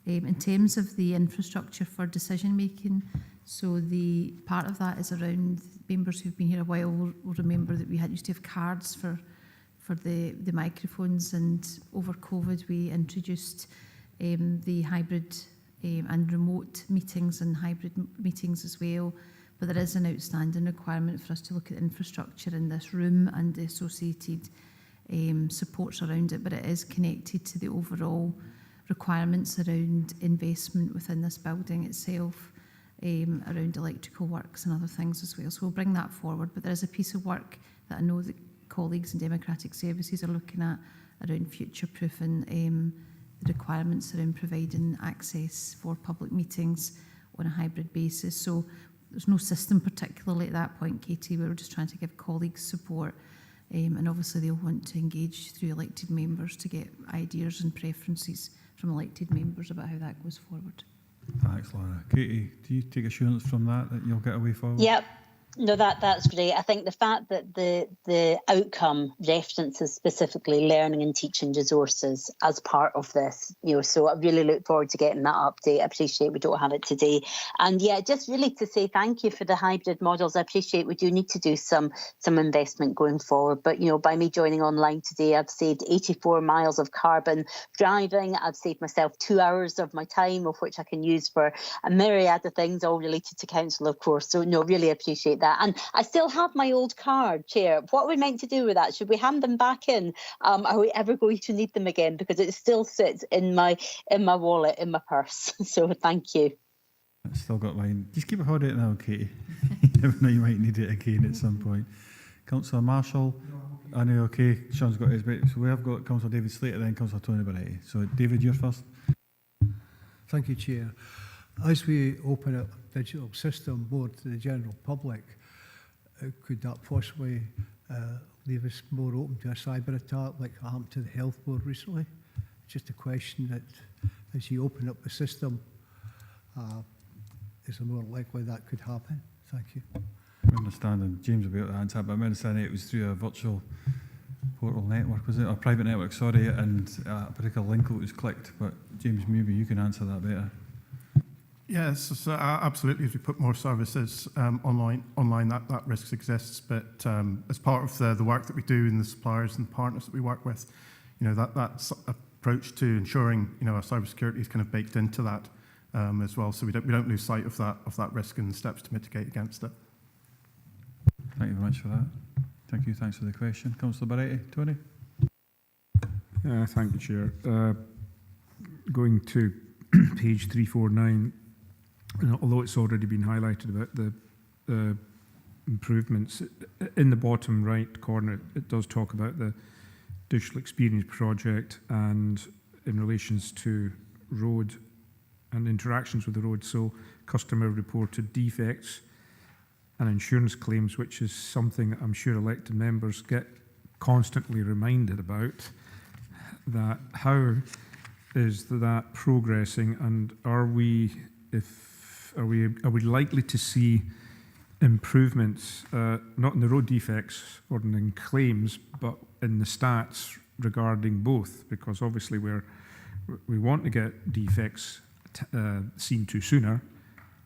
Speaker 5: In terms of the infrastructure for decision making, so the part of that is around members who've been here a while will remember that we used to have cards for the microphones, and over COVID we introduced the hybrid and remote meetings and hybrid meetings as well. But there is an outstanding requirement for us to look at infrastructure in this room and the associated supports around it, but it is connected to the overall requirements around investment within this building itself, around electrical works and other things as well. So we'll bring that forward, but there is a piece of work that I know that colleagues in Democratic Services are looking at around future-proofing the requirements around providing access for public meetings on a hybrid basis. So there's no system particularly at that point, Katie. We were just trying to give colleagues support, and obviously they'll want to engage through elected members to get ideas and preferences from elected members about how that goes forward.
Speaker 1: Thanks, Laura. Katie, do you take assurance from that you'll get a way forward?
Speaker 4: Yep. No, that's great. I think the fact that the outcome references specifically learning and teaching resources as part of this, so I really look forward to getting that update. I appreciate we don't have it today. And yeah, just really to say thank you for the hybrid models. I appreciate we do need to do some investment going forward. But, by me joining online today, I've saved 84 miles of carbon driving. I've saved myself 2 hours of my time, of which I can use for a myriad of things, all related to council, of course. So no, really appreciate that. And I still have my old card, Chair. What are we meant to do with that? Should we hand them back in? Are we ever going to need them again? Because it still sits in my wallet, in my purse. So thank you.
Speaker 1: I've still got mine. Just keep a hold of it now, Katie. You never know, you might need it again at some point. Councillor Marshall, I know, okay, Sean's got his bit. So we have got Councillor David Slater, then Councillor Tony Barretti. So David, you're first.
Speaker 9: Thank you, Chair. As we open up a digital system more to the general public, could that possibly leave us more open to a cyber attack like happened to the Health Board recently? Just a question that as you open up the system, is it more likely that could happen? Thank you.
Speaker 1: I understand, and James will be able to answer, but I'm understanding it was through a virtual portal network, was it? Or private network, sorry, and a particular link that was clicked. But James, maybe you can answer that better.
Speaker 21: Yes, so absolutely. As we put more services online, that risk exists. But as part of the work that we do in the suppliers and the partners that we work with, that approach to ensuring our cybersecurity is kind of baked into that as well. So we don't lose sight of that risk and the steps to mitigate against it.
Speaker 1: Thank you very much for that. Thank you. Thanks for the question, Councillor Barretti. Tony.
Speaker 2: Thank you, Chair. Going to page 349. Although it's already been highlighted about the improvements, in the bottom right corner, it does talk about the digital experience project and in relations to road and interactions with the road. So customer reported defects and insurance claims, which is something that I'm sure elected members get constantly reminded about. That how is that progressing, and are we likely to see improvements, not in the road defects or in claims, but in the stats regarding both? Because obviously we want to get defects seen to sooner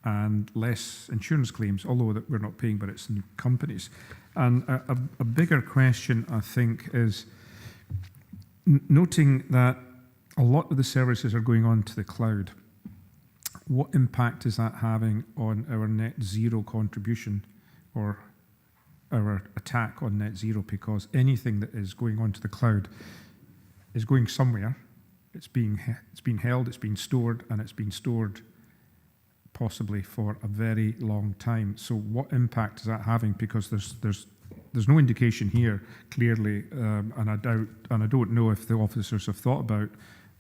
Speaker 2: and less insurance claims, although that we're not paying, but it's in companies. And a bigger question, I think, is noting that a lot of the services are going on to the cloud. What impact is that having on our net zero contribution or our attack on net zero? Because anything that is going onto the cloud is going somewhere. It's being held, it's being stored, and it's been stored possibly for a very long time. So what impact is that having? Because there's no indication here clearly, and I don't know if the officers have thought about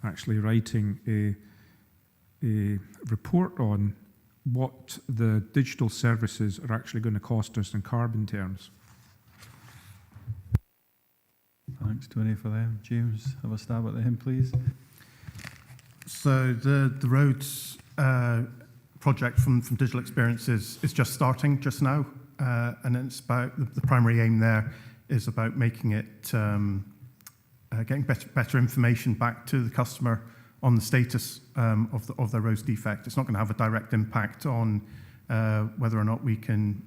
Speaker 2: actually writing a report on what the digital services are actually going to cost us in carbon terms.
Speaker 1: Thanks, Tony, for them. James, have a stab at him, please.
Speaker 21: So the roads project from Digital Experiences is just starting just now, and it's about the primary aim there is about making it getting better information back to the customer on the status of their roads defect. It's not going to have a direct impact on whether or not we can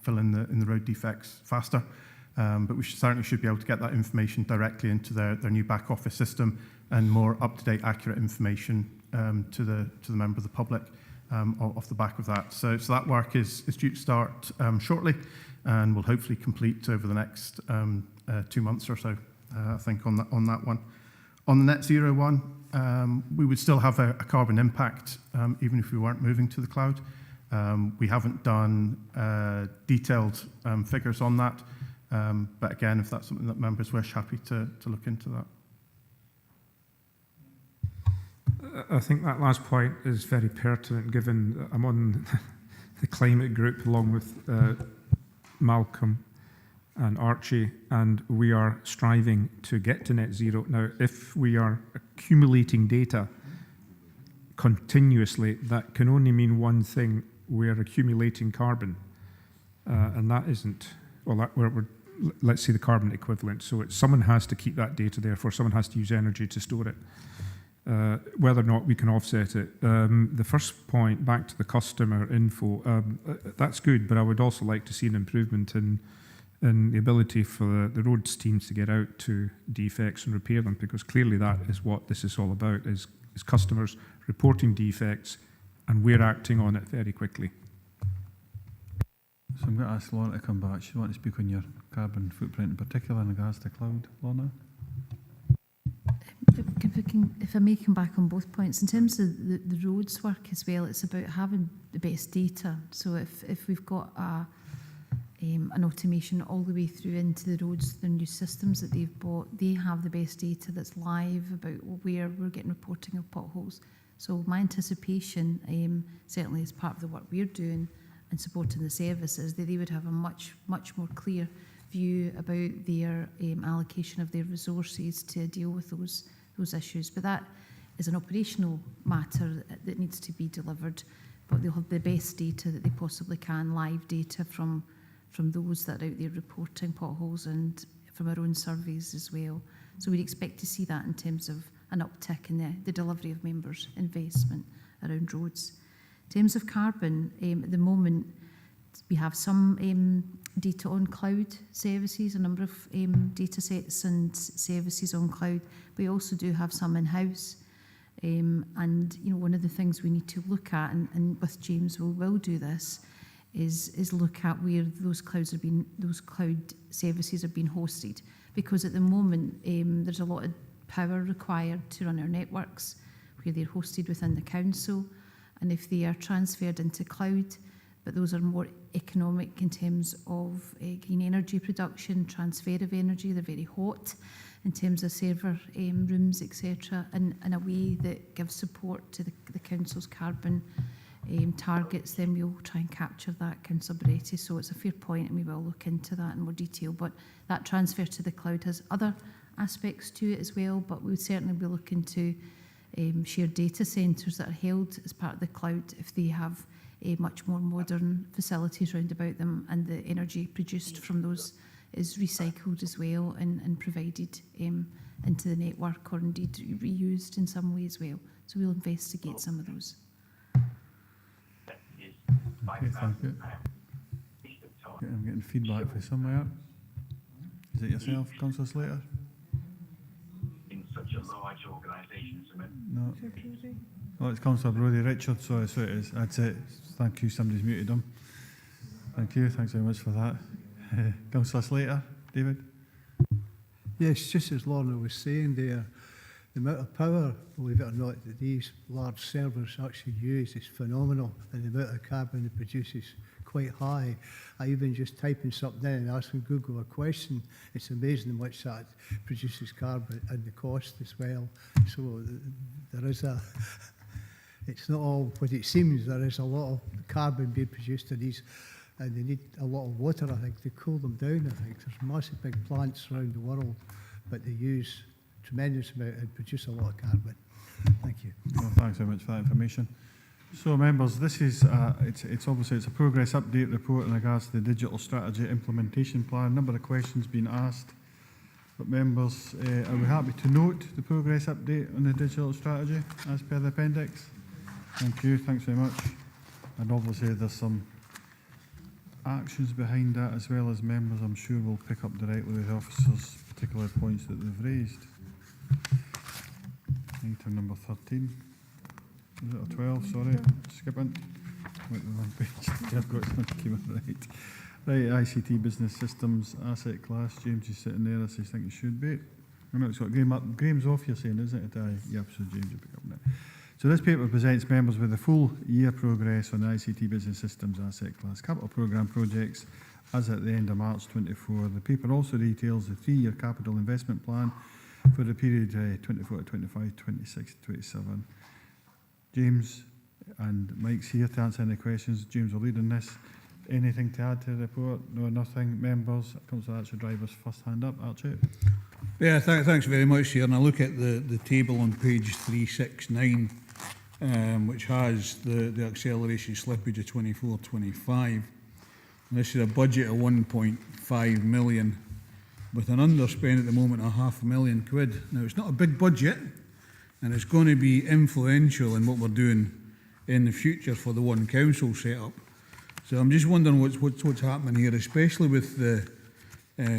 Speaker 21: fill in the road defects faster, but we certainly should be able to get that information directly into their new back office system and more up-to-date, accurate information to the member of the public off the back of that. So that work is due to start shortly, and will hopefully complete over the next 2 months or so, I think, on that one. On the net zero one, we would still have a carbon impact even if we weren't moving to the cloud. We haven't done detailed figures on that, but again, if that's something that members wish, happy to look into that.
Speaker 2: I think that last point is very pertinent, given I'm on the climate group along with Malcolm and Archie, and we are striving to get to net zero. Now, if we are accumulating data continuously, that can only mean one thing: we're accumulating carbon, and that isn't, well, let's say the carbon equivalent. So someone has to keep that data, therefore someone has to use energy to store it. Whether or not we can offset it. The first point, back to the customer info, that's good, but I would also like to see an improvement in the ability for the roads teams to get out to defects and repair them, because clearly that is what this is all about, is customers reporting defects and we're acting on it very quickly.
Speaker 1: So I'm going to ask Lorna to come back. She wants to speak on your carbon footprint in particular in regards to cloud. Lorna?
Speaker 5: If I may come back on both points, in terms of the roads work as well, it's about having the best data. So if we've got an automation all the way through into the roads, the new systems that they've bought, they have the best data that's live about where we're getting reporting of potholes. So my anticipation, certainly as part of the work we're doing and supporting the services, that they would have a much more clear view about their allocation of their resources to deal with those issues. But that is an operational matter that needs to be delivered, but they'll have the best data that they possibly can, live data from those that are out there reporting potholes and from our own surveys as well. So we'd expect to see that in terms of an uptick in the delivery of members' investment around roads. In terms of carbon, at the moment we have some data on cloud services, a number of data sets and services on cloud. We also do have some in-house. And one of the things we need to look at, and with James we will do this, is look at where those cloud services are being hosted, because at the moment there's a lot of power required to run our networks where they're hosted within the council, and if they are transferred into cloud, but those are more economic in terms of green energy production, transfer of energy, they're very hot in terms of server rooms, etc., in a way that gives support to the council's carbon targets, then we'll try and capture that accountability. So it's a fair point, and we will look into that in more detail. But that transfer to the cloud has other aspects to it as well, but we would certainly be looking to shared data centres that are held as part of the cloud if they have much more modern facilities round about them, and the energy produced from those is recycled as well and provided into the network, or indeed reused in some way as well. So we'll investigate some of those.
Speaker 1: Okay, thank you. I'm getting feedback from somewhere. Is it yourself, Councillor Slater?
Speaker 6: In such a large organisation,
Speaker 1: No. Oh, it's Councillor Brodie Richard, sorry, so it is. That's it. Thank you, somebody's muted him. Thank you, thanks very much for that. Councillor Slater, David?
Speaker 9: Yes, just as Lorna was saying there, the amount of power, believe it or not, that these large servers actually use is phenomenal, and the amount of carbon it produces quite high. I even just typing something in and asking Google a question, it's amazing how much that produces carbon and the cost as well. So there is it's not all what it seems. There is a lot of carbon being produced in these, and they need a lot of water, I think, to cool them down. I think there's massive big plants around the world, but they use tremendous amount and produce a lot of carbon. Thank you.
Speaker 1: Well, thanks very much for that information. So, members, this is it's obviously it's a progress update report in regards to the digital strategy implementation plan. A number of questions being asked, but members, are we happy to note the progress update on the digital strategy as per the appendix? Thank you. Thanks very much. And obviously, there's some actions behind that, as well as members, I'm sure, will pick up directly with the officers particular points that they've raised. Item number 13. Is it or 12? Sorry, skipping. Went to the wrong page. I've got something right. Right, ICT business systems asset class. James is sitting there as I think it should be. I know it's got Graham's off, you're saying, isn't it? Yep, so James will pick up now. So this paper presents members with the full year progress on the ICT business systems asset class capital programme projects as at the end of March 24. The paper also details the 3-year capital investment plan for the period 24 to 25, 26 to 27. James, And Mike's here to answer any questions. James will lead on this. Anything to add to the report? No, nothing. Members, Councillor Archer Driver's first hand up. Archer.
Speaker 18: Yeah, thanks very much, Chair. And I look at the table on page 369, which has the acceleration slippage of 24-25. This is a budget of 1.5 million with an underspend at the moment of £500,000. Now, it's not a big budget, and it's going to be influential in what we're doing in the future for the one council setup. So I'm just wondering what's happening here, especially with the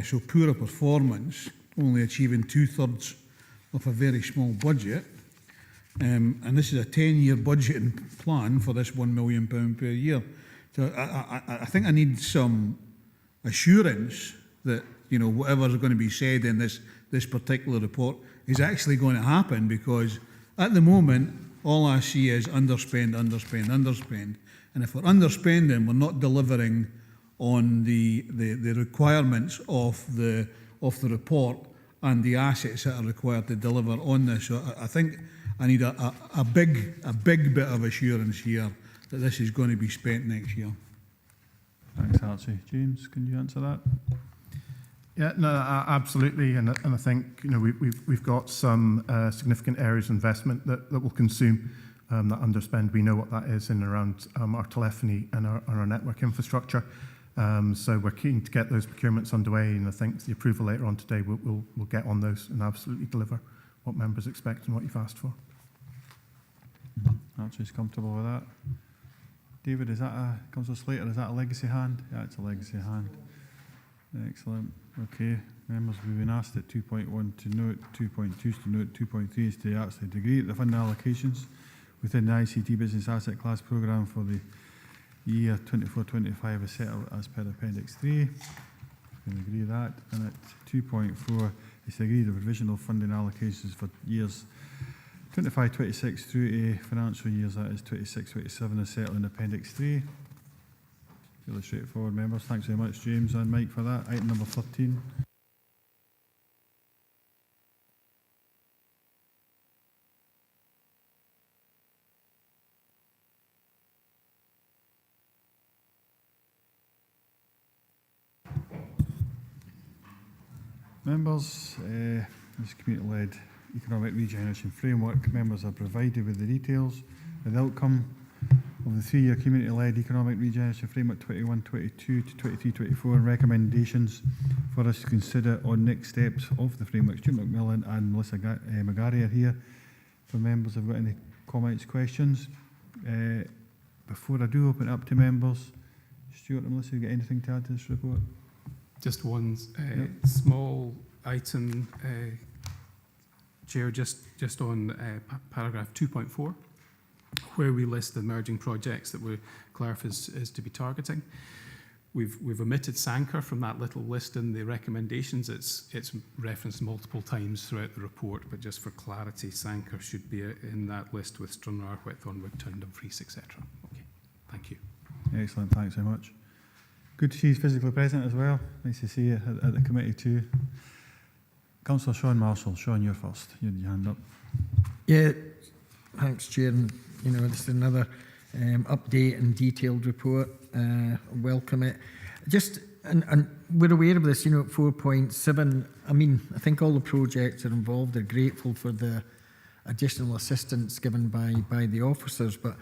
Speaker 18: so poor performance, only achieving 2/3 of a very small budget. And this is a 10-year budgeting plan for this £1 million per year. So I think I need some assurance that, you know, whatever's going to be said in this particular report is actually going to happen, because at the moment, all I see is underspend, underspend, underspend. And if we're underspending, we're not delivering on the requirements of the report and the assets that are required to deliver on this. So I think I need a big bit of assurance here that this is going to be spent next year.
Speaker 1: Thanks, Archie. James, can you answer that?
Speaker 21: Yeah, no, absolutely, and I think, you know, we've got some significant areas of investment that will consume that underspend. We know what that is in and around our telephony and our network infrastructure. So we're keen to get those procurements underway, and I think the approval later on today we'll get on those and absolutely deliver what members expect and what you've asked for.
Speaker 1: Archie's comfortable with that. David, is that Councillor Slater, is that a legacy hand? Yeah, it's a legacy hand. Excellent. Okay, members, we've been asked at 2.1 to note, 2.2 to note, 2.3 is to actually agree that the fund allocations within the ICT Business Asset Class Programme for the year 24-25 is set out as per Appendix 3. We can agree that. And at 2.4 is to agree the provisional funding allocations for years 25-26 through a financial years, that is 26-27, is set out in Appendix 3. Fairly straightforward, members. Thanks very much, James and Mike, for that. Item number 13. Members, this community-led economic regeneration framework, members are provided with the details and the outcome of the 3-year community-led economic regeneration framework 21-22 to 23-24 and recommendations for us to consider on next steps of the framework. Stuart McMillan and Melissa McGarry are here. For members have got any comments, questions? Before I do open it up to members, Stuart and Melissa, you got anything to add to this report?
Speaker 10: Just one small item, Chair, just on paragraph 2.4, where we list the emerging projects that CLARF is to be targeting. We've omitted Sanker from that little list in the recommendations. It's referenced multiple times throughout the report, but just for clarity, Sanker should be in that list with Stranraer, Whitthorn, Wigtown, Dumfries, etc. Okay, thank you.
Speaker 1: Excellent, thanks very much. Good to see you physically present as well. Nice to see you at the committee too. Councillor Sean Marshall. Sean, you're first. You had your hand up.
Speaker 8: Yeah, thanks, Chair. And, you know, this is another update and detailed report. Welcome it. Just, and we're aware of this, you know, at 4.7, I mean, I think all the projects are involved. They're grateful for the additional assistance given by the officers, but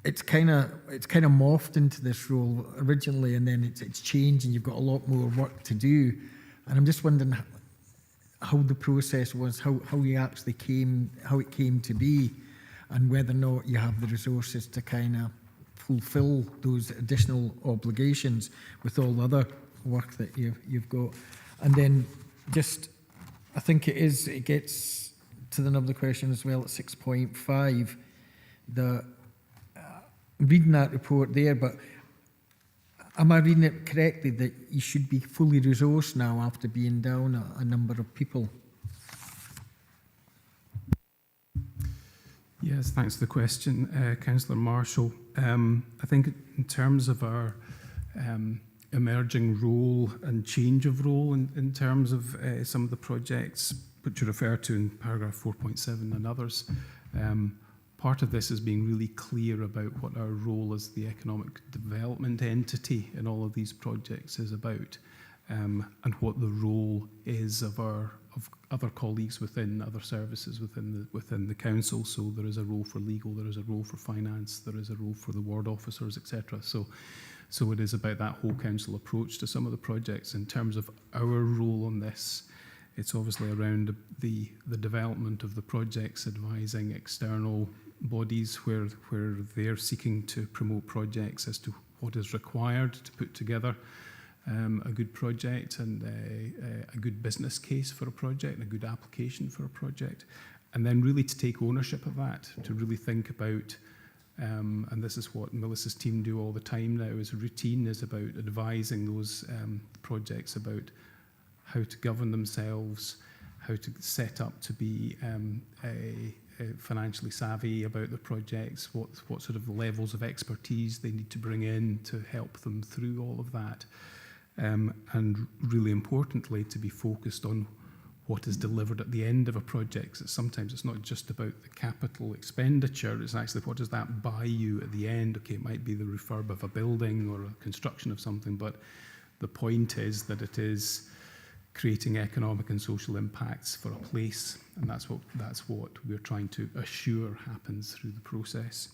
Speaker 8: it's kind of morphed into this role originally, and then it's changed, and you've got a lot more work to do. And I'm just wondering how the process was, how you actually how it came to be, and whether or not you have the resources to kind of fulfil those additional obligations with all the other work that you've got. And then just, I think it gets to the another question as well at 6.5, reading that report there, but am I reading it correctly that you should be fully resourced now after being down a number of people?
Speaker 10: Yes, thanks for the question, Councillor Marshall. I think in terms of our emerging role and change of role in terms of some of the projects which you refer to in paragraph 4.7 and others, part of this is being really clear about what our role as the economic development entity in all of these projects is about, and what the role is of other colleagues within other services within the council. So there is a role for legal, there is a role for finance, there is a role for the ward officers, etc. So it is about that whole council approach to some of the projects. In terms of our role on this, it's obviously around the development of the projects, advising external bodies where they're seeking to promote projects as to what is required to put together a good project and a good business case for a project, a good application for a project, and then really to take ownership of that, to really think about, and this is what Melissa's team do all the time now, is routine, is about advising those projects about how to govern themselves, how to set up to be financially savvy about the projects, what sort of levels of expertise they need to bring in to help them through all of that. And really importantly, to be focused on what is delivered at the end of a project. So sometimes it's not just about the capital expenditure, it's actually what does that buy you at the end. Okay, it might be the refurb of a building or a construction of something, but the point is that it is creating economic and social impacts for a place, and that's what we're trying to assure happens through the process.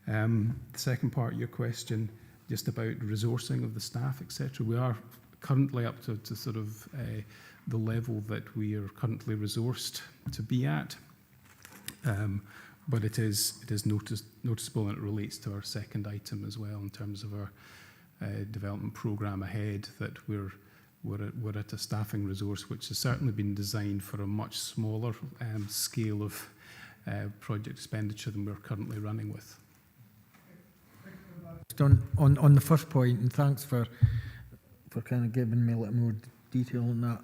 Speaker 10: The second part of your question, just about resourcing of the staff, etc. We are currently up to sort of the level that we are currently resourced to be at, but it is noticeable, and it relates to our second item as well in terms of our development programme ahead, that we're at a staffing resource which has certainly been designed for a much smaller scale of project expenditure than we're currently running with.
Speaker 8: On the first point, and thanks for kind of giving me a little more detail on that.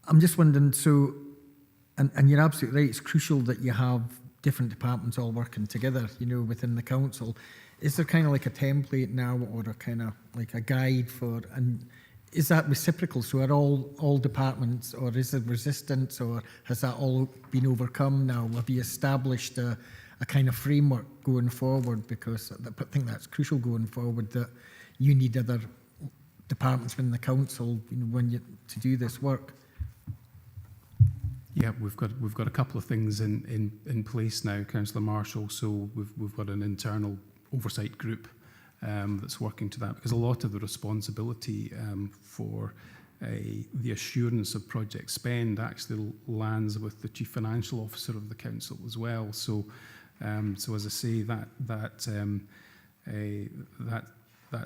Speaker 8: I'm just wondering, so, and you're absolutely right, it's crucial that you have different departments all working together, you know, within the council. Is there kind of like a template now, or a kind of like a guide for, and is that reciprocal? So are all departments, or is there resistance, or has that all been overcome now? Have you established a kind of framework going forward? Because I think that's crucial going forward, that you need other departments within the council, you know, to do this work.
Speaker 10: Yeah, we've got a couple of things in place now, Councillor Marshall. So we've got an internal oversight group that's working to that, because a lot of the responsibility for the assurance of project spend actually lands with the Chief Financial Officer of the council as well. So as I say, that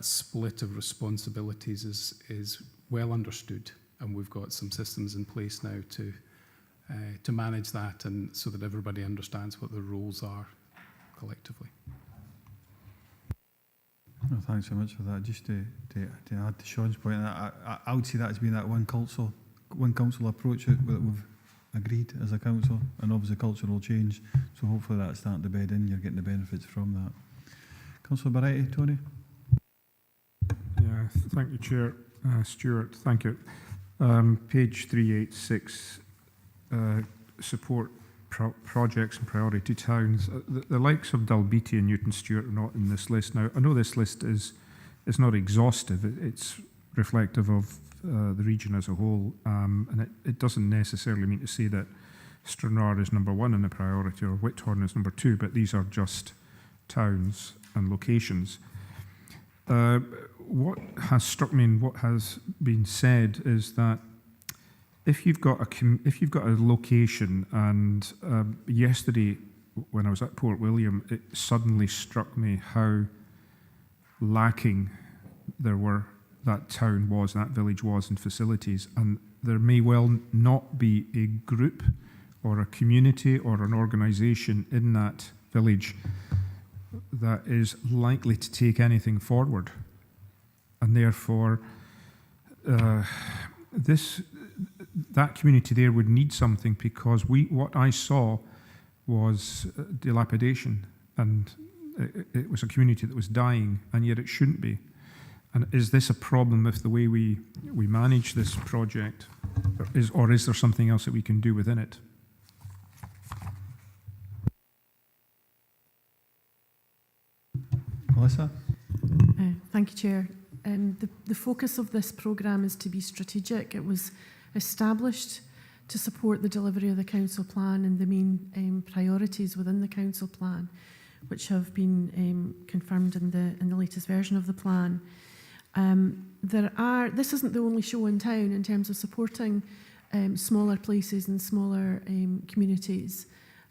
Speaker 10: split of responsibilities is well understood, and we've got some systems in place now to manage that, and so that everybody understands what their roles are collectively.
Speaker 1: Well, thanks so much for that. Just to add to Sean's point, I would see that as being that one council approach that we've agreed as a council, and obviously culture will change, so hopefully that's starting to bed in, you're getting the benefits from that. Councillor Baretti, Tony?
Speaker 2: Yeah, thank you, Chair. Stuart, thank you. Page 386, support projects and priority towns. The likes of Dalbeattie and Newton Stewart are not in this list. Now, I know this list is not exhaustive. It's reflective of the region as a whole, and it doesn't necessarily mean to say that Stranraer is number one in the priority or Whithorn is number two, but these are just towns and locations. What has struck me and what has been said is that if you've got a location, and yesterday when I was at Port William, it suddenly struck me how lacking that town was, that village was in facilities, and there may well not be a group or a community or an organisation in that village that is likely to take anything forward, and therefore that community there would need something, because what I saw was dilapidation, and it was a community that was dying, and yet it shouldn't be. And is this a problem with the way we manage this project, or is there something else that we can do within it?
Speaker 1: Melissa?
Speaker 14: Thank you, Chair. The focus of this programme is to be strategic. It was established to support the delivery of the council plan and the main priorities within the council plan, which have been confirmed in the latest version of the plan. This isn't the only show in town in terms of supporting smaller places and smaller communities.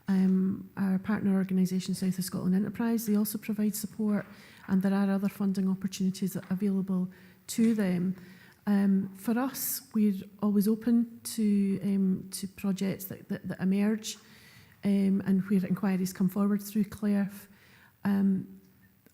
Speaker 14: Our partner organisation, South of Scotland Enterprise, they also provide support, and there are other funding opportunities available to them. For us, we're always open to projects that emerge and where inquiries come forward through CLERF.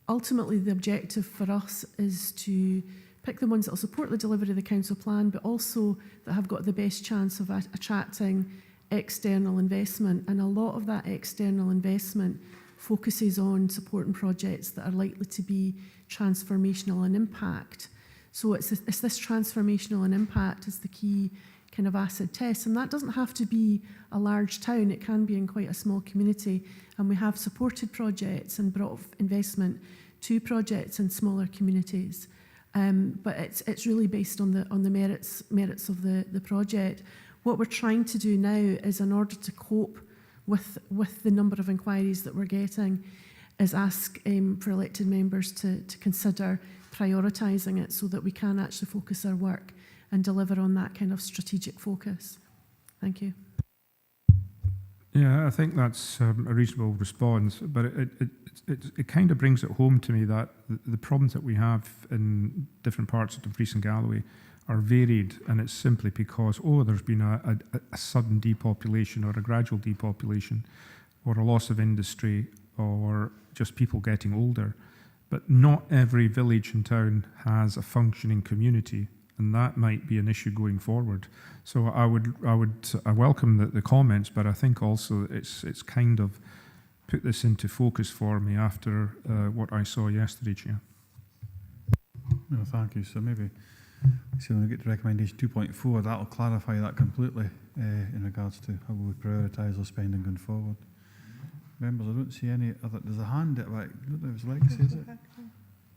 Speaker 14: Ultimately, the objective for us is to pick the ones that will support the delivery of the council plan, but also that have got the best chance of attracting external investment. And a lot of that external investment focuses on supporting projects that are likely to be transformational in impact. So it's this transformational and impact is the key kind of acid test. And that doesn't have to be a large town. It can be in quite a small community. And we have supported projects and brought investment to projects in smaller communities. But it's really based on the merits of the project. What we're trying to do now is, in order to cope with the number of inquiries that we're getting, is ask for elected members to consider prioritising it so that we can actually focus our work and deliver on that kind of strategic focus. Thank you.
Speaker 2: Yeah, I think that's a reasonable response, but it kind of brings it home to me that the problems that we have in different parts of Dumfries and Galloway are varied, and it's simply because, there's been a sudden depopulation or a gradual depopulation or a loss of industry or just people getting older. But not every village and town has a functioning community, and that might be an issue going forward. So I welcome the comments, but I think also it's kind of put this into focus for me after what I saw yesterday, Chair.
Speaker 1: No, thank you. So maybe when we get to recommendation 2.4, that'll clarify that completely in regards to how we prioritise our spending going forward. Members, I don't see any other. There's a hand at right. I don't know if it's Legacy, is it?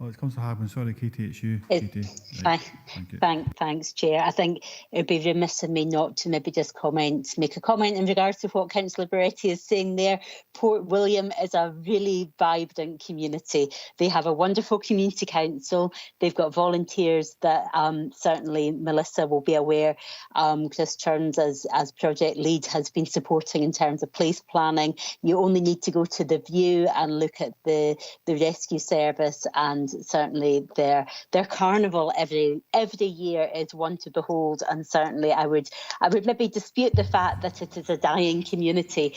Speaker 1: Oh, it's Councillor Hagman. Sorry, Katie, it's you. Katie. Right. Thank you.
Speaker 4: Thanks, Chair. I think it would be remiss of me not to maybe just make a comment in regards to what Councillor Beretti is saying there. Port William is a really vibrant community. They have a wonderful community council. They've got volunteers that certainly Melissa will be aware. Chris Churns, as project lead, has been supporting in terms of place planning. You only need to go to the View and look at the rescue service, and certainly their carnival every year is one to behold. And certainly I would maybe dispute the fact that it is a dying community.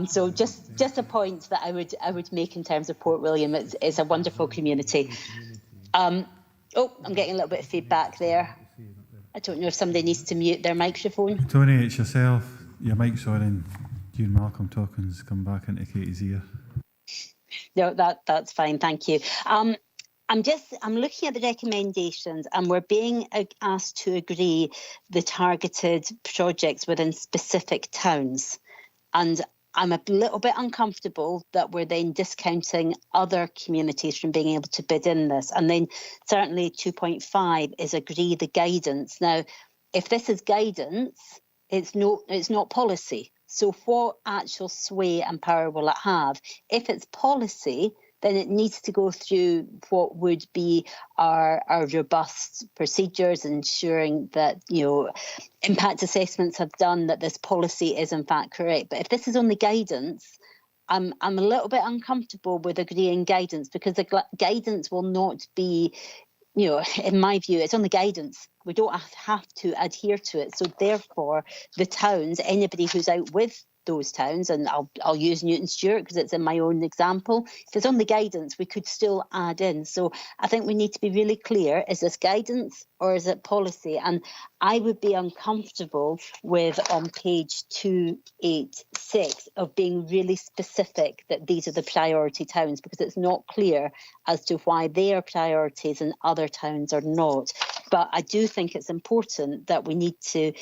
Speaker 4: So just a point that I would make in terms of Port William. It's a wonderful community. I'm getting a little bit of feedback there. I don't know if somebody needs to mute their microphone.
Speaker 1: Tony, it's yourself. Your mic's on, and you and Malcolm Talkins come back into Katie's ear.
Speaker 4: No, that's fine. Thank you. I'm looking at the recommendations, and we're being asked to agree the targeted projects within specific towns. And I'm a little bit uncomfortable that we're then discounting other communities from being able to bid in this. And then certainly 2.5 is agree the guidance. Now, if this is guidance, it's not policy. So what actual sway and power will it have? If it's policy, then it needs to go through what would be our robust procedures, ensuring that impact assessments have done that this policy is in fact correct. But if this is only guidance, I'm a little bit uncomfortable with agreeing guidance, because the guidance will not be, in my view, it's only guidance. We don't have to adhere to it. So therefore, the towns, anybody who's out with those towns, and I'll use Newton Stewart because it's in my own example. If it's only guidance, we could still add in. So I think we need to be really clear, is this guidance or is it policy? And I would be uncomfortable with, on page 286, of being really specific that these are the priority towns, because it's not clear as to why they are priorities and other towns are not. But I do think it's important that we need to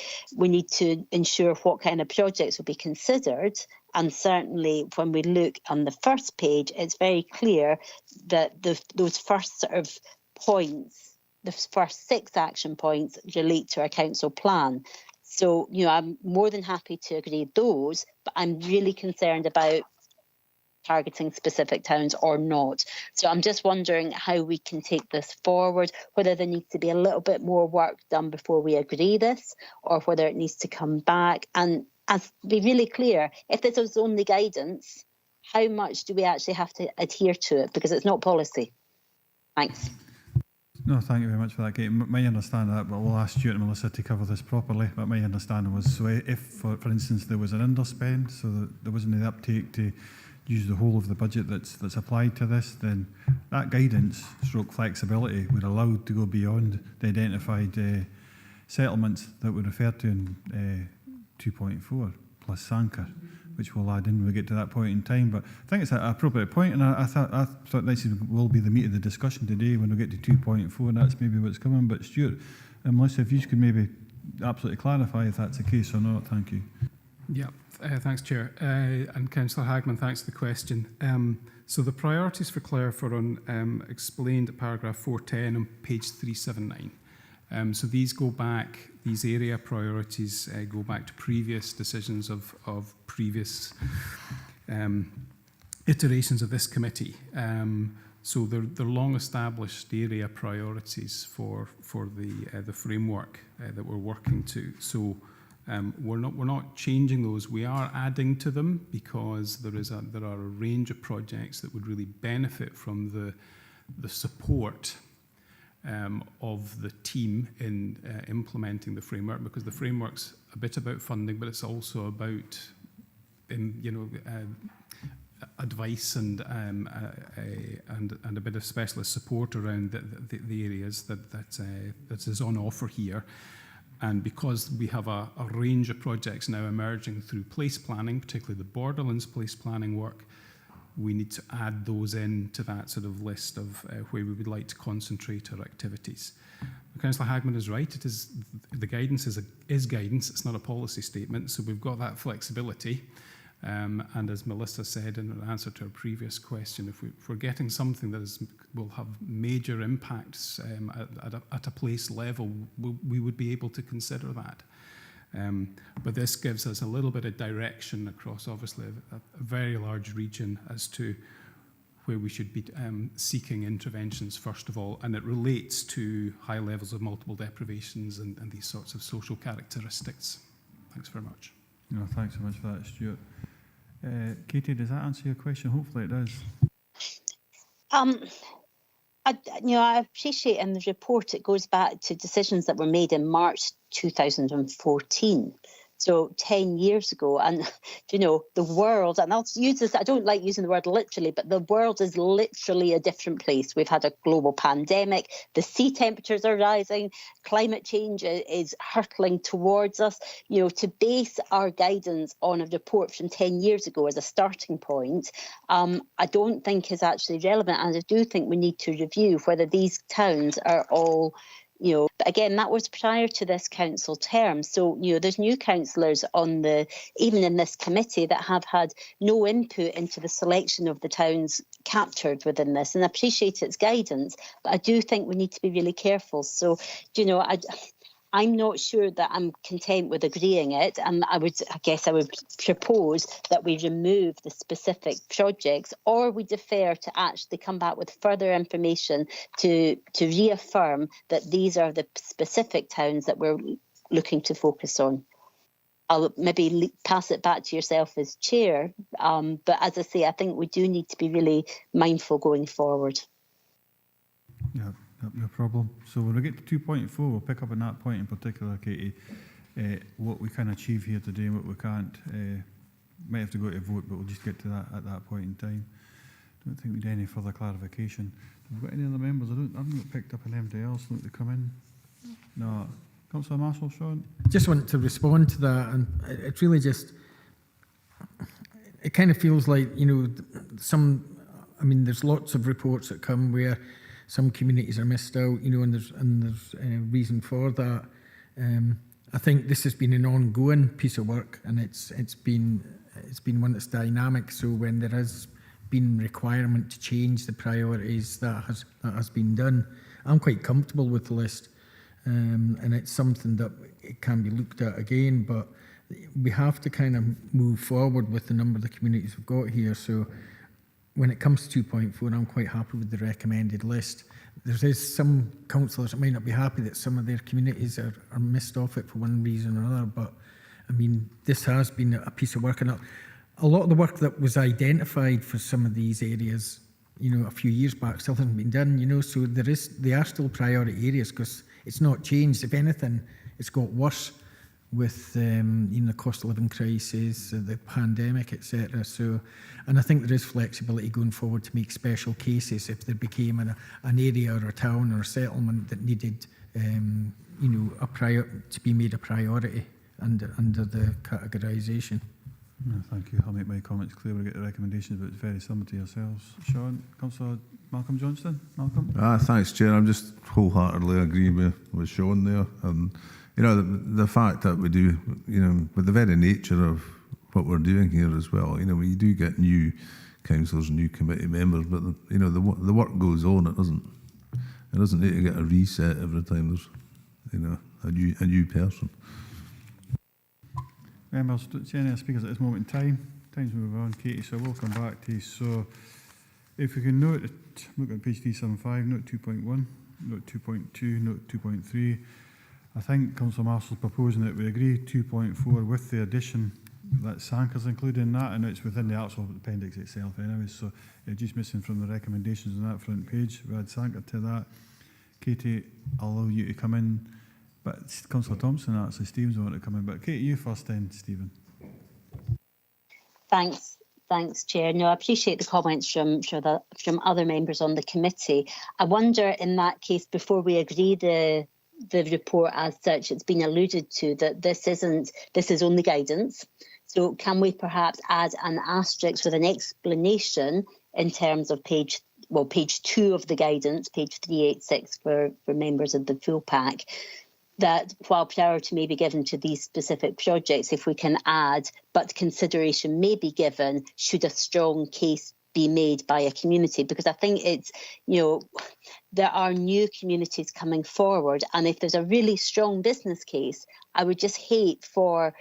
Speaker 4: ensure what kind of projects will be considered And certainly when we look on the first page, it's very clear that those first sort of points, the first 6 action points relate to our council plan. So, I'm more than happy to agree those, but I'm really concerned about targeting specific towns or not. So I'm just wondering how we can take this forward, whether there needs to be a little bit more work done before we agree this, or whether it needs to come back. And as be really clear, if this is only guidance, how much do we actually have to adhere to it? Because it's not policy. Thanks.
Speaker 1: No, thank you very much for that, Kate. My understanding that, but we'll ask Stuart and Melissa to cover this properly. But my understanding was, so if, for instance, there was an underspend, so that there wasn't the uptake to use the whole of the budget that's applied to this, then that guidance stroke flexibility would allow to go beyond the identified settlements that we referred to in 2.4 plus Sanker, which we'll add in when we get to that point in time. But I think it's an appropriate point, and I thought this will be the meat of the discussion today when we get to 2.4, and that's maybe what's coming. But Stuart and Melissa, if you could maybe absolutely clarify if that's the case or not. Thank you.
Speaker 10: Yeah, thanks, Chair. And Councillor Hagman, thanks for the question. So the priorities for Clare are on explained at paragraph 410 on page 379. So these go back, these area priorities go back to previous decisions of previous iterations of this committee. So they're long-established area priorities for the framework that we're working to. So we're not changing those. We are adding to them because there are a range of projects that would really benefit from the support of the team in implementing the framework, because the framework's a bit about funding, but it's also about advice and a bit of specialist support around the areas that is on offer here. And because we have a range of projects now emerging through place planning, particularly the Borderlands place planning work, we need to add those in to that sort of list of where we would like to concentrate our activities. Councillor Hagman is right. The guidance is guidance. It's not a policy statement. So we've got that flexibility. And as Melissa said in answer to her previous question, if we're getting something that will have major impacts at a place level, we would be able to consider that. But this gives us a little bit of direction across, obviously, a very large region as to where we should be seeking interventions, first of all. And it relates to high levels of multiple deprivations and these sorts of social characteristics. Thanks very much.
Speaker 1: No, thanks so much for that, Stuart. Katie, does that answer your question? Hopefully it does.
Speaker 4: I appreciate in the report it goes back to decisions that were made in March 2014. So 10 years ago, and the world, and I'll use this, I don't like using the word literally, but the world is literally a different place. We've had a global pandemic, the sea temperatures are rising, climate change is hurtling towards us. To base our guidance on a report from 10 years ago as a starting point, I don't think is actually relevant. And I do think we need to review whether these towns are all but again, that was prior to this council term. So, there's new councillors even in this committee that have had no input into the selection of the towns captured within this. And I appreciate its guidance, but I do think we need to be really careful. So, I'm not sure that I'm content with agreeing it, and I would propose that we remove the specific projects, or we defer to actually come back with further information to reaffirm that these are the specific towns that we're looking to focus on. I'll maybe pass it back to yourself as chair, but as I say, I think we do need to be really mindful going forward.
Speaker 1: Yeah. No problem. So when we get to 2.4, we'll pick up on that point in particular, Katie, what we can achieve here today and what we can't. Might have to go to vote, but we'll just get to that at that point in time. Don't think we need any further clarification. Have we got any other members? I haven't got picked up on anybody else to come in. No. Councillor Marshall, Sean?
Speaker 8: Just want to respond to that, and it really just, it kind of feels like, there's lots of reports that come where some communities are missed out, and there's reason for that. I think this has been an ongoing piece of work, and it's been it's been one that's dynamic. So when there has been requirement to change the priorities, that has been done. I'm quite comfortable with the list, and it's something that it can be looked at again. But we have to kind of move forward with the number of the communities we've got here. So when it comes to 2.4, I'm quite happy with the recommended list. There is some councillors that might not be happy that some of their communities are missed off it for one reason or another, but I mean, this has been a piece of work, and a lot of the work that was identified for some of these areas, you know, a few years back still hasn't been done, you know, so they are still priority areas because it's not changed. If anything, it's got worse with you know, the cost of living crisis, the pandemic, etc. So, and I think there is flexibility going forward to make special cases if there became an area or a town or a settlement that needed, you know, to be made a priority under the categorisation.
Speaker 1: No, thank you. I'll make my comments clear. We'll get the recommendations, but it's very similar to yourselves. Sean, Councillor Malcolm Johnston. Malcolm?
Speaker 12: Thanks, Chair. I'm just wholeheartedly agreeing with Sean there. And, you know, the fact that we do, you know, with the very nature of what we're doing here as well, you know, we do get new councillors and new committee members, but, you know, the work goes on. It doesn't need to get a reset every time there's, you know, a new person.
Speaker 1: Members, don't see any other speakers at this moment in time. Time's moving on, Katie, so we'll come back to you. So if we can note, look at page 375, note 2.1, note 2.2, note 2.3. I think Councillor Marshall's proposing that we agree 2.4 with the addition that Sanker's included in that, and it's within the actual appendix itself anyway, so it's just missing from the recommendations on that front page. We add Sanker to that. Katie, I'll allow you to come in. But Councillor Thompson, actually, Stephen's wanted to come in. But Katie, you first then, Stephen.
Speaker 4: Thanks, Chair. No, I appreciate the comments from other members on the committee. I wonder, in that case, before we agree the report as such, it's been alluded to that this is only guidance. So can we perhaps add an asterisk with an explanation in terms of page 2 of the guidance, page 386 for members of the full pack, that while priority may be given to these specific projects, if we can add, but consideration may be given should a strong case be made by a community, because I think it's, you know, there are new communities coming forward, and if there's a really strong business case, I would just hate for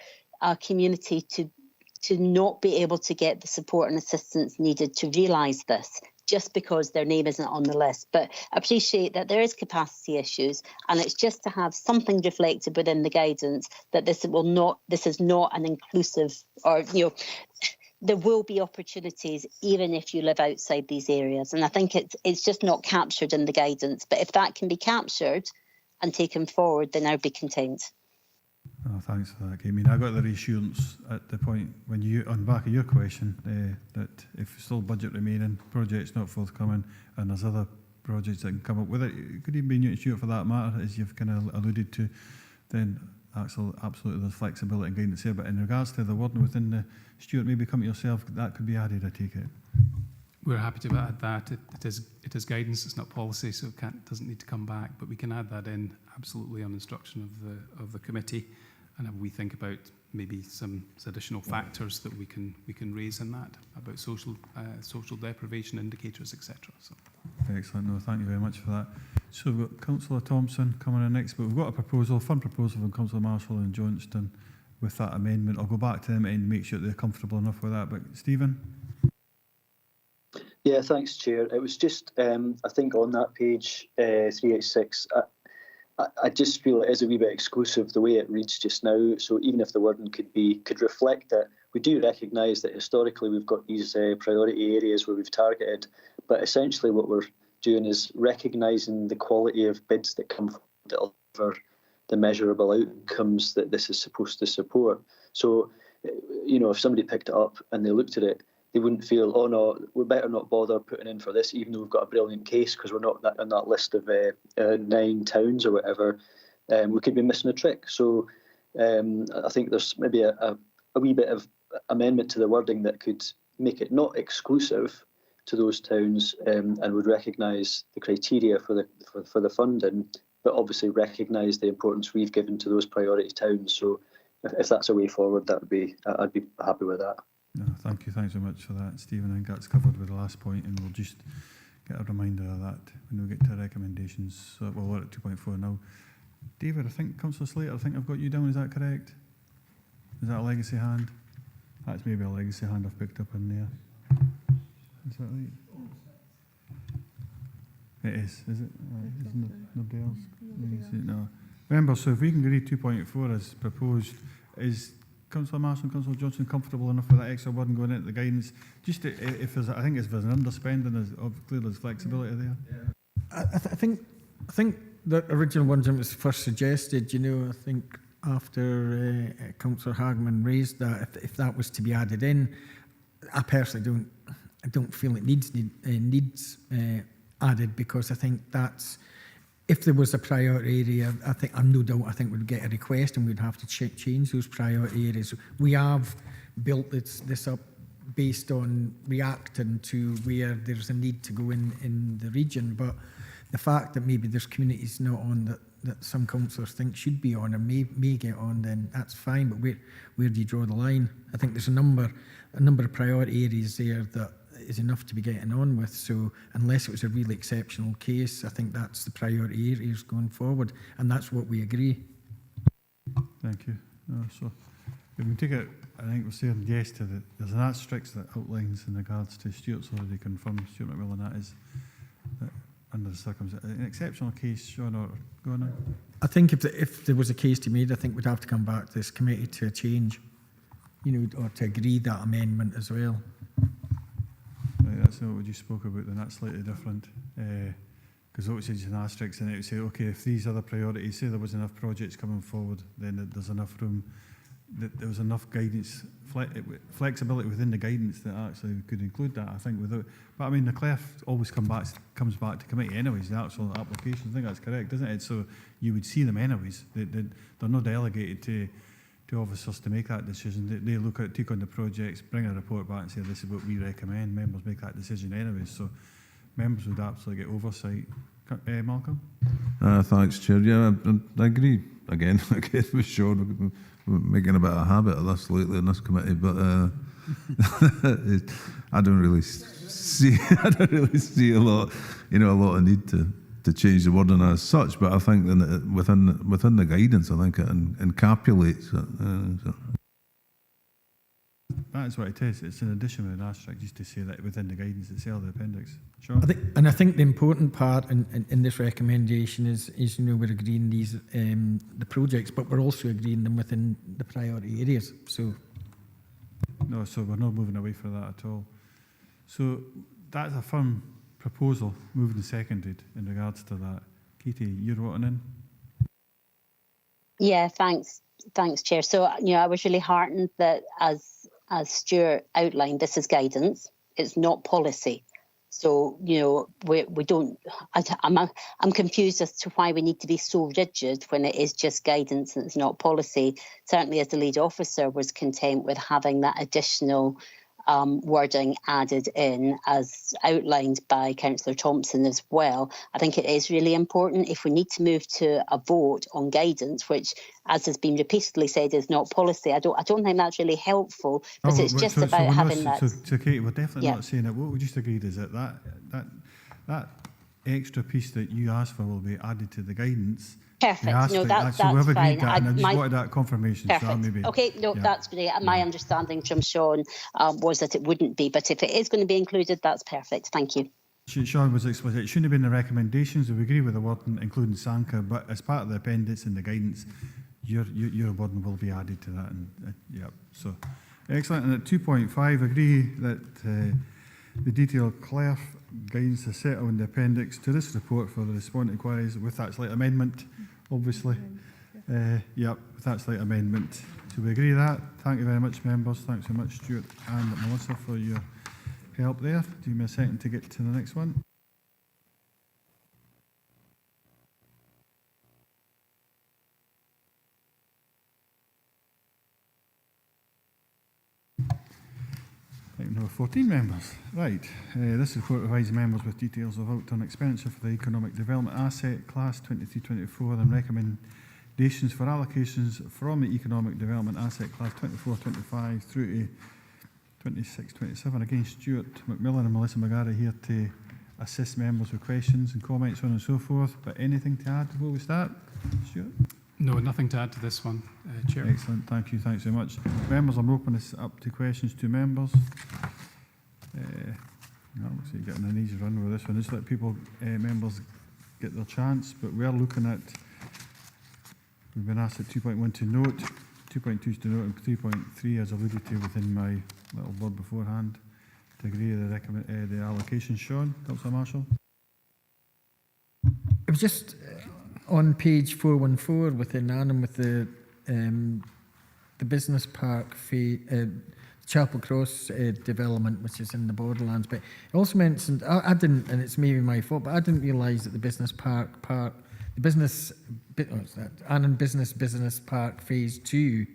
Speaker 4: a community to not be able to get the support and assistance needed to realise this, just because their name isn't on the list. But I appreciate that there is capacity issues, and it's just to have something reflected within the guidance that this is not an inclusive, or, you know, there will be opportunities even if you live outside these areas. And I think it's just not captured in the guidance. But if that can be captured and taken forward, then I'd be content.
Speaker 1: Oh, thanks for that, Kate. I mean, I got the reassurance at the point when you, on the back of your question, that if still budget remaining, projects not forthcoming, and there's other projects that can come up with it, it could even be Newton Stewart for that matter, as you've kind of alluded to, then absolutely there's flexibility and guidance there. But in regards to the wording within the Stewart, maybe come to yourself, that could be added, I take it.
Speaker 10: We're happy to add that. It is guidance, it's not policy, so it doesn't need to come back, but we can add that in absolutely on instruction of the committee, and we think about maybe some additional factors that we can raise in that about social deprivation indicators, etc. So.
Speaker 1: Excellent. No, thank you very much for that. So we've got Councillor Thompson coming in next, but we've got a proposal, fund proposal from Councillor Marshall and Johnston with that amendment. I'll go back to them and make sure they're comfortable enough with that. But Stephen?
Speaker 15: Yeah, thanks, Chair. It was just, I think on that page 386, I just feel it is a wee bit exclusive the way it reads just now. So even if the wording could reflect that, we do recognise that historically we've got these priority areas where we've targeted, but essentially what we're doing is recognising the quality of bids that come to deliver the measurable outcomes that this is supposed to support. So, you know, if somebody picked it up and they looked at it, they wouldn't feel, oh no, we better not bother putting in for this, even though we've got a brilliant case because we're not on that list of 9 towns or whatever. We could be missing a trick. So I think there's maybe a wee bit of amendment to the wording that could make it not exclusive to those towns and would recognise the criteria for the funding, but obviously recognise the importance we've given to those priority towns. So if that's a way forward, I'd be happy with that.
Speaker 1: No, thank you. Thanks very much for that, Stephen. I think that's covered with the last point, and we'll just get a reminder of that when we get to recommendations. So, well, we're at 2.4 now. David, I think, Councillor Slater, I think I've got you down. Is that correct? Is that a legacy hand? That's maybe a legacy hand I've picked up in there. Is that right? It is it? Isn't nobody else? No. Members, so if we can agree 2.4 as proposed, is Councillor Marshall and Councillor Johnson comfortable enough with that extra word and going into the guidance? Just to, if there's, I think if there's an underspending, clearly there's flexibility there.
Speaker 8: I think the original ones that was first suggested, you know, I think after Councillor Hagman raised that, if that was to be added in, I personally don't feel it needs added, because I think that's, if there was a priority area, I think we'd get a request and we'd have to change those priority areas. We have built this up based on reacting to where there's a need to go in the region, but the fact that maybe there's communities not on that some councillors think should be on and may get on, then that's fine, but where do you draw the line? I think there's a number of priority areas there that is enough to be getting on with, so unless it was a really exceptional case, I think that's the priority areas going forward, and that's what we agree.
Speaker 1: Thank you. So if we take it, I think we're saying yes to there's an asterisk that outlines in regards to Stuart's already confirmed, Stuart McMillan, that is under the circumstances. An exceptional case, Sean, or go on.
Speaker 8: I think if there was a case to be made, I think we'd have to come back to this committee to change, you know, or to agree that amendment as well.
Speaker 1: Right, that's not what you spoke about, then that's slightly different. Because obviously it's an asterisk, and it would say, okay, if these other priorities, say there was enough projects coming forward, then there's enough room, that there was enough guidance, flexibility within the guidance that actually could include that, I think, without. But I mean, the CLEF always comes back to committee anyways, the actual application. I think that's correct, isn't it? So you would see them anyways. They're not delegated to officers to make that decision. They look at, take on the projects, bring a report back and say, this is what we recommend. Members make that decision anyways. So members would absolutely get oversight. Malcolm?
Speaker 12: Thanks, Chair. Yeah, I agree. Again, with Sean, we're making a bit of a habit of this lately in this committee, but I don't really see a lot of need to change the wording as such. But I think within the guidance, I think it encapsulates it. So.
Speaker 1: That is what it is. It's an addition with an asterisk, just to say that within the guidance itself, the appendix. Sure.
Speaker 8: I think the important part in this recommendation is you know, we're agreeing these the projects, but we're also agreeing them within the priority areas. So
Speaker 1: we're not moving away from that at all. So that's a firm proposal, moved and seconded in regards to that. Katie, you're voting in?
Speaker 4: Yeah, thanks, Chair. So, you know, I was really heartened that as Stuart outlined, this is guidance. It's not policy. So, you know, we don't. I'm confused as to why we need to be so rigid when it is just guidance and it's not policy. Certainly, as the lead officer, was content with having that additional wording added in, as outlined by Councillor Thompson as well. I think it is really important if we need to move to a vote on guidance, which, as has been repeatedly said, is not policy. I don't think that's really helpful, because it's just about having that.
Speaker 1: So Katie, we're definitely not saying that. What we just agreed is that extra piece that you asked for will be added to the guidance.
Speaker 4: Perfect. No, that's
Speaker 1: so we've
Speaker 4: fine.
Speaker 1: agreed that, and I just wanted that confirmation.
Speaker 4: Perfect.
Speaker 1: So
Speaker 4: okay, no, that's great. My understanding from Sean was that it wouldn't be, but if it is going to be included, that's perfect. Thank you.
Speaker 1: Sean was explicit. It shouldn't have been the recommendations. We agree with the wording, including Sanka, but as part of the appendix and the guidance, your wording will be added to that. And so excellent. And at 2.5, agree that the detailed CLEF guidance is set on the appendix to this report for the respondent inquiries with that slight amendment, obviously. With that slight amendment. So we agree with that. Thank you very much, members. Thanks very much, Stuart and Melissa, for your help there. Give me a second to get to the next one. Item number 14, members. Right. This report provides members with details of outturn expenditure for the Economic Development Asset Class 23-24 and recommendations for allocations from the Economic Development Asset Class 24-25 through to 26-27. Again, Stuart McMillan and Melissa McGarry here to assist members with questions and comments on and so forth. But anything to add before we start, Stuart?
Speaker 10: No, nothing to add to this one, Chair.
Speaker 1: Excellent, thank you, thanks very much. Members, I'm opening this up to questions to members. No, looks like you're getting an easy run with this one. Just let people, members, get their chance. But we are looking at, we've been asked at 2.1 to note, 2.2 is to note, and 3.3 as alluded to within my little board beforehand, to agree with the allocation. Sean, Councillor Marshall.
Speaker 8: It was just on page 414 within Annan with the business park Chapel Cross development, which is in the Borderlands. But it also mentioned, I didn't, and it's maybe my fault, but I didn't realise that the business park, Annan Business Park Phase 2,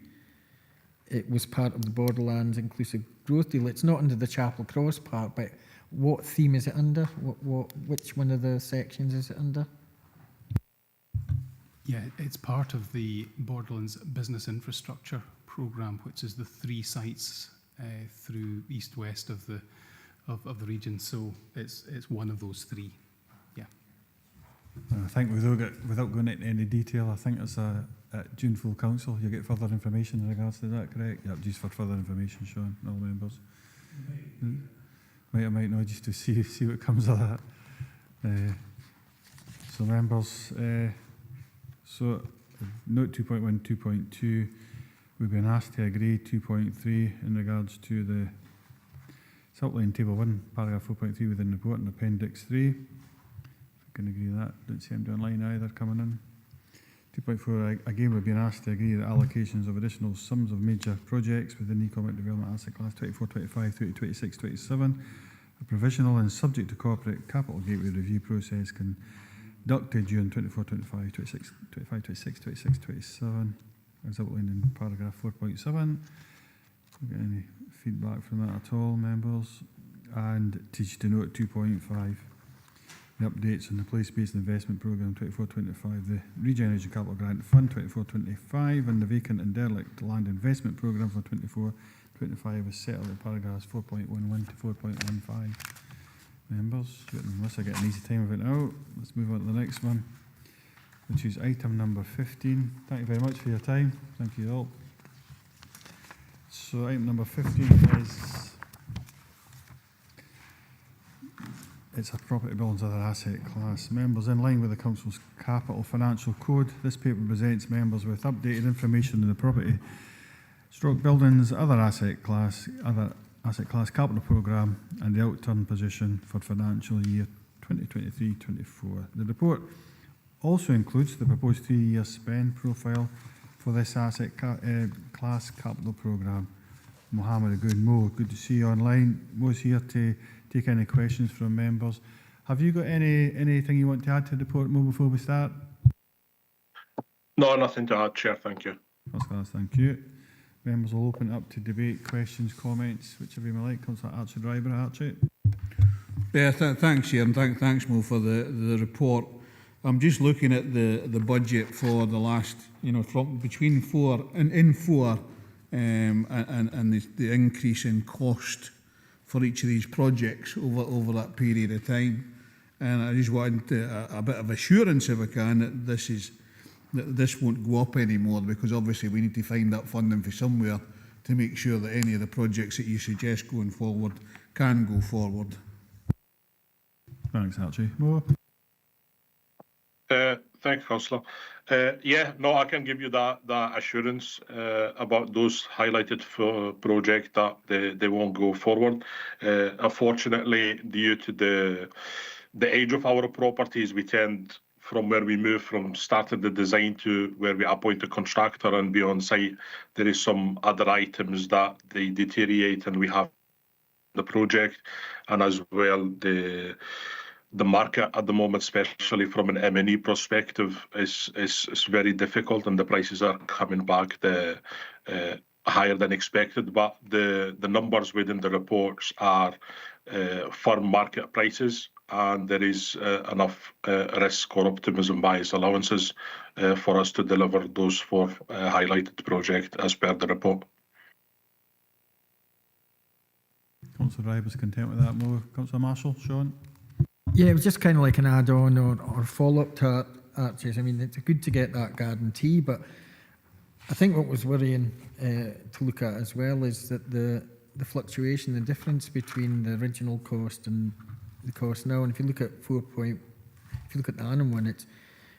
Speaker 8: it was part of the Borderlands Inclusive Growth Deal. It's not under the Chapel Cross Park, but what theme is it under? Which one of the sections is it under?
Speaker 10: Yeah, it's part of the Borderlands Business Infrastructure Programme, which is the 3 sites through east-west of the region. So it's one of those 3. Yeah.
Speaker 1: I think without going into any detail, I think it's at June full council. You'll get further information in regards to that, correct? Yep, just for further information, Sean, all members. Might or might not, just to see what comes of that. So members, so note 2.1, 2.2, we've been asked to agree 2.3 in regards to the outline table 1, paragraph 4.3 within the report and appendix 3. If we can agree with that, don't see them online either coming in. 2.4, again, we've been asked to agree that allocations of additional sums of major projects within the economic development asset class 24, 25 through to 26, 27, a provisional and subject to corporate capital gateway review process conducted during 24, 25, 26, 25, 26, 26, 27, as outlined in paragraph 4.7. Get any feedback from that at all, members? And teach to note 2.5. The updates on the place-based investment programme 24-25, the Regeneration Capital Grant Fund 24-25, and the vacant and derelict land investment programme for 24-25 is set out in paragraphs 4.11 to 4.15. Members, unless I get an easy time of it now, let's move on to the next one, which is item number 15. Thank you very much for your time. Thank you all. So item number 15 is it's a property buildings other asset class. Members, in line with the Council's Capital Financial Code, this paper presents members with updated information on the property buildings other asset class capital programme and the outturn position for financial year 2023-24. The report also includes the proposed 3-year spend profile for this asset class capital programme. Mohammed Agoon, Mo, good to see you online. Mo's here to take any questions from members. Have you got anything you want to add to the report, Mo, before we start?
Speaker 16: No, nothing to add, Chair, thank you.
Speaker 1: First class, thank you. Members will open up to debate, questions, comments, whichever you may like. Councillor Archie Driver, Archie.
Speaker 18: Yeah, thanks, Chair, and thanks, Mo, for the report. I'm just looking at the budget for the last, from between 4 and 4, and the increase in cost for each of these projects over that period of time. And I just wanted a bit of assurance, if I can, that this won't go up anymore, because obviously we need to find that funding for somewhere to make sure that any of the projects that you suggest going forward can go forward.
Speaker 1: Thanks, Archie. Mo?
Speaker 16: Thank you, Councillor. I can give you that assurance about those highlighted for projects that they won't go forward. Unfortunately, due to the age of our properties, we tend, from where we move from starting the design to where we appoint a contractor and be on site, there is some other items that they deteriorate, and we have the project, and as well the market at the moment, especially from an M&E perspective, is very difficult, and the prices are coming back higher than expected. But the numbers within the reports are firm market prices, and there is enough risk or optimism bias allowances for us to deliver those 4 highlighted projects as per the report.
Speaker 1: Councillor Dry was content with that. More Councillor Marshall, Sean.
Speaker 8: Yeah, it was just kind of like an add-on or follow-up to Archie's. I mean, it's good to get that guarantee, but I think what was worrying to look at as well is that the fluctuation, the difference between the original cost and the cost now. And if you look at if you look at the Annan one, it's,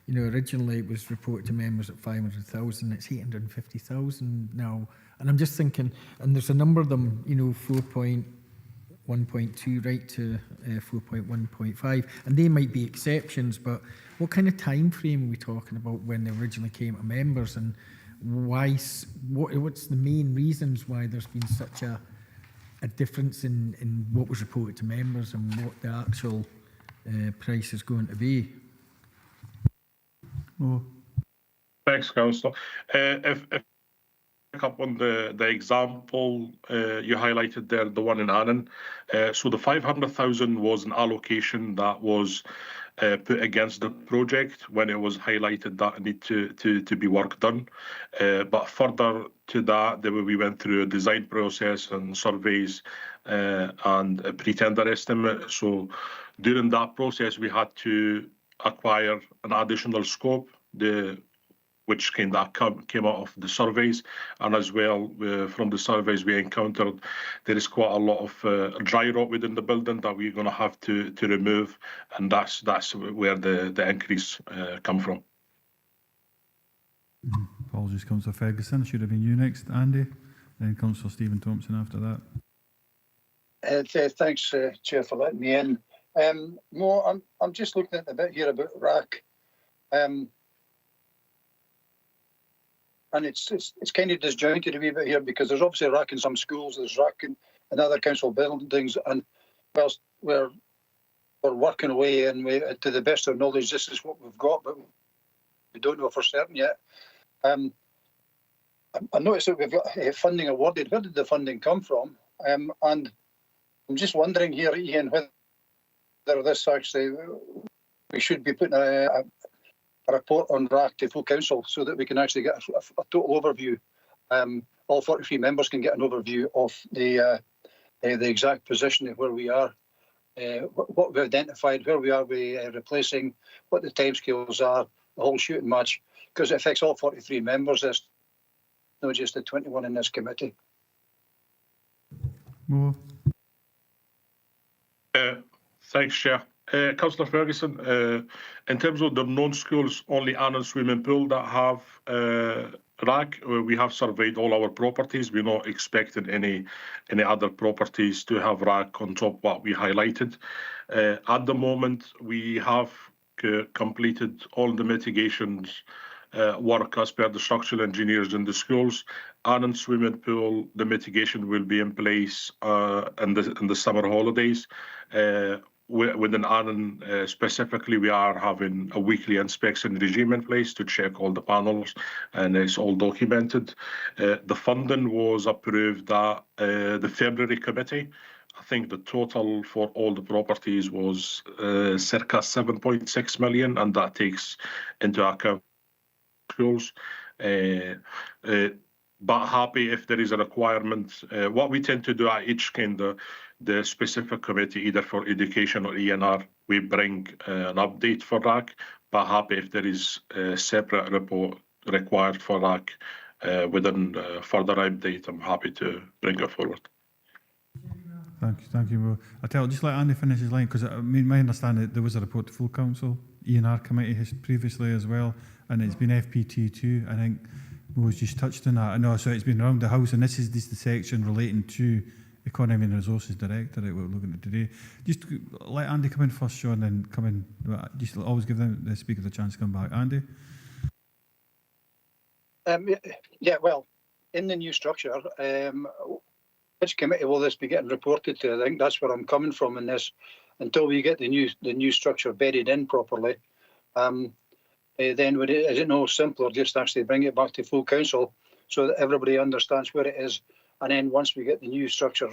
Speaker 8: you know, originally it was reported to members at 500,000. It's 850,000 now. And I'm just thinking, and there's a number of them, you know, 4.1.2 right to 4.1.5, and they might be exceptions. But what kind of time frame are we talking about when they originally came to members, and why? What's the main reasons why there's been such a difference in what was reported to members and what the actual price is going to be?
Speaker 1: Oh.
Speaker 16: Thanks, Councillor. If pick up on the example you highlighted there, the one in Annan. So the 500,000 was an allocation that was put against the project when it was highlighted that it need to be work done. But further to that, we went through a design process and surveys and a pre-tender estimate. So during that process, we had to acquire an additional scope, which came out of the surveys, and as well from the surveys we encountered there is quite a lot of dry rot within the building that we're going to have to remove, and that's where the increase come from.
Speaker 1: Apologies, Councillor Ferguson. Should have been you next, Andy. Then Councillor Stephen Thompson after that.
Speaker 11: Thanks, Chair, for letting me in. Mo, I'm just looking at the bit here about RAC. And it's kind of disjointed a wee bit here, because there's obviously RAC in some schools, there's RAC in other council buildings, and whilst we're working away and to the best of our knowledge, this is what we've got, but we don't know for certain yet. I noticed that we've got funding awarded. Where did the funding come from? And I'm just wondering here, Ian, whether this actually, we should be putting a report on RAC to full council so that we can actually get a total overview. All 43 members can get an overview of the exact position of where we are, what we've identified, where we are replacing, what the timescales are, the whole shooting match, because it affects all 43 members. It's not just the 21 in this committee.
Speaker 1: More.
Speaker 16: Thanks, Chair. Councillor Ferguson, in terms of the non-schools, only Annan swimming pool that have RAC. We have surveyed all our properties. We're not expecting any other properties to have RAC on top of what we highlighted. At the moment, we have completed all the mitigations work as per the structural engineers in the schools. Annan swimming pool, the mitigation will be in place in the summer holidays. Within Annan specifically, we are having a weekly inspection regime in place to check all the panels, and it's all documented. The funding was approved at the February committee. I think the total for all the properties was circa 7.6 million, and that takes into account schools. But happy if there is a requirement. What we tend to do at each kind of the specific committee, either for education or ENR, we bring an update for RAC, but happy if there is a separate report required for RAC within further update, I'm happy to bring it forward.
Speaker 1: Thank you. Well, I'll just let Andy finish his line, because I mean, my understanding there was a report to full council, ENR committee has previously as well, and it's been FPT too. I think was just touched on that. I know, so it's been around the house, and this is the section relating to Economy and Resources Director that we're looking at today. Just let Andy come in first, Sean, then come in. Just always give the speaker the chance to come back. Andy?
Speaker 11: Yeah, well, in the new structure, which committee will this be getting reported to? I think that's where I'm coming from in this. Until we get the new structure bedded in properly, then is it no simpler just actually bring it back to full council so that everybody understands where it is, and then once we get the new structure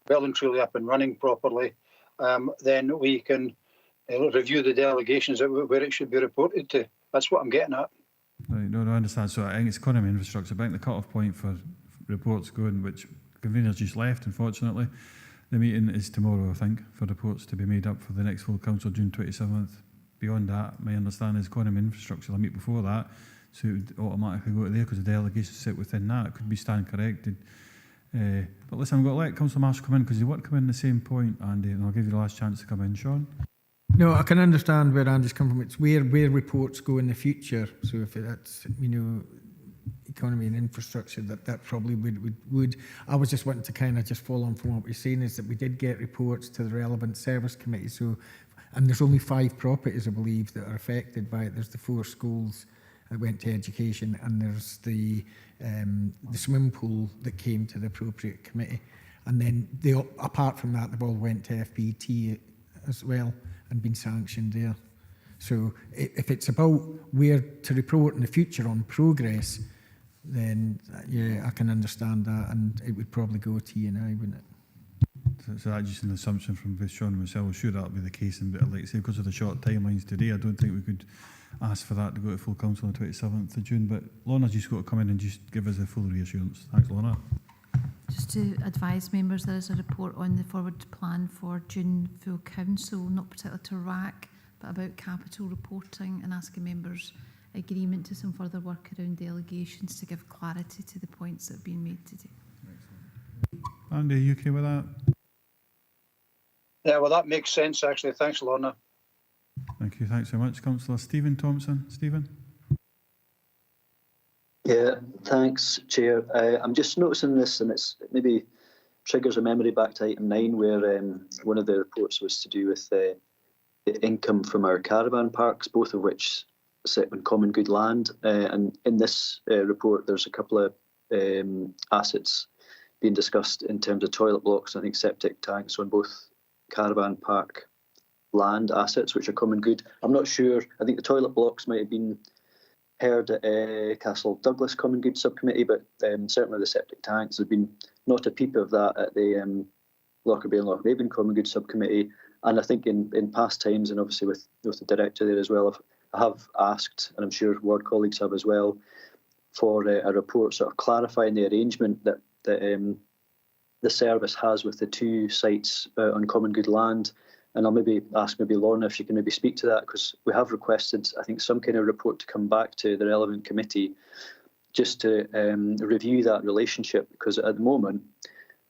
Speaker 11: well and truly up and running properly, then we can review the delegations where it should be reported to. That's what I'm getting at.
Speaker 1: Right, no, I understand. So I think it's economy and infrastructure. I think the cut-off point for reports going, which conveners just left, unfortunately. The meeting is tomorrow, I think, for reports to be made up for the next full council, June 27th. Beyond that, my understanding is economy and infrastructure will meet before that, so it would automatically go to there because the delegations sit within that. It could be stand corrected. But listen, I'm going to let Councillor Marshall come in because you want to come in the same point, Andy, and I'll give you the last chance to come in. Sean?
Speaker 8: No, I can understand where Andy's come from. It's where reports go in the future. So if that's, you know, economy and infrastructure, that probably would. I was just wanting to kind of just follow on from what we're saying is that we did get reports to the relevant service committee. So, and there's only 5 properties, I believe, that are affected by it. There's the 4 schools that went to education, and there's the swimming pool that came to the appropriate committee. And then apart from that, they've all went to FBT as well and been sanctioned there. So if it's about where to report in the future on progress, then yeah, I can understand that, and it would probably go to you now, wouldn't it?
Speaker 1: So that's just an assumption from both Sean and myself. Sure, that'll be the case, and like I say, because of the short timelines today, I don't think we could ask for that to go to full council on the 27th of June. But Lorna's just got to come in and just give us a full reassurance. Thanks, Lorna.
Speaker 5: Just to advise members, there is a report on the forward plan for June full council, not particular to RAC, but about capital reporting, and asking members' agreement to some further work around delegations to give clarity to the points that have been made today.
Speaker 1: Andy, are you okay with that?
Speaker 11: Yeah, well, that makes sense, actually. Thanks, Lorna.
Speaker 1: Thank you. Thanks very much. Councillor Stephen Thompson. Stephen?
Speaker 15: Yeah, thanks, Chair. I'm just noticing this, and it's maybe triggers a memory back to item 9, where one of the reports was to do with the income from our caravan parks, both of which sit on common good land. And in this report, there's a couple of assets being discussed in terms of toilet blocks, I think septic tanks on both caravan park land assets, which are common good. I'm not sure. I think the toilet blocks might have been heard at Castle Douglas Common Good Subcommittee, but certainly the septic tanks have been not a peep of that at the Lockerbie and Lochraven Common Good Subcommittee. And I think in past times, and obviously with the director there as well, I have asked, and I'm sure ward colleagues have as well, for a report sort of clarifying the arrangement that the service has with the 2 sites on common good land. And I'll maybe ask Lorna if she can maybe speak to that, because we have requested, I think, some kind of report to come back to the relevant committee just to review that relationship, because at the moment,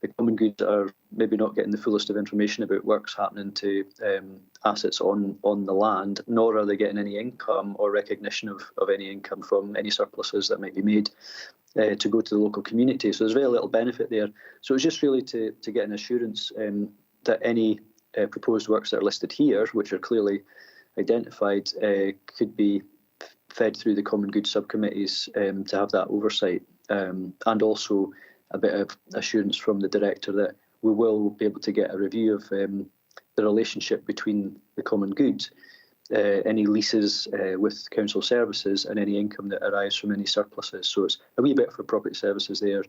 Speaker 15: the common goods are maybe not getting the fullest of information about works happening to assets on the land, nor are they getting any income or recognition of any income from any surpluses that might be made to go to the local community. So there's very little benefit there. So it's just really to get an assurance that any proposed works that are listed here, which are clearly identified, could be fed through the common good subcommittees to have that oversight, and also a bit of assurance from the director that we will be able to get a review of the relationship between the common good, any leases with council services, and any income that arrives from any surpluses. So it's a wee bit for property services there,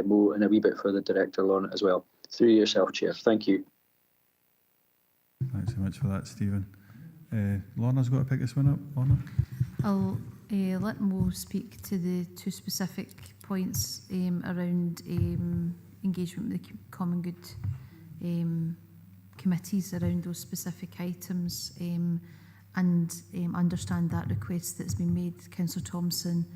Speaker 15: Mo, and a wee bit for the director, Lorna, as well. Through yourself, Chair. Thank you.
Speaker 1: Thanks so much for that, Stephen. Lorna's got to pick this one up. Lorna?
Speaker 5: I'll let Mo speak to the 2 specific points around engagement with the common good committees around those specific items, and understand that request that's been made. Councillor Thompson,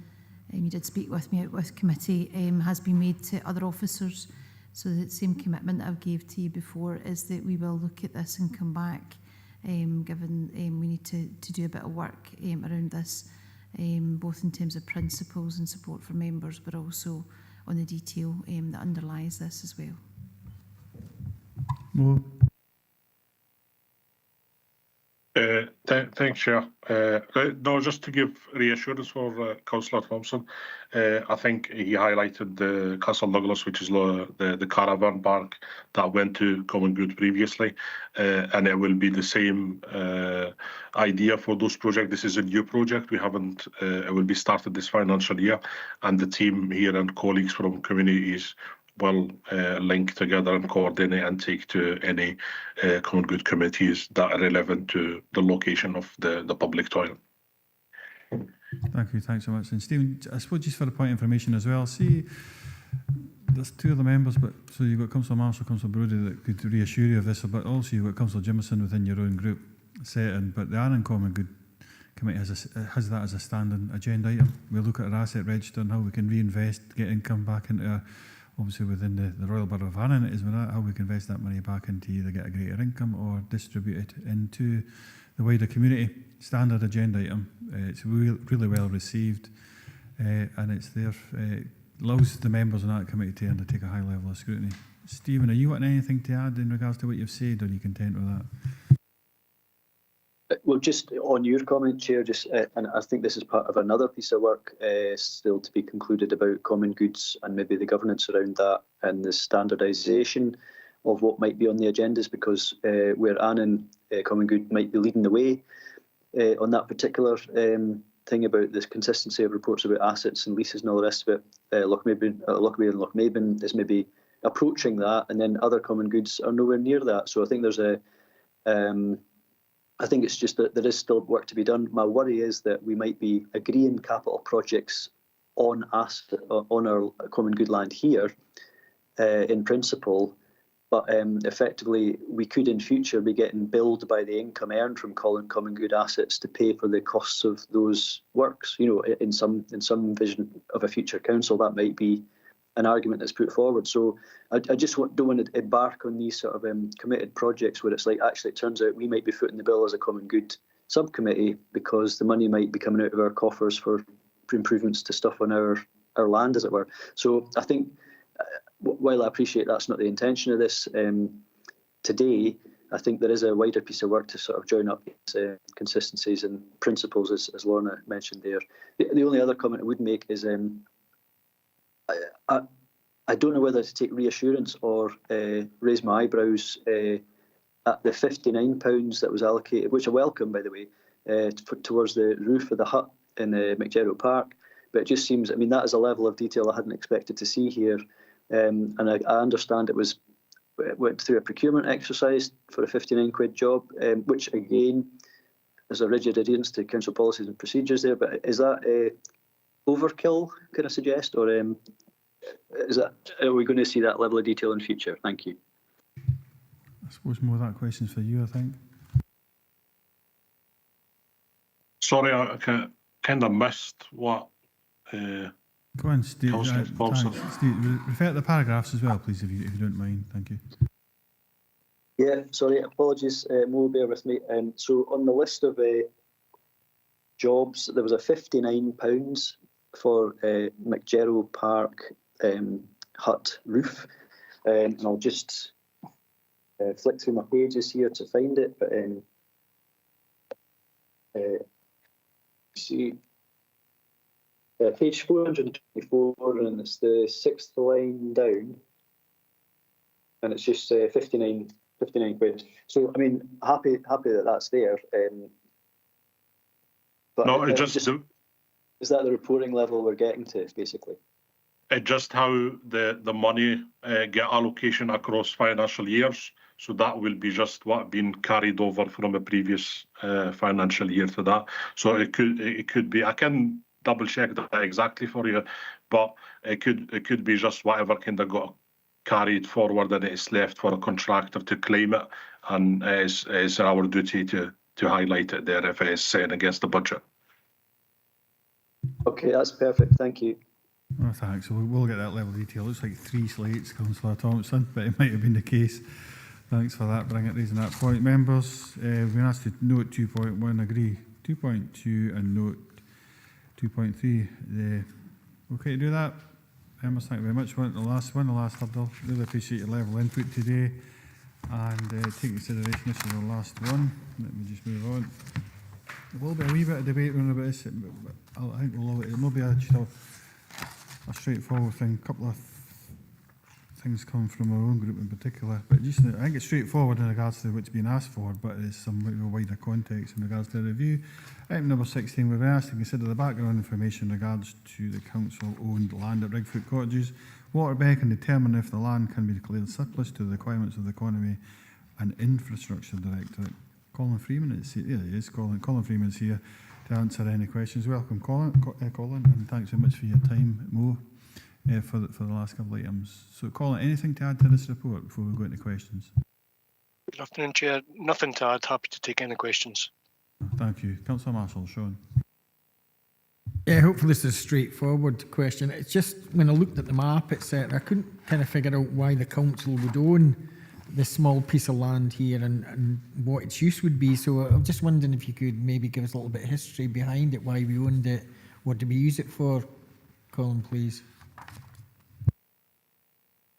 Speaker 5: you did speak with me out with committee, has been made to other officers. So the same commitment that I've gave to you before is that we will look at this and come back, given we need to do a bit of work around this, both in terms of principles and support for members, but also on the detail that underlies this as well.
Speaker 1: Mo?
Speaker 16: Thanks, Chair. No, just to give reassurance for Councillor Thompson, I think he highlighted the Castle Douglas, which is the caravan park that went to Common Good previously, and it will be the same idea for those projects. This is a new project. We haven't, it will be started this financial year, and the team here and colleagues from communities will link together and coordinate and take to any common good committees that are relevant to the location of the public toilet.
Speaker 1: Thank you. Thanks so much. And Stephen, I suppose just for the point of information as well, see there's two of the members, but so you've got Councillor Marshall, Councillor Brodie that could reassure you of this, but also you've got Councillor Jimison within your own group setting. But the Arran Common Good Committee has that as a standing agenda item. We look at our asset register and how we can reinvest, get income back into obviously within the Royal Borough of Arran, it is with that, how we can invest that money back into either get a greater income or distribute it into the wider community. Standard agenda item. It's really well received, and it's there. Allows the members on that committee to undertake a high level of scrutiny. Stephen, are you wanting anything to add in regards to what you've said, or are you content with that?
Speaker 15: Well, just on your comment, Chair, and I think this is part of another piece of work still to be concluded about common goods and maybe the governance around that and the standardisation of what might be on the agendas, because where Annan Common Good might be leading the way on that particular thing about this consistency of reports about assets and leases and all the rest of it, Lochmabey and Lochmaben is maybe approaching that, and then other common goods are nowhere near that. So I think there's I think it's just that there is still work to be done. My worry is that we might be agreeing capital projects on our common good land here in principle, but effectively we could in future be getting billed by the income earned from common good assets to pay for the costs of those works. You know, in some vision of a future council, that might be an argument that's put forward. So I just don't want to embark on these sort of committed projects where it's like, actually, it turns out we might be footing the bill as a common good subcommittee because the money might be coming out of our coffers for improvements to stuff on our land, as it were. So I think, while I appreciate that's not the intention of this today, I think there is a wider piece of work to sort of join up these consistencies and principles, as Lorna mentioned there. The only other comment I would make is I don't know whether to take reassurance or raise my eyebrows at the £59 that was allocated, which I welcome, by the way, towards the roof of the hut in McGerrow Park. But it just seems, I mean, that is a level of detail I hadn't expected to see here. And I understand it went through a procurement exercise for a £59 job, which again, there's a rigid adherence to council policies and procedures there. But is that overkill, can I suggest, or are we going to see that level of detail in future? Thank you.
Speaker 1: I suppose more of that question's for you, I think.
Speaker 16: Sorry, I kind of missed what.
Speaker 1: Go on, Steve. Steve, refer to the paragraphs as well, please, if you don't mind. Thank you.
Speaker 15: Yeah, sorry, apologies, Mo, bear with me. So on the list of jobs, there was a £59 for McGerrow Park hut roof. And I'll just flick through my pages here to find it. But see, page 424, and it's the 6th line down, and it's just 59 quid. So I mean, happy that that's there. But
Speaker 16: no, it just
Speaker 15: is that the reporting level we're getting to, basically?
Speaker 16: It just how the money get allocation across financial years. So that will be just what been carried over from a previous financial year to that. So it could be, I can double check that exactly for you, but it could be just whatever kind of got carried forward and it's left for a contractor to claim it, and it's our duty to highlight it there if it's set against the budget.
Speaker 15: Okay, that's perfect. Thank you.
Speaker 1: Oh, thanks. So we'll get that level of detail. It looks like 3 slates, Councillor Thompson, but it might have been the case. Thanks for that, raising that point. Members, we've been asked to note 2.1, agree 2.2 and note 2.3. Okay to do that? Members, thank you very much. The last hurdle. Really appreciate your level of input today. And take consideration, this is the last one. Let me just move on. There will be a wee bit of debate around about this, but I think it will be just a straightforward thing. A couple of things come from our own group in particular, but just I think it's straightforward in regards to what's being asked for, but there's some wider context in regards to the review. Item number 16, we've been asked to consider the background information in regards to the council-owned land at Rigfoot Cottages. Waterbeck and determine if the land can be declared surplus to the requirements of the Economy and Infrastructure Directorate. Colin Freeman is here. He is. Colin Freeman is here to answer any questions. Welcome, Colin, and thanks very much for your time, Mo. for the last couple of items. So, Colin, anything to add to this report before we go into questions?
Speaker 3: Good afternoon, Chair. Nothing to add. Happy to take any questions.
Speaker 1: Thank you. Councillor Marshall, Sean.
Speaker 8: Yeah, hopefully this is a straightforward question. It's just when I looked at the map, etc., I couldn't kind of figure out why the council would own this small piece of land here and what its use would be. So I'm just wondering if you could maybe give us a little bit of history behind it, why we owned it, what did we use it for? Colin, please.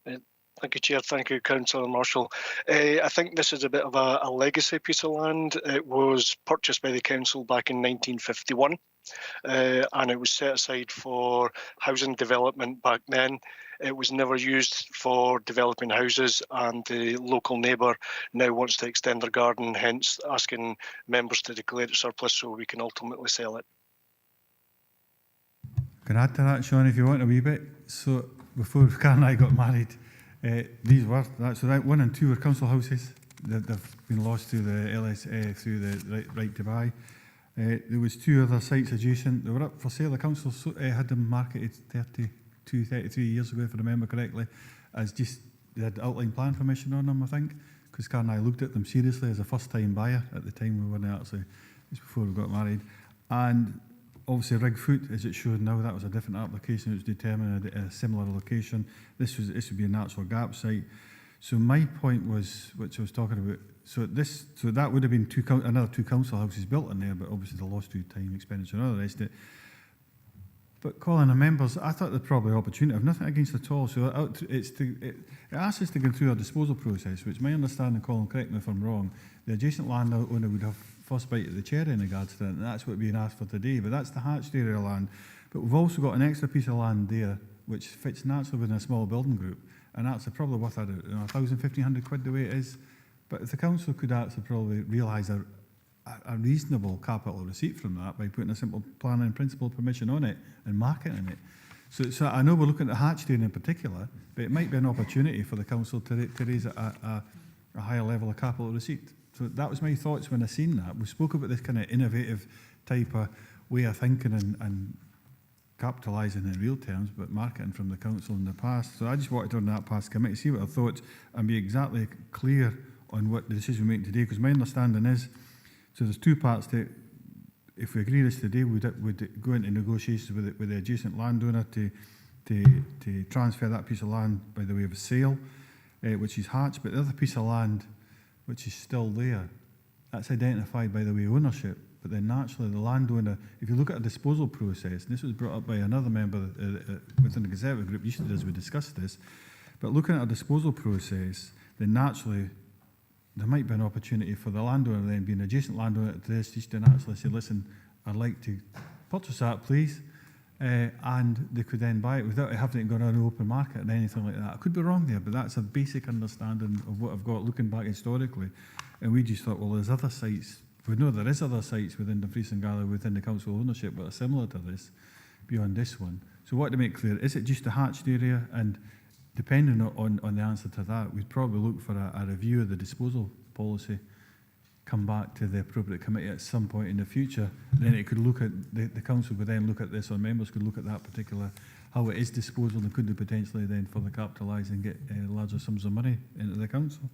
Speaker 3: Thank you, Chair. Thank you, Councillor Marshall. I think this is a bit of a legacy piece of land. It was purchased by the council back in 1951, and it was set aside for housing development back then. It was never used for developing houses, and the local neighbour now wants to extend their garden, hence asking members to declare it surplus so we can ultimately sell it.
Speaker 1: Can I add to that, Sean, if you want a wee bit? So before Karen and I got married, these were, so that 1 and 2 were council houses that have been lost through the through the right to buy. There was 2 other sites adjacent. They were up for sale. The council had them marketed 33 years ago, if I remember correctly, as just, they had outline plan permission on them, I think, because Karen and I looked at them seriously as a first-time buyer at the time. We weren't actually, just before we got married. And obviously, Rig Foot, as it showed now, that was a different application. It was determined at a similar location. This would be a natural gap site. So my point was, which I was talking about, so that would have been another 2 council houses built in there, but obviously they lost due time, expenditure, and all the rest of it. But Colin and members, I thought there's probably opportunity. I've nothing against it at all. So it asks us to go through our disposal process, which my understanding, Colin, correct me if I'm wrong, the adjacent landowner would have first bite at the cherry in regards to that, and that's what being asked for today. But that's the hatched area land. But we've also got an extra piece of land there, which fits naturally within a small building group, and that's probably worth £1,500 the way it is. But if the council could actually probably realise a reasonable capital receipt from that by putting a simple planning and principle permission on it and marketing it. So I know we're looking at the hatched area in particular, but it might be an opportunity for the council to raise a higher level of capital receipt. So that was my thoughts when I seen that. We spoke about this kind of innovative type of way of thinking and capitalising in real terms, but marketing from the council in the past. So I just wanted to run that past committee, see what our thoughts, and be exactly clear on what the decision we're making today, because my understanding is, so there's 2 parts to it. If we agree this today, we'd go into negotiations with the adjacent landowner to transfer that piece of land by the way of a sale, which is hatched, but the other piece of land, which is still there, that's identified by the way of ownership. But then naturally the landowner, if you look at a disposal process, and this was brought up by another member within the Conservative group yesterday as we discussed this, but looking at a disposal process, then naturally there might be an opportunity for the landowner then being an adjacent landowner to this just to naturally say, listen, I'd like to purchase that, please. And they could then buy it without having to go on an open market or anything like that. I could be wrong there, but that's a basic understanding of what I've got looking back historically. And we just thought, well, there's other sites. We know there is other sites within Dumfries and Galloway within the council ownership that are similar to this, beyond this one. So what to make clear, is it just a hatched area? And depending on the answer to that, we'd probably look for a review of the disposal policy, come back to the appropriate committee at some point in the future. Then it could look at, the council could then look at this, or members could look at that particular, how it is disposal, and could they potentially then further capitalise and get larger sums of money into the council.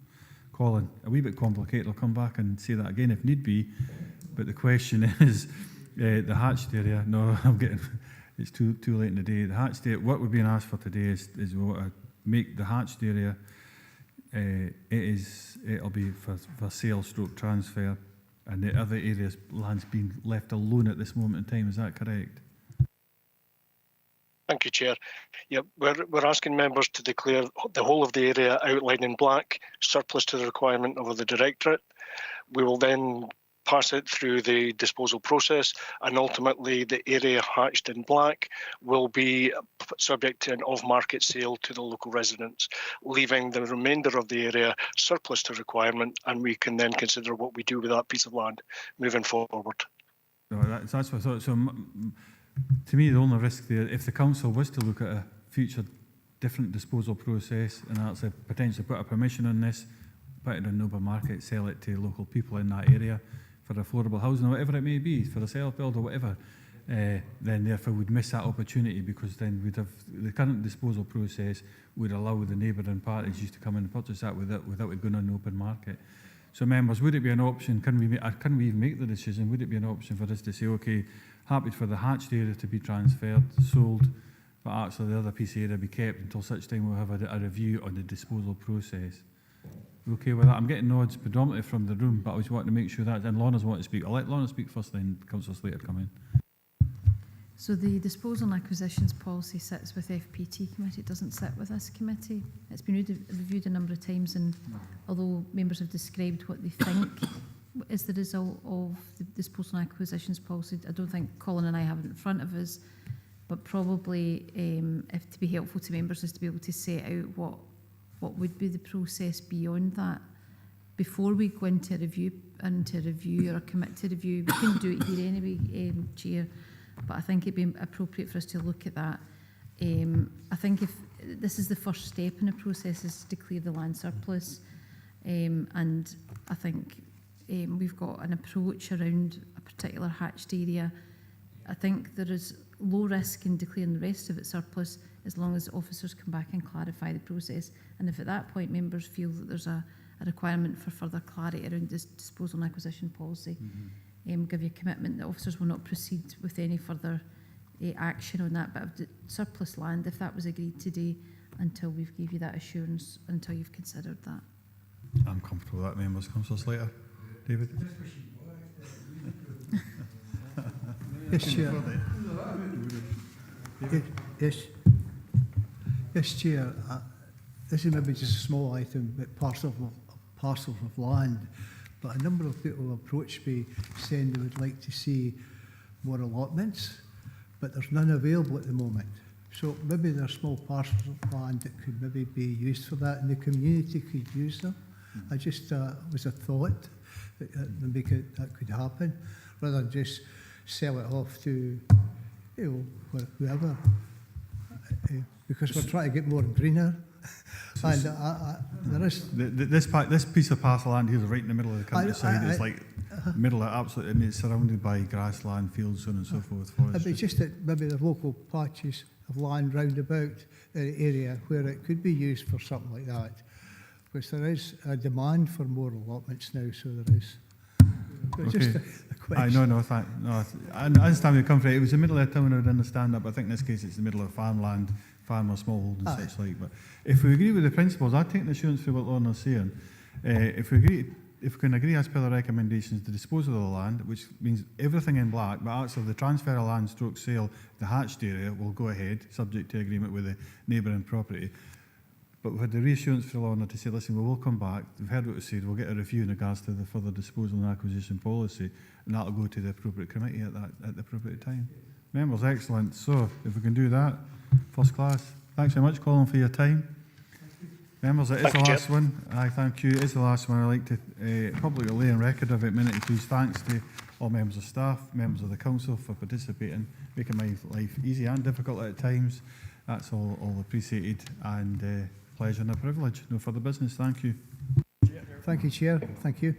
Speaker 1: Colin, a wee bit complicated, I'll come back and say that again if need be, but the question is, the hatched area, no, I'm getting, it's too late in the day. The hatched area, what we're being asked for today is we want to make the hatched area, it'll be for sale stroke transfer, and the other areas, land's being left alone at this moment in time, is that correct?
Speaker 3: Thank you, Chair. Yeah, we're asking members to declare the whole of the area outlined in black surplus to the requirement of the Directorate. We will then pass it through the disposal process, and ultimately the area hatched in black will be subject to an off-market sale to the local residents, leaving the remainder of the area surplus to requirement, and we can then consider what we do with that piece of land moving forward.
Speaker 1: No, that's what I thought. So to me, the only risk there, if the council was to look at a future different disposal process and actually potentially put a permission on this, put it on an open market, sell it to local people in that area for affordable housing or whatever it may be, for a self-build or whatever, then therefore we'd miss that opportunity, because then we'd have the current disposal process would allow the neighbouring parties just to come in and purchase that without it going on the open market. So members, would it be an option, can we even make the decision, would it be an option for us to say, okay, happy for the hatched area to be transferred, sold, but actually the other piece of area be kept until such time we'll have a review on the disposal process? Okay with that? I'm getting nods predominantly from the room, but I was wanting to make sure that, and Lorna's wanting to speak. I'll let Lorna speak first, then Councillor Slater come in.
Speaker 5: So the disposal and acquisitions policy sits with FPT committee, it doesn't sit with this committee. It's been reviewed a number of times, and although members have described what they think is the result of the disposal and acquisitions policy, I don't think Colin and I have it in front of us, but probably if to be helpful to members is to be able to set out what would be the process beyond that before we go into review or commit to review. We can do it here anyway, Chair, but I think it'd be appropriate for us to look at that. I think if this is the first step in the process, is to declare the land surplus, and I think we've got an approach around a particular hatched area. I think there is low risk in declaring the rest of it surplus as long as officers come back and clarify the process. And if at that point members feel that there's a requirement for further clarity around this disposal and acquisition policy, give you a commitment that officers will not proceed with any further action on that bit of surplus land, if that was agreed today, until we've give you that assurance, until you've considered that.
Speaker 1: I'm comfortable with that, members. Councillor Slater. David?
Speaker 9: Yes, Chair. Yes, Chair. This is maybe just a small item, but parcels of land. But a number of people approached me saying they would like to see more allotments, but there's none available at the moment. So maybe there are small parcels of land that could maybe be used for that, and the community could use them. I just was a thought that maybe that could happen, rather than just sell it off to whoever, because we're trying to get more greener. And there is
Speaker 1: this piece of parcel land here is right in the middle of the countryside. It's like middle of absolutely, and it's surrounded by grassland, fields, so on and so forth.
Speaker 9: It's just that maybe the local patches of land round about the area where it could be used for something like that, because there is a demand for more allotments now. So there is.
Speaker 1: Okay.
Speaker 9: Just a question.
Speaker 1: I understand where you come from. It was the middle of the town, I would understand that, but I think in this case it's the middle of farmland, farm or smallhold and such like. But if we agree with the principles, I take the assurance for what Lorna's saying. If we can agree as per the recommendations to dispose of the land, which means everything in black, but actually the transfer of land stroke sale, the hatched area will go ahead, subject to agreement with the neighbouring property. But we had the reassurance for Lorna to say, listen, we will come back, we've heard what we said, we'll get a review in regards to the further disposal and acquisition policy, and that'll go to the appropriate committee at the appropriate time. Members, excellent. So, if we can do that, first class. Thanks very much, Colin, for your time. Members, it is the last one. I thank you. It is the last one. I'd like to publicly lay on record of it, minute please. Thanks to all members of staff, members of the council for participating, making my life easy and difficult at times. That's all appreciated, and pleasure and a privilege. No further business. Thank you.
Speaker 9: Thank you, Chair. Thank you.